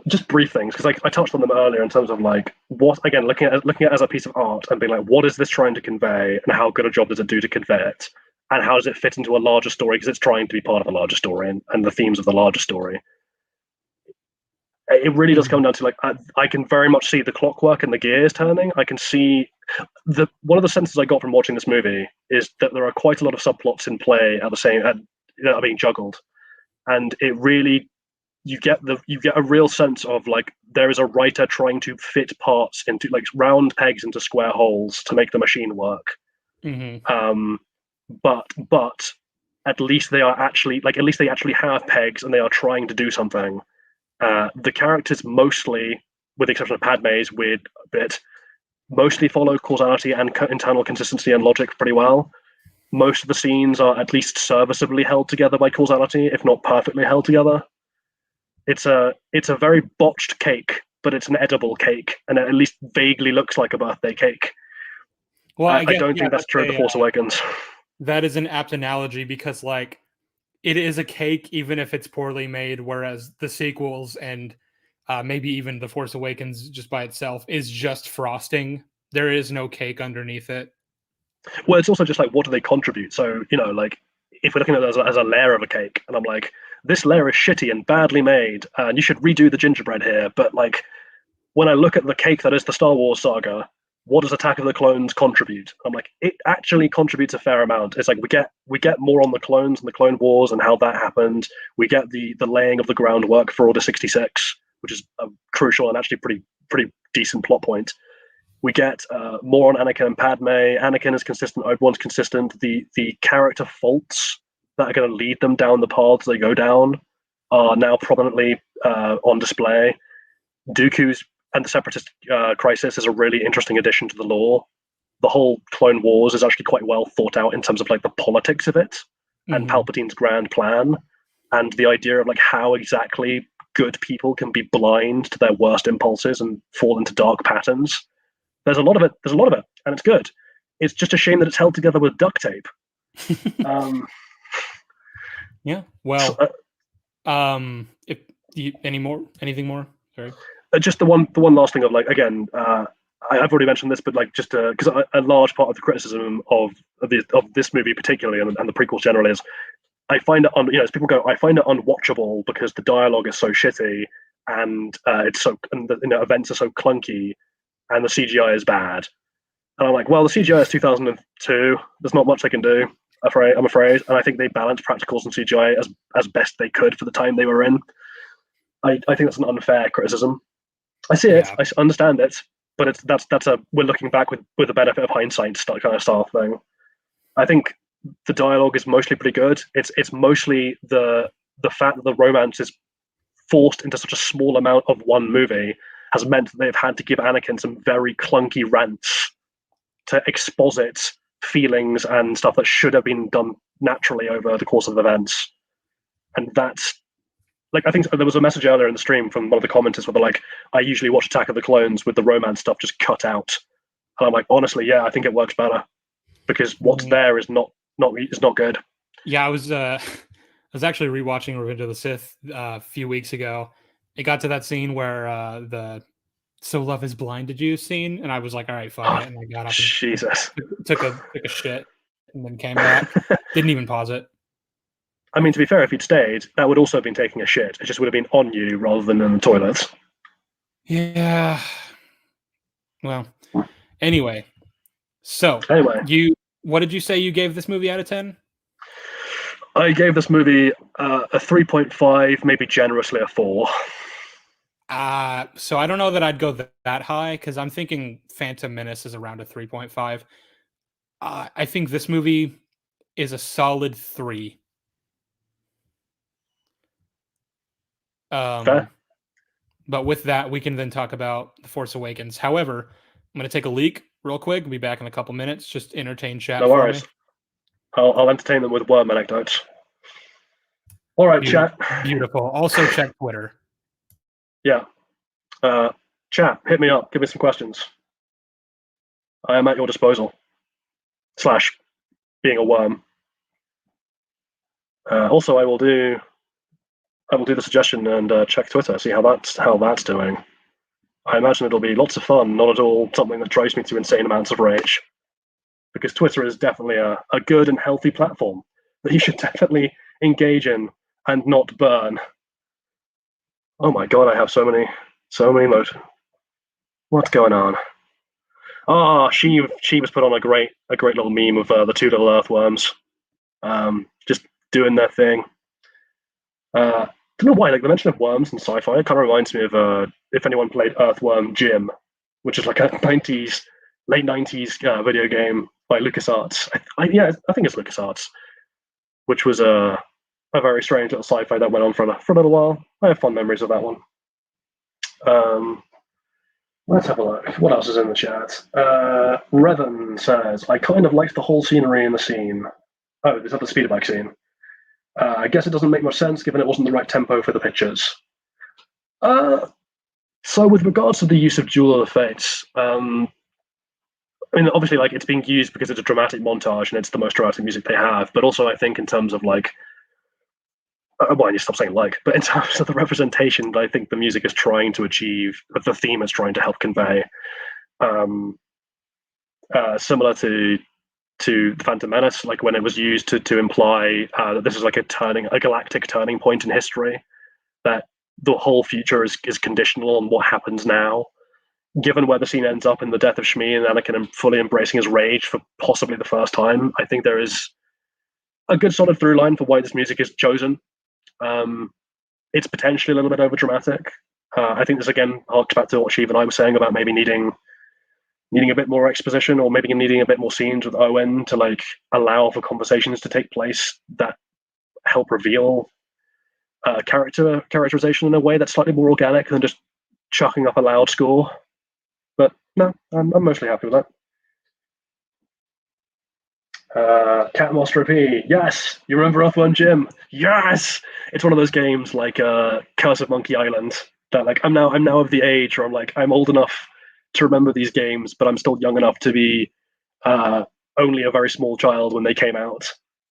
just brief things, because I touched on them earlier in terms of like what, again, looking at it as a piece of art and being like, what is this trying to convey, and how good a job does it do to convey it, and how does it fit into a larger story, because it's trying to be part of a larger story and the themes of the larger story. It really does come down to like, I can very much see the clockwork and the gears turning. I can see one of the senses I got from watching this movie is that there are quite a lot of subplots in play at the same that are being juggled, and it really, you get a real sense of like there is a writer trying to fit parts into like round pegs into square holes to make the machine work. Mm-hmm. But at least they actually have pegs and they are trying to do something. The characters mostly, with the exception of Padme's weird bit, mostly follow causality and internal consistency and logic pretty well. Most of the scenes are at least serviceably held together by causality, if not perfectly held together. It's a very botched cake, but it's an edible cake, and it at least vaguely looks like a birthday cake. Well, I don't think that's true of The Force Awakens. That is an apt analogy, because like, it is a cake even if it's poorly made, whereas the sequels and maybe even The Force Awakens just by itself is just frosting. There is no cake underneath it. Well, it's also just like, what do they contribute? So, like, if we're looking at it as a layer of a cake, and I'm like, this layer is shitty and badly made, and you should redo the gingerbread here. But like, when I look at the cake that is the Star Wars saga, what does Attack of the Clones contribute? I'm like, it actually contributes a fair amount. It's like we get more on the clones and the Clone Wars and how that happened. We get the laying of the groundwork for Order 66, which is a crucial and actually pretty decent plot point. We get more on Anakin and Padme. Anakin is consistent. Obi-Wan's consistent. The character faults that are going to lead them down the paths they go down are now prominently on display. Dooku's and the Separatist crisis is a really interesting addition to the lore. The whole Clone Wars is actually quite well thought out in terms of like the politics of it and Palpatine's grand plan, and the idea of like how exactly good people can be blind to their worst impulses and fall into dark patterns. There's a lot of it, and it's good. It's just a shame that it's held together with duct tape. Yeah. Well, if you, anything more? Sorry. Just the one last thing of like, again, I've already mentioned this, but like just because a large part of the criticism of this movie particularly and the prequels generally is I find it as people go, I find it unwatchable because the dialogue is so shitty and it's so and the events are so clunky and the CGI is bad. And I'm like, well, the CGI is 2002. There's not much they can do. I'm afraid, and I think they balanced practicals and CGI as best they could for the time they were in. I think that's an unfair criticism. I see it, I understand it, but we're looking back with the benefit of hindsight kind of style thing. I think the dialogue is mostly pretty good. It's mostly the fact that the romance is forced into such a small amount of one movie has meant that they've had to give Anakin some very clunky rants to exposit feelings and stuff that should have been done naturally over the course of events. And that's like, I think there was a message earlier in the stream from one of the commenters where they're like, I usually watch Attack of the Clones with the romance stuff just cut out. And I'm like, honestly, yeah, I think it works better because what's there is not good. Yeah, I was actually rewatching Revenge of the Sith a few weeks ago. It got to that scene where the "So Love Is Blind" did you scene, and I was like, all right, fuck it, and I got up and Jesus. took a shit and then came back. Didn't even pause it. I mean, to be fair, if you'd stayed, that would also have been taking a shit. It just would have been on you rather than in the toilets. Yeah. Well, anyway. So, what did you say you gave this movie out of 10? I gave this movie a 3.5, maybe generously a 4. So I don't know that I'd go that high because I'm thinking Phantom Menace is around a 3.5. I think this movie is a solid 3. Fair. But with that, we can then talk about The Force Awakens. However, I'm going to take a leak real quick. We'll be back in a couple minutes. Just entertain chat. No worries. I'll entertain them with worm anecdotes. All right, chat. Beautiful. Also check Twitter. Yeah. Chat, hit me up. Give me some questions. I am at your disposal. / being a worm. Also, I will do the suggestion and check Twitter, see how that's doing. I imagine it'll be lots of fun, not at all something that drives me to insane amounts of rage. Because Twitter is definitely a good and healthy platform that you should definitely engage in and not burn. Oh my god, I have so many modes. What's going on? Sheev has put on a great little meme of the two little earthworms, just doing their thing. I don't know why, like the mention of worms in sci-fi, it kind of reminds me of if anyone played Earthworm Jim, which is like a late 90s video game by LucasArts. I think it's LucasArts, which was a very strange little sci-fi that went on for a little while. I have fond memories of that one. Let's have a look. What else is in the chat? Revan says, I kind of liked the whole scenery in the scene. Oh, is that the speederbike scene? I guess it doesn't make much sense given it wasn't the right tempo for the pictures. So with regards to the use of Duel of the Fates, I mean, obviously, like it's being used because it's a dramatic montage and it's the most dramatic music they have. But also, I think in terms of like, well, you stop saying like, but in terms of the representation that I think the music is trying to achieve, the theme is trying to help convey, similar to the Phantom Menace, like when it was used to imply that this is like a galactic turning point in history, that the whole future is conditional on what happens now. Given where the scene ends up in the death of Shmi and Anakin fully embracing his rage for possibly the first time, I think there is a good solid through line for why this music is chosen. It's potentially a little bit over dramatic. I think this again harks back to what Sheev and I were saying about maybe needing a bit more exposition, or maybe needing a bit more scenes with Owen to like allow for conversations to take place that help reveal characterization in a way that's slightly more organic than just chucking up a loud score. But no, I'm mostly happy with that. Cat Master P. Yes, you remember Earthworm Jim? Yes, it's one of those games like Curse of Monkey Island that like I'm now of the age where I'm old enough to remember these games, but I'm still young enough to be only a very small child when they came out.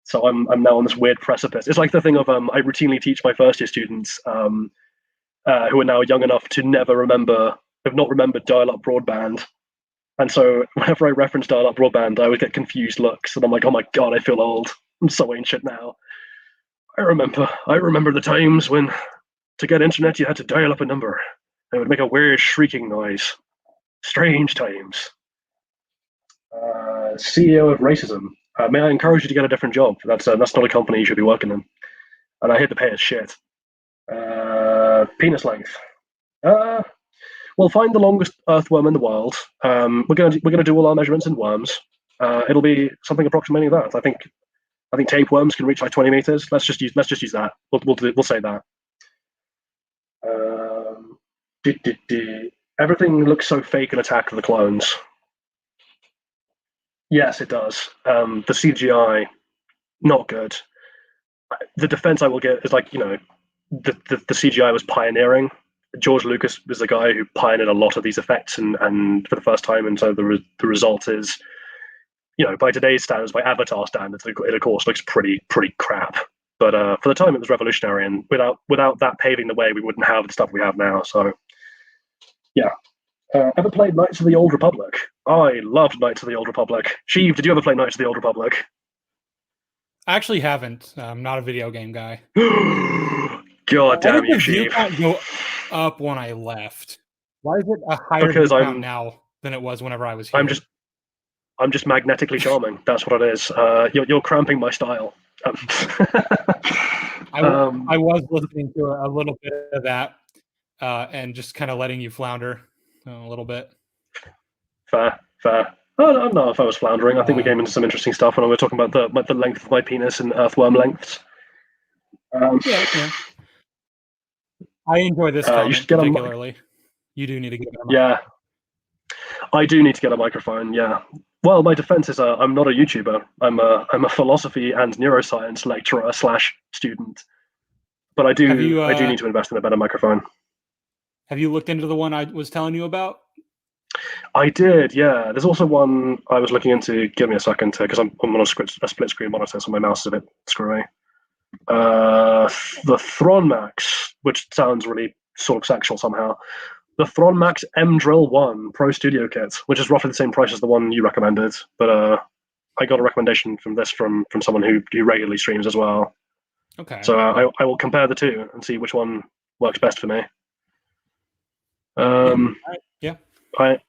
So I'm now on this weird precipice. It's like the thing of I routinely teach my first year students who are now young enough to have not remembered dial-up broadband. And so whenever I reference dial-up broadband, I always get confused looks, and I'm like, oh my god, I feel old. I'm so ancient now. I remember the times when to get internet you had to dial up a number. It would make a weird shrieking noise. Strange times. CEO of racism. May I encourage you to get a different job? That's not a company you should be working in. And I hate the pay as shit. Penis length. We'll find the longest earthworm in the world. We're gonna do all our measurements in worms. It'll be something approximating that. I think tapeworms can reach like 20 meters. Let's just use that. We'll say that. Everything looks so fake in Attack of the Clones. Yes, it does. The CGI, not good. The defense I will get is like, the CGI was pioneering. George Lucas was the guy who pioneered a lot of these effects and for the first time, and so the result is, by today's standards, by Avatar standards, it of course looks pretty crap. But for the time, it was revolutionary, and without that paving the way, we wouldn't have the stuff we have now. So, yeah. Ever played Knights of the Old Republic? I loved Knights of the Old Republic. Sheev, did you ever play Knights of the Old Republic? I actually haven't. I'm not a video game guy. God damn you, Sheev. Why did the view count go up when I left? Why is it a higher view count now than it was whenever I was here? I'm just magnetically charming. That's what it is. You're cramping my style. I was listening to a little bit of that and just kind of letting you flounder a little bit. Fair. I don't know if I was floundering. I think we came into some interesting stuff when we were talking about the length of my penis and earthworm lengths. Yeah. I enjoy this comment particularly. You do need to get a microphone. Yeah, I do need to get a microphone. Yeah. Well, my defense is I'm not a YouTuber. I'm a philosophy and neuroscience lecturer / student. But I do need to invest in a better microphone. Have you looked into the one I was telling you about? I did, yeah. There's also one I was looking into. Give me a second, because I'm on a split screen monitor, so my mouse is a bit screwy. The Thron Max, which sounds really sort of sexual somehow. The Thron Max M Drill 1 Pro Studio Kit, which is roughly the same price as the one you recommended, but I got a recommendation from someone who regularly streams as well. Okay. So I will compare the two and see which one works best for me. Yeah. I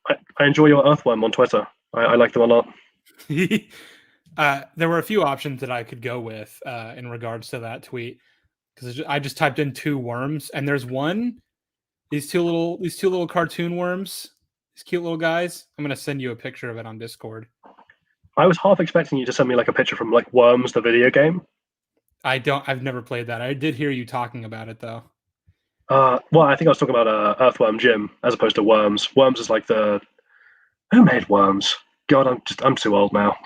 enjoy your earthworm on Twitter. I like them a lot. There were a few options that I could go with in regards to that tweet, because I just typed in 2 worms, and there's one. These two little cartoon worms, these cute little guys. I'm gonna send you a picture of it on Discord. I was half expecting you to send me like a picture from like Worms, the video game. I've never played that. I did hear you talking about it though. Well, I think I was talking about Earthworm Jim as opposed to Worms. Worms is like who made Worms? God, I'm too old now.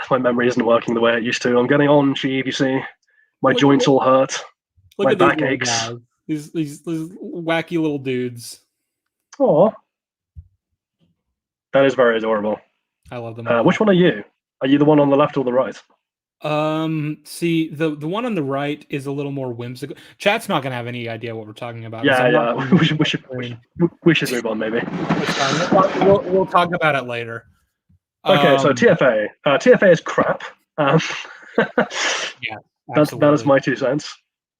My memory isn't working the way it used to. I'm getting on, Sheev. You see, my joints all hurt. My back aches. These wacky little dudes. Oh, that is very adorable. I love them. Which one are you? Are you the one on the left or the right? See, the one on the right is a little more whimsical. Chat's not gonna have any idea what we're talking about. Yeah. We should move on, maybe. We'll talk about it later. Okay, so TFA. TFA is crap. Yeah, that is my 2 cents.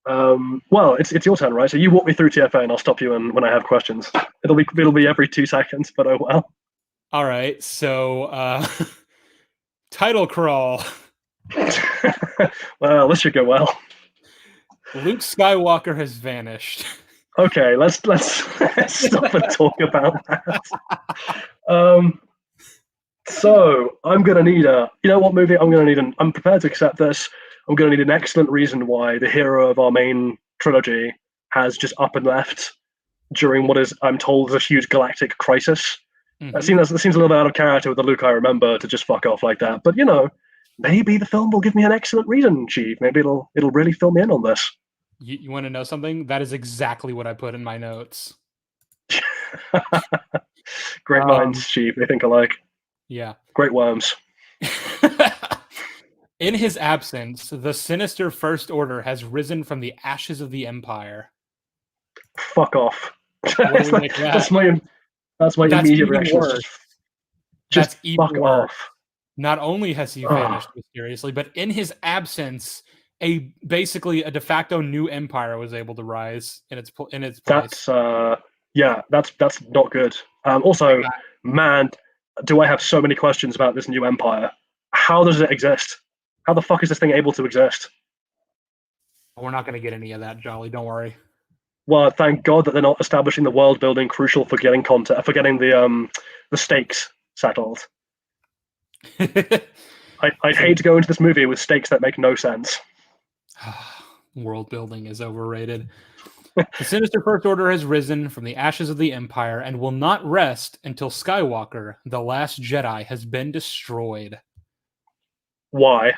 Well, it's your turn, right? So you walk me through TFA, and I'll stop you when I have questions. It'll be every 2 seconds, but oh well. All right, so title crawl. Well, this should go well. Luke Skywalker has vanished. Okay, let's stop and talk about that. So I'm gonna need you know what movie? I'm prepared to accept this. I'm going to need an excellent reason why the hero of our main trilogy has just up and left during what is, I'm told, is a huge galactic crisis. That seems a little bit out of character with the Luke I remember to just fuck off like that. But maybe the film will give me an excellent reason, Sheev. Maybe it'll really fill me in on this. You want to know something? That is exactly what I put in my notes. Great minds, Sheev. They think alike. Yeah. Great worms. In his absence, the sinister First Order has risen from the ashes of the Empire. Fuck off. That's my immediate reaction. Just fuck off. Not only has he vanished mysteriously, but in his absence, basically a de facto new empire was able to rise in its place. That's not good. Also, man, do I have so many questions about this new empire? How does it exist? How the fuck is this thing able to exist? We're not going to get any of that, Jolly. Don't worry. Well, thank God that they're not establishing the world building crucial for getting the stakes settled. I'd hate to go into this movie with stakes that make no sense. World building is overrated. The sinister First Order has risen from the ashes of the Empire and will not rest until Skywalker, the last Jedi, has been destroyed. Why?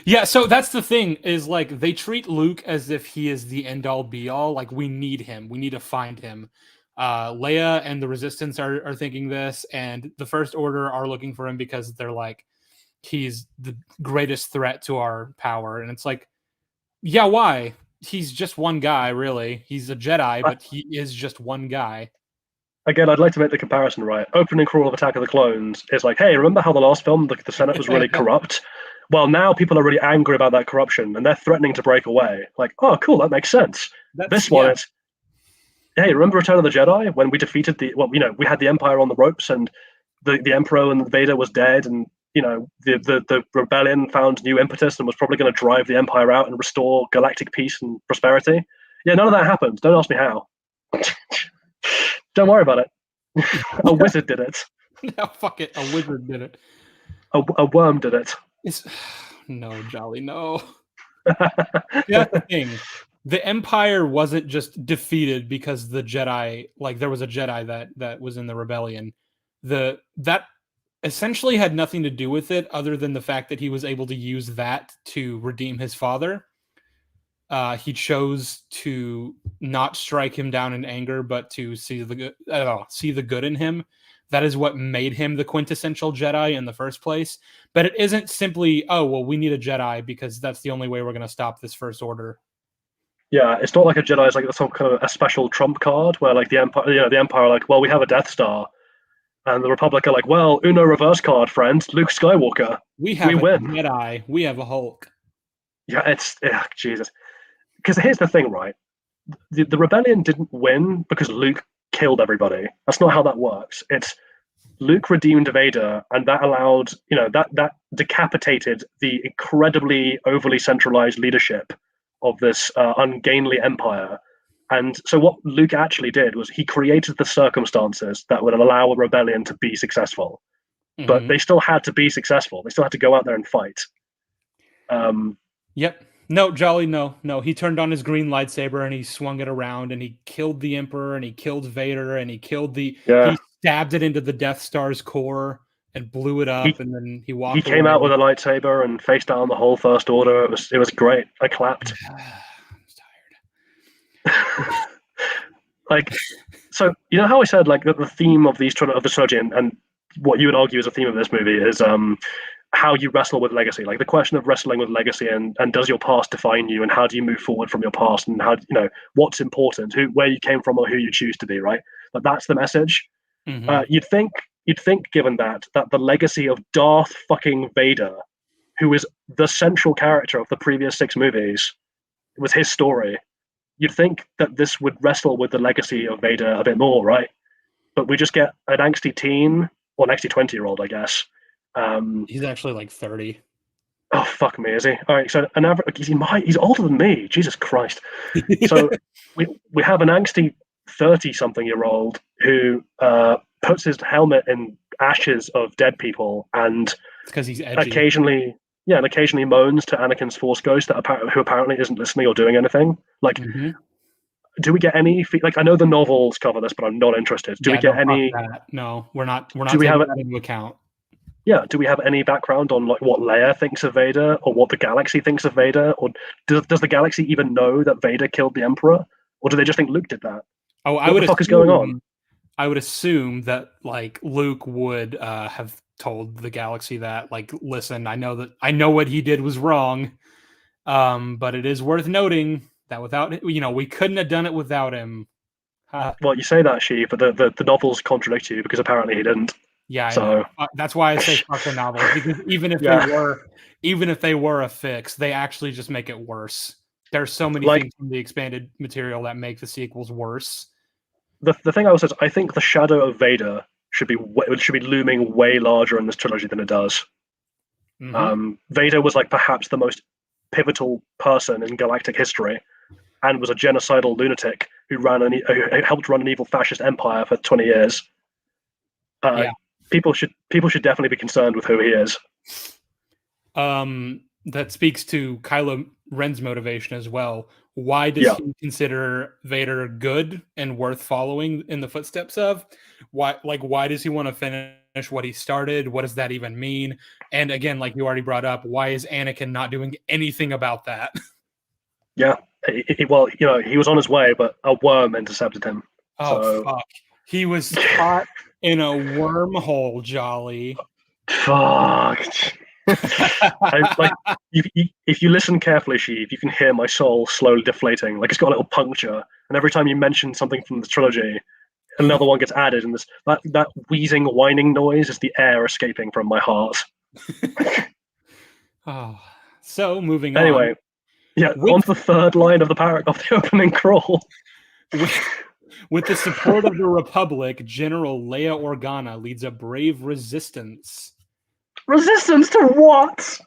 Yeah, so that's the thing, is like they treat Luke as if he is the end-all be-all. Like, we need him. We need to find him. Leia and the Resistance are thinking this, and the First Order are looking for him because they're like, he's the greatest threat to our power. And it's like, yeah, why? He's just one guy, really. He's a Jedi, but he is just one guy. Again, I'd like to make the comparison, right? Opening crawl of Attack of the Clones is like, hey, remember how the last film, the Senate was really corrupt? Well, now people are really angry about that corruption, and they're threatening to break away. Like, oh, cool, that makes sense. This one is, hey, remember Return of the Jedi when we defeated we had the Empire on the ropes, and the Emperor and Vader was dead, and the rebellion found new impetus and was probably going to drive the Empire out and restore galactic peace and prosperity. Yeah, none of that happened. Don't ask me how. Don't worry about it. A wizard did it. No, fuck it. A wizard did it. A worm did it. No, Jolly, no. That's the thing. The Empire wasn't just defeated because the Jedi, like there was a Jedi that was in the rebellion. That essentially had nothing to do with it other than the fact that he was able to use that to redeem his father. He chose to not strike him down in anger, but to see the good in him. That is what made him the quintessential Jedi in the first place. But it isn't simply, oh, well, we need a Jedi because that's the only way we're going to stop this First Order. Yeah, it's not like a Jedi is like some kind of a special trump card where like the Empire, are like, well, we have a Death Star, and the Republic are like, well, Uno reverse card, friend, Luke Skywalker. We win. Jedi. We have a Hulk. Yeah, Jesus. Because here's the thing, right? The rebellion didn't win because Luke killed everybody. That's not how that works. It's Luke redeemed Vader, and that allowed, that decapitated the incredibly overly centralized leadership of this ungainly empire. And so what Luke actually did was he created the circumstances that would allow a rebellion to be successful. Mm-hmm. But they still had to be successful. They still had to go out there and fight. Yep. No, Jolly, no. He turned on his green lightsaber and he swung it around and he killed the Emperor and he killed Vader and he killed he stabbed it into the Death Star's core and blew it up, and then he walked. He came out with a lightsaber and faced down the whole First Order. It was great. I clapped. I was tired. Like, so how I said like the theme of the trilogy and what you would argue is a theme of this movie is how you wrestle with legacy, like the question of wrestling with legacy, and does your past define you, and how do you move forward from your past, and how what's important, where you came from, or who you choose to be, right? But that's the message. Mm-hmm. You'd think, given that the legacy of Darth fucking Vader, who is the central character of the previous 6 movies, it was his story. You'd think that this would wrestle with the legacy of Vader a bit more, right? But we just get an angsty teen, or an angsty 20-year-old, I guess. He's actually like 30. Oh, fuck me, is he? All right, so an average, he's older than me. Jesus Christ. So we have an angsty 30-something-year-old who puts his helmet in ashes of dead people, and because he's edgy. Occasionally, Yeah, and occasionally moans to Anakin's Force Ghost who apparently isn't listening or doing anything. Like, do we get any like? I know the novels cover this, but I'm not interested. Do we get any? That. No, we're not. We're not do we taking have that into account. Yeah, do we have any background on like what Leia thinks of Vader, or what the galaxy thinks of Vader, or does the galaxy even know that Vader killed the Emperor, or do they just think Luke did that? Oh, What the fuck is going on? I would assume that like Luke would have told the galaxy that, like, listen, I know what he did was wrong, but it is worth noting that without, we couldn't have done it without him. Well, you say that, Sheev, but the novels contradict you because apparently he didn't. Yeah, I know. That's why I say fuck the novels, because even if they were a fix, they actually just make it worse. There's so many things from the expanded material that make the sequels worse. The thing I was saying is, I think the shadow of Vader should be looming way larger in this trilogy than it does. Vader was like perhaps the most pivotal person in galactic history, and was a genocidal lunatic who helped run an evil fascist empire for 20 years. People should definitely be concerned with who he is. That speaks to Kylo Ren's motivation as well. Why does he consider Vader good and worth following in the footsteps of? Why does he want to finish what he started? What does that even mean? And again, like you already brought up, why is Anakin not doing anything about that? Yeah, well, he was on his way, but a worm intercepted him. Fuck! He was caught in a wormhole, Jolly. Fuck. If you listen carefully, Sheev, you can hear my soul slowly deflating. Like it's got a little puncture, and every time you mention something from the trilogy, another one gets added, and that wheezing, whining noise is the air escaping from my heart. So moving on. Anyway, on to the third line of the opening crawl. With the support of the Republic, General Leia Organa leads a brave resistance. Resistance to what?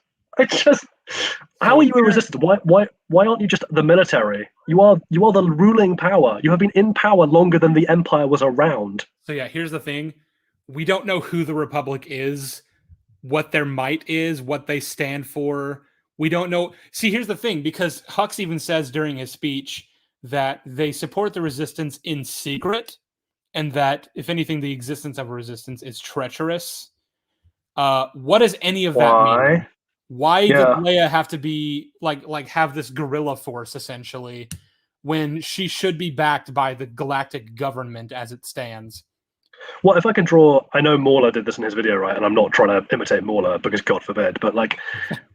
How are you a resistance? Why aren't you just the military? You are the ruling power. You have been in power longer than the Empire was around. So yeah, here's the thing. We don't know who the Republic is, what their might is, what they stand for. We don't know. See, here's the thing, because Hux even says during his speech that they support the resistance in secret, and that, if anything, the existence of a resistance is treacherous. What does any of that mean? Why did Leia have to be like have this guerrilla force essentially, when she should be backed by the galactic government as it stands? Well, if I can draw, I know Mauler did this in his video, right? And I'm not trying to imitate Mauler because God forbid, but like,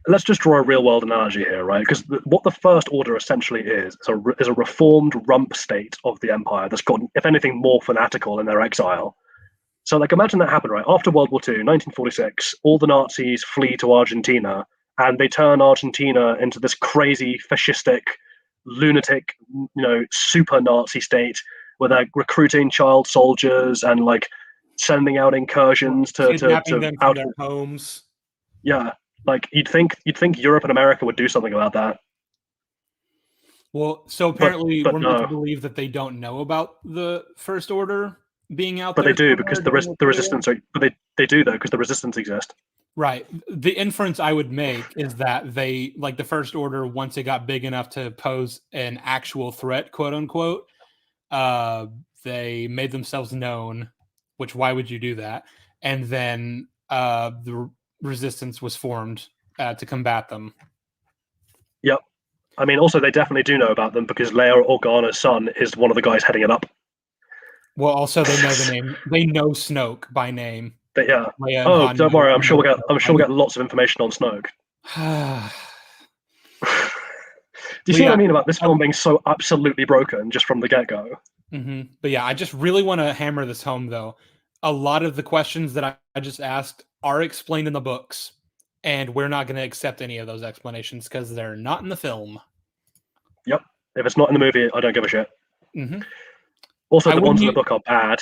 let's just draw a real world analogy here, right? Because what the First Order essentially is a reformed rump state of the Empire that's gotten, if anything, more fanatical in their exile. So like, imagine that happened, right? After World War II, 1946, all the Nazis flee to Argentina, and they turn Argentina into this crazy fascistic, lunatic, super Nazi state, where they're recruiting child soldiers and like sending out incursions to them from their homes. Yeah, like you'd think Europe and America would do something about that. Well, so apparently we're meant to believe that they don't know about the First Order being out there. But they do, because the resistance they do though, because the resistance exists. Right. The inference I would make is that they, like the First Order, once it got big enough to pose an actual threat, quote unquote, they made themselves known, which why would you do that? And then the resistance was formed to combat them. Yep. I mean, also, they definitely do know about them because Leia Organa's son is one of the guys heading it up. Well, also, they know the name. They know Snoke by name. But yeah. Leia don't worry. I'm sure we'll get lots of information on Snoke. Do you see what I mean about this film being so absolutely broken just from the get-go? Mm-hmm. But yeah, I just really want to hammer this home, though. A lot of the questions that I just asked are explained in the books, and we're not going to accept any of those explanations because they're not in the film. Yep. If it's not in the movie, I don't give a shit. Mm-hmm. Also, the ones in the book are bad.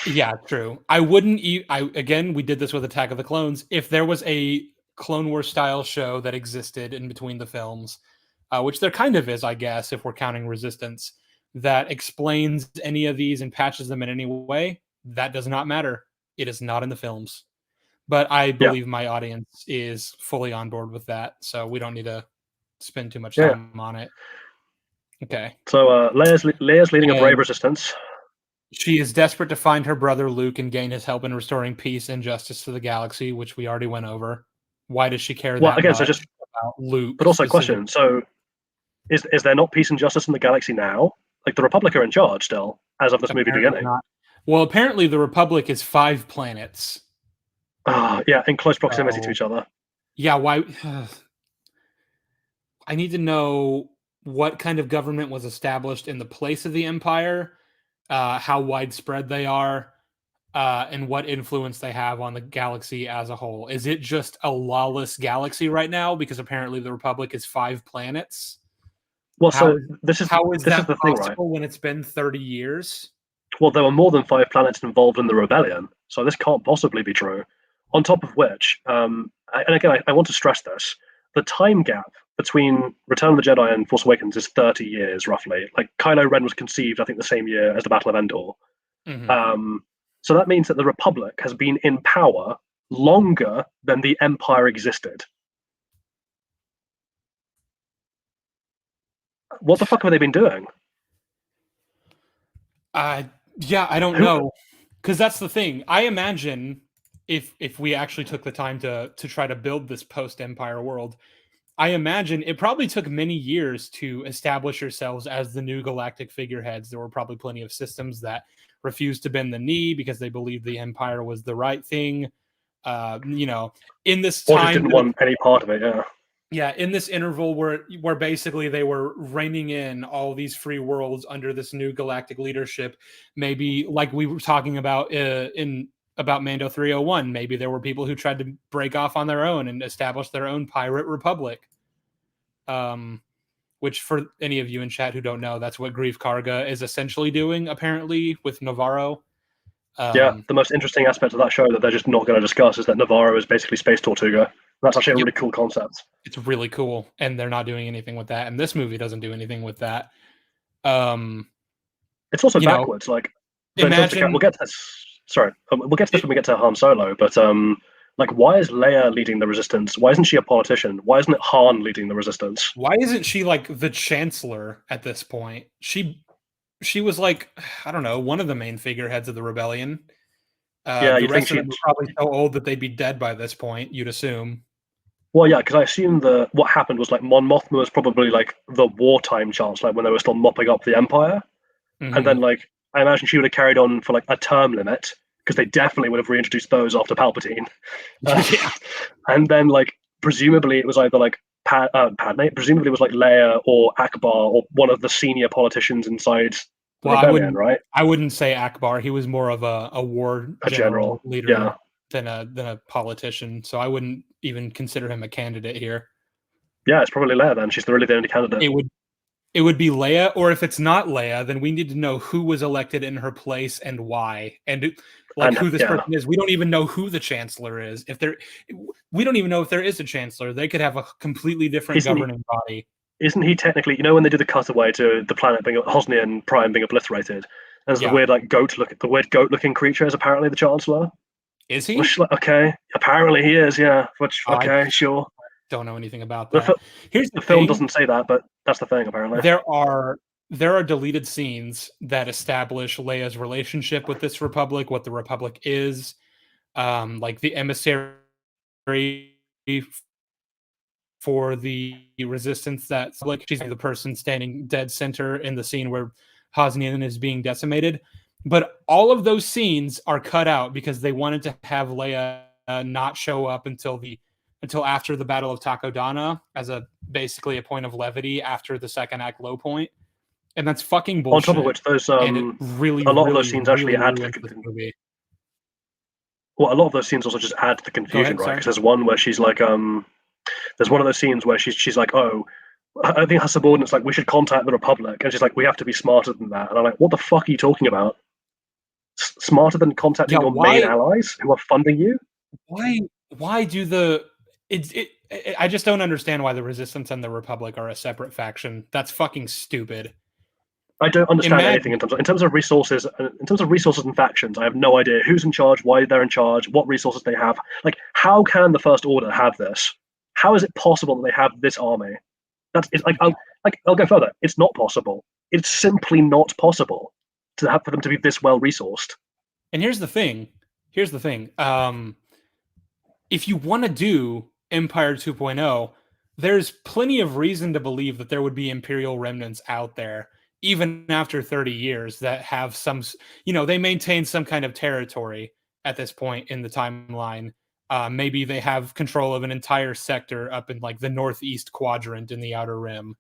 Yeah, true. I wouldn't. Again, we did this with Attack of the Clones. If there was a Clone Wars style show that existed in between the films, which there kind of is, I guess, if we're counting Resistance, that explains any of these and patches them in any way, that does not matter. It is not in the films. But I believe my audience is fully on board with that, so we don't need to spend too much time on it. Okay. So Leia's leading a brave resistance. She is desperate to find her brother Luke and gain his help in restoring peace and justice to the galaxy, which we already went over. Why does she care that much about Luke? But also, question: so, is there not peace and justice in the galaxy now? Like the Republic are in charge still, as of this movie beginning. Not. Well, apparently the Republic is 5 planets. Yeah, in close proximity to each other. Yeah, why? I need to know what kind of government was established in the place of the Empire, how widespread they are, and what influence they have on the galaxy as a whole. Is it just a lawless galaxy right now? Because apparently the Republic is 5 planets. Well, how is that the possible thing, right? when it's been 30 years? Well, there were more than 5 planets involved in the rebellion, so this can't possibly be true. On top of which, and again, I want to stress this, the time gap between Return of the Jedi and Force Awakens is 30 years, roughly. Like, Kylo Ren was conceived, I think, the same year as the Battle of Endor. Mm-hmm. So that means that the Republic has been in power longer than the Empire existed. What the fuck have they been doing? Yeah, I don't know. Because that's the thing. I imagine if we actually took the time to try to build this post-Empire world, I imagine it probably took many years to establish yourselves as the new galactic figureheads. There were probably plenty of systems that refused to bend the knee because they believed the Empire was the right thing. In this time, or just didn't want any part of it. Yeah, in this interval where basically they were reining in all these free worlds under this new galactic leadership, maybe like we were talking about about Mando 301, maybe there were people who tried to break off on their own and establish their own pirate republic. Which for any of you in chat who don't know, that's what Grief Karga is essentially doing, apparently, with Navarro. The most interesting aspect of that show that they're just not going to discuss is that Navarro is basically Space Tortuga. That's actually a really cool concept. It's really cool, and they're not doing anything with that. And this movie doesn't do anything with that. It's also backwards. We'll get to this. Sorry, we'll get to this when we get to Han Solo. But why is Leia leading the Resistance? Why isn't she a politician? Why isn't it Han leading the Resistance? Why isn't she like the Chancellor at this point? She was like, I don't know, one of the main figureheads of the rebellion. The rest of them were probably so old that they'd be dead by this point, you'd assume. Well, yeah, because I assume what happened was like Mon Mothma was probably like the wartime chancellor when they were still mopping up the Empire. Mm-hmm. And then I imagine she would have carried on for like a term limit because they definitely would have reintroduced those after Palpatine. And then presumably it was either Padme, presumably it was like Leia or Akbar or one of the senior politicians inside the rebellion, right? I wouldn't say Akbar. He was more of a war general leader than a politician. So I wouldn't even consider him a candidate here. Yeah, it's probably Leia then. She's really the only candidate. It would be Leia, or if it's not Leia, then we need to know who was elected in her place and why, and who this person is. We don't even know who the chancellor is. We don't even know if there is a chancellor. They could have a completely different governing body. Isn't he technically? When they do the cutaway to the planet being Hosnian Prime being obliterated, there's the weird goat-looking creature is apparently the chancellor. Is he? Okay, apparently he is. Yeah, sure. Don't know anything about that. The film doesn't say that, but that's the thing apparently. There are deleted scenes that establish Leia's relationship with this republic, what the republic is, like the emissary for the resistance. That's like she's the person standing dead center in the scene where Hosnian is being decimated. But all of those scenes are cut out because they wanted to have Leia not show up until after the Battle of Takodana as basically a point of levity after the second act low point. And that's fucking bullshit. On top of which, those a lot of those scenes actually add to the movie. Well, a lot of those scenes also just add to the confusion, right? Because there's one where she's like, there's one of those scenes where she's like, oh, I think her subordinate's like, we should contact the Republic, and she's like, we have to be smarter than that. And I'm like, what the fuck are you talking about? Smarter than contacting your main allies who are funding you? Why do the I just don't understand why the Resistance and the Republic are a separate faction. That's fucking stupid. I don't understand anything in terms of resources. In terms of resources and factions, I have no idea who's in charge, why they're in charge, what resources they have. Like, how can the First Order have this? How is it possible that they have this army? It's like I'll go further. It's not possible. It's simply not possible for them to be this well resourced. And here's the thing. If you want to do Empire 2.0, there's plenty of reason to believe that there would be Imperial remnants out there, even after 30 years, that have some, they maintain some kind of territory at this point in the timeline. Maybe they have control of an entire sector up in like the northeast quadrant in the Outer Rim.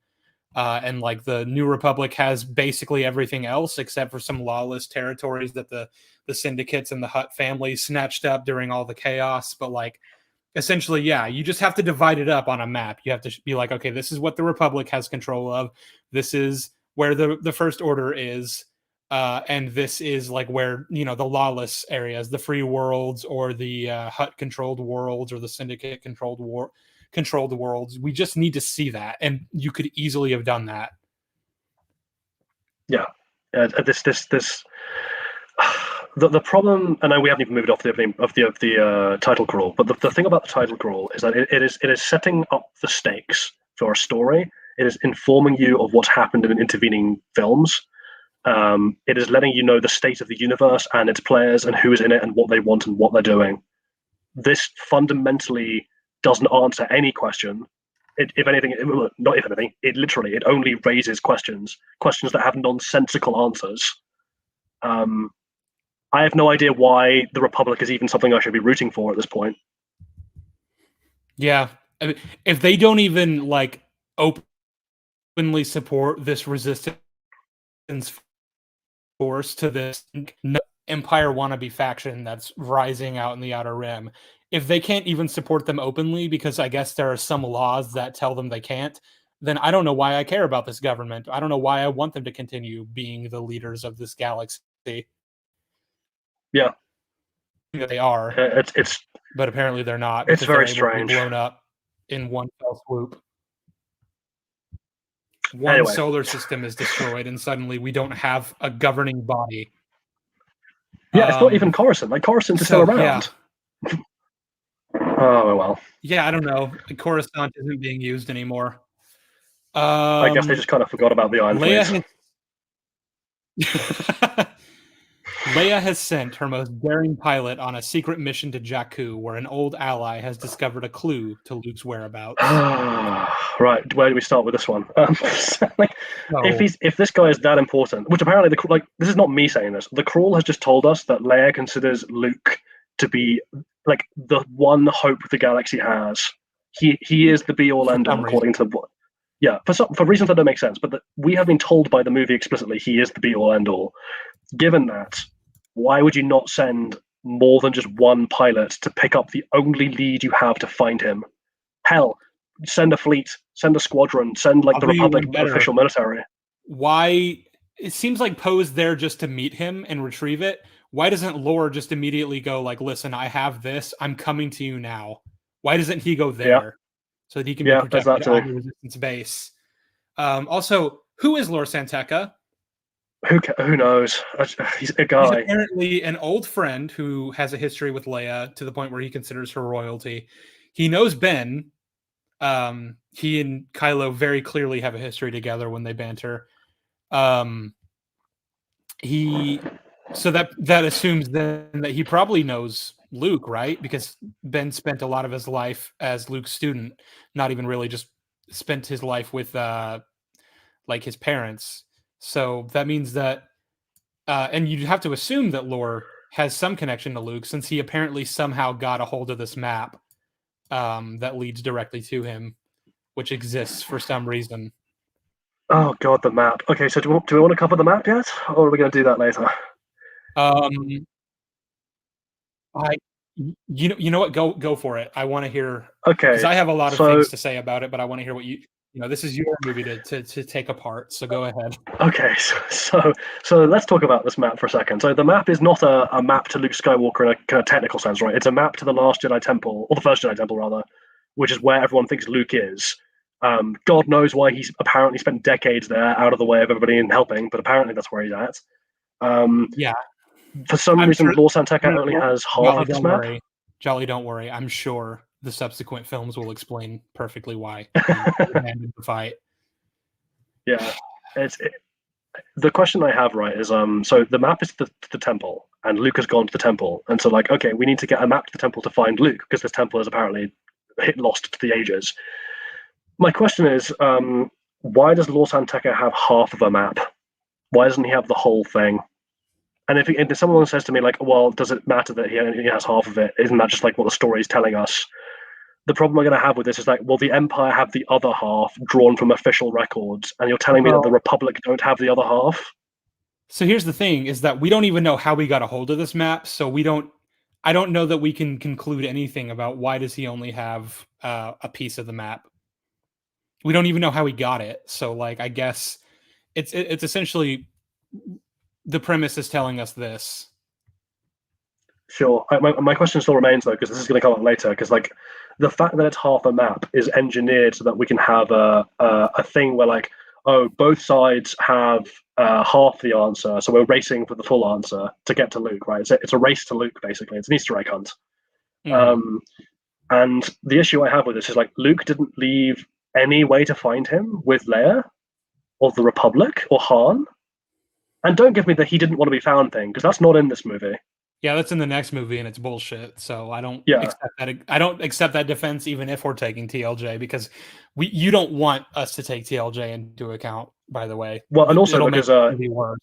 And like the New Republic has basically everything else except for some lawless territories that the syndicates and the Hutt family snatched up during all the chaos. But like, essentially, yeah, you just have to divide it up on a map. You have to be like, okay, this is what the Republic has control of. This is where the First Order is. And this is like where, the lawless areas, the free worlds or the Hutt-controlled worlds or the syndicate-controlled worlds. We just need to see that, and you could easily have done that. Yeah, the problem, and we haven't even moved off the title crawl, but the thing about the title crawl is that it is setting up the stakes for a story. It is informing you of what's happened in intervening films. It is letting you know the state of the universe and its players and who is in it and what they want and what they're doing. This fundamentally doesn't answer any question. If anything, it only raises questions that have nonsensical answers. I have no idea why the Republic is even something I should be rooting for at this point. Yeah, I mean, if they don't even like openly support this resistance force to this Empire wannabe faction that's rising out in the Outer Rim, if they can't even support them openly because I guess there are some laws that tell them they can't, then I don't know why I care about this government. I don't know why I want them to continue being the leaders of this galaxy. Yeah, they are. But apparently they're not. It's very strange. Blown up in one fell swoop. One solar system is destroyed, and suddenly we don't have a governing body. Yeah, it's not even Coruscant. Like, Coruscant's still around. Yeah. Oh, well. Yeah, I don't know. Coruscant isn't being used anymore. I guess they just kind of forgot about the Iron Fleet. Leia has sent her most daring pilot on a secret mission to Jakku, where an old ally has discovered a clue to Luke's whereabouts. Right, where do we start with this one? If this guy is that important, which apparently this is not me saying this. The crawl has just told us that Leia considers Luke to be like the one hope the galaxy has. He is the be all end all, according to what. Yeah, for reasons that don't make sense, but we have been told by the movie explicitly he is the be all end all. Given that, why would you not send more than just one pilot to pick up the only lead you have to find him? Hell, send a fleet, send a squadron, send like the Republic official military. Why? It seems like Poe's there just to meet him and retrieve it. Why doesn't Lore just immediately go like, listen, I have this, I'm coming to you now? Why doesn't he go there so that he can be protected on the Resistance base? Also, who is Lore Santeca? Who knows? He's a guy. He's apparently an old friend who has a history with Leia to the point where he considers her royalty. He knows Ben. He and Kylo very clearly have a history together when they banter. So that assumes then that he probably knows Luke, right? Because Ben spent a lot of his life as Luke's student, not even really just spent his life with like his parents. So that means that, and you'd have to assume that Lore has some connection to Luke, since he apparently somehow got a hold of this map that leads directly to him, which exists for some reason. Oh God, the map. Okay, so do we want to cover the map yet, or are we going to do that later? You know what? Go for it. I want to hear. Okay, because I have a lot of things to say about it, but I want to hear what you. This is your movie to take apart, so go ahead. Okay, so let's talk about this map for a second. So the map is not a map to Luke Skywalker in a kind of technical sense, right? It's a map to the last Jedi Temple, or the first Jedi Temple rather, which is where everyone thinks Luke is. God knows why he's apparently spent decades there, out of the way of everybody and helping, but apparently that's where he's at. Yeah, For some I'm reason, sure. Lor San Tekka only has half Jolly, of this don't map. worry. Jolly, don't worry. I'm sure the subsequent films will explain perfectly why he abandoned the fight. Yeah, the question I have, right, is so the map is the temple, and Luke has gone to the temple, and so like, okay, we need to get a map to the temple to find Luke because this temple is apparently lost to the ages. My question is, why does Lor San Tekka have half of a map? Why doesn't he have the whole thing? And if someone says to me like, well, does it matter that he has half of it? Isn't that just like what the story is telling us? The problem I'm going to have with this is like, well, the Empire have the other half drawn from official records, and you're telling me that the Republic don't have the other half? So here's the thing: is that we don't even know how we got a hold of this map. So I don't know that we can conclude anything about why does he only have a piece of the map. We don't even know how he got it. So like, I guess it's essentially the premise is telling us this. Sure. My question still remains though, because this is going to come up later. Because like, the fact that it's half a map is engineered so that we can have a thing where like, oh, both sides have half the answer, so we're racing for the full answer to get to Luke, right? It's a race to Luke, basically. It's an Easter egg hunt. Mm-hmm. And the issue I have with this is like, Luke didn't leave any way to find him with Leia, or the Republic, or Han. And don't give me the he didn't want to be found thing, because that's not in this movie. Yeah, that's in the next movie, and it's bullshit. So I don't accept that. I don't accept that defense, even if we're taking TLJ, because you don't want us to take TLJ into account. By the way, well, and also because worse.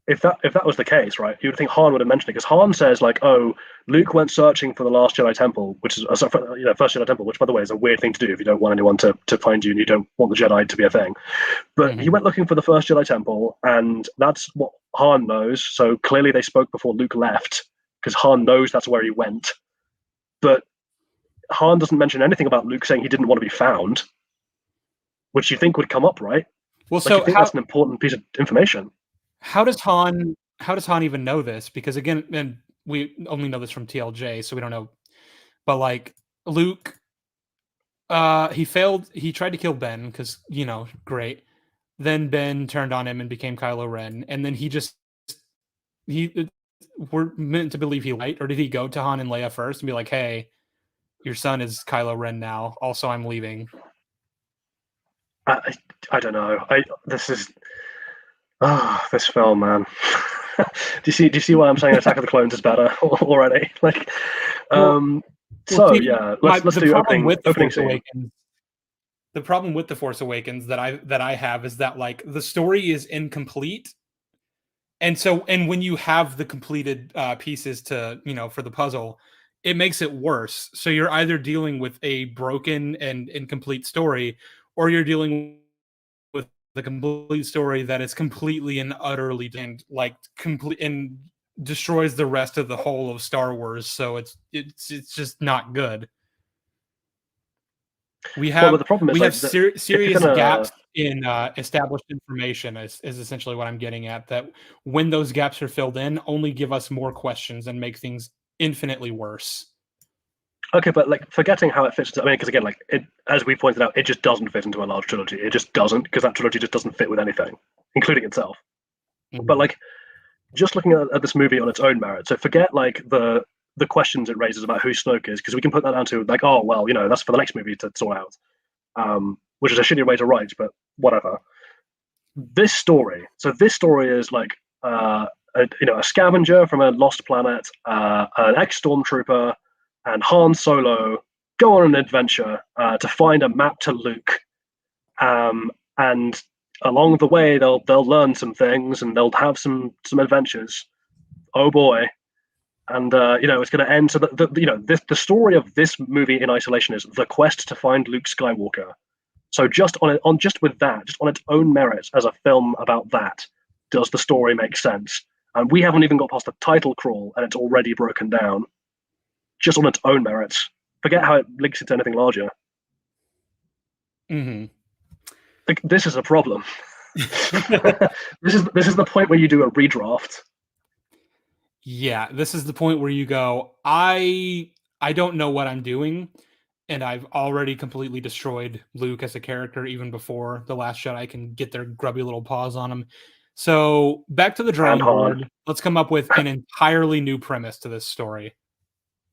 If that was the case, right, you would think Han would have mentioned it, because Han says like, "Oh, Luke went searching for the last Jedi Temple, which is first Jedi Temple, which by the way is a weird thing to do if you don't want anyone to find you and you don't want the Jedi to be a thing." But he went looking for the first Jedi Temple, and that's what Han knows. So clearly they spoke before Luke left, because Han knows that's where he went. But Han doesn't mention anything about Luke saying he didn't want to be found, which you think would come up, right? Well, like, so that's an important piece of information. How does Han even know this? Because again, and we only know this from TLJ, so we don't know. But like Luke, he failed. He tried to kill Ben because great. Then Ben turned on him and became Kylo Ren, and then we're meant to believe he lied, or did he go to Han and Leia first and be like, "Hey, your son is Kylo Ren now. Also, I'm leaving." I don't know. This film, man. do you see why I'm saying Attack of the Clones is better already? Like, let's do opening scene. The problem with the Force Awakens that I have is that like the story is incomplete, and when you have the completed pieces to for the puzzle, it makes it worse. So you're either dealing with a broken and incomplete story, or you're dealing with the complete story that is completely and utterly and destroys the rest of the whole of Star Wars. So it's just not good. We have the problem is serious gaps in established information is essentially what I'm getting at, that when those gaps are filled in, only give us more questions and make things infinitely worse. Okay, but like forgetting how it fits. Because again, like as we pointed out, it just doesn't fit into a large trilogy. It just doesn't, because that trilogy just doesn't fit with anything, including itself. Mm-hmm. But like, just looking at this movie on its own merit. So forget like the questions it raises about who Snoke is, because we can put that down to like, oh well, that's for the next movie to sort out, which is a shitty way to write, but whatever. This story is like a scavenger from a lost planet, an ex-stormtrooper, and Han Solo go on an adventure to find a map to Luke, and along the way they'll learn some things and they'll have some adventures. Oh boy. And it's going to end. So the story of this movie in isolation is the quest to find Luke Skywalker. So just on its own merit as a film about that, does the story make sense? And we haven't even got past the title crawl, and it's already broken down. Just on its own merits. Forget how it links into anything larger. Mm-hmm. Like, this is a problem. This is the point where you do a redraft. Yeah, this is the point where you go, I don't know what I'm doing, and I've already completely destroyed Luke as a character even before the Last Jedi can get their grubby little paws on him. So back to the drawing board. Let's come up with an entirely new premise to this story.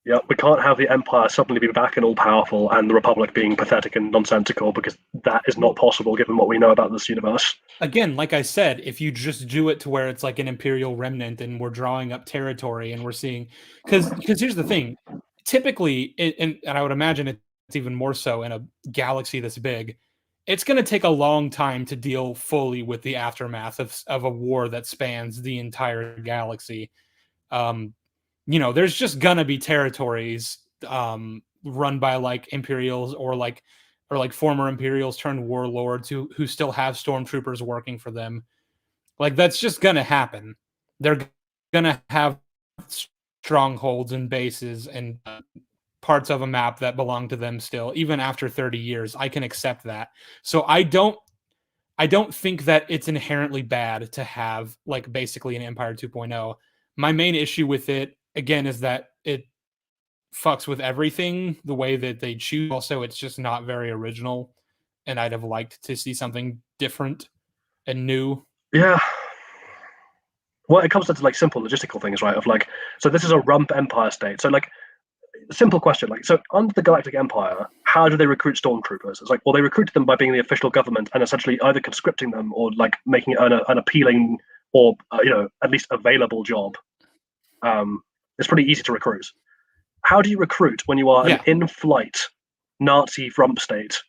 Yeah, we can't have the Empire suddenly be back and all powerful and the Republic being pathetic and nonsensical, because that is not possible given what we know about this universe. Again, like I said, if you just do it to where it's like an Imperial remnant and we're drawing up territory and we're seeing, because here's the thing, typically, and I would imagine it's even more so in a galaxy this big, it's going to take a long time to deal fully with the aftermath of a war that spans the entire galaxy. There's just going to be territories run by like Imperials or like former Imperials turned warlords who still have stormtroopers working for them. Like, that's just going to happen. They're going to have strongholds and bases and parts of a map that belong to them still, even after 30 years. I can accept that. So I don't think that it's inherently bad to have like basically an Empire 2.0. My main issue with it, again, is that it fucks with everything the way that they choose. Also, it's just not very original, and I'd have liked to see something different and new. Yeah. Well, it comes down to like simple logistical things, right? Of like, so this is a rump Empire state. So like, simple question, like, so under the Galactic Empire, how do they recruit stormtroopers? It's like, well, they recruited them by being the official government and essentially either conscripting them or like making it an appealing or at least available job. It's pretty easy to recruit. How do you recruit when you are an in-flight Nazi rump state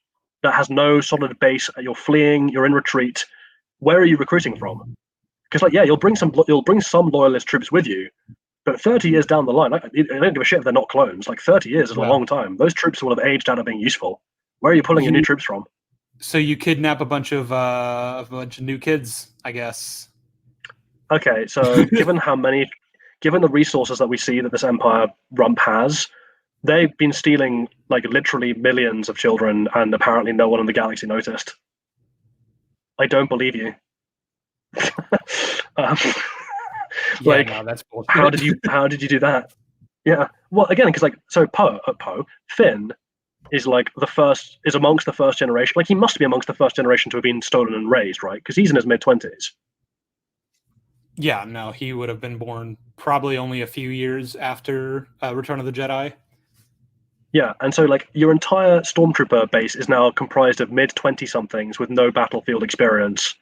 that has no solid base? You're fleeing, you're in retreat. Where are you recruiting from? Because like, yeah, you'll bring some loyalist troops with you, but 30 years down the line, I don't give a shit if they're not clones. Like 30 years is a long time. Those troops will have aged out of being useful. Where are you pulling your new troops from? So you kidnap a bunch of new kids, I guess. Okay, so given the resources that we see that this Empire rump has, they've been stealing like literally millions of children, and apparently no one in the galaxy noticed. I don't believe you. Like, no, that's bullshit. how did you do that? Yeah, well, again, because like, so Finn is like amongst the first generation. Like, he must be amongst the first generation to have been stolen and raised, right? Because he's in his mid-20s. Yeah, no, he would have been born probably only a few years after Return of the Jedi. Yeah, and so like your entire stormtrooper base is now comprised of mid-20-somethings with no battlefield experience.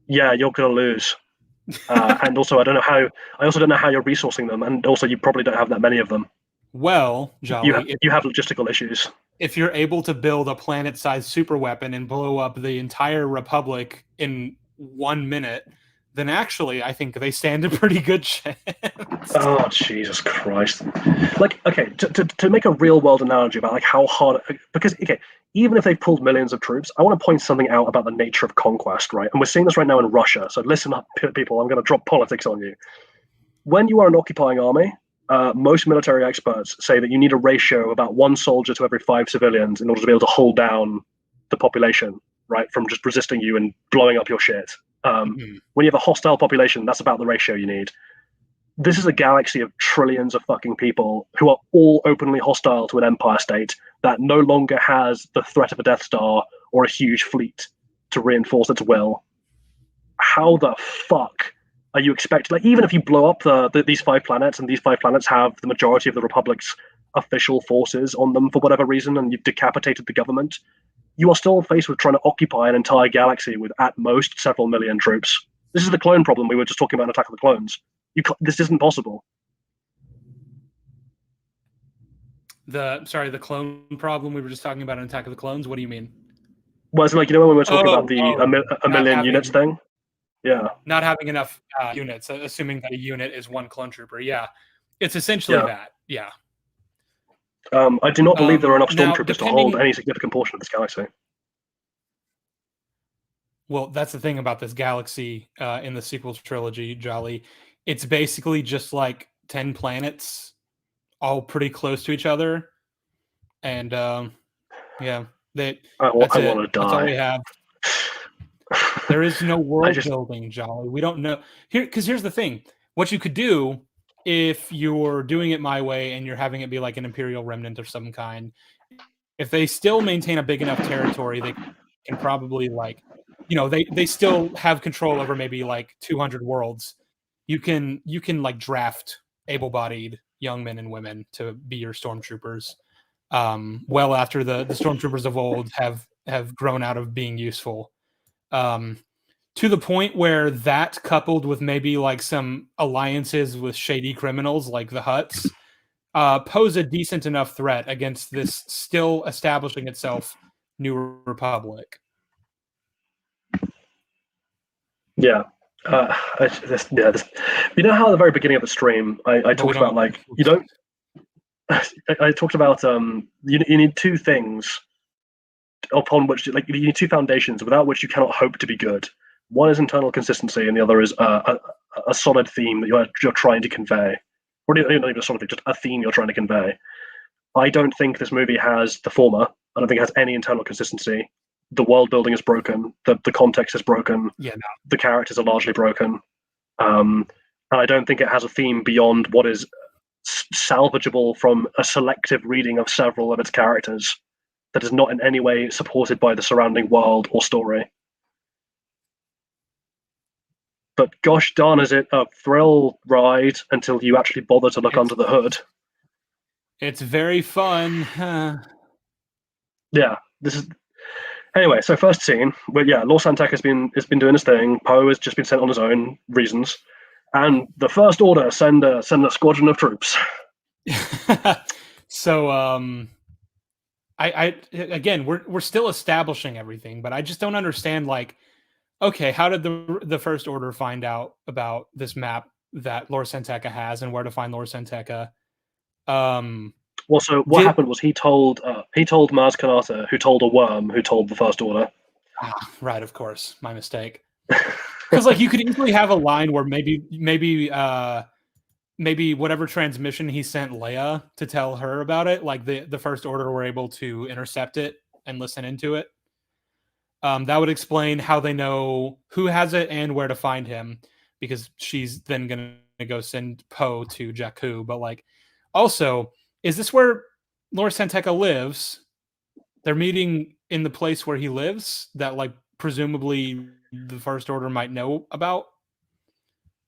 Yeah, you're gonna lose. And also, I also don't know how you're resourcing them, and also you probably don't have that many of them. Well, Jolly, you have logistical issues. If you're able to build a planet-sized super weapon and blow up the entire Republic in 1 minute, then actually I think they stand a pretty good chance. Oh, Jesus Christ. Like, okay, to make a real-world analogy about like how hard, because, okay, even if they pulled millions of troops, I want to point something out about the nature of conquest, right? And we're seeing this right now in Russia, so listen up, people, I'm going to drop politics on you. When you are an occupying army, most military experts say that you need a ratio of about 1 soldier to every 5 civilians in order to be able to hold down the population, right, from just resisting you and blowing up your shit. When you have a hostile population, that's about the ratio you need. This is a galaxy of trillions of fucking people who are all openly hostile to an empire state that no longer has the threat of a Death Star or a huge fleet to reinforce its will. How the fuck are you expecting, like, even if you blow up these 5 planets, and these 5 planets have the majority of the Republic's official forces on them for whatever reason, and you've decapitated the government, you are still faced with trying to occupy an entire galaxy with at most several million troops. This is the clone problem we were just talking about in Attack of the Clones. This isn't possible. The clone problem we were just talking about in Attack of the Clones? What do you mean? Well, it's like, when we were talking about a million units thing? Yeah. Not having enough units, assuming that a unit is 1 clone trooper. Yeah. It's essentially that. Yeah. I do not believe there are enough stormtroopers to hold any significant portion of this galaxy. Well, that's the thing about this galaxy in the sequel trilogy, Jolly. It's basically just like 10 planets, all pretty close to each other. And yeah, that's want to die. That's all we have. There is no world building, Jolly. We don't know. Here's the thing. What you could do if you're doing it my way and you're having it be like an Imperial remnant of some kind, if they still maintain a big enough territory, they can probably like, they still have control over maybe like 200 worlds. You can like draft able-bodied young men and women to be your stormtroopers. Well after the stormtroopers of old have grown out of being useful. To the point where that, coupled with maybe like some alliances with shady criminals like the Hutts, pose a decent enough threat against this still establishing itself New Republic. Yeah. You know how at the very beginning of the stream, I talked about like, you don't. I talked about you need two things upon which, like, you need two foundations without which you cannot hope to be good. One is internal consistency, and the other is a solid theme that you're trying to convey. Or not even a solid theme, just a theme you're trying to convey. I don't think this movie has the former. I don't think it has any internal consistency. The world building is broken. The context is broken. Yeah, no. The characters are largely broken. And I don't think it has a theme beyond what is salvageable from a selective reading of several of its characters that is not in any way supported by the surrounding world or story. But gosh darn, is it a thrill ride until you actually bother to look under the hood. It's very fun. Yeah, this is... Anyway, so first scene, but yeah, Lord Santek has been doing his thing. Poe has just been sent on his own reasons. And the First Order send a squadron of troops. So, I again, we're still establishing everything, but I just don't understand. Like, okay, how did the First Order find out about this map that Lord Santeca has and where to find Lord Santeca? Well, so what happened was he told Maz Kanata, who told a worm, who told the First Order. Right, of course, my mistake. Because like you could easily have a line where maybe whatever transmission he sent Leia to tell her about it, like the First Order were able to intercept it and listen into it. That would explain how they know who has it and where to find him, because she's then going to go send Poe to Jakku. But like, also, is this where Lord Santeca lives? They're meeting in the place where he lives that like presumably the First Order might know about?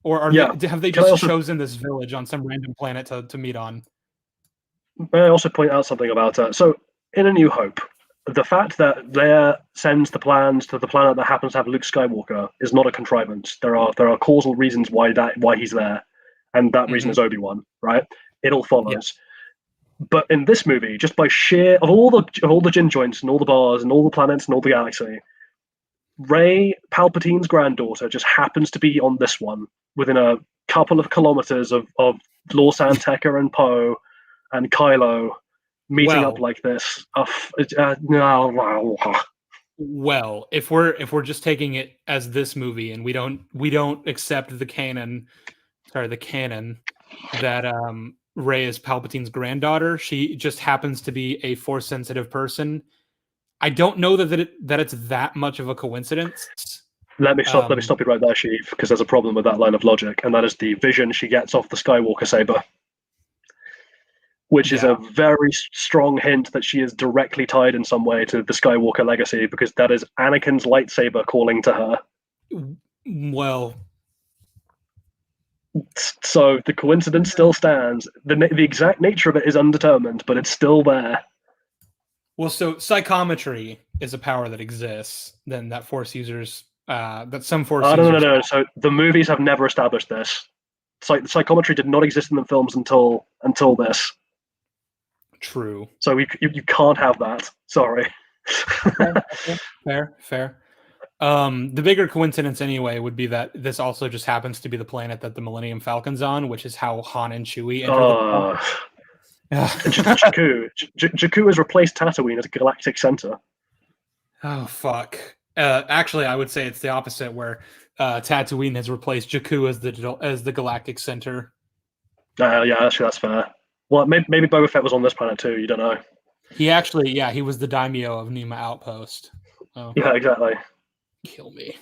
Or have they just chosen this village on some random planet to meet on? May I also point out something about so in A New Hope, the fact that Leia sends the plans to the planet that happens to have Luke Skywalker is not a contrivance. There are causal reasons why he's there, and that reason is Obi-Wan, right? It all follows. Yeah. But in this movie, just by sheer of all the gin joints and all the bars and all the planets and all the galaxy, Rey, Palpatine's granddaughter, just happens to be on this one within a couple of kilometers of Lord Santeca and Poe and Kylo meeting up like this. Well, if we're just taking it as this movie and we don't accept the canon that Rey is Palpatine's granddaughter, she just happens to be a Force sensitive person. I don't know that it's that much of a coincidence. Let me stop you right there, Sheev, because there's a problem with that line of logic, and that is the vision she gets off the Skywalker saber, which is a very strong hint that she is directly tied in some way to the Skywalker legacy, because that is Anakin's lightsaber calling to her. Well, so the coincidence still stands. The exact nature of it is undetermined, but it's still there. Well, so psychometry is a power that exists. Then that Force users, that some Force users... No. So the movies have never established this. Psychometry did not exist in the films until this. True. So you can't have that. Sorry. Fair. The bigger coincidence anyway would be that this also just happens to be the planet that the Millennium Falcon's on, which is how Han and Chewie enter the Jakku has replaced Tatooine as a galactic center. Oh fuck! Actually, I would say it's the opposite, where Tatooine has replaced Jakku as the galactic center. Yeah, actually, that's fair. Well, maybe Boba Fett was on this planet too. You don't know. He was the daimyo of Numa Outpost. Oh. Yeah, exactly. Kill me.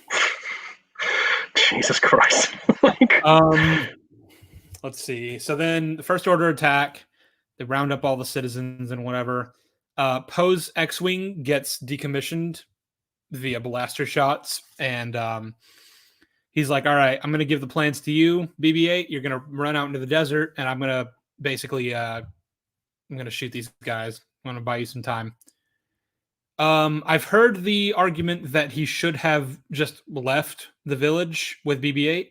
Jesus Christ. let's see. So then the First Order attack. They round up all the citizens and whatever. Poe's X-Wing gets decommissioned via blaster shots. And he's like, all right, I'm going to give the plans to you, BB-8. You're going to run out into the desert, and I'm going to basically I'm going to shoot these guys. I'm going to buy you some time. I've heard the argument that he should have just left the village with BB-8.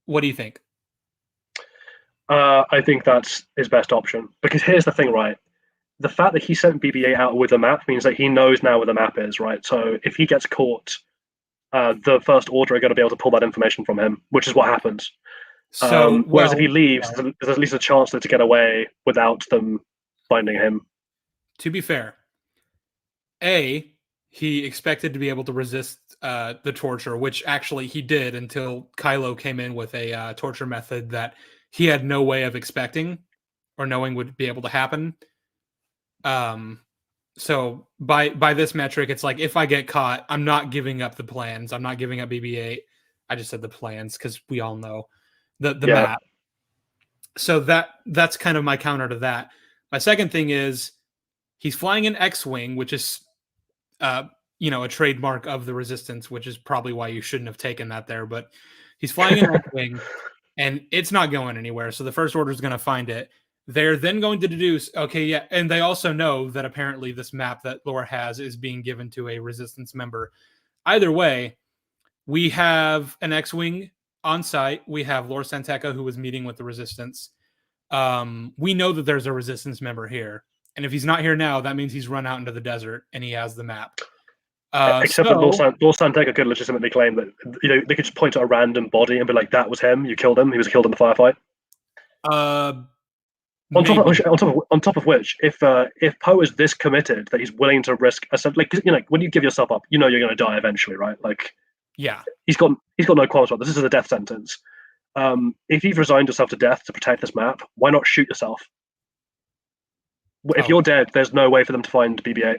What do you think? I think that's his best option. Because here's the thing, right? The fact that he sent BB-8 out with a map means that he knows now where the map is, right? So if he gets caught, the First Order are going to be able to pull that information from him, which is what happens. So, whereas if he leaves, there's at least a chance to get away without them finding him. To be fair, he expected to be able to resist the torture, which actually he did until Kylo came in with a torture method that he had no way of expecting or knowing would be able to happen. So by this metric, it's like, if I get caught, I'm not giving up the plans. I'm not giving up BB-8. I just said the plans because we all know the map. So that's kind of my counter to that. My second thing is he's flying an X-Wing, which is a trademark of the Resistance, which is probably why you shouldn't have taken that there. But he's flying an X-Wing, and it's not going anywhere. So the First Order is going to find it. They're then going to deduce, okay, yeah, and they also know that apparently this map that Laura has is being given to a Resistance member. Either way, we have an X-Wing on site. We have Lord Santeca, who was meeting with the Resistance. We know that there's a Resistance member here. And if he's not here now, that means he's run out into the desert and he has the map. Except that Lord Santeca could legitimately claim that they could just point to a random body and be like, "That was him. You killed him. He was killed in the firefight." On top of which, if Poe is this committed that he's willing to risk, when you give yourself up, you're going to die eventually, right? Like, yeah, he's got no qualms about this. This is a death sentence. If you've resigned yourself to death to protect this map, why not shoot yourself? If you're dead, there's no way for them to find BB-8.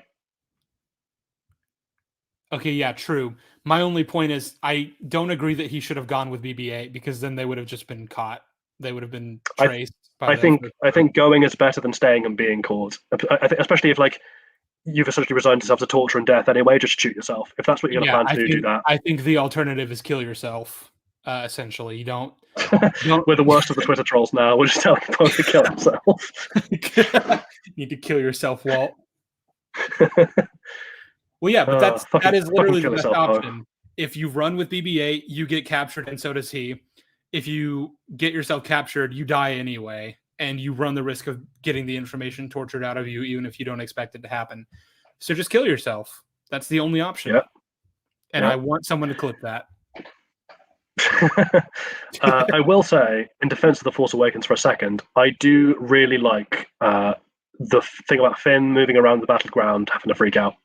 Okay, yeah, true. My only point is I don't agree that he should have gone with BB-8 because then they would have just been caught. They would have been traced. I think going is better than staying and being caught. I think, especially if you've essentially resigned yourself to torture and death anyway, just shoot yourself. If that's what you're going to plan to do that. I think the alternative is kill yourself. Essentially, you don't. We're the worst of the Twitter trolls now. We're just telling people to kill himself. You need to kill yourself, Walt. Well, yeah, but that is literally the best option. If you run with BB-8, you get captured, and so does he. If you get yourself captured, you die anyway, and you run the risk of getting the information tortured out of you, even if you don't expect it to happen. So just kill yourself. That's the only option. Yep. And I want someone to clip that. I will say, in defense of The Force Awakens for a second, I do really like the thing about Finn moving around the battleground, having to freak out.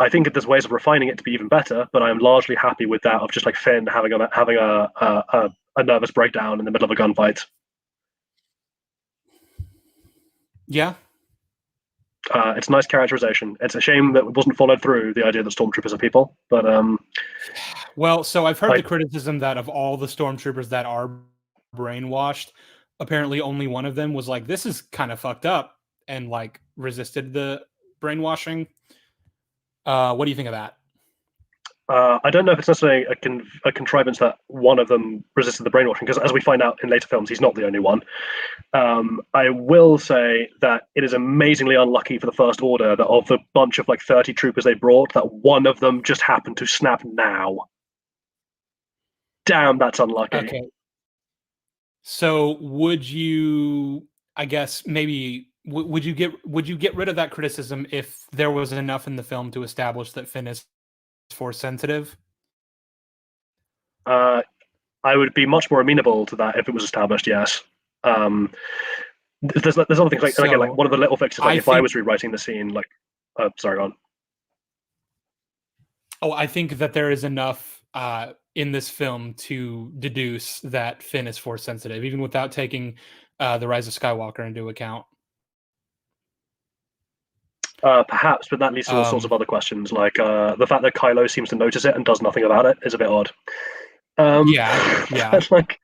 I think there's ways of refining it to be even better, but I am largely happy with that of just like Finn having a nervous breakdown in the middle of a gunfight. Yeah. It's nice characterization. It's a shame that it wasn't followed through, the idea that stormtroopers are people, but well, so I've heard the criticism that of all the stormtroopers that are brainwashed, apparently only one of them was like, this is kind of fucked up, and like resisted the brainwashing. What do you think of that? I don't know if it's necessarily a contrivance that one of them resisted the brainwashing, because as we find out in later films, he's not the only one. I will say that it is amazingly unlucky for the First Order that of the bunch of 30 troopers they brought, that one of them just happened to snap now. Damn, that's unlucky. Okay. So would you, I guess, maybe... Would you get rid of that criticism if there was enough in the film to establish that Finn is Force sensitive? I would be much more amenable to that if it was established. Yes. There's other things like one of the little fixes. I was rewriting the scene, sorry, go on. Oh, I think that there is enough in this film to deduce that Finn is Force sensitive, even without taking the Rise of Skywalker into account. Perhaps, but that leads to all sorts of other questions, like the fact that Kylo seems to notice it and does nothing about it is a bit odd. Yeah. But, like,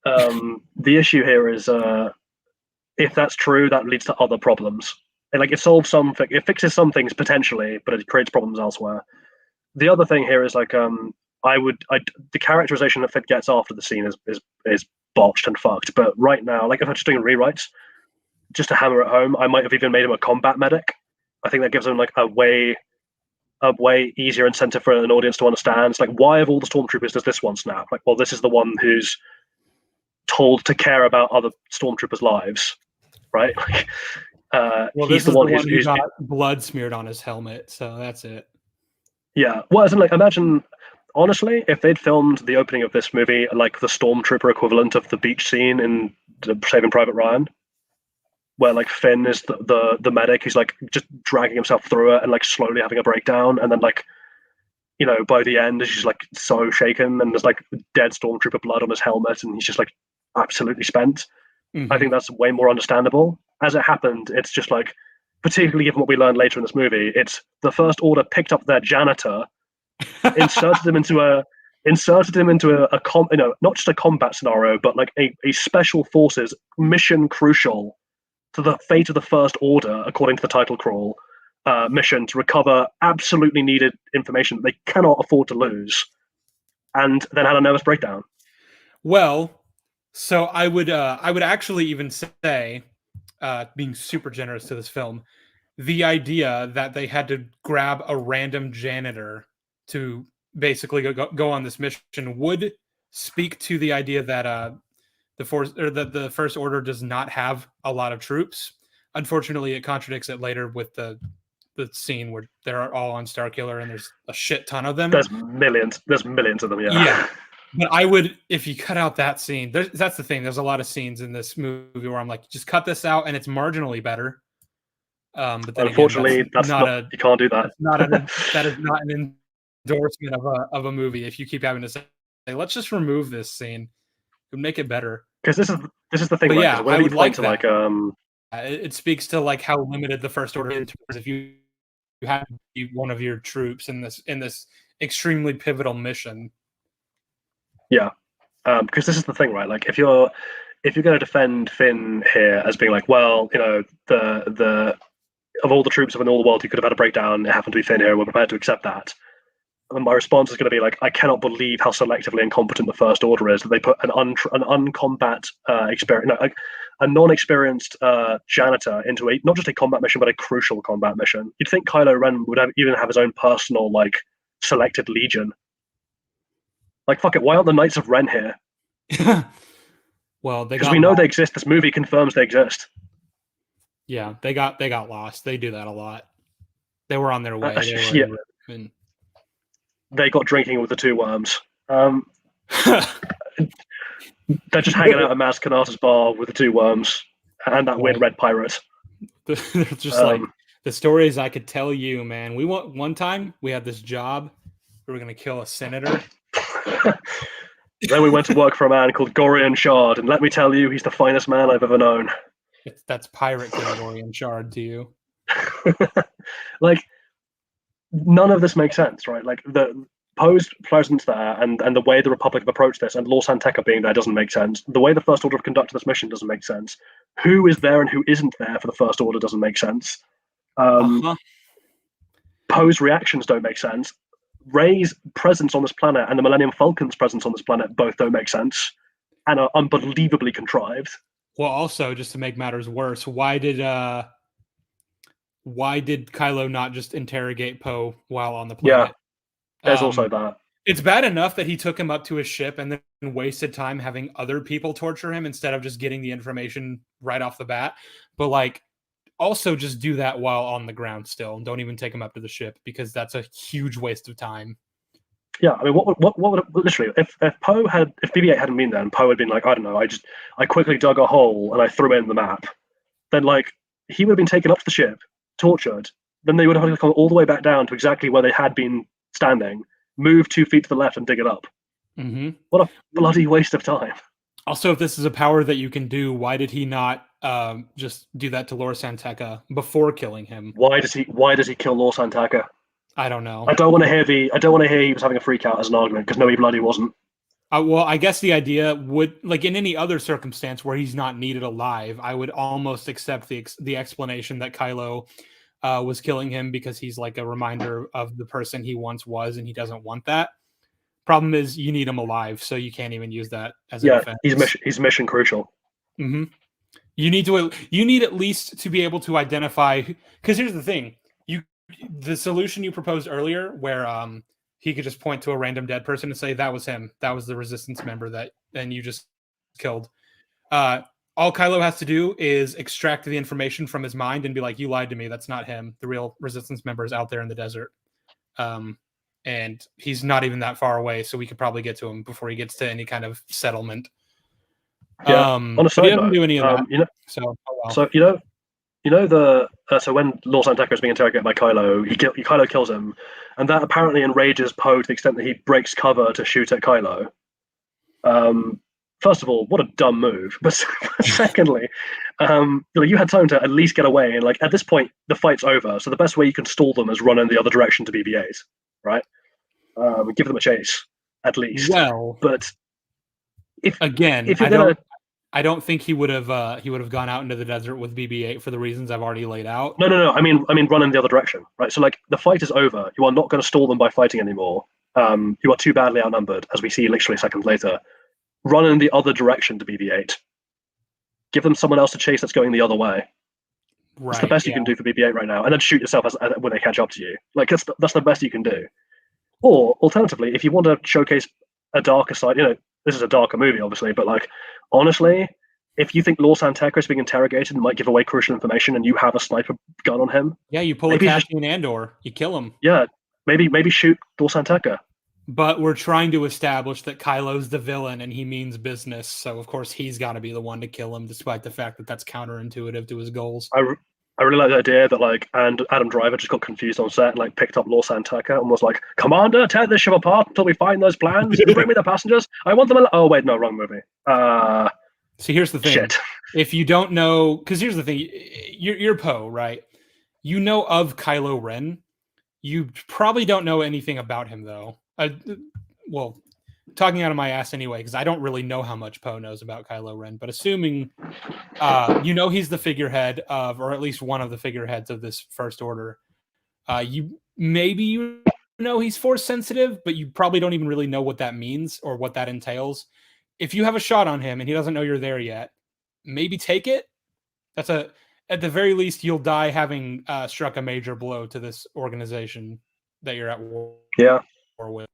the issue here is, if that's true, that leads to other problems. And, like, it fixes some things potentially, but it creates problems elsewhere. The other thing here is, like, the characterization that Finn gets after the scene is botched and fucked. But right now, like, if I'm just doing rewrites, just to hammer it home, I might have even made him a combat medic. I think that gives him, like, a way easier incentive for an audience to understand. It's like, why of all the stormtroopers does this one snap? Like, well, this is the one who's told to care about other stormtroopers' lives, right? Like, Well, he's this is the one who's got blood smeared on his helmet, so that's it. Yeah. Well, as in, like, imagine, honestly, if they'd filmed the opening of this movie like the stormtrooper equivalent of the beach scene in Saving Private Ryan, where, like, Finn is the medic who's, like, just dragging himself through it and, like, slowly having a breakdown, and then, like, by the end he's just, like, so shaken, and there's, like, dead stormtrooper blood on his helmet, and he's just, like, absolutely spent. I think that's way more understandable. As it happened, it's just, like, particularly given what we learned later in this movie, it's the First Order picked up their janitor, inserted him into a not just a combat scenario, but, like, a special forces mission crucial to the fate of the First Order, according to the title crawl, mission to recover absolutely needed information that they cannot afford to lose, and then had a nervous breakdown. Well, so I would actually even say, being super generous to this film, the idea that they had to grab a random janitor to basically go on this mission would speak to the idea that the First Order does not have a lot of troops. Unfortunately, it contradicts it later with the scene where they're all on Starkiller and there's a shit ton of them. There's millions of them. Yeah. But I would, if you cut out that scene, that's the thing. There's a lot of scenes in this movie where I'm like, just cut this out, and it's marginally better. But then unfortunately, again, you can't do that. That is not an endorsement of a movie. If you keep having to say, let's just remove this scene, it would make it better. Because this is the thing. But right? yeah, I would like to, that. It speaks to, like, how limited the First Order is. If you have to be one of your troops in this extremely pivotal mission. Yeah, because this is the thing, right? Like, if you're going to defend Finn here as being like, well, the of all the troops in all the world who could have had a breakdown, it happened to be Finn here, and we're prepared to accept that. And my response is going to be like, I cannot believe how selectively incompetent the First Order is, that they put an uncombat a non-experienced janitor into not just a combat mission, but a crucial combat mission. You'd think Kylo Ren would even have his own personal, like, selected legion. Like, fuck it, why aren't the Knights of Ren here? Well, because we know they exist. This movie confirms they exist. Yeah, they got lost. They do that a lot. They were on their way. They got drinking with the two worms. They're just hanging out at Maz Kanata's bar with the two worms and that weird red pirate. They're just like, the stories I could tell you, man. One time we had this job. We were going to kill a senator. Then we went to work for a man called Gorian Shard, and let me tell you, he's the finest man I've ever known. That's pirate Gorian Shard to you. Like, none of this makes sense, right? Like, the Poe's presence there and the way the Republic have approached this, and Lor San Tekka being there, doesn't make sense. The way the First Order have conducted this mission doesn't make sense. Who is there and who isn't there for the First Order doesn't make sense. Poe's reactions don't make sense. Rey's presence on this planet and the Millennium Falcon's presence on this planet both don't make sense and are unbelievably contrived. Well, also, just to make matters worse, why did Kylo not just interrogate Poe while on the planet? Yeah, there's also that. It's bad enough that he took him up to his ship and then wasted time having other people torture him instead of just getting the information right off the bat. But, like, also just do that while on the ground still. Don't even take him up to the ship, because that's a huge waste of time. Yeah, I mean, what would literally, if BB-8 hadn't been there and Poe had been like, I don't know, I quickly dug a hole and I threw in the map, then, like, he would have been taken up to the ship, tortured. Then they would have had to come all the way back down to exactly where they had been standing, move 2 feet to the left and dig it up. Mm-hmm. What a bloody waste of time. Also, if this is a power that you can do, why did he not just do that to Lor San Tekka before killing him? Why does he kill Lor San Tekka? I don't know. I don't want to hear he was having a freak out as an argument, because no, he bloody wasn't. Well, I guess the idea would, like in any other circumstance where he's not needed alive, I would almost accept the explanation that Kylo was killing him because he's like a reminder of the person he once was, and he doesn't want that. Problem is, you need him alive, so you can't even use that as a defense. He's mission crucial. Mm-hmm. You need at least to be able to identify. Because here's the thing: the solution you proposed earlier, where he could just point to a random dead person and say that was him, that was the Resistance member that, and you just killed. All Kylo has to do is extract the information from his mind and be like, "You lied to me. That's not him. The real Resistance member is out there in the desert." And he's not even that far away, so we could probably get to him before he gets to any kind of settlement. Yeah. On a side he doesn't note, do any of that. you know, so well. so so when Lord San Tekka is being interrogated by Kylo, Kylo kills him, and that apparently enrages Poe to the extent that he breaks cover to shoot at Kylo. First of all, what a dumb move. But secondly, you had time to at least get away, and like at this point, the fight's over. So the best way you can stall them is run in the other direction to BB-8, right? Give them a chase at least. Well, but if I don't think he would have gone out into the desert with BB-8 for the reasons I've already laid out. No. I mean, run in the other direction, right? So like the fight is over. You are not going to stall them by fighting anymore. You are too badly outnumbered, as we see literally seconds later. Run in the other direction to BB-8. Give them someone else to chase that's going the other way. Right, that's the best you can do for BB-8 right now, and then shoot yourself when they catch up to you. Like that's the best you can do. Or alternatively, if you want to showcase a darker side, this is a darker movie, obviously, but like honestly, if you think Lord San Tekka is being interrogated and might give away crucial information, and you have a sniper gun on him, you pull a Cassian Andor, you kill him. Yeah, maybe shoot Lord San Tekka. But we're trying to establish that Kylo's the villain and he means business, so of course he's got to be the one to kill him, despite the fact that that's counterintuitive to his goals. I really like the idea that and Adam Driver just got confused on set and picked up Lord San Tekka and was like, "Commander, tear this ship apart until we find those plans. Bring me the passengers. I want them." Oh wait, no, wrong movie. See, here's the thing. Shit. If you don't know, because here's the thing, you're Poe, right? You know of Kylo Ren. You probably don't know anything about him, though. Well, talking out of my ass anyway, because I don't really know how much Poe knows about Kylo Ren. But assuming, he's the figurehead of, or at least one of the figureheads of this First Order. You know he's Force sensitive, but you probably don't even really know what that means or what that entails. If you have a shot on him and he doesn't know you're there yet, maybe take it. At the very least, you'll die having struck a major blow to this organization that you're at war with.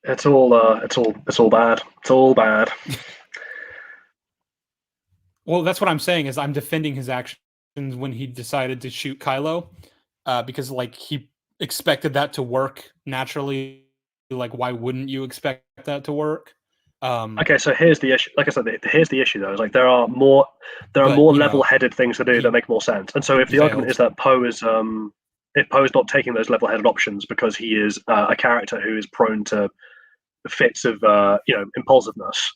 It's all bad. It's all bad. Well, that's what I'm saying is I'm defending his actions when he decided to shoot Kylo, because he expected that to work naturally. Why wouldn't you expect that to work? Okay, so here's the issue. Like I said, here's the issue though. Is there are more level-headed things to do that make more sense. And so if the argument is that Poe is if Poe's not taking those level-headed options because he is a character who is prone to fits of impulsiveness,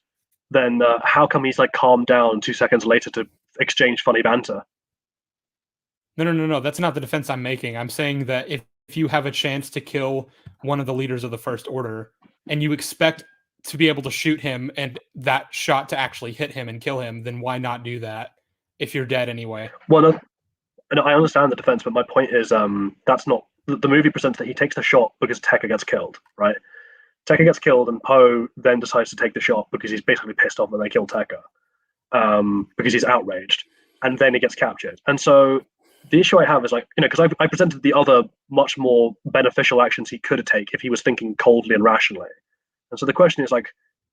then how come he's calmed down 2 seconds later to exchange funny banter? No. That's not the defense I'm making. I'm saying that if you have a chance to kill one of the leaders of the First Order and you expect to be able to shoot him and that shot to actually hit him and kill him, then why not do that if you're dead anyway? Well, no, I understand the defense, but my point is that's not the movie presents that he takes the shot because Tekka gets killed, right? Tekka gets killed, and Poe then decides to take the shot because he's basically pissed off when they kill Tekka, because he's outraged, and then he gets captured. And so the issue I have is because I presented the other much more beneficial actions he could take if he was thinking coldly and rationally. And so the question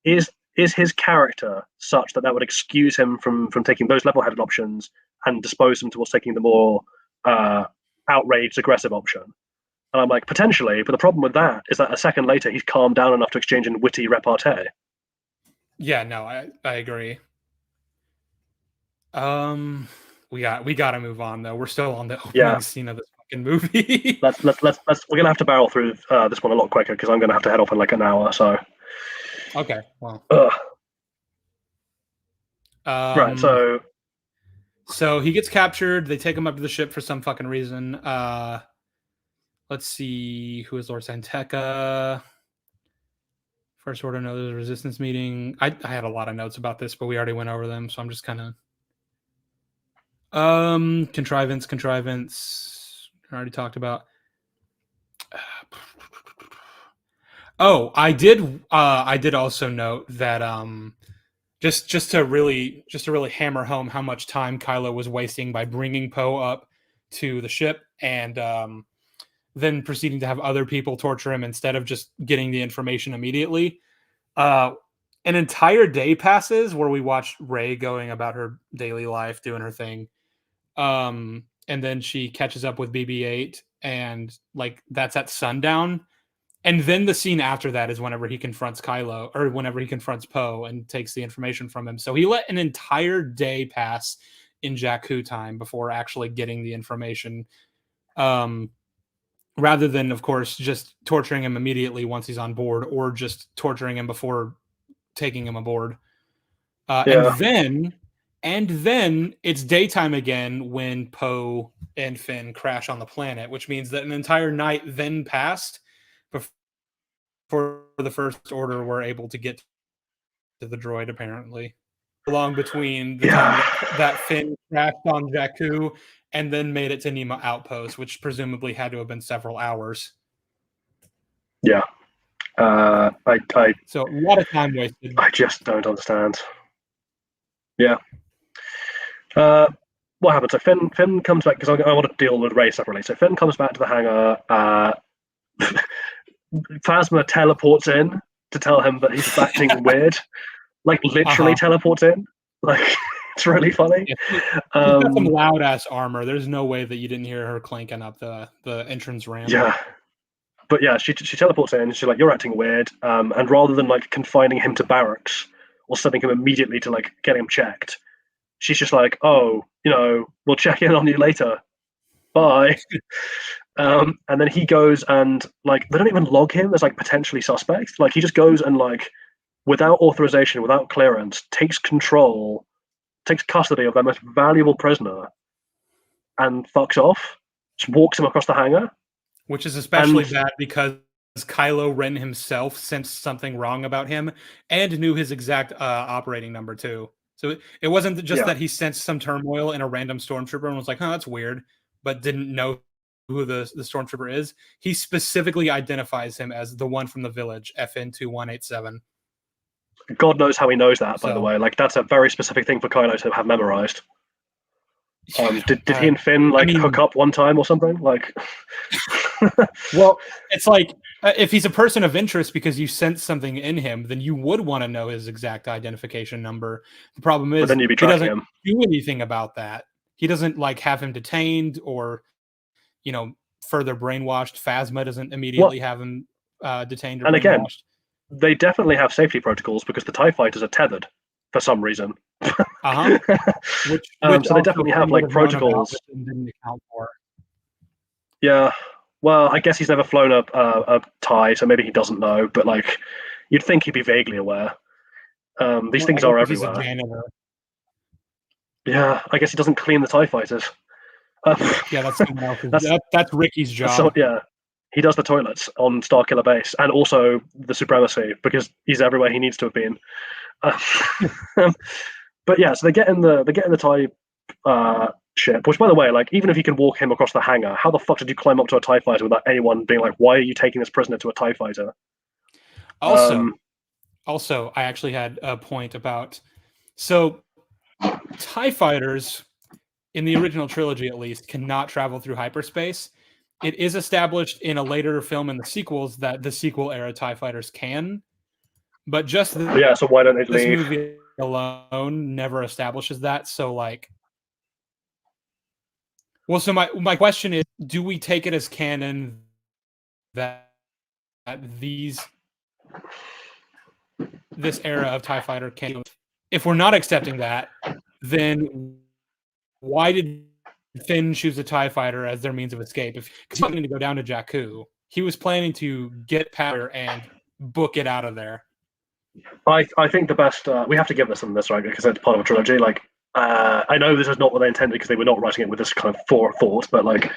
is his character such that would excuse him from taking those level-headed options and dispose him towards taking the more outraged, aggressive option? And I'm like, potentially, but the problem with that is that a second later he's calmed down enough to exchange in witty repartee. Yeah, no, I agree. We got to move on though. We're still on the opening scene of this fucking movie. Let's we're gonna have to barrel through this one a lot quicker because I'm gonna have to head off in an hour. So. Okay. Well. Right. So he gets captured. They take him up to the ship for some fucking reason. Let's see, who is Lord San Tekka? First Order knows resistance meeting. I had a lot of notes about this, but we already went over them, so I'm just kind of contrivance. I already talked about. Oh, I did also note that just to really hammer home how much time Kylo was wasting by bringing Poe up to the ship and then proceeding to have other people torture him instead of just getting the information immediately. An entire day passes where we watch Rey going about her daily life, doing her thing. And then she catches up with BB-8, and like that's at sundown. And then the scene after that is whenever he confronts Kylo, or whenever he confronts Poe and takes the information from him. So he let an entire day pass in Jakku time before actually getting the information. Rather than, of course, just torturing him immediately once he's on board, or just torturing him before taking him aboard. Yeah. And then it's daytime again when Poe and Finn crash on the planet, which means that an entire night then passed before the First Order were able to get to the droid, apparently. Along between the time that Finn crashed on Jakku and then made it to Nima Outpost, which presumably had to have been several hours. Yeah. So a lot of time wasted. I just don't understand. Yeah. What happens? So Finn comes back, because I want to deal with Rey separately. So Finn comes back to the hangar. Phasma teleports in to tell him that he's acting weird. Like literally teleports in. Like it's really funny. She's got some loud ass armor. There's no way that you didn't hear her clanking up the entrance ramp. Yeah. But yeah, she teleports in and she's like, "You're acting weird." And rather than like confining him to barracks or sending him immediately to like get him checked, she's just like, "Oh, we'll check in on you later. Bye." And then he goes and like they don't even log him as like potentially suspect. Like he just goes and like without authorization, without clearance, takes custody of their most valuable prisoner and fucks off. Just walks him across the hangar. Which is especially bad because Kylo Ren himself sensed something wrong about him and knew his exact operating number too. So it wasn't just that he sensed some turmoil in a random stormtrooper and was like, "Oh, that's weird," but didn't know who the stormtrooper is. He specifically identifies him as the one from the village, FN2187. God knows how he knows that, by the way. Like that's a very specific thing for Kylo to have memorized. Did he and Finn hook up one time or something? Like, well, it's like if he's a person of interest because you sense something in him, then you would want to know his exact identification number. The problem is he doesn't do anything about that. He doesn't like have him detained or, further brainwashed. Phasma doesn't immediately have him detained or brainwashed. Again, they definitely have safety protocols because the TIE fighters are tethered for some reason. Which so they definitely have like protocols. Didn't account for. Yeah, well, I guess he's never flown a TIE, so maybe he doesn't know. But like, you'd think he'd be vaguely aware. These things are everywhere. He's a janitor. Yeah, I guess he doesn't clean the TIE fighters. Yeah, that's Ricky's job. So, yeah, he does the toilets on Starkiller Base and also the Supremacy because he's everywhere he needs to have been. But yeah, so they get in the TIE ship. Which, by the way, like even if you can walk him across the hangar, how the fuck did you climb up to a TIE fighter without anyone being like, "Why are you taking this prisoner to a TIE fighter?" Also, I actually had a point about TIE fighters in the original trilogy, at least, cannot travel through hyperspace. It is established in a later film in the sequels that the sequel era TIE fighters can, but just so why don't they this leave? movie alone never establishes that. So so my question is, do we take it as canon that this era of TIE fighter can? If we're not accepting that, then why did Finn choose a TIE fighter as their means of escape? If he's planning to go down to Jakku, he was planning to get power and book it out of there. I think the best we have to give this right because it's part of a trilogy. Like I know this is not what they intended because they were not writing it with this kind of forethought, but like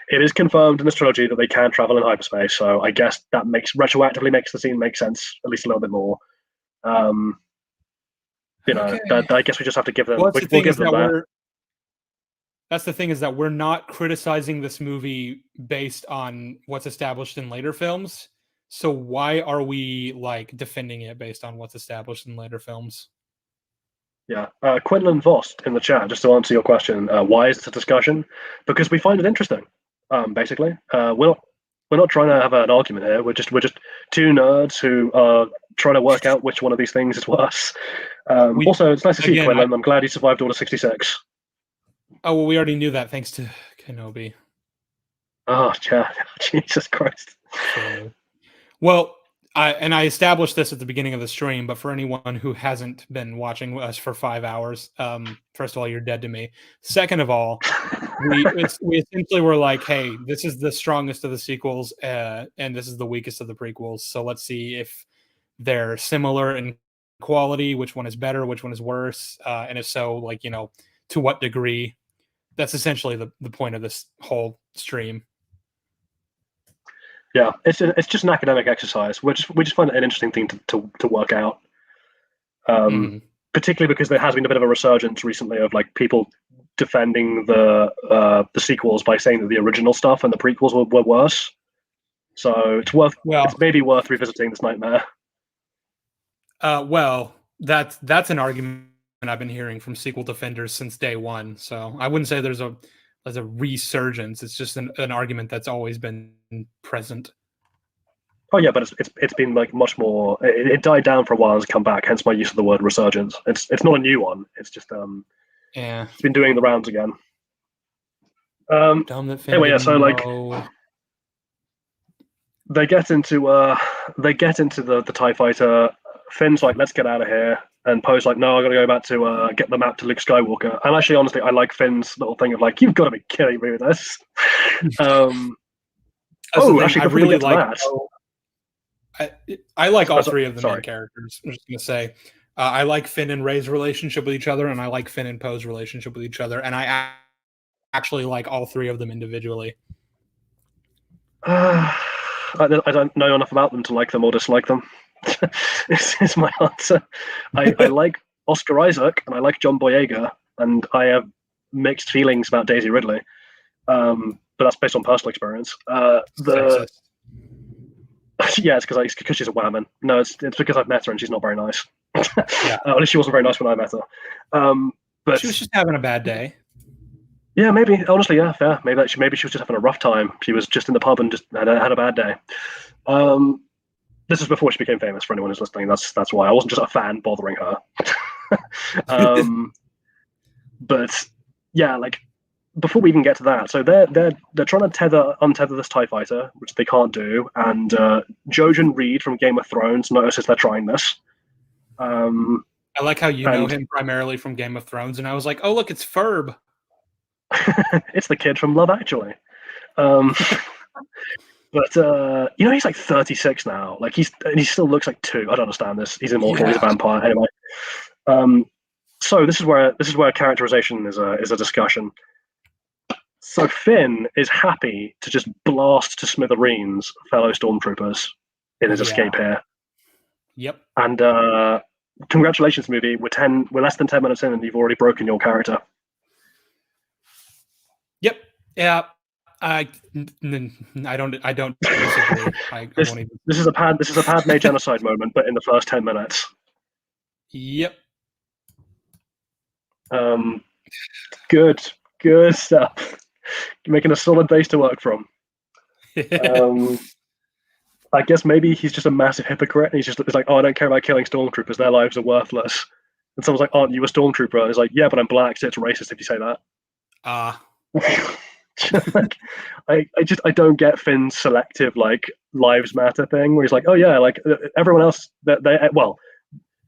it is confirmed in this trilogy that they can travel in hyperspace. So I guess that retroactively makes the scene make sense at least a little bit more. Okay. I guess we just have to give them. Well, We'll give them that. That's the thing, is that we're not criticizing this movie based on what's established in later films. So why are we like defending it based on what's established in later films? Yeah, Quinlan Voss in the chat, just to answer your question, why is this a discussion? Because we find it interesting. Basically, we're not trying to have an argument here. We're just two nerds who are trying to work out which one of these things is worse. Also, it's nice to see you, Quinlan. I'm glad you survived Order 66. Oh, well, we already knew that thanks to Kenobi. Oh, yeah. Jesus Christ. Well, I established this at the beginning of the stream, but for anyone who hasn't been watching us for 5 hours, first of all, you're dead to me. Second of all, we essentially were like, hey, this is the strongest of the sequels, and this is the weakest of the prequels. So let's see if they're similar in quality, which one is better, which one is worse, and if so, like, to what degree. That's essentially the point of this whole stream. Yeah, it's just an academic exercise. We just find it an interesting thing to work out. Particularly because there has been a bit of a resurgence recently of like people defending the sequels by saying that the original stuff and the prequels were worse. So it's maybe worth revisiting this nightmare. Well, that's an argument I've been hearing from sequel defenders since day one. So I wouldn't say there's a resurgence. It's just an argument that's always been present. Oh yeah, but it's been like much more. It died down for a while and has come back. Hence my use of the word resurgence. It's not a new one. It's just it's been doing the rounds again. Anyway, yeah. So like they get into the TIE fighter. Finn's like, let's get out of here. And Poe's like, no, I gotta go back to get the map to Luke Skywalker. And actually, honestly, I like Finn's little thing of like, you've got to be kidding me with this. Actually, I really like. I like all three of the main characters. I'm just gonna say, I like Finn and Rey's relationship with each other, and I like Finn and Poe's relationship with each other, and I actually like all three of them individually. I don't know enough about them to like them or dislike them. Is my answer. I like Oscar Isaac and I like John Boyega, and I have mixed feelings about Daisy Ridley, but that's based on personal experience. Yeah, it's because she's a woman. No, it's because I've met her and she's not very nice. Yeah. At least she wasn't very nice when I met her. But she was just having a bad day. Yeah, maybe. Honestly, yeah, fair. Maybe she was just having a rough time. She was just in the pub and just had a bad day. This is before she became famous. For anyone who's listening, that's why I wasn't just a fan bothering her. But yeah, like before we even get to that, so they're trying to untether this TIE fighter, which they can't do, and Jojen Reed from Game of Thrones notices they're trying this. I like how you know him primarily from Game of Thrones, and I was like, oh look, it's Ferb. It's the kid from Love Actually. But he's like 36 now. Like he still looks like 2. I don't understand this. He's immortal. Yeah. He's a vampire. Anyway, so this is where characterization is a discussion. So Finn is happy to just blast to smithereens fellow stormtroopers in his escape here. Yep. And congratulations, movie. We're less than 10 minutes in, and you've already broken your character. Yep. Yeah. I don't disagree. This is a Padme genocide moment, but in the first 10 minutes. Yep. Good stuff. You're making a solid base to work from. I guess maybe he's just a massive hypocrite, and it's like, oh, I don't care about killing stormtroopers; their lives are worthless. And someone's like, aren't you a stormtrooper? And he's like, yeah, but I'm black, so it's racist if you say that. Like, I don't get Finn's selective like lives matter thing where he's like, oh yeah, like everyone else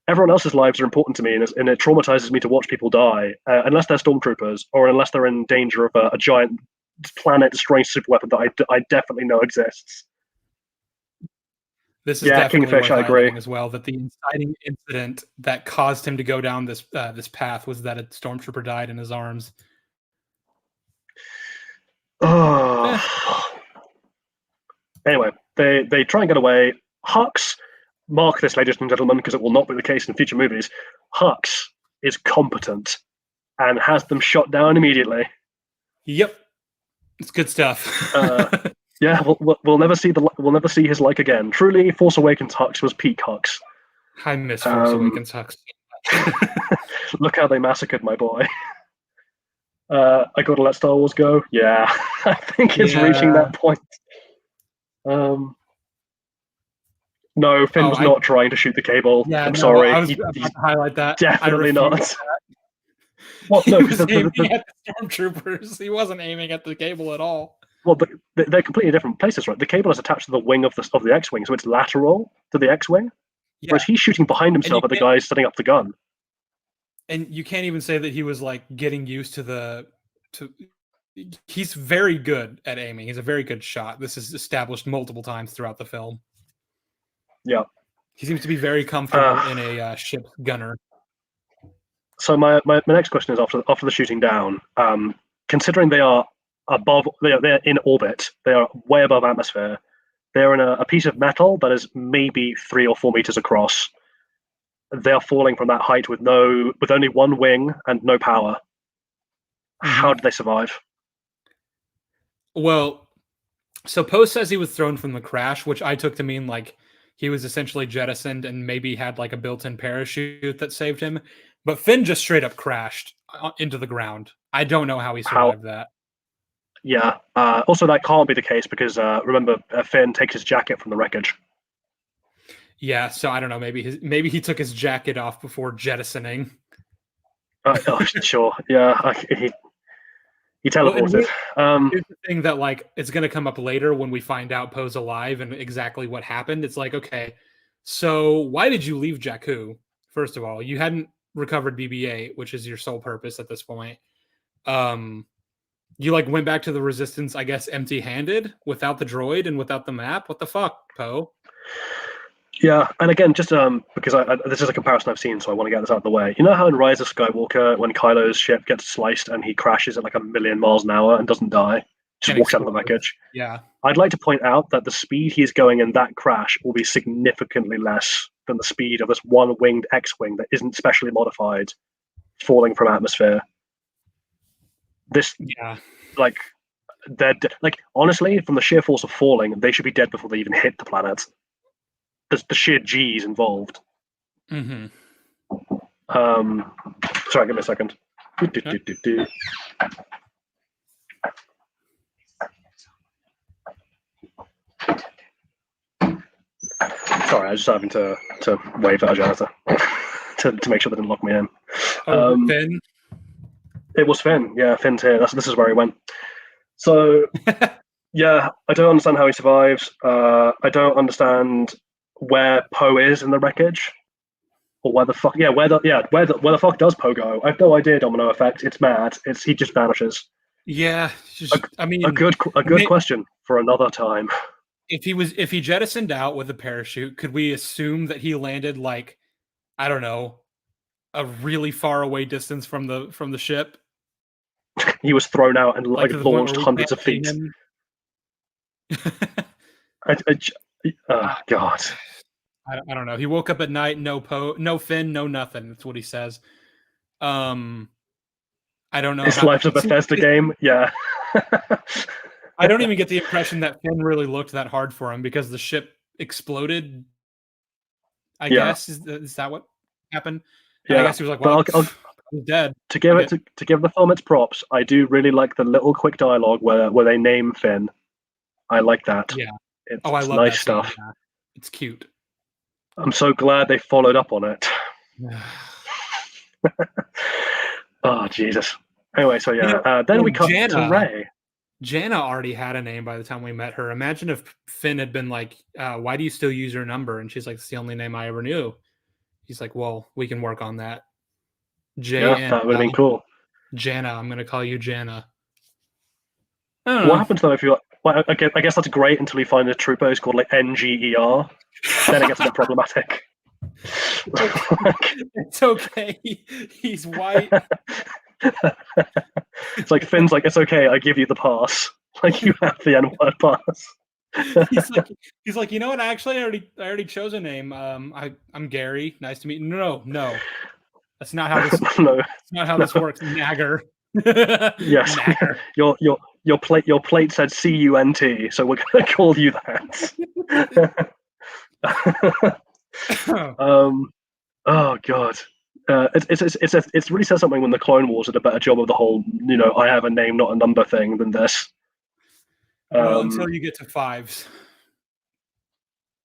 everyone else's lives are important to me, and it traumatizes me to watch people die unless they're stormtroopers or unless they're in danger of a giant planet destroying superweapon that I definitely know exists. This is definitely worth highlighting as well, that the inciting incident that caused him to go down this path was that a stormtrooper died in his arms. Oh, Anyway, they try and get away. Hux, mark this, ladies and gentlemen, because it will not be the case in future movies. Hux is competent and has them shot down immediately. Yep, it's good stuff. Yeah, we'll never see his like again. Truly, Force Awakens Hux was peak Hux. I miss Force Awakens Hux. Look how they massacred my boy. I gotta let Star Wars go. Yeah, I think it's reaching that point. No, Finn was not trying to shoot the cable. Yeah, I'm sorry. I was about to highlight that. Definitely not. Well, he was aiming at the stormtroopers. He wasn't aiming at the cable at all. Well, but they're completely different places, right? The cable is attached to the wing of the X-wing, so it's lateral to the X-wing. Yeah. Whereas he's shooting behind himself at the guy setting up the gun. And you can't even say that he was like getting used to he's very good at aiming. He's a very good shot. This is established multiple times throughout the film. Yeah. He seems to be very comfortable in a ship gunner. So my next question is after the shooting down, considering they are they're in orbit, they are way above atmosphere, they're in a piece of metal that is maybe 3 or 4 meters across. They are falling from that height with only one wing and no power. Mm-hmm. How did they survive? Well, so Poe says he was thrown from the crash, which I took to mean like he was essentially jettisoned and maybe had like a built-in parachute that saved him. But Finn just straight up crashed into the ground. I don't know how he survived that. Yeah. Also, that can't be the case because remember, Finn takes his jacket from the wreckage. Yeah, so I don't know. Maybe he took his jacket off before jettisoning. Sure. Yeah, he teleported. Here's the thing that like it's going to come up later when we find out Poe's alive and exactly what happened. It's like, okay, so why did you leave Jakku? First of all, you hadn't recovered BB-8, which is your sole purpose at this point. You like went back to the Resistance, I guess, empty-handed without the droid and without the map. What the fuck, Poe? Yeah, and again, just because this is a comparison I've seen, so I want to get this out of the way. You know how in Rise of Skywalker, when Kylo's ship gets sliced and he crashes at like 1,000,000 miles an hour and doesn't die, just walks out of the wreckage? Yeah. I'd like to point out that the speed he's going in that crash will be significantly less than the speed of this one-winged X-wing that isn't specially modified, falling from atmosphere. Like, they're like honestly, from the sheer force of falling, they should be dead before they even hit the planet. The sheer G's involved. Mm-hmm. Sorry, give me a second. Sorry, I was just having to wave at a janitor to make sure they didn't lock me in. Finn? It was Finn. Yeah, Finn's here. This is where he went. So, yeah, I don't understand how he survives. I don't understand where Poe is in the wreckage, or where the fuck? Yeah, where the fuck does Poe go? I have no idea. Domino effect. It's mad. He just vanishes. Yeah, a good question for another time. If he jettisoned out with a parachute, could we assume that he landed like, I don't know, a really far away distance from the ship? He was thrown out and like launched hundreds of feet. God. I don't know. He woke up at night, no Poe, no Finn, no nothing. That's what he says. I don't know. His life's a Bethesda game. Yeah. I don't even get the impression that Finn really looked that hard for him because the ship exploded. I guess is that what happened? And I guess he was like, "Well, I'm dead." To give the film its props, I do really like the little quick dialogue where they name Finn. I like that. Yeah. It's I love nice that stuff. Yeah. It's cute. I'm so glad they followed up on it. Oh Jesus. Anyway, so yeah, then we cut to Rey. Jannah already had a name by the time we met her. Imagine if Finn had been like, "Why do you still use your number?" And she's like, "It's the only name I ever knew." He's like, "Well, we can work on that." That would have been cool. Jannah, I'm gonna call you Jannah. What happens though if you? Well, I guess that's great until you find a trooper who's called like NGER. Then it gets a bit problematic. It's okay. He's white. It's like Finn's like, it's okay, I give you the pass. Like you have the N-word pass. he's like, you know what? Actually, I already chose a name. I'm Gary. Nice to meet you. No. That's not how this. No, That's not how this works. Nagger. yes. Nagger. Your plate said CUNT, so we're gonna call you that. Oh god. It really says something when the Clone Wars did a better job of the whole, I have a name, not a number thing than this. Well, until you get to 5s.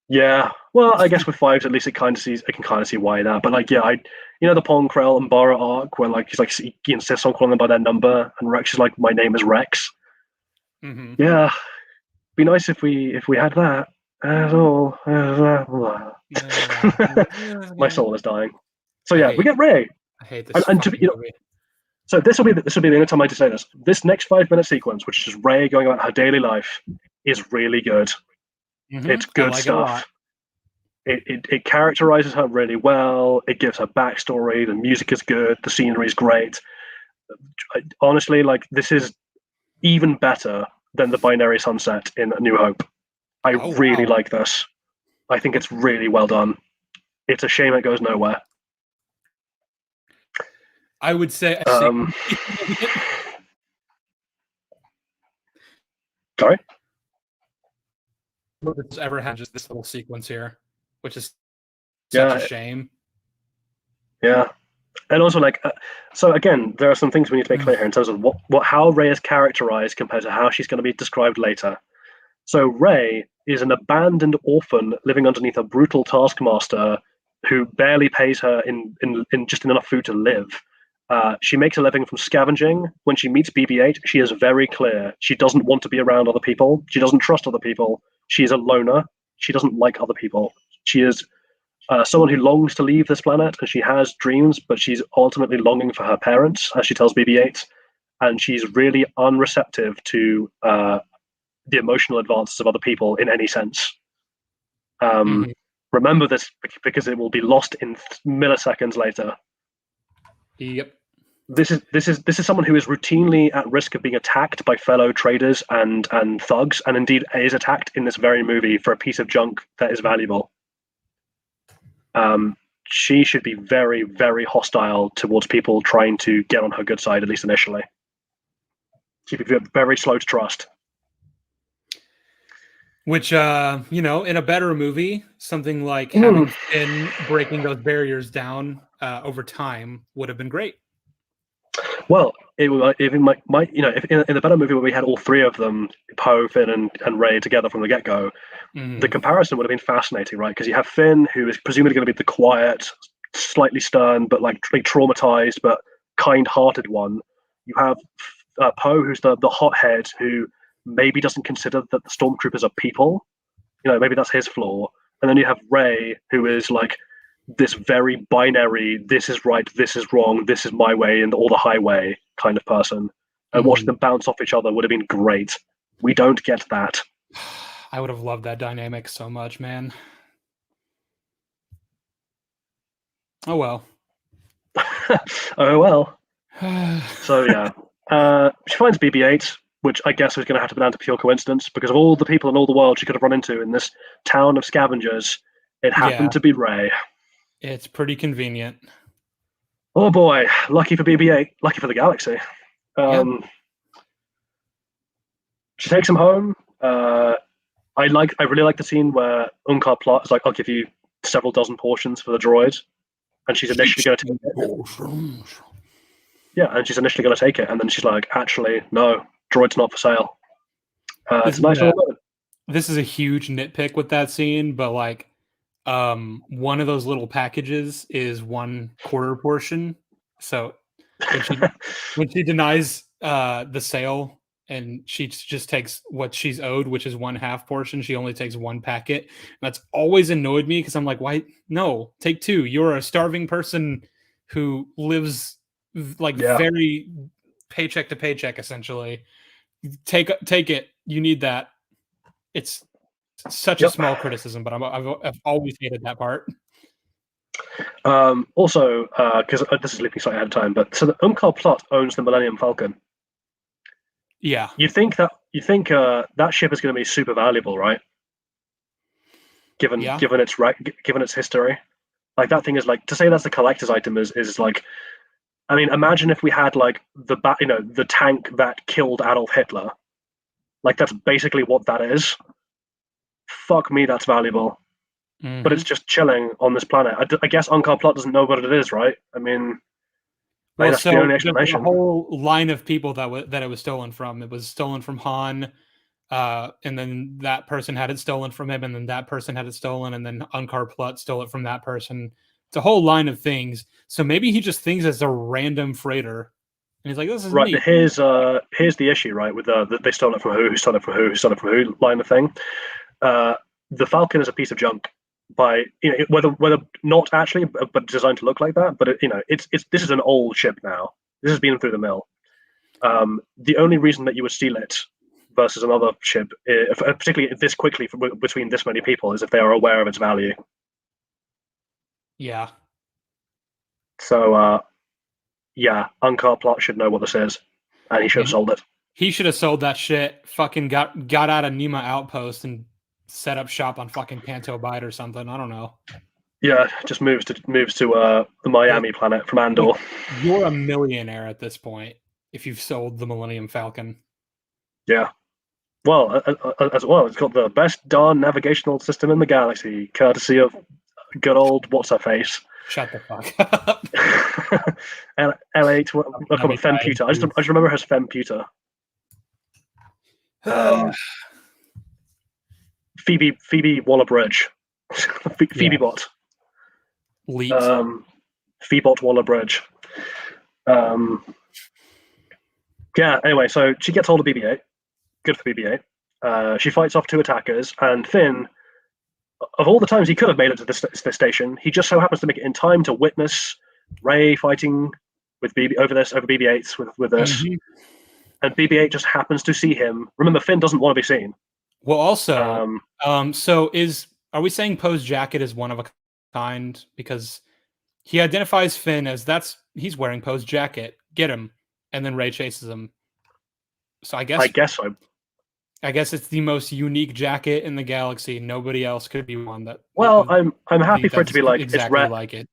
Yeah, well, I guess with 5s, at least I can kind of see why that. But like, yeah, the Pong Krell and Bara arc, where like he's like he insists on calling them by their number, and Rex is like, my name is Rex. Mm-hmm. Yeah, be nice if we had that. My soul is dying. So yeah, we get Rey. I hate this. Movie. So this will be the only time I just say this. This next 5-minute sequence, which is Rey going about her daily life, is really good. Mm-hmm. It's good stuff. It characterizes her really well. It gives her backstory. The music is good. The scenery is great. Honestly, like this is even better than the Binary Sunset in A New Hope. I really like this. I think it's really well done. It's a shame it goes nowhere. I would say. Sorry? It's ever had just this little sequence here, which is such a shame. Yeah. And also, like, so again, there are some things we need to make clear here in terms of how Rey is characterized compared to how she's going to be described later. So Rey is an abandoned orphan living underneath a brutal taskmaster who barely pays her in just enough food to live. She makes a living from scavenging. When she meets BB-8, she is very clear. She doesn't want to be around other people. She doesn't trust other people. She is a loner. She doesn't like other people. She is someone who longs to leave this planet, and she has dreams, but she's ultimately longing for her parents, as she tells BB-8. And she's really unreceptive to the emotional advances of other people in any sense. Remember this because it will be lost in milliseconds later. Yep. This is someone who is routinely at risk of being attacked by fellow traders and thugs, and indeed is attacked in this very movie for a piece of junk that is valuable. She should be very, very hostile towards people trying to get on her good side, at least initially. She'd be very slow to trust. Which, in a better movie, something like having Finn breaking those barriers down over time would have been great. Well, it might, if in the better movie where we had all three of them, Poe, Finn, and Rey together from the get-go, the comparison would have been fascinating, right? Because you have Finn, who is presumably going to be the quiet, slightly stern, but like traumatized, but kind-hearted one. You have Poe, who's the hothead, who maybe doesn't consider that the stormtroopers are people. Maybe that's his flaw. And then you have Rey, who is like this very binary, this is right, this is wrong, this is my way, and all the highway kind of person. And watching them bounce off each other would have been great. We don't get that. I would have loved that dynamic so much, man. Oh well. Oh well. So yeah. She finds BB-8, which I guess was going to have to be down to pure coincidence, because of all the people in all the world she could have run into in this town of scavengers, it happened to be Rey. It's pretty convenient. Oh boy, lucky for BB-8, lucky for the galaxy. She takes him home. I really like the scene where Unkar Plot is like, I'll give you several dozen portions for the droid, and she's initially going to take it. Yeah, and she's initially going to take it, and then she's like, actually, no, droid's not for sale. It's a nice little moment. This is a huge nitpick with that scene, but like, one of those little packages is 1/4 portion. So when she denies the sale and she just takes what she's owed, which is 1/2 portion, she only takes 1 packet. And that's always annoyed me because I'm like, why? No, take 2. You're a starving person who lives very paycheck to paycheck, essentially. Take it. You need that. It's such a small criticism, but I've always hated that part. Also, because this is leaping slightly ahead of time, but so the Unkar Plot owns the Millennium Falcon. Yeah. You think that ship is going to be super valuable, right? Given Yeah. given its history, like that thing is like, to say that's a collector's item is like, I mean, imagine if we had like the tank that killed Adolf Hitler. Like that's basically what that is. Fuck me, that's valuable. But it's Hmm. just chilling on this planet. I guess Unkar Plot doesn't know what it is, right? I mean, like Well, that's the so only there's a explanation. whole line of people that it was stolen from. It was stolen from Han, and then that person had it stolen from him, and then that person had it stolen, and then Unkar Plutt stole it from that person. It's a whole line of things. So maybe he just thinks it's a random freighter, and he's like, "This is Right, but neat." here's the issue, right? With they stole it from who stole it from who stole it from who line of thing. Uh, the Falcon is a piece of junk by, whether not actually, but designed to look like that. But it's this is an old ship now. This has been through the mill. The only reason that you would steal it versus another ship, particularly this quickly between this many people, is if they are aware of its value. Yeah. So yeah, Unkar Plot should know what this is, and he should have Yeah. sold it. He should have sold that shit. Fucking got out of Nima Outpost and set up shop on fucking Canto Bight or something. I don't know. Yeah, just moves to the Miami planet from Andor. Like, you're a millionaire at this point if you've sold the Millennium Falcon. Yeah. Well, as well, it's got the best darn navigational system in the galaxy, courtesy of good old what's her face. Shut the fuck up. L8. I call it Femputer. I just remember her as Femputer. Phoebe Waller-Bridge. Phoebe Bot. Leet. Phoebot Waller-Bridge. Yeah. Anyway, so she gets hold of BB-8. Good for BB-8. She fights off two attackers, and Finn, of all the times he could have made it to this station, he just so happens to make it in time to witness Rey fighting with over BB-8s with this, and BB-8 just happens to see him. Remember, Finn doesn't want to be seen. Well, also, so are we saying Poe's jacket is one of a kind because he identifies Finn as he's wearing Poe's jacket. Get him, and then Rey chases him. So I guess so. I guess it's the most unique jacket in the galaxy. Nobody else could be one that. Well, I'm happy for it to be like exactly it's like it.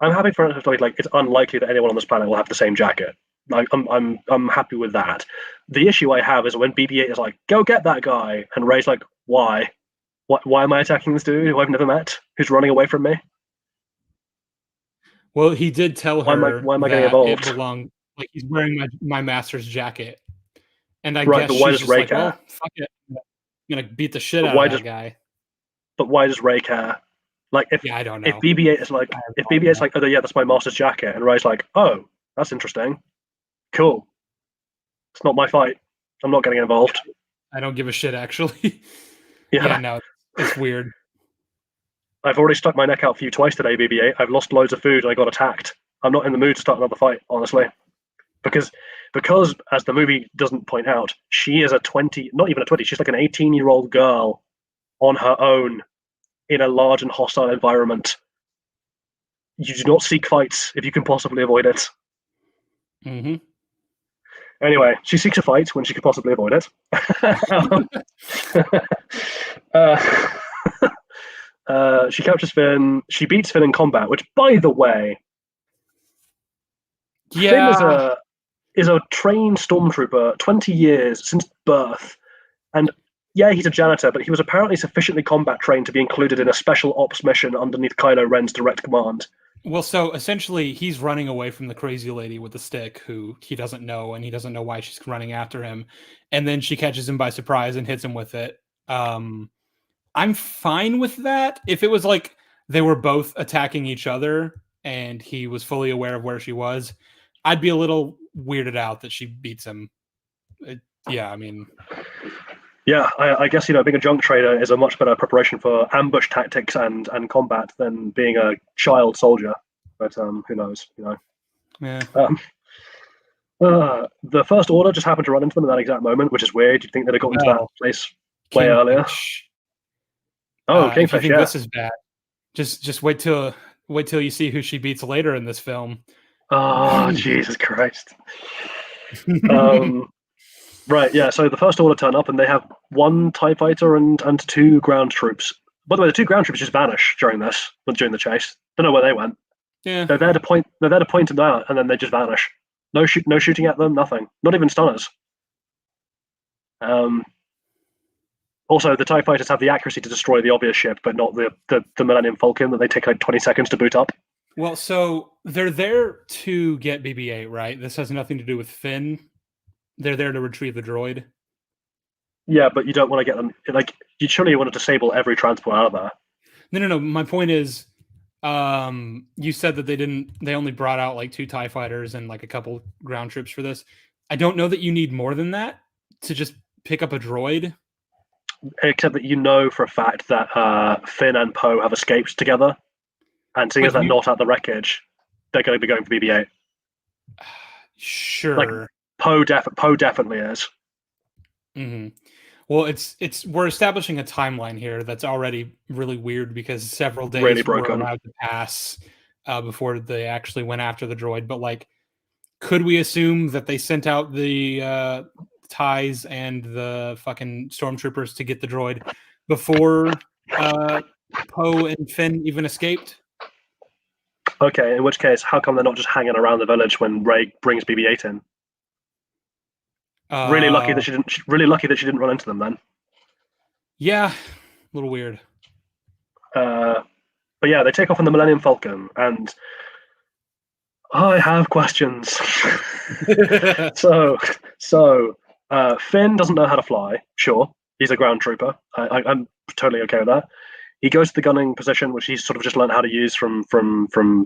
I'm happy for it to be like it's unlikely that anyone on this planet will have the same jacket. Like I'm happy with that. The issue I have is when BB-8 is like, "Go get that guy," and Rey's like, "Why? Why am I attacking this dude who I've never met, who's running away from me?" Well, he did tell her why am I that getting involved? it belonged. Like he's wearing my master's jacket, and I Right, guess but why she's does just Rey like, care? "Well, fuck it, I'm gonna beat the shit But out why of that does guy." but why does Rey care? Like Yeah, I don't if know. BB-8 is like if BB-8's like, "Oh yeah, that's my master's jacket," and Rey's like, "Oh, that's interesting, cool. It's not my fight. I'm not getting involved." I don't give a shit, actually. Yeah. Yeah, no, it's weird. I've already stuck my neck out for you twice today, BB-8. I've lost loads of food and I got attacked. I'm not in the mood to start another fight, honestly. Because as the movie doesn't point out, she is not even a 20, she's like an 18-year-old girl on her own in a large and hostile environment. You do not seek fights if you can possibly avoid it. Mm-hmm. Anyway, she seeks a fight when she can possibly avoid it. She captures Finn. She beats Finn in combat, which, by the way, Yeah. Finn is a trained stormtrooper, 20 years since birth, and yeah, he's a janitor, but he was apparently sufficiently combat trained to be included in a special ops mission underneath Kylo Ren's direct command. Well, so essentially, he's running away from the crazy lady with the stick, who he doesn't know, and he doesn't know why she's running after him. And then she catches him by surprise and hits him with it. I'm fine with that. If it was like they were both attacking each other and he was fully aware of where she was, I'd be a little weirded out that she beats him. Yeah, I mean... Yeah, I guess, being a junk trader is a much better preparation for ambush tactics and combat than being a child soldier. But who knows, Yeah. The First Order just happened to run into them in that exact moment, which is weird. You'd think they'd have gotten to that place way earlier. Oh, Kingfish, if you think yeah. this is bad, just wait till you see who she beats later in this film. Oh, Jesus Christ. Right, yeah. So the First Order turn up, and they have one TIE fighter and two ground troops. By the way, the two ground troops just vanish during the chase. Don't know where they went. Yeah. They're there to point. They're there to point them out, and then they just vanish. No shooting at them. Nothing. Not even stunners. Also, the TIE fighters have the accuracy to destroy the obvious ship, but not the Millennium Falcon that they take like 20 seconds to boot up. Well, so they're there to get BB-8, right? This has nothing to do with Finn. They're there to retrieve the droid. Yeah, but you don't want to get them. Like, you surely want to disable every transport out of there. No. My point is, you said that they only brought out like 2 TIE fighters and like a couple ground troops for this. I don't know that you need more than that to just pick up a droid. Except that you know for a fact that Finn and Poe have escaped together, and seeing as they're not at the wreckage, they're going to be going for BB-8. Sure. Like, Poe definitely is. Mm-hmm. Well, we're establishing a timeline here that's already really weird because several days Really were broken. allowed to pass before they actually went after the droid. But like, could we assume that they sent out the TIEs and the fucking stormtroopers to get the droid before Poe and Finn even escaped? Okay, in which case, how come they're not just hanging around the village when Rey brings BB-8 in? Really lucky that she didn't. Really lucky that she didn't run into them then. Yeah, a little weird. But yeah, they take off on the Millennium Falcon, and I have questions. so Finn doesn't know how to fly. Sure, he's a ground trooper. I'm totally okay with that. He goes to the gunning position, which he's sort of just learned how to use from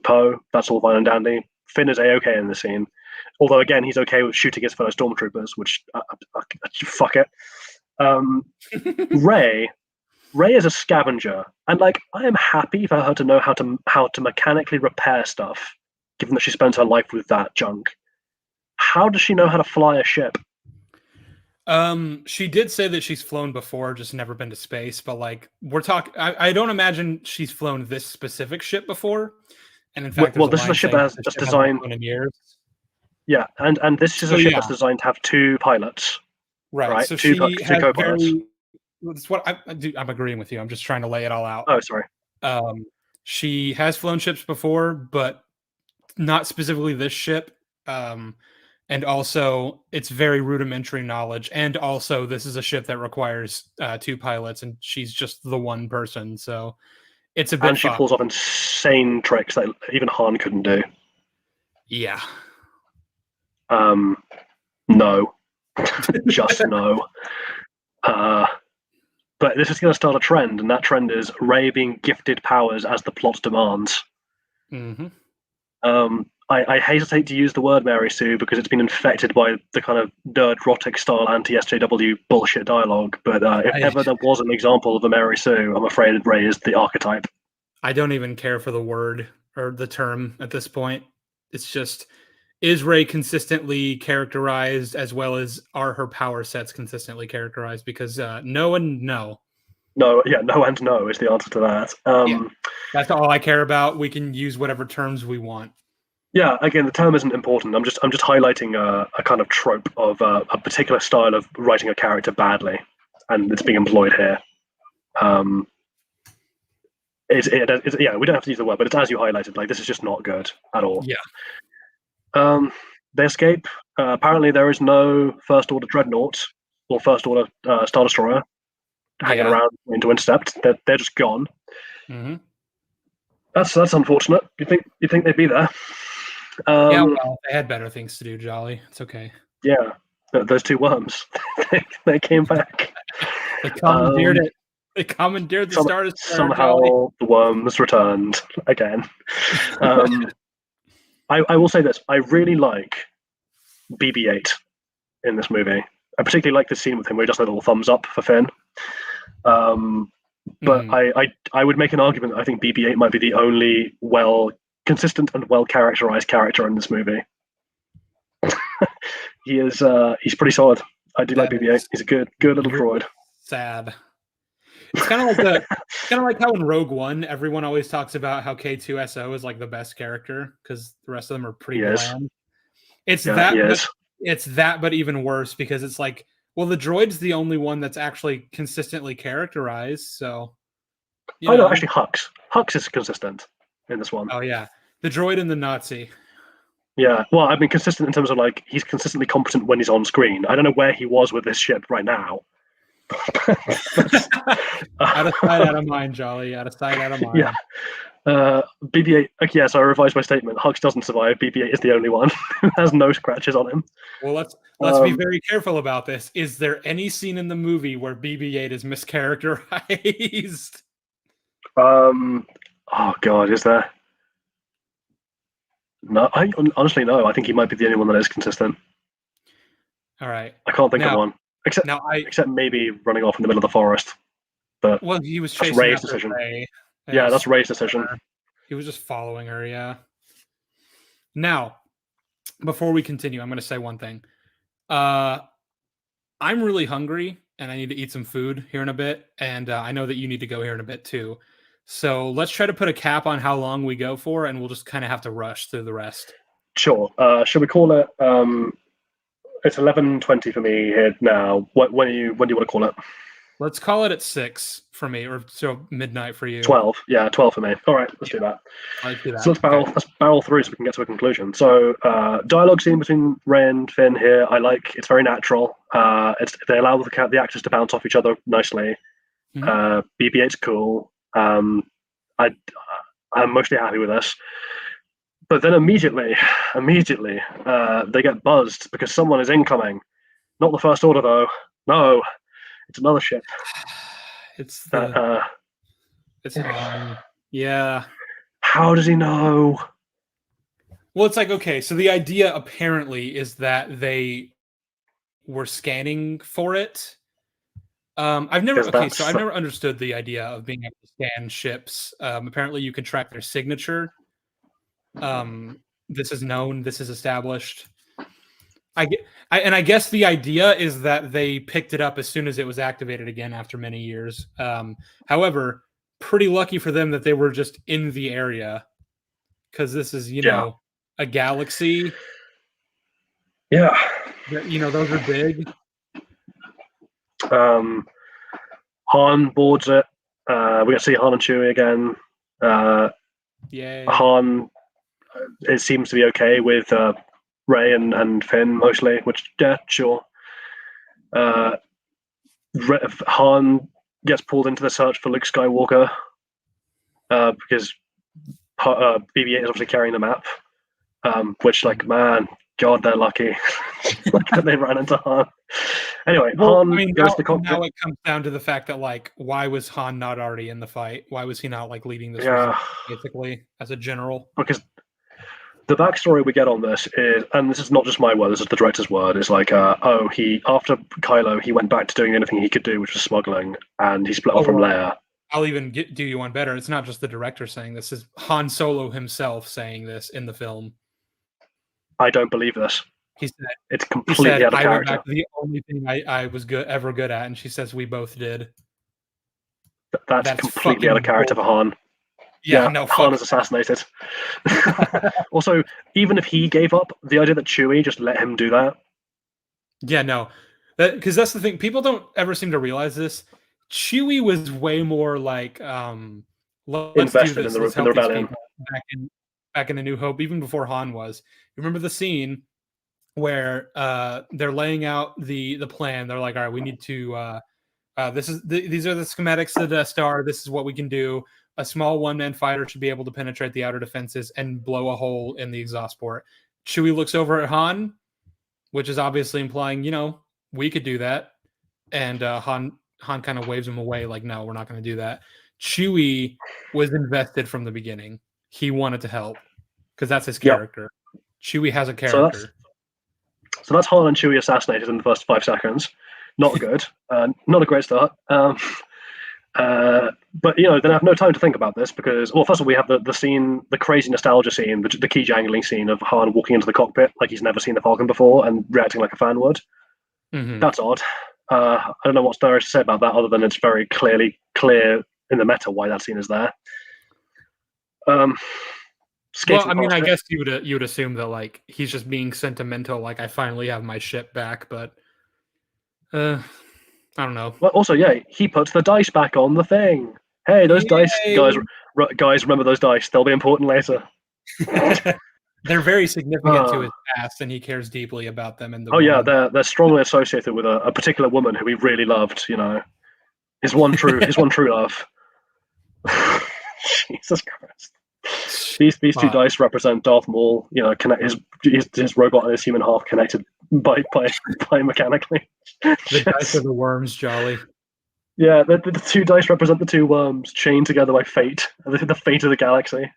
Poe. That's all fine and dandy. Finn is a-okay in the scene. Although, again, he's okay with shooting his fellow stormtroopers, which, fuck it. Rey is a scavenger. And, like, I am happy for her to know how to mechanically repair stuff, given that she spends her life with that junk. How does she know how to fly a ship? She did say that she's flown before, just never been to space. But like, we're talking, I don't imagine she's flown this specific ship before. And in fact, well, this is a ship that's designed in years. Yeah, and this is a ship that's designed to have 2 pilots. Right. So two she has co-pilots. That's what I'm agreeing with you. I'm just trying to lay it all out. Oh, sorry. She has flown ships before, but not specifically this ship. And also, it's very rudimentary knowledge. And also, this is a ship that requires 2 pilots, and she's just the one person. So it's a bit. And she pulls off insane tricks that even Han couldn't do. Yeah. No. Just no. But this is going to start a trend, and that trend is Rey being gifted powers as the plot demands. Mm-hmm. I hesitate to use the word Mary Sue because it's been infected by the kind of nerd-rotic style anti-SJW bullshit dialogue, but if ever there was an example of a Mary Sue, I'm afraid Rey is the archetype. I don't even care for the word or the term at this point. It's just, is Rey consistently characterized as well as are her power sets consistently characterized? Because no and no. No and no is the answer to that. That's all I care about. We can use whatever terms we want. Yeah, again, the term isn't important. I'm just highlighting a kind of trope of a particular style of writing a character badly, and it's being employed here. Yeah, we don't have to use the word, but it's as you highlighted. Like, this is just not good at all. Yeah. They escape. Apparently, there is no First Order dreadnought or First Order Star Destroyer hanging around to intercept. They're just gone. Mm-hmm. That's unfortunate. You think they'd be there? Yeah, well, they had better things to do, Jolly. It's okay. Yeah, those 2 worms. they came back. They commandeered it. They commandeered the Star Destroyer. Somehow the worms returned again. I will say this. I really like BB-8 in this movie. I particularly like the scene with him where he does a little thumbs up for Finn. But I would make an argument that I think BB-8 might be the only consistent and well-characterized character in this movie. He's pretty solid. I do like BB-8. He's a good little droid. Sad. It's kind of like how in Rogue One, everyone always talks about how K2SO is like the best character because the rest of them are pretty bland. It's that. it's that, but even worse because it's like, well, the droid's the only one that's actually consistently characterized. So, you Oh no, know, actually, Hux is consistent in this one. oh yeah, the droid and the Nazi. Yeah, well, I mean, consistent in terms of like he's consistently competent when he's on screen. I don't know where he was with this ship right now. Out of sight, out of mind, Jolly. Out of sight, out of mind. Yeah. BB-8. Okay, yeah, so I revised my statement. Hux doesn't survive. BB-8 is the only one who has no scratches on him. Well, let's be very careful about this. Is there any scene in the movie where BB-8 is mischaracterized? Oh god, is there? No, I honestly no. I think he might be the only one that is consistent. All right. I can't think of one except maybe running off in the middle of the forest. But well, he was chasing Rey's after decision. Rey. Yeah, that's Rey's decision. He was just following her. Yeah. Now, before we continue, I'm going to say one thing. I'm really hungry and I need to eat some food here in a bit. And I know that you need to go here in a bit too. So let's try to put a cap on how long we go for, and we'll just kind of have to rush through the rest. Sure. Should we call it? It's 11:20 for me here now. When do you want to call it? Let's call it at 6 for me, or so midnight for you. 12. Yeah, 12 for me. All right, let's do that. Let's do that. So let's barrel through so we can get to a conclusion. So dialogue scene between Rey and Finn here, I like. It's very natural. They allow the actors to bounce off each other nicely. Mhm. BB-8's cool. I'm mostly happy with this. But then immediately, they get buzzed because someone is incoming. Not the First Order, though. No, it's another ship. It's Han. Yeah. How does he know? Well, it's like, okay, so the idea apparently is that they were scanning for it. I've never understood the idea of being able to scan ships. Apparently, you can track their signature. This is known. This is established. I guess the idea is that they picked it up as soon as it was activated again after many years. However, pretty lucky for them that they were just in the area, because this is, know, a galaxy. Yeah. Those are big. Han boards it. We get to see Han and Chewie again. Yay. Han, it seems to be okay with Rey and Finn mostly, which, yeah, sure. Han gets pulled into the search for Luke Skywalker because BB-8 is obviously carrying the map, which, like, man, God, they're lucky that they ran into Han. Anyway, Han goes to the cockpit. Now it comes down to the fact that, like, why was Han not already in the fight? Why was he not, like, leading this basically as a general? Because the backstory we get on this is, and this is not just my word, this is the director's word, is like, after Kylo, he went back to doing anything he could do, which was smuggling, and he split off from Leia. I'll even do you one better. It's not just the director saying this, is Han Solo himself saying this in the film. I don't believe this. He said it's completely out of character. I went back to the only thing I was ever good at, and she says we both did. That's completely out of character for Han. Yeah, no, Han is assassinated. Also, even if he gave up, the idea that Chewie just let him do that. Yeah, no, because that's the thing. People don't ever seem to realize this. Chewie was way more like, let's invested do this. in the rebellion. Back in A New Hope, even before Han was. Remember the scene where they're laying out the plan. They're like, all right, we need to. These are the schematics of the Death Star. This is what we can do. A small one-man fighter should be able to penetrate the outer defenses and blow a hole in the exhaust port. Chewie looks over at Han, which is obviously implying, we could do that. And Han kind of waves him away like, no, we're not going to do that. Chewie was invested from the beginning. He wanted to help because that's his character. Yep. Chewie has a character. So that's Han and Chewie assassinated in the first 5 seconds. Not good. Not a great start. But they have no time to think about this because, well, first of all, we have the scene, the crazy nostalgia scene, the key jangling scene of Han walking into the cockpit like he's never seen the Falcon before and reacting like a fan would. Mm-hmm. That's odd. I don't know what there is to say about that other than it's very clear in the meta why that scene is there. skating Well, I mean, past I it. guess you would assume that like he's just being sentimental, like I finally have my ship back, but I don't know. Well, also, yeah, he puts the dice back on the thing. Hey, those dice, guys, Yay! guys, remember those dice? They'll be important later. They're very significant to Uh, his past, and he cares deeply about them and the oh yeah, woman. they're strongly associated with a particular woman who he really loved. You know, his one true love. Jesus Christ. These two dice represent Darth Maul. You know, connect his robot and his human half connected by mechanically. The dice of the worms, Jolly. Yeah, the two dice represent the two worms chained together by fate, the fate of the galaxy.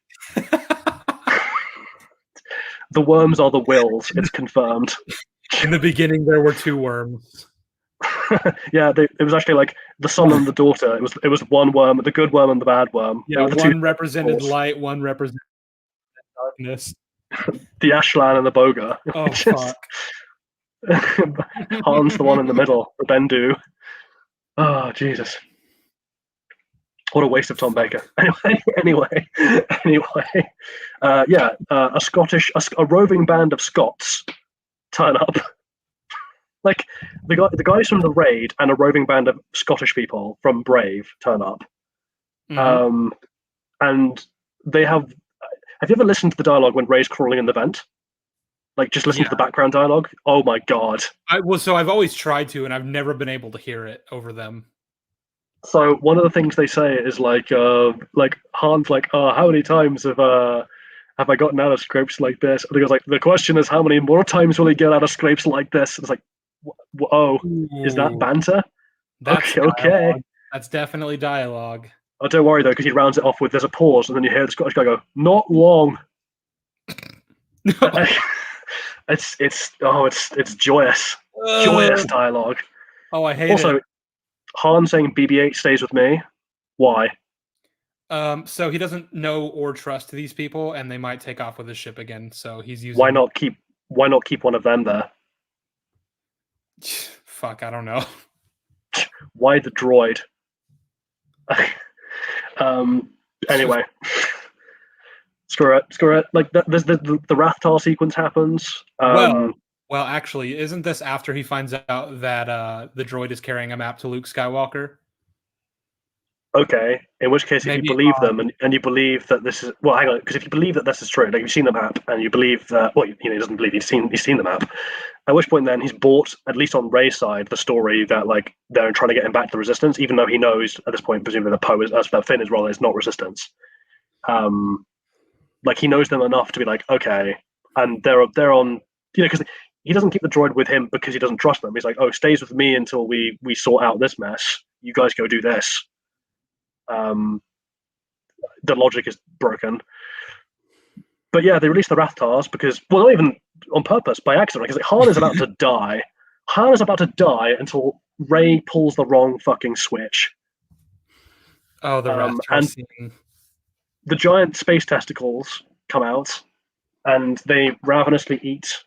The worms are the wills. It's confirmed. In the beginning, there were two worms. Yeah, it was actually like the son and the daughter. It was one worm, the good worm and the bad worm. Yeah, one represented light, one represented darkness. The Ashlan and the Boga. Oh fuck! Han's the one in the middle, the Bendu. Oh Jesus! What a waste of Tom Baker. Anyway, a roving band of Scots turn up. Like the guys from the raid and a roving band of Scottish people from Brave turn up. Mm-hmm. And they have you ever listened to the dialogue when Ray's crawling in the vent? Like just listen to the background dialogue. Oh my god. So I've always tried to, and I've never been able to hear it over them. So one of the things they say is like Han's like, oh, how many times have I gotten out of scrapes like this? And he goes like, the question is how many more times will he get out of scrapes like this? And it's like, oh, is that banter? That's okay. That's definitely dialogue. Oh, don't worry though, because he rounds it off with there's a pause, and then you hear the Scottish guy go, "Not long." It's joyous, joyous dialogue. Oh, I hate it. Also, Han saying BB-8 stays with me. Why? So he doesn't know or trust these people, and they might take off with his ship again. So he's using. Why not keep one of them there? Fuck, I don't know. Why the droid? Anyway, screw it. Like the Rathtar sequence happens. Well, actually, isn't this after he finds out that the droid is carrying a map to Luke Skywalker? Okay, in which case, if you believe them and you believe that this is hang on, because if you believe that this is true, like you've seen the map and you believe that, he doesn't believe he's seen the map. At which point, then he's bought, at least on Rey's side, the story that like they're trying to get him back to the Resistance, even though he knows at this point, presumably that Finn's role is not Resistance. Like he knows them enough to be like, okay, and they're on, because he doesn't keep the droid with him because he doesn't trust them. He's like, oh, stays with me until we sort out this mess. You guys go do this. The logic is broken. But yeah, they release the Rathtars because, well, not even on purpose, by accident, because Han is about to die. Han is about to die until Rey pulls the wrong fucking switch. Oh, the Rathtar scene. The giant space testicles come out, and they ravenously eat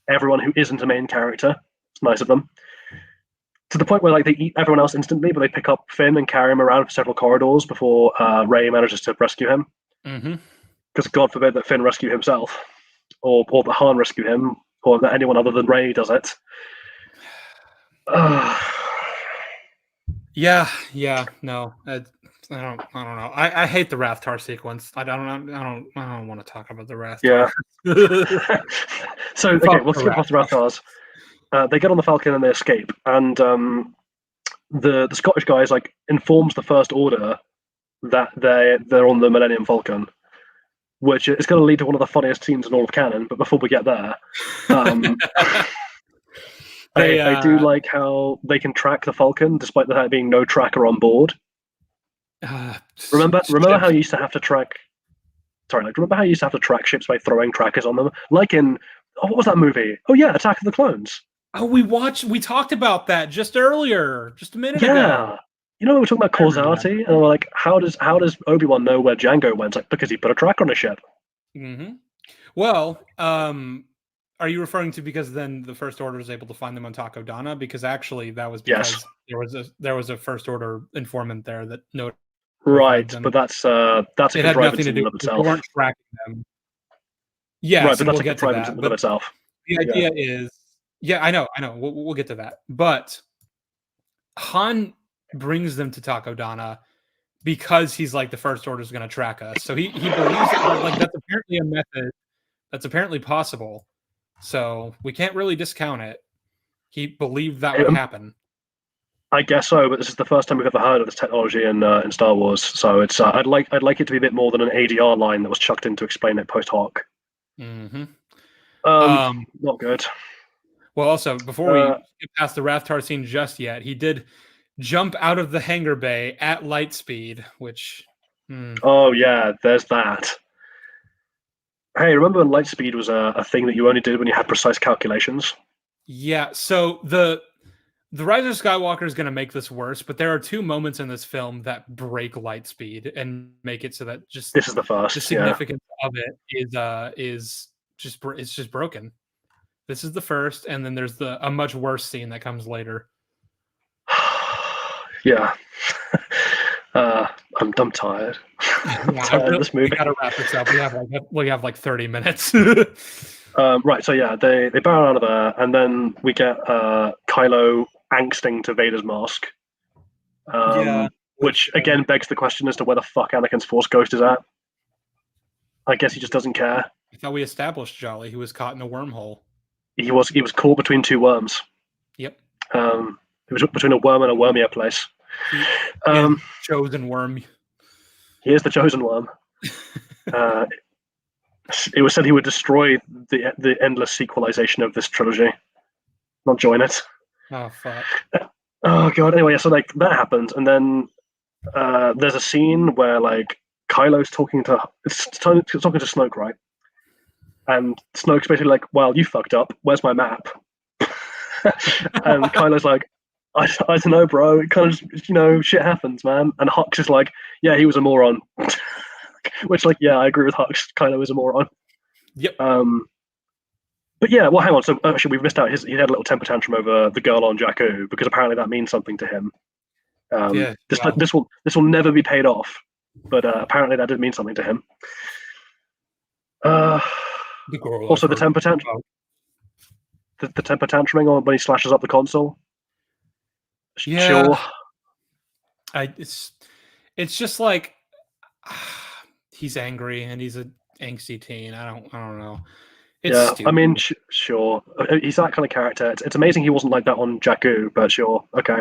everyone who isn't a main character. It's nice of them. To the point where like they eat everyone else instantly, but they pick up Finn and carry him around for several corridors before Rey manages to rescue him. Mm-hmm. Because God forbid that Finn rescue himself, or that Han rescue him, or that anyone other than Rey does it. Yeah, no, I don't know. I hate the Rathtar sequence. I don't want to talk about the Rathtar. Yeah. So okay, we'll skip off the Rathars. They get on the Falcon and they escape, and the Scottish guys like informs the First Order that they're on the Millennium Falcon, which is going to lead to one of the funniest scenes in all of canon. But before we get there, I do like how they can track the Falcon despite there being no tracker on board. Remember how you used to have to track? Remember how you used to have to track ships by throwing trackers on them? Like in what was that movie? Oh yeah, Attack of the Clones. Oh, we talked about that just earlier, just a minute ago. Yeah. We were talking about causality, and we're like, how does Obi-Wan know where Django went? Like, because he put a tracker on a ship. Mm-hmm. Well, are you referring to because then the First Order is able to find them on Takodana? Because actually, that was because there was a First Order informant there that noted. Right, but that's a it had nothing to do with itself. They weren't tracking them. Yes, but and that's we'll like get a to private that. in But of itself. the idea is, yeah, I know. We'll get to that. But Han brings them to Takodana because he's like, the First Order is going to track us. So he believes that like that's apparently a method that's apparently possible. So we can't really discount it. He believed that would happen. I guess so, but this is the first time we've ever heard of this technology in Star Wars. So it's I'd like it to be a bit more than an ADR line that was chucked in to explain it post hoc. Mm-hmm. Not good. Well, also before we get past the Rathtar scene just yet, he did jump out of the hangar bay at light speed, which. Oh yeah, there's that. Hey, remember when light speed was a thing that you only did when you had precise calculations? Yeah. So the Rise of Skywalker is going to make this worse, but there are two moments in this film that break light speed and make it so that just this is the first. The significance of it is just broken. This is the first, and then there's a much worse scene that comes later. Yeah. I'm tired. I'm tired of this movie. We gotta wrap this up. We have like 30 minutes. Right, so yeah, they barrel out of there, and then we get Kylo angsting to Vader's mask. Which again begs the question as to where the fuck Anakin's Force Ghost is at. I guess he just doesn't care. I thought we established Jolly, who was caught in a wormhole. He was caught between two worms. Yep. It was between a worm and a wormier place. Chosen worm. He is the chosen worm. It was said he would destroy the endless sequelization of this trilogy, not join it. Oh fuck. Oh god. Anyway, so like that happens, and then there's a scene where like Kylo's talking to Snoke, right? And Snoke's basically like, "Well, you fucked up. Where's my map?" And Kylo's like, I don't know, bro. It kind of shit happens, man. And Hux is like, "Yeah, he was a moron." Which, like, yeah, I agree with Hux. Kylo is a moron. Yep. But yeah, well, hang on. So actually, we've missed out. He had a little temper tantrum over the girl on Jakku because apparently that means something to him. This will never be paid off, but apparently that did mean something to him. Also, the temper tantrum. The temper tantruming on when he slashes up the console. Yeah. Sure. It's just like he's angry and he's an angsty teen. I don't know. It's stupid. I mean, sure. He's that kind of character. It's amazing he wasn't like that on Jakku, but sure, okay.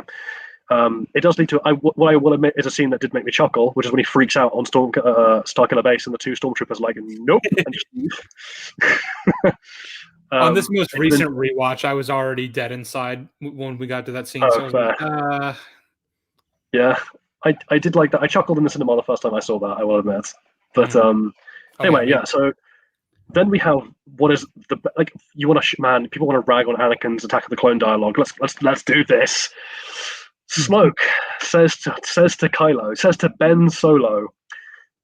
It does lead to what I will admit is a scene that did make me chuckle, which is when he freaks out on Starkiller Base and the two stormtroopers are like, nope. On this most recent rewatch, I was already dead inside when we got to that scene. So I was like, yeah, I did like that. I chuckled in the cinema the first time I saw that, I will admit. But anyway, yeah. So then we have what is you want to man? People want to rag on Anakin's Attack of the Clone dialogue. Let's do this. Snoke says to Kylo, says to Ben Solo,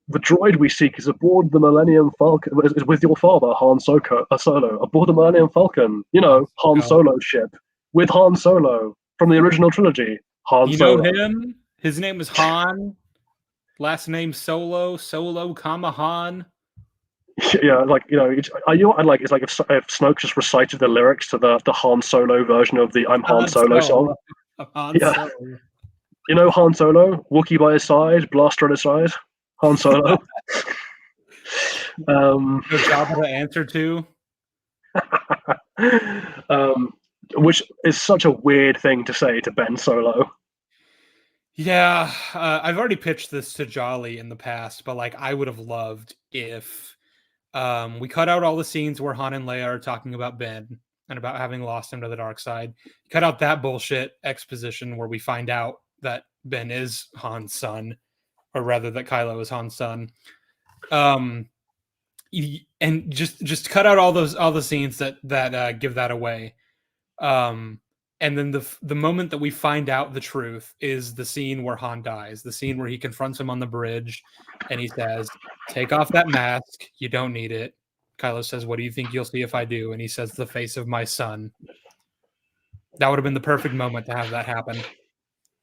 "The droid we seek is aboard the Millennium Falcon. Is with your father, Han Solo, aboard the Millennium Falcon. Han Solo's ship with Han Solo from the original trilogy. Han Solo. You know him? His name is Han. Last name Solo. Solo, Han." Yeah, it's like if Snoke just recited the lyrics to the Han Solo version of the "I'm Han Solo" song. Solo. Han Solo, Wookiee by his side, blaster at his side. Han Solo. No Jabba to answer to. Which is such a weird thing to say to Ben Solo. Yeah, I've already pitched this to Jolly in the past, but like I would have loved if we cut out all the scenes where Han and Leia are talking about Ben and about having lost him to the dark side. Cut out that bullshit exposition where we find out that Ben is Han's son, or rather that Kylo is Han's son. And just cut out all the scenes that give that away. And then the moment that we find out the truth is the scene where Han dies, the scene where he confronts him on the bridge and he says, "Take off that mask. You don't need it." Kylo says, "What do you think you'll see if I do?" And he says, "The face of my son." That would have been the perfect moment to have that happen.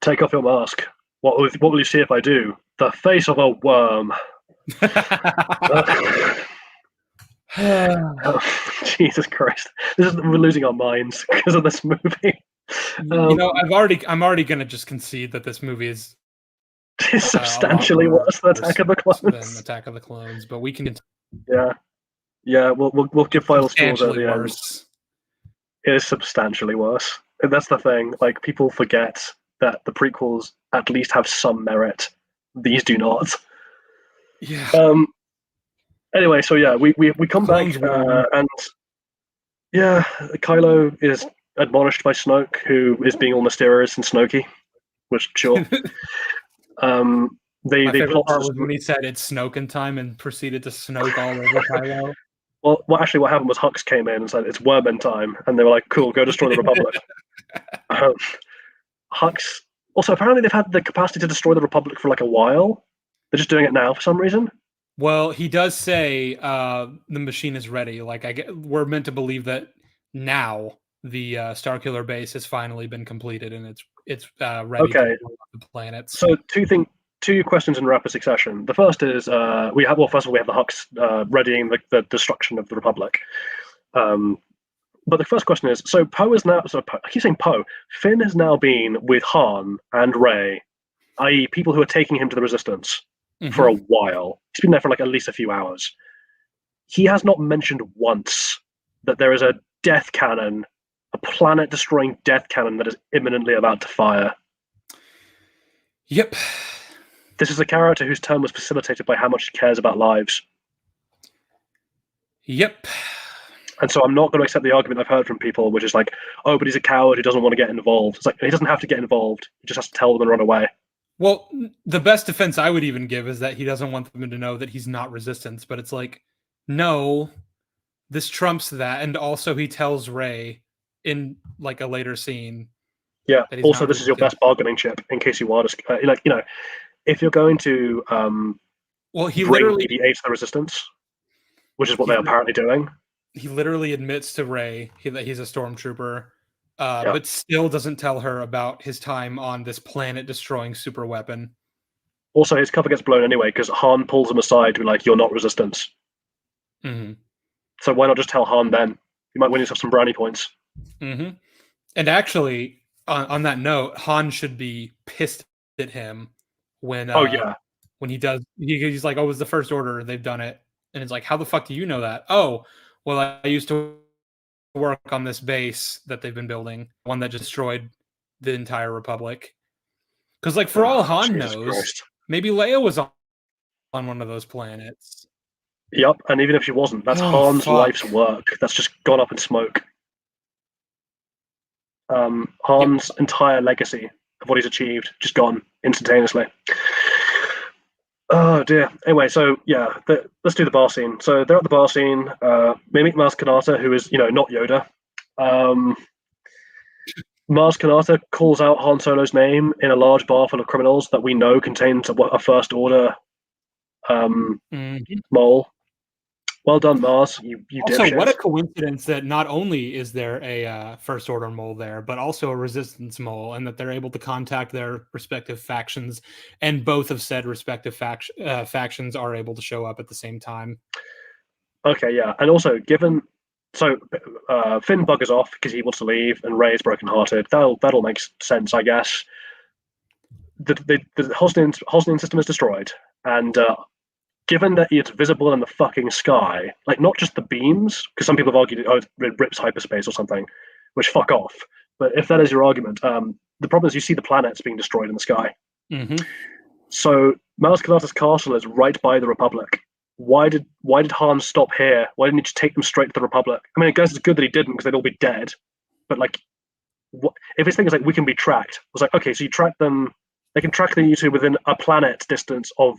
Take off your mask. What will you see if I do? The face of a worm. Oh, Jesus Christ! We're losing our minds because of this movie. I'm already gonna just concede that this movie is It's a lot substantially worse than Attack of the than Clones. Attack of the Clones, but we can Yeah. We'll give final scores at substantially the end. worse. It is substantially worse. And that's the thing. Like, people forget that the prequels at least have some merit. These do not. Yeah. Anyway, so yeah, we come back and yeah, Kylo is admonished by Snoke, who is being all mysterious and Snokey. Which sure. My They favorite plot. part was when he said it's Snoken time and proceeded to Snoke all over Kylo. Well, actually, what happened was Hux came in and said it's Wormman time, and they were like, "Cool, go destroy the Republic." Hux. Also, apparently, they've had the capacity to destroy the Republic for like a while. They're just doing it now for some reason. Well, he does say the machine is ready. Like we're meant to believe that now the Starkiller base has finally been completed and it's ready to blow up the planets. So two questions in rapid succession. The first is first of all we have the Hux readying the destruction of the Republic. But the first question is, so Poe is now. So I keep saying Poe. Finn has now been with Han and Rey, i.e., people who are taking him to the Resistance for a while. He's been there for like at least a few hours. He has not mentioned once that there is a death cannon, a planet-destroying death cannon that is imminently about to fire. Yep. This is a character whose turn was facilitated by how much he cares about lives. Yep. And so I'm not going to accept the argument I've heard from people, which is like, oh, but he's a coward who doesn't want to get involved. It's like, he doesn't have to get involved. He just has to tell them and run away. Well, the best defense I would even give is that he doesn't want them to know that he's not Resistance. But it's like, no, this trumps that. And also he tells Rey in like a later scene. Yeah. Also, this is your best bargaining chip in case you want to, if you're going to he bring literally BB-8 to the Resistance, which is what they're apparently doing. He literally admits to Rey that he's a stormtrooper, but still doesn't tell her about his time on this planet-destroying super weapon. Also, his cover gets blown anyway because Han pulls him aside to be like, "You're not Resistance." Mm-hmm. So why not just tell Han then? You might win yourself some brownie points. Mm-hmm. And actually, on that note, Han should be pissed at him when when he does. He's like, "Oh, it was the First Order. They've done it." And it's like, "How the fuck do you know that?" "Oh, well, I used to work on this base that they've been building, one that just destroyed the entire Republic." Because, like, for all Han knows, maybe Leia was on one of those planets. Yep, and even if she wasn't, that's Han's life's work. That's just gone up in smoke. Han's entire legacy of what he's achieved just gone instantaneously. Oh dear. Anyway, so yeah, let's do the bar scene. So they're at the bar scene. They meet Maz Kanata, who is, not Yoda. Maz Kanata calls out Han Solo's name in a large bar full of criminals that we know contains a First Order mole. Well done, Maz. You also, dipshit. What a coincidence that not only is there a First Order mole there, but also a Resistance mole, and that they're able to contact their respective factions, and both of said respective factions are able to show up at the same time. Okay, yeah. And also, Finn buggers off because he wants to leave, and Rey is brokenhearted. That'll make sense, I guess. The Hosnian system is destroyed, and given that it's visible in the fucking sky, like not just the beams, because some people have argued, it rips hyperspace or something, which fuck off. But if that is your argument, the problem is you see the planets being destroyed in the sky. Mm-hmm. So Maz Kanata's castle is right by the Republic. Why did Han stop here? Why didn't he just take them straight to the Republic? I mean, I guess it's good that he didn't because they'd all be dead. But like, if his thing is like we can be tracked, I was like, okay, so you track them. They can track you to within a planet distance of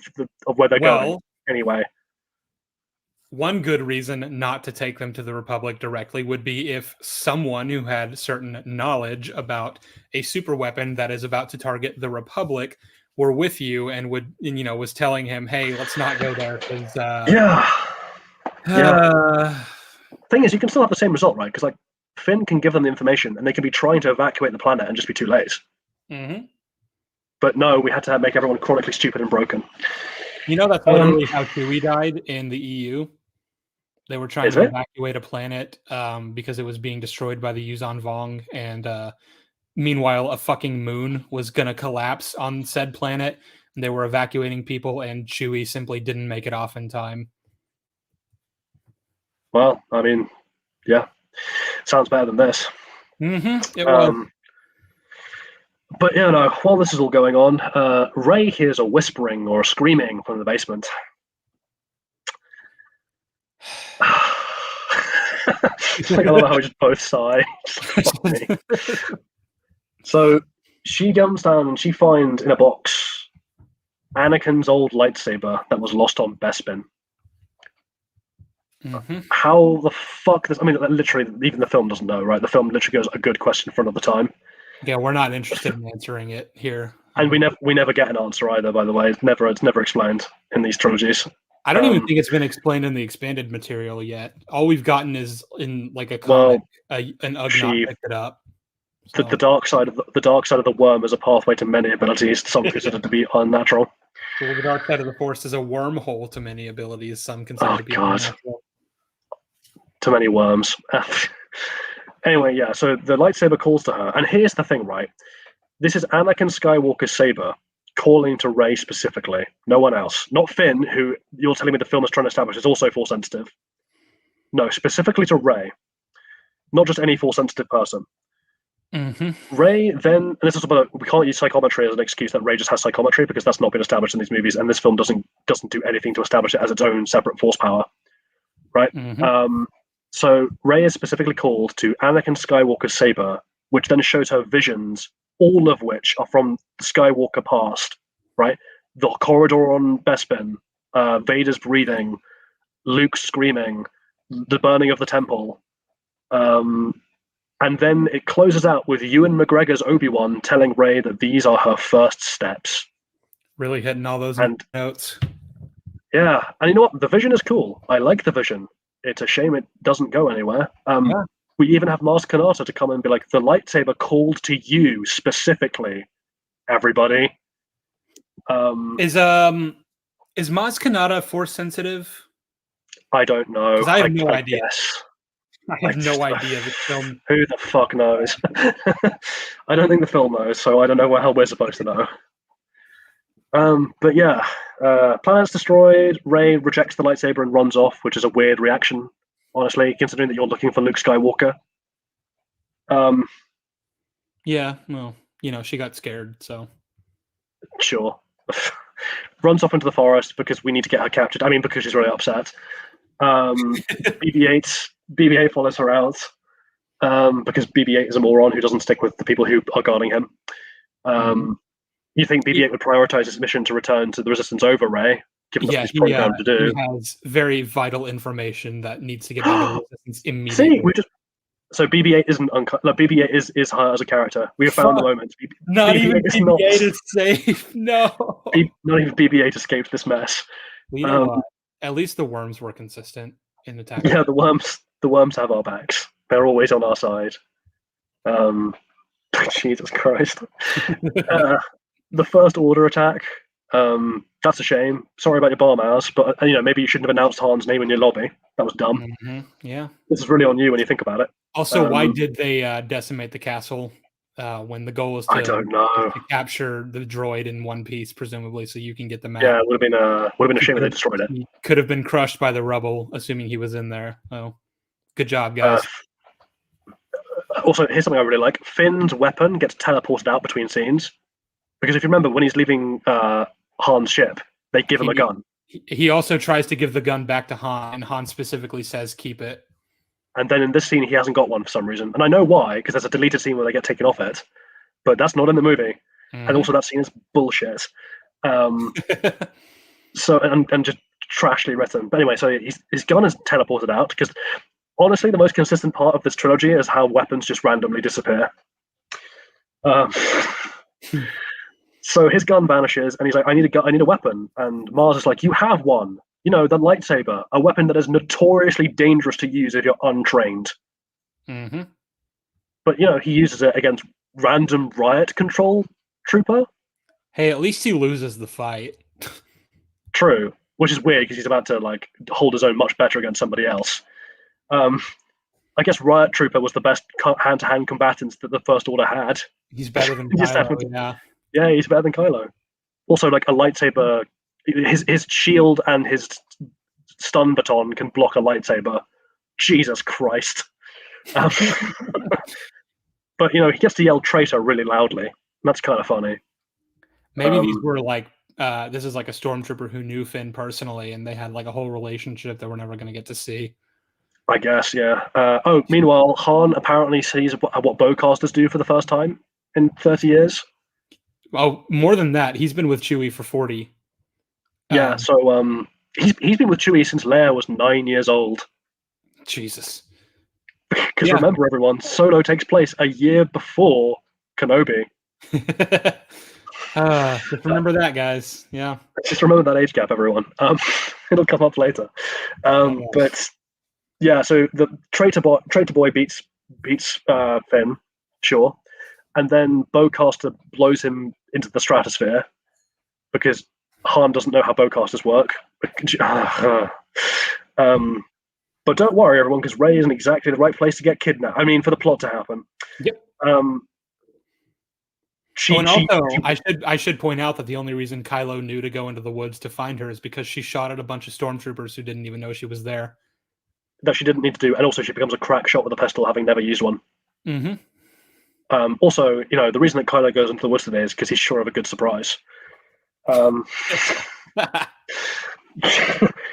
where they're going. Anyway, one good reason not to take them to the Republic directly would be if someone who had certain knowledge about a super weapon that is about to target the Republic were with you and was telling him, "Hey, let's not go there." Because thing is, you can still have the same result, right? Because like Finn can give them the information, and they can be trying to evacuate the planet and just be too late. Mm-hmm. But no, we had to make everyone chronically stupid and broken. That's literally how Chewie died in the EU. They were trying to evacuate a planet because it was being destroyed by the Yuzan Vong, and meanwhile, a fucking moon was going to collapse on said planet. And they were evacuating people, and Chewie simply didn't make it off in time. Well, I mean, yeah, sounds better than this. It was. But yeah, no. While this is all going on, Rey hears a whispering or a screaming from the basement. I love how we just both sigh. So she comes down and she finds in a box Anakin's old lightsaber that was lost on Bespin. How the fuck this? I mean, literally, even the film doesn't know, right? The film literally goes a good question for another time. Yeah, we're not interested in answering it here, and we never get an answer either. By the way, it's never explained in these trilogies. I don't even think it's been explained in the expanded material yet. All we've gotten is in like a comic, an Ugnaught picked it up. So. The dark side of the worm is a pathway to many abilities, some considered to be unnatural. Well, the dark side of the Force is a wormhole to many abilities, some considered to be unnatural. To many worms. Anyway, yeah, so the lightsaber calls to her, and here's the thing, right? This is Anakin Skywalker's saber calling to Rey specifically, no one else. Not Finn, who you're telling me the film is trying to establish is also Force sensitive. No, specifically to Rey. Not just any Force sensitive person. Rey then, and this is about, we can't use psychometry as an excuse that Rey just has psychometry, because that's not been established in these movies, and this film doesn't do anything to establish it as its own separate Force power, right? So Rey is specifically called to Anakin Skywalker's saber, which then shows her visions, all of which are from the Skywalker past, right? The corridor on Bespin, Vader's breathing, Luke screaming, the burning of the temple. And then it closes out with Ewan McGregor's Obi-Wan telling Rey that these are her first steps. Really hitting all those notes. Yeah, and you know what? The vision is cool. I like the vision. It's a shame it doesn't go anywhere. We even have Maz Kanata to come and be like, the lightsaber called to you specifically, everybody. Is Maz Kanata Force sensitive? I don't know. I have no idea. Guess. I have no idea. The film. Who the fuck knows? I don't think the film knows, so I don't know what hell we're supposed to know. But yeah, planet's destroyed. Rey rejects the lightsaber and runs off, which is a weird reaction, honestly, considering that you're looking for Luke Skywalker. Yeah, well, she got scared, so. Sure. Runs off into the forest because we need to get her captured. I mean, because she's really upset. BB-8 follows her out because BB-8 is a moron who doesn't stick with the people who are guarding him. You think BB-8 would prioritize his mission to return to the Resistance over Rey, given what he's programmed to do? He has very vital information that needs to get out of the Resistance immediately. See, so BB-8 isn't BB-8 is her as a character. We have found the moment. Not even BB-8 is safe. No. Not even BB-8 escaped this mess. Well, at least the worms were consistent in attack. Yeah, the worms have our backs. They're always on our side. Jesus Christ. The First Order attack, that's a shame. Sorry about your bomb hours, but maybe you shouldn't have announced Han's name in your lobby. That was dumb. Yeah. This is really on you when you think about it. Also, why did they decimate the castle when the goal is to, I don't know. to capture the droid in one piece, presumably, so you can get the map? Yeah, it would have been a shame if they destroyed it. He could have been crushed by the rubble, assuming he was in there. Oh, good job, guys. Also, here's something I really like. Finn's weapon gets teleported out between scenes. Because if you remember, when he's leaving Han's ship, they give him a gun. He also tries to give the gun back to Han, and Han specifically says, keep it. And then in this scene, he hasn't got one for some reason. And I know why, because there's a deleted scene where they get taken off it. But that's not in the movie. And also that scene is bullshit. So and just trashly written. But anyway, so his gun is teleported out, because honestly, the most consistent part of this trilogy is how weapons just randomly disappear. So his gun vanishes, and he's like, I need a weapon. And Mars is like, you have one. The lightsaber, a weapon that is notoriously dangerous to use if you're untrained. But, he uses it against random riot control trooper. Hey, at least he loses the fight. True. which is weird because he's about to like hold his own much better against somebody else. I guess Riot Trooper was the best hand-to-hand combatant that the First Order had. He's better than Kylo, yeah, he's better than Kylo. Also, like a lightsaber, his shield and his stun baton can block a lightsaber. Jesus Christ. But, he gets to yell traitor really loudly. And that's kind of funny. Maybe these were like, this is like a stormtrooper who knew Finn personally, and they had like a whole relationship that we're never going to get to see. I guess, yeah. Meanwhile, Han apparently sees what bowcasters do for the first time in 30 years. Oh, more than that. He's been with Chewie for 40. Yeah, so he's been with Chewie since Leia was 9 years old. Jesus. Because remember, everyone, Solo takes place a year before Kenobi. Just remember that, guys. Yeah. Just remember that age gap, everyone. It'll come up later. But yeah, so the traitor boy beats Finn, sure, and then bowcaster blows him into the stratosphere because Han doesn't know how bowcasters work. But don't worry, everyone, because Rey isn't exactly the right place to get kidnapped. I mean, for the plot to happen. Yep. I should point out that the only reason Kylo knew to go into the woods to find her is because she shot at a bunch of stormtroopers who didn't even know she was there. That she didn't need to do, and also she becomes a crack shot with a pistol, having never used one. Mm-hmm. Also, the reason that Kylo goes into the woods today is because he's sure of a good surprise.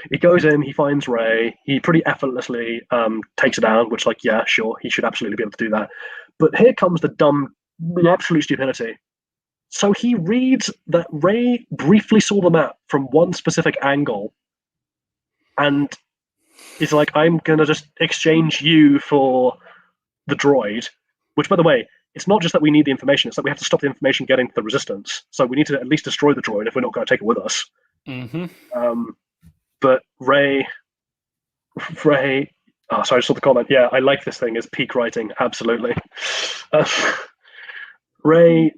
He goes in, he finds Rey, he pretty effortlessly takes her down, which, like, yeah, sure, he should absolutely be able to do that. But here comes the absolute stupidity. So he reads that Rey briefly saw the map from one specific angle, and is like, I'm going to just exchange you for the droid, which, by the way, it's not just that we need the information, it's that we have to stop the information getting to the Resistance. So we need to at least destroy the droid if we're not going to take it with us. Mm-hmm. But Rey, sorry, I just saw the comment. Yeah, I like this thing. It's peak writing, absolutely. Rey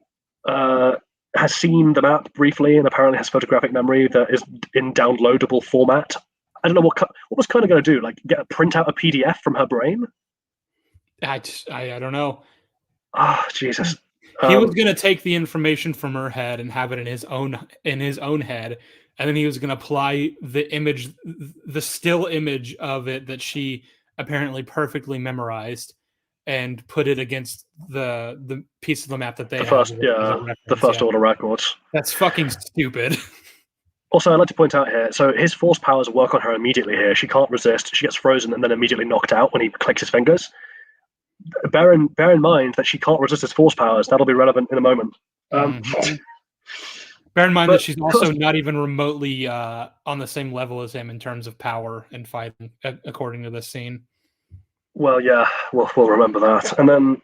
has seen the map briefly and apparently has photographic memory that is in downloadable format. I don't know what was kind of going to do, like print out a PDF from her brain. I don't know. Jesus. He was going to take the information from her head and have it in his own head, and then he was going to apply the image, the still image of it that she apparently perfectly memorized, and put it against the piece of the map that they have. The First Order records. That's fucking stupid. Also, I'd like to point out here, so his force powers work on her immediately here. She can't resist. She gets frozen and then immediately knocked out when he clicks his fingers. Bear in mind that she can't resist his force powers. That'll be relevant in a moment. Bear in mind that she's also not even remotely on the same level as him in terms of power and fighting, according to this scene. Well, yeah, we'll remember that. And then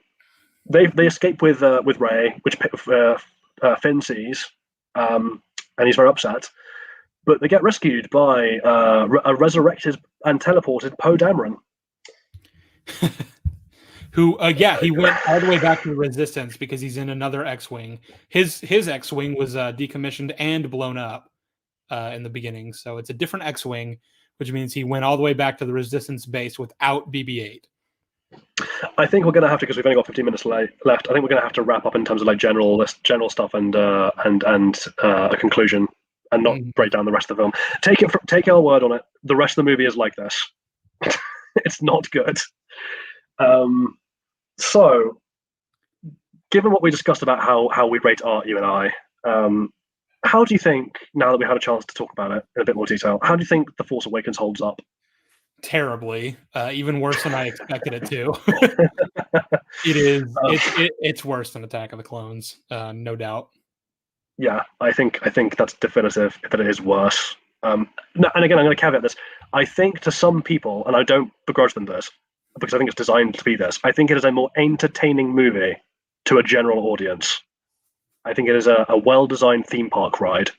they escape with Rey, which Finn sees, and he's very upset. But they get rescued by a resurrected and teleported Poe Dameron. Who, he went all the way back to the Resistance because he's in another X-Wing. His X-Wing was decommissioned and blown up in the beginning. So it's a different X-Wing, which means he went all the way back to the Resistance base without BB-8. I think we're going to have to, because we've only got 15 minutes left, I think we're going to have to wrap up in terms of like general stuff and a conclusion, and not break down the rest of the film. Take our word on it. The rest of the movie is like this. It's not good. So, given what we discussed about how we rate art, you and I, how do you think, now that we had a chance to talk about it in a bit more detail, how do you think The Force Awakens holds up? Terribly, even worse than I expected it to. It is. It's worse than Attack of the Clones, no doubt. Yeah, I think that's definitive that it is worse. And again, I'm going to caveat this. I think to some people, and I don't begrudge them this, because I think it's designed to be this, I think it is a more entertaining movie to a general audience. I think it is a well-designed theme park ride,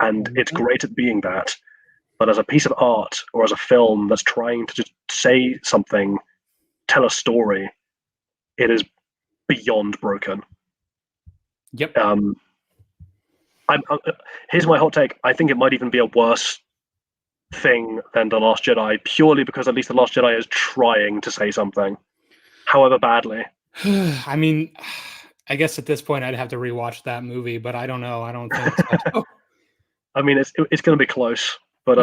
and it's great at being that. But as a piece of art or as a film that's trying to just say something, tell a story, it is beyond broken. Yep. Here's my hot take. I think it might even be a worse thing than The Last Jedi, purely because at least The Last Jedi is trying to say something, however badly. I mean, I guess at this point I'd have to rewatch that movie, but I don't know. I don't think so. I mean, it's going to be close, but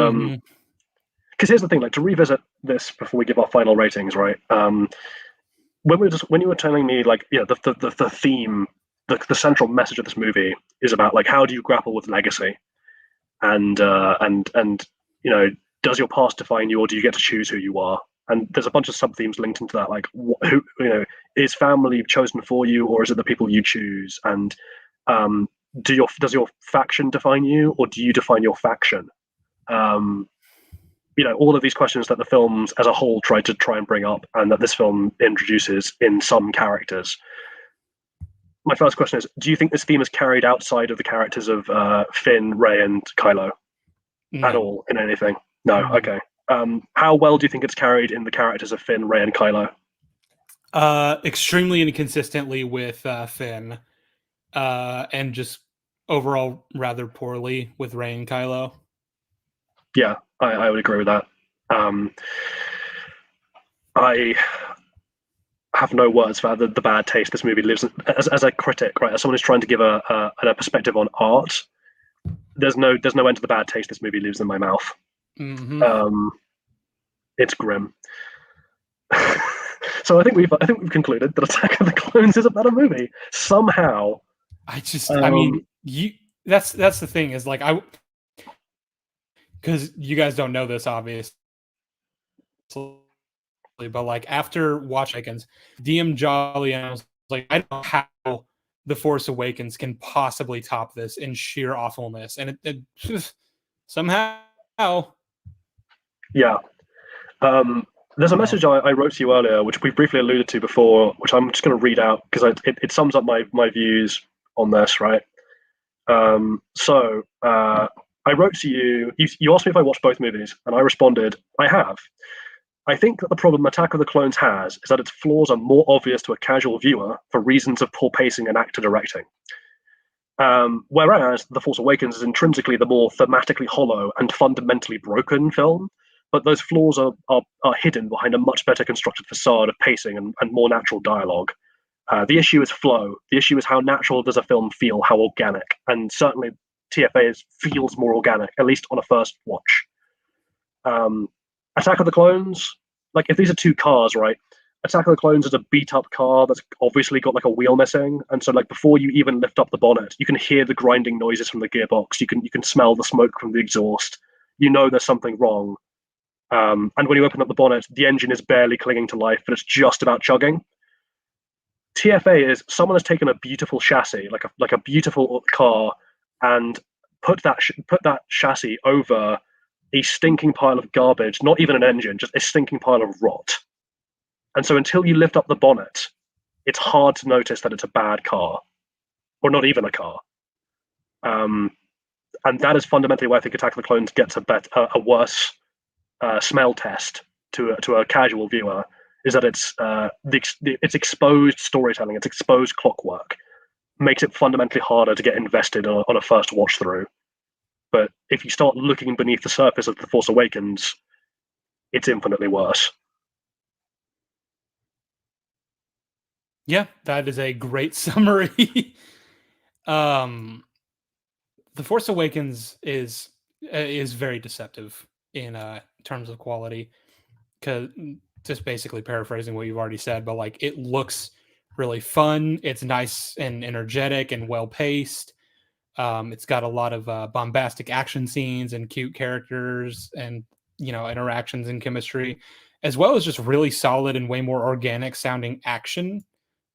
because here's the thing, like, to revisit this before we give our final ratings, right? When you were telling me, like, the theme, the central message of this movie is about, like, how do you grapple with legacy, and does your past define you, or do you get to choose who you are? And there's a bunch of sub themes linked into that, like, who, is family chosen for you, or is it the people you choose? And does your faction define you, or do you define your faction? All of these questions that the films as a whole try and bring up, and that this film introduces in some characters. My first question is: do you think this theme is carried outside of the characters of Finn, Rey, and Kylo at all in anything? No. Okay. How well do you think it's carried in the characters of Finn, Rey, and Kylo? Extremely inconsistently with Finn, and just overall rather poorly with Rey and Kylo. Yeah, I would agree with that. I have no words for the bad taste this movie lives as a critic, right? As someone who's trying to give a perspective on art, there's no end to the bad taste this movie leaves in my mouth. It's grim. So I think we've concluded that Attack of the Clones is a better movie somehow. I mean, that's the thing is, like, because you guys don't know this obviously, but like after watching Awakens, DM Jolly, and I was like, I don't know how The Force Awakens can possibly top this in sheer awfulness, and it somehow. Yeah. There's a message I wrote to you earlier, which we briefly alluded to before, which I'm just going to read out because it sums up my views on this, right? So I wrote to you. You asked me if I watched both movies, and I responded, I have. I think that the problem Attack of the Clones has is that its flaws are more obvious to a casual viewer for reasons of poor pacing and actor directing. Whereas The Force Awakens is intrinsically the more thematically hollow and fundamentally broken film, but those flaws are hidden behind a much better constructed facade of pacing and more natural dialogue. The issue is flow. The issue is how natural does a film feel, how organic, and certainly TFA feels more organic, at least on a first watch. Attack of the Clones, like, if these are two cars, right? Attack of the Clones is a beat-up car that's obviously got like a wheel missing, and so, like, before you even lift up the bonnet, you can hear the grinding noises from the gearbox. You can smell the smoke from the exhaust. You know there's something wrong. And when you open up the bonnet, the engine is barely clinging to life, but it's just about chugging. TFA is someone has taken a beautiful chassis, like a beautiful car, and put that chassis over a stinking pile of garbage, not even an engine, just a stinking pile of rot. And so until you lift up the bonnet, it's hard to notice that it's a bad car, or not even a car. And that is fundamentally why I think Attack of the Clones gets a worse smell test to a casual viewer, is that it's exposed storytelling, it's exposed clockwork, makes it fundamentally harder to get invested on a first watch through. But if you start looking beneath the surface of The Force Awakens, it's infinitely worse. Yeah, that is a great summary. The Force Awakens is very deceptive in terms of quality, because, just basically paraphrasing what you've already said, but like, it looks really fun. It's nice and energetic and well paced. It's got a lot of bombastic action scenes and cute characters and, interactions and chemistry, as well as just really solid and way more organic sounding action.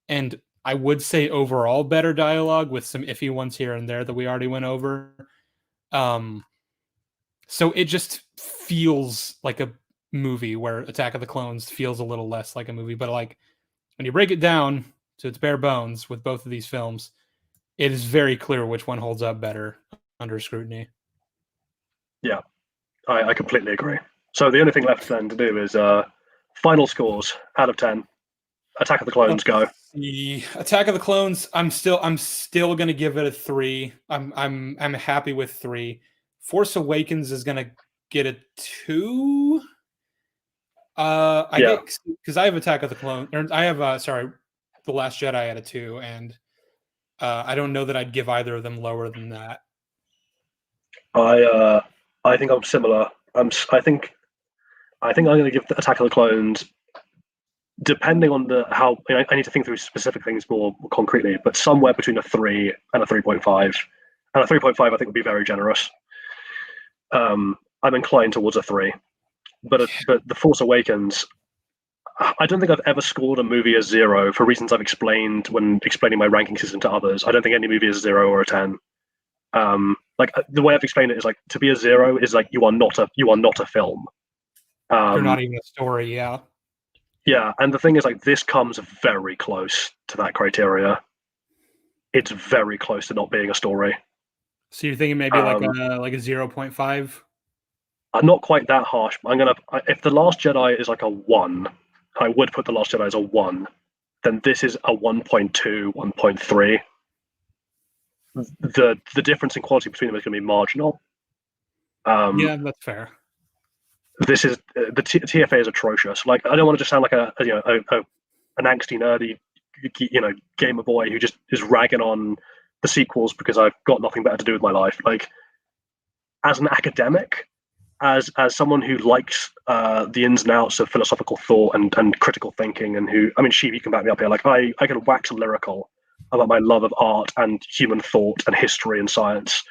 And I would say overall better dialogue, with some iffy ones here and there that we already went over. So it just feels like a movie, where Attack of the Clones feels a little less like a movie. But like, when you break it down to its bare bones with both of these films, it is very clear which one holds up better under scrutiny. Yeah, I completely agree. So the only thing left then to do is final scores out of 10. Attack of the Clones, go. The Attack of the Clones, I'm still going to give it a 3. I'm happy with 3. Force Awakens is going to get a 2. I Yeah. get, because I have Attack of the Clone, or I have The Last Jedi at a 2, and I don't know that I'd give either of them lower than that. I think I'm similar. I think I'm going to give the Attack of the Clones, depending on I need to think through specific things more concretely, but somewhere between a 3 and a 3.5. And a 3.5 I think would be very generous. I'm inclined towards a 3. But The Force Awakens, I don't think I've ever scored a movie a 0 for reasons I've explained when explaining my ranking system to others. I don't think any movie is a 0 or a 10. Like the way I've explained it is like, to be a 0 is like you are not a film. You're not even a story, yeah. Yeah, and the thing is, like, this comes very close to that criteria. It's very close to not being a story. So you're thinking maybe like a 0.5? Not quite that harsh. If The Last Jedi is like a 1, I would put The Last Jedi as a 1, then this is a 1.2, 1.3. The difference in quality between them is going to be marginal. Yeah, that's fair. This is the TFA is atrocious. Like, I don't want to just sound like an angsty, nerdy, gamer boy who just is ragging on the sequels because I've got nothing better to do with my life. Like, as an academic, as someone who likes the ins and outs of philosophical thought and critical thinking, and Sheev, you can back me up here. Like, I can wax lyrical about my love of art and human thought and history and science.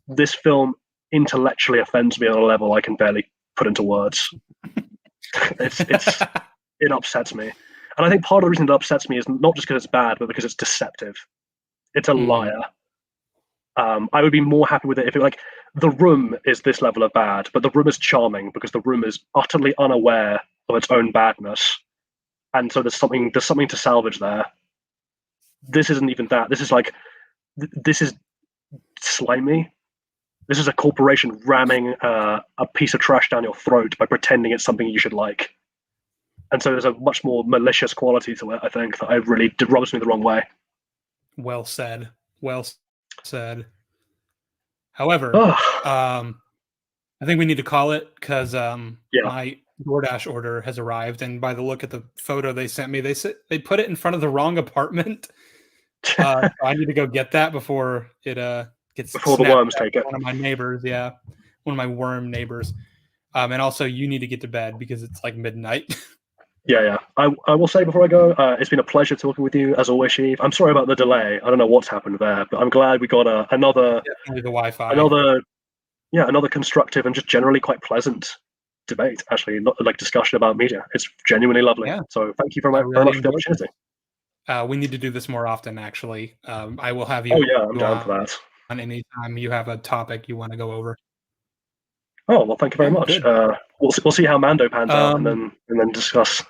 This film intellectually offends me on a level I can barely put into words. It upsets me, and I think part of the reason it upsets me is not just because it's bad, but because it's deceptive. It's a liar. I would be more happy with it if The Room is this level of bad, but The Room is charming because The Room is utterly unaware of its own badness, and so there's something to salvage there. This isn't even that. This is slimy. This is a corporation ramming a piece of trash down your throat by pretending it's something you should like. And so there's a much more malicious quality to it, I think, that really rubs me the wrong way. Well said. Well said. However, I think we need to call it because my DoorDash order has arrived, and by the look at the photo they sent me, they put it in front of the wrong apartment. So I need to go get that before it gets before the worms take it. One of my neighbors, one of my worm neighbors, and also you need to get to bed because it's like midnight. Yeah. I will say before I go, it's been a pleasure talking with you as always, Sheev. I'm sorry about the delay. I don't know what's happened there, but I'm glad we got another definitely the Wi-Fi. Another constructive and just generally quite pleasant debate. Actually, not like discussion about media. It's genuinely lovely. Yeah. So thank you very much for the opportunity. We need to do this more often. Actually, I will have you. Oh yeah, I'm down for that. On anytime you have a topic you want to go over. Oh well, thank you very much. We'll see how Mando pans out, and then discuss.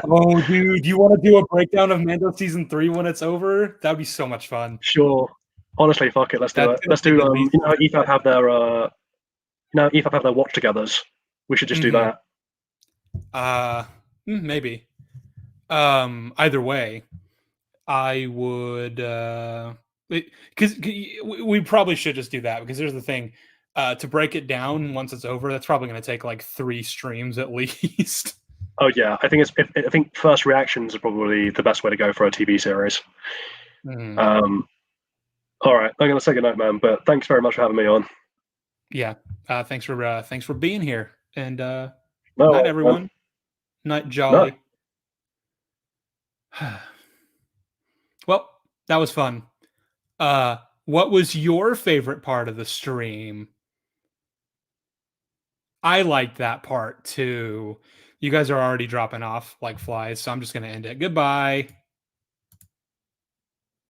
Oh, dude, do you want to do a breakdown of Mando season 3 when it's over? That'd be so much fun. Sure. Honestly, fuck it. Let's do it. Let's do. You know how EFAP have their watch togethers. We should just do that. Maybe. Either way, I would. Because we probably should just do that, because here's the thing. To break it down once it's over, that's probably going to take like 3 streams at least. Oh yeah, I think I think first reactions are probably the best way to go for a TV series. All right, I'm going to say goodnight, man. But thanks very much for having me on. Yeah, thanks for being here, and night everyone. Night, Jolly. No. Well, that was fun. What was your favorite part of the stream? I liked that part too. You guys are already dropping off like flies, so I'm just going to end it. Goodbye.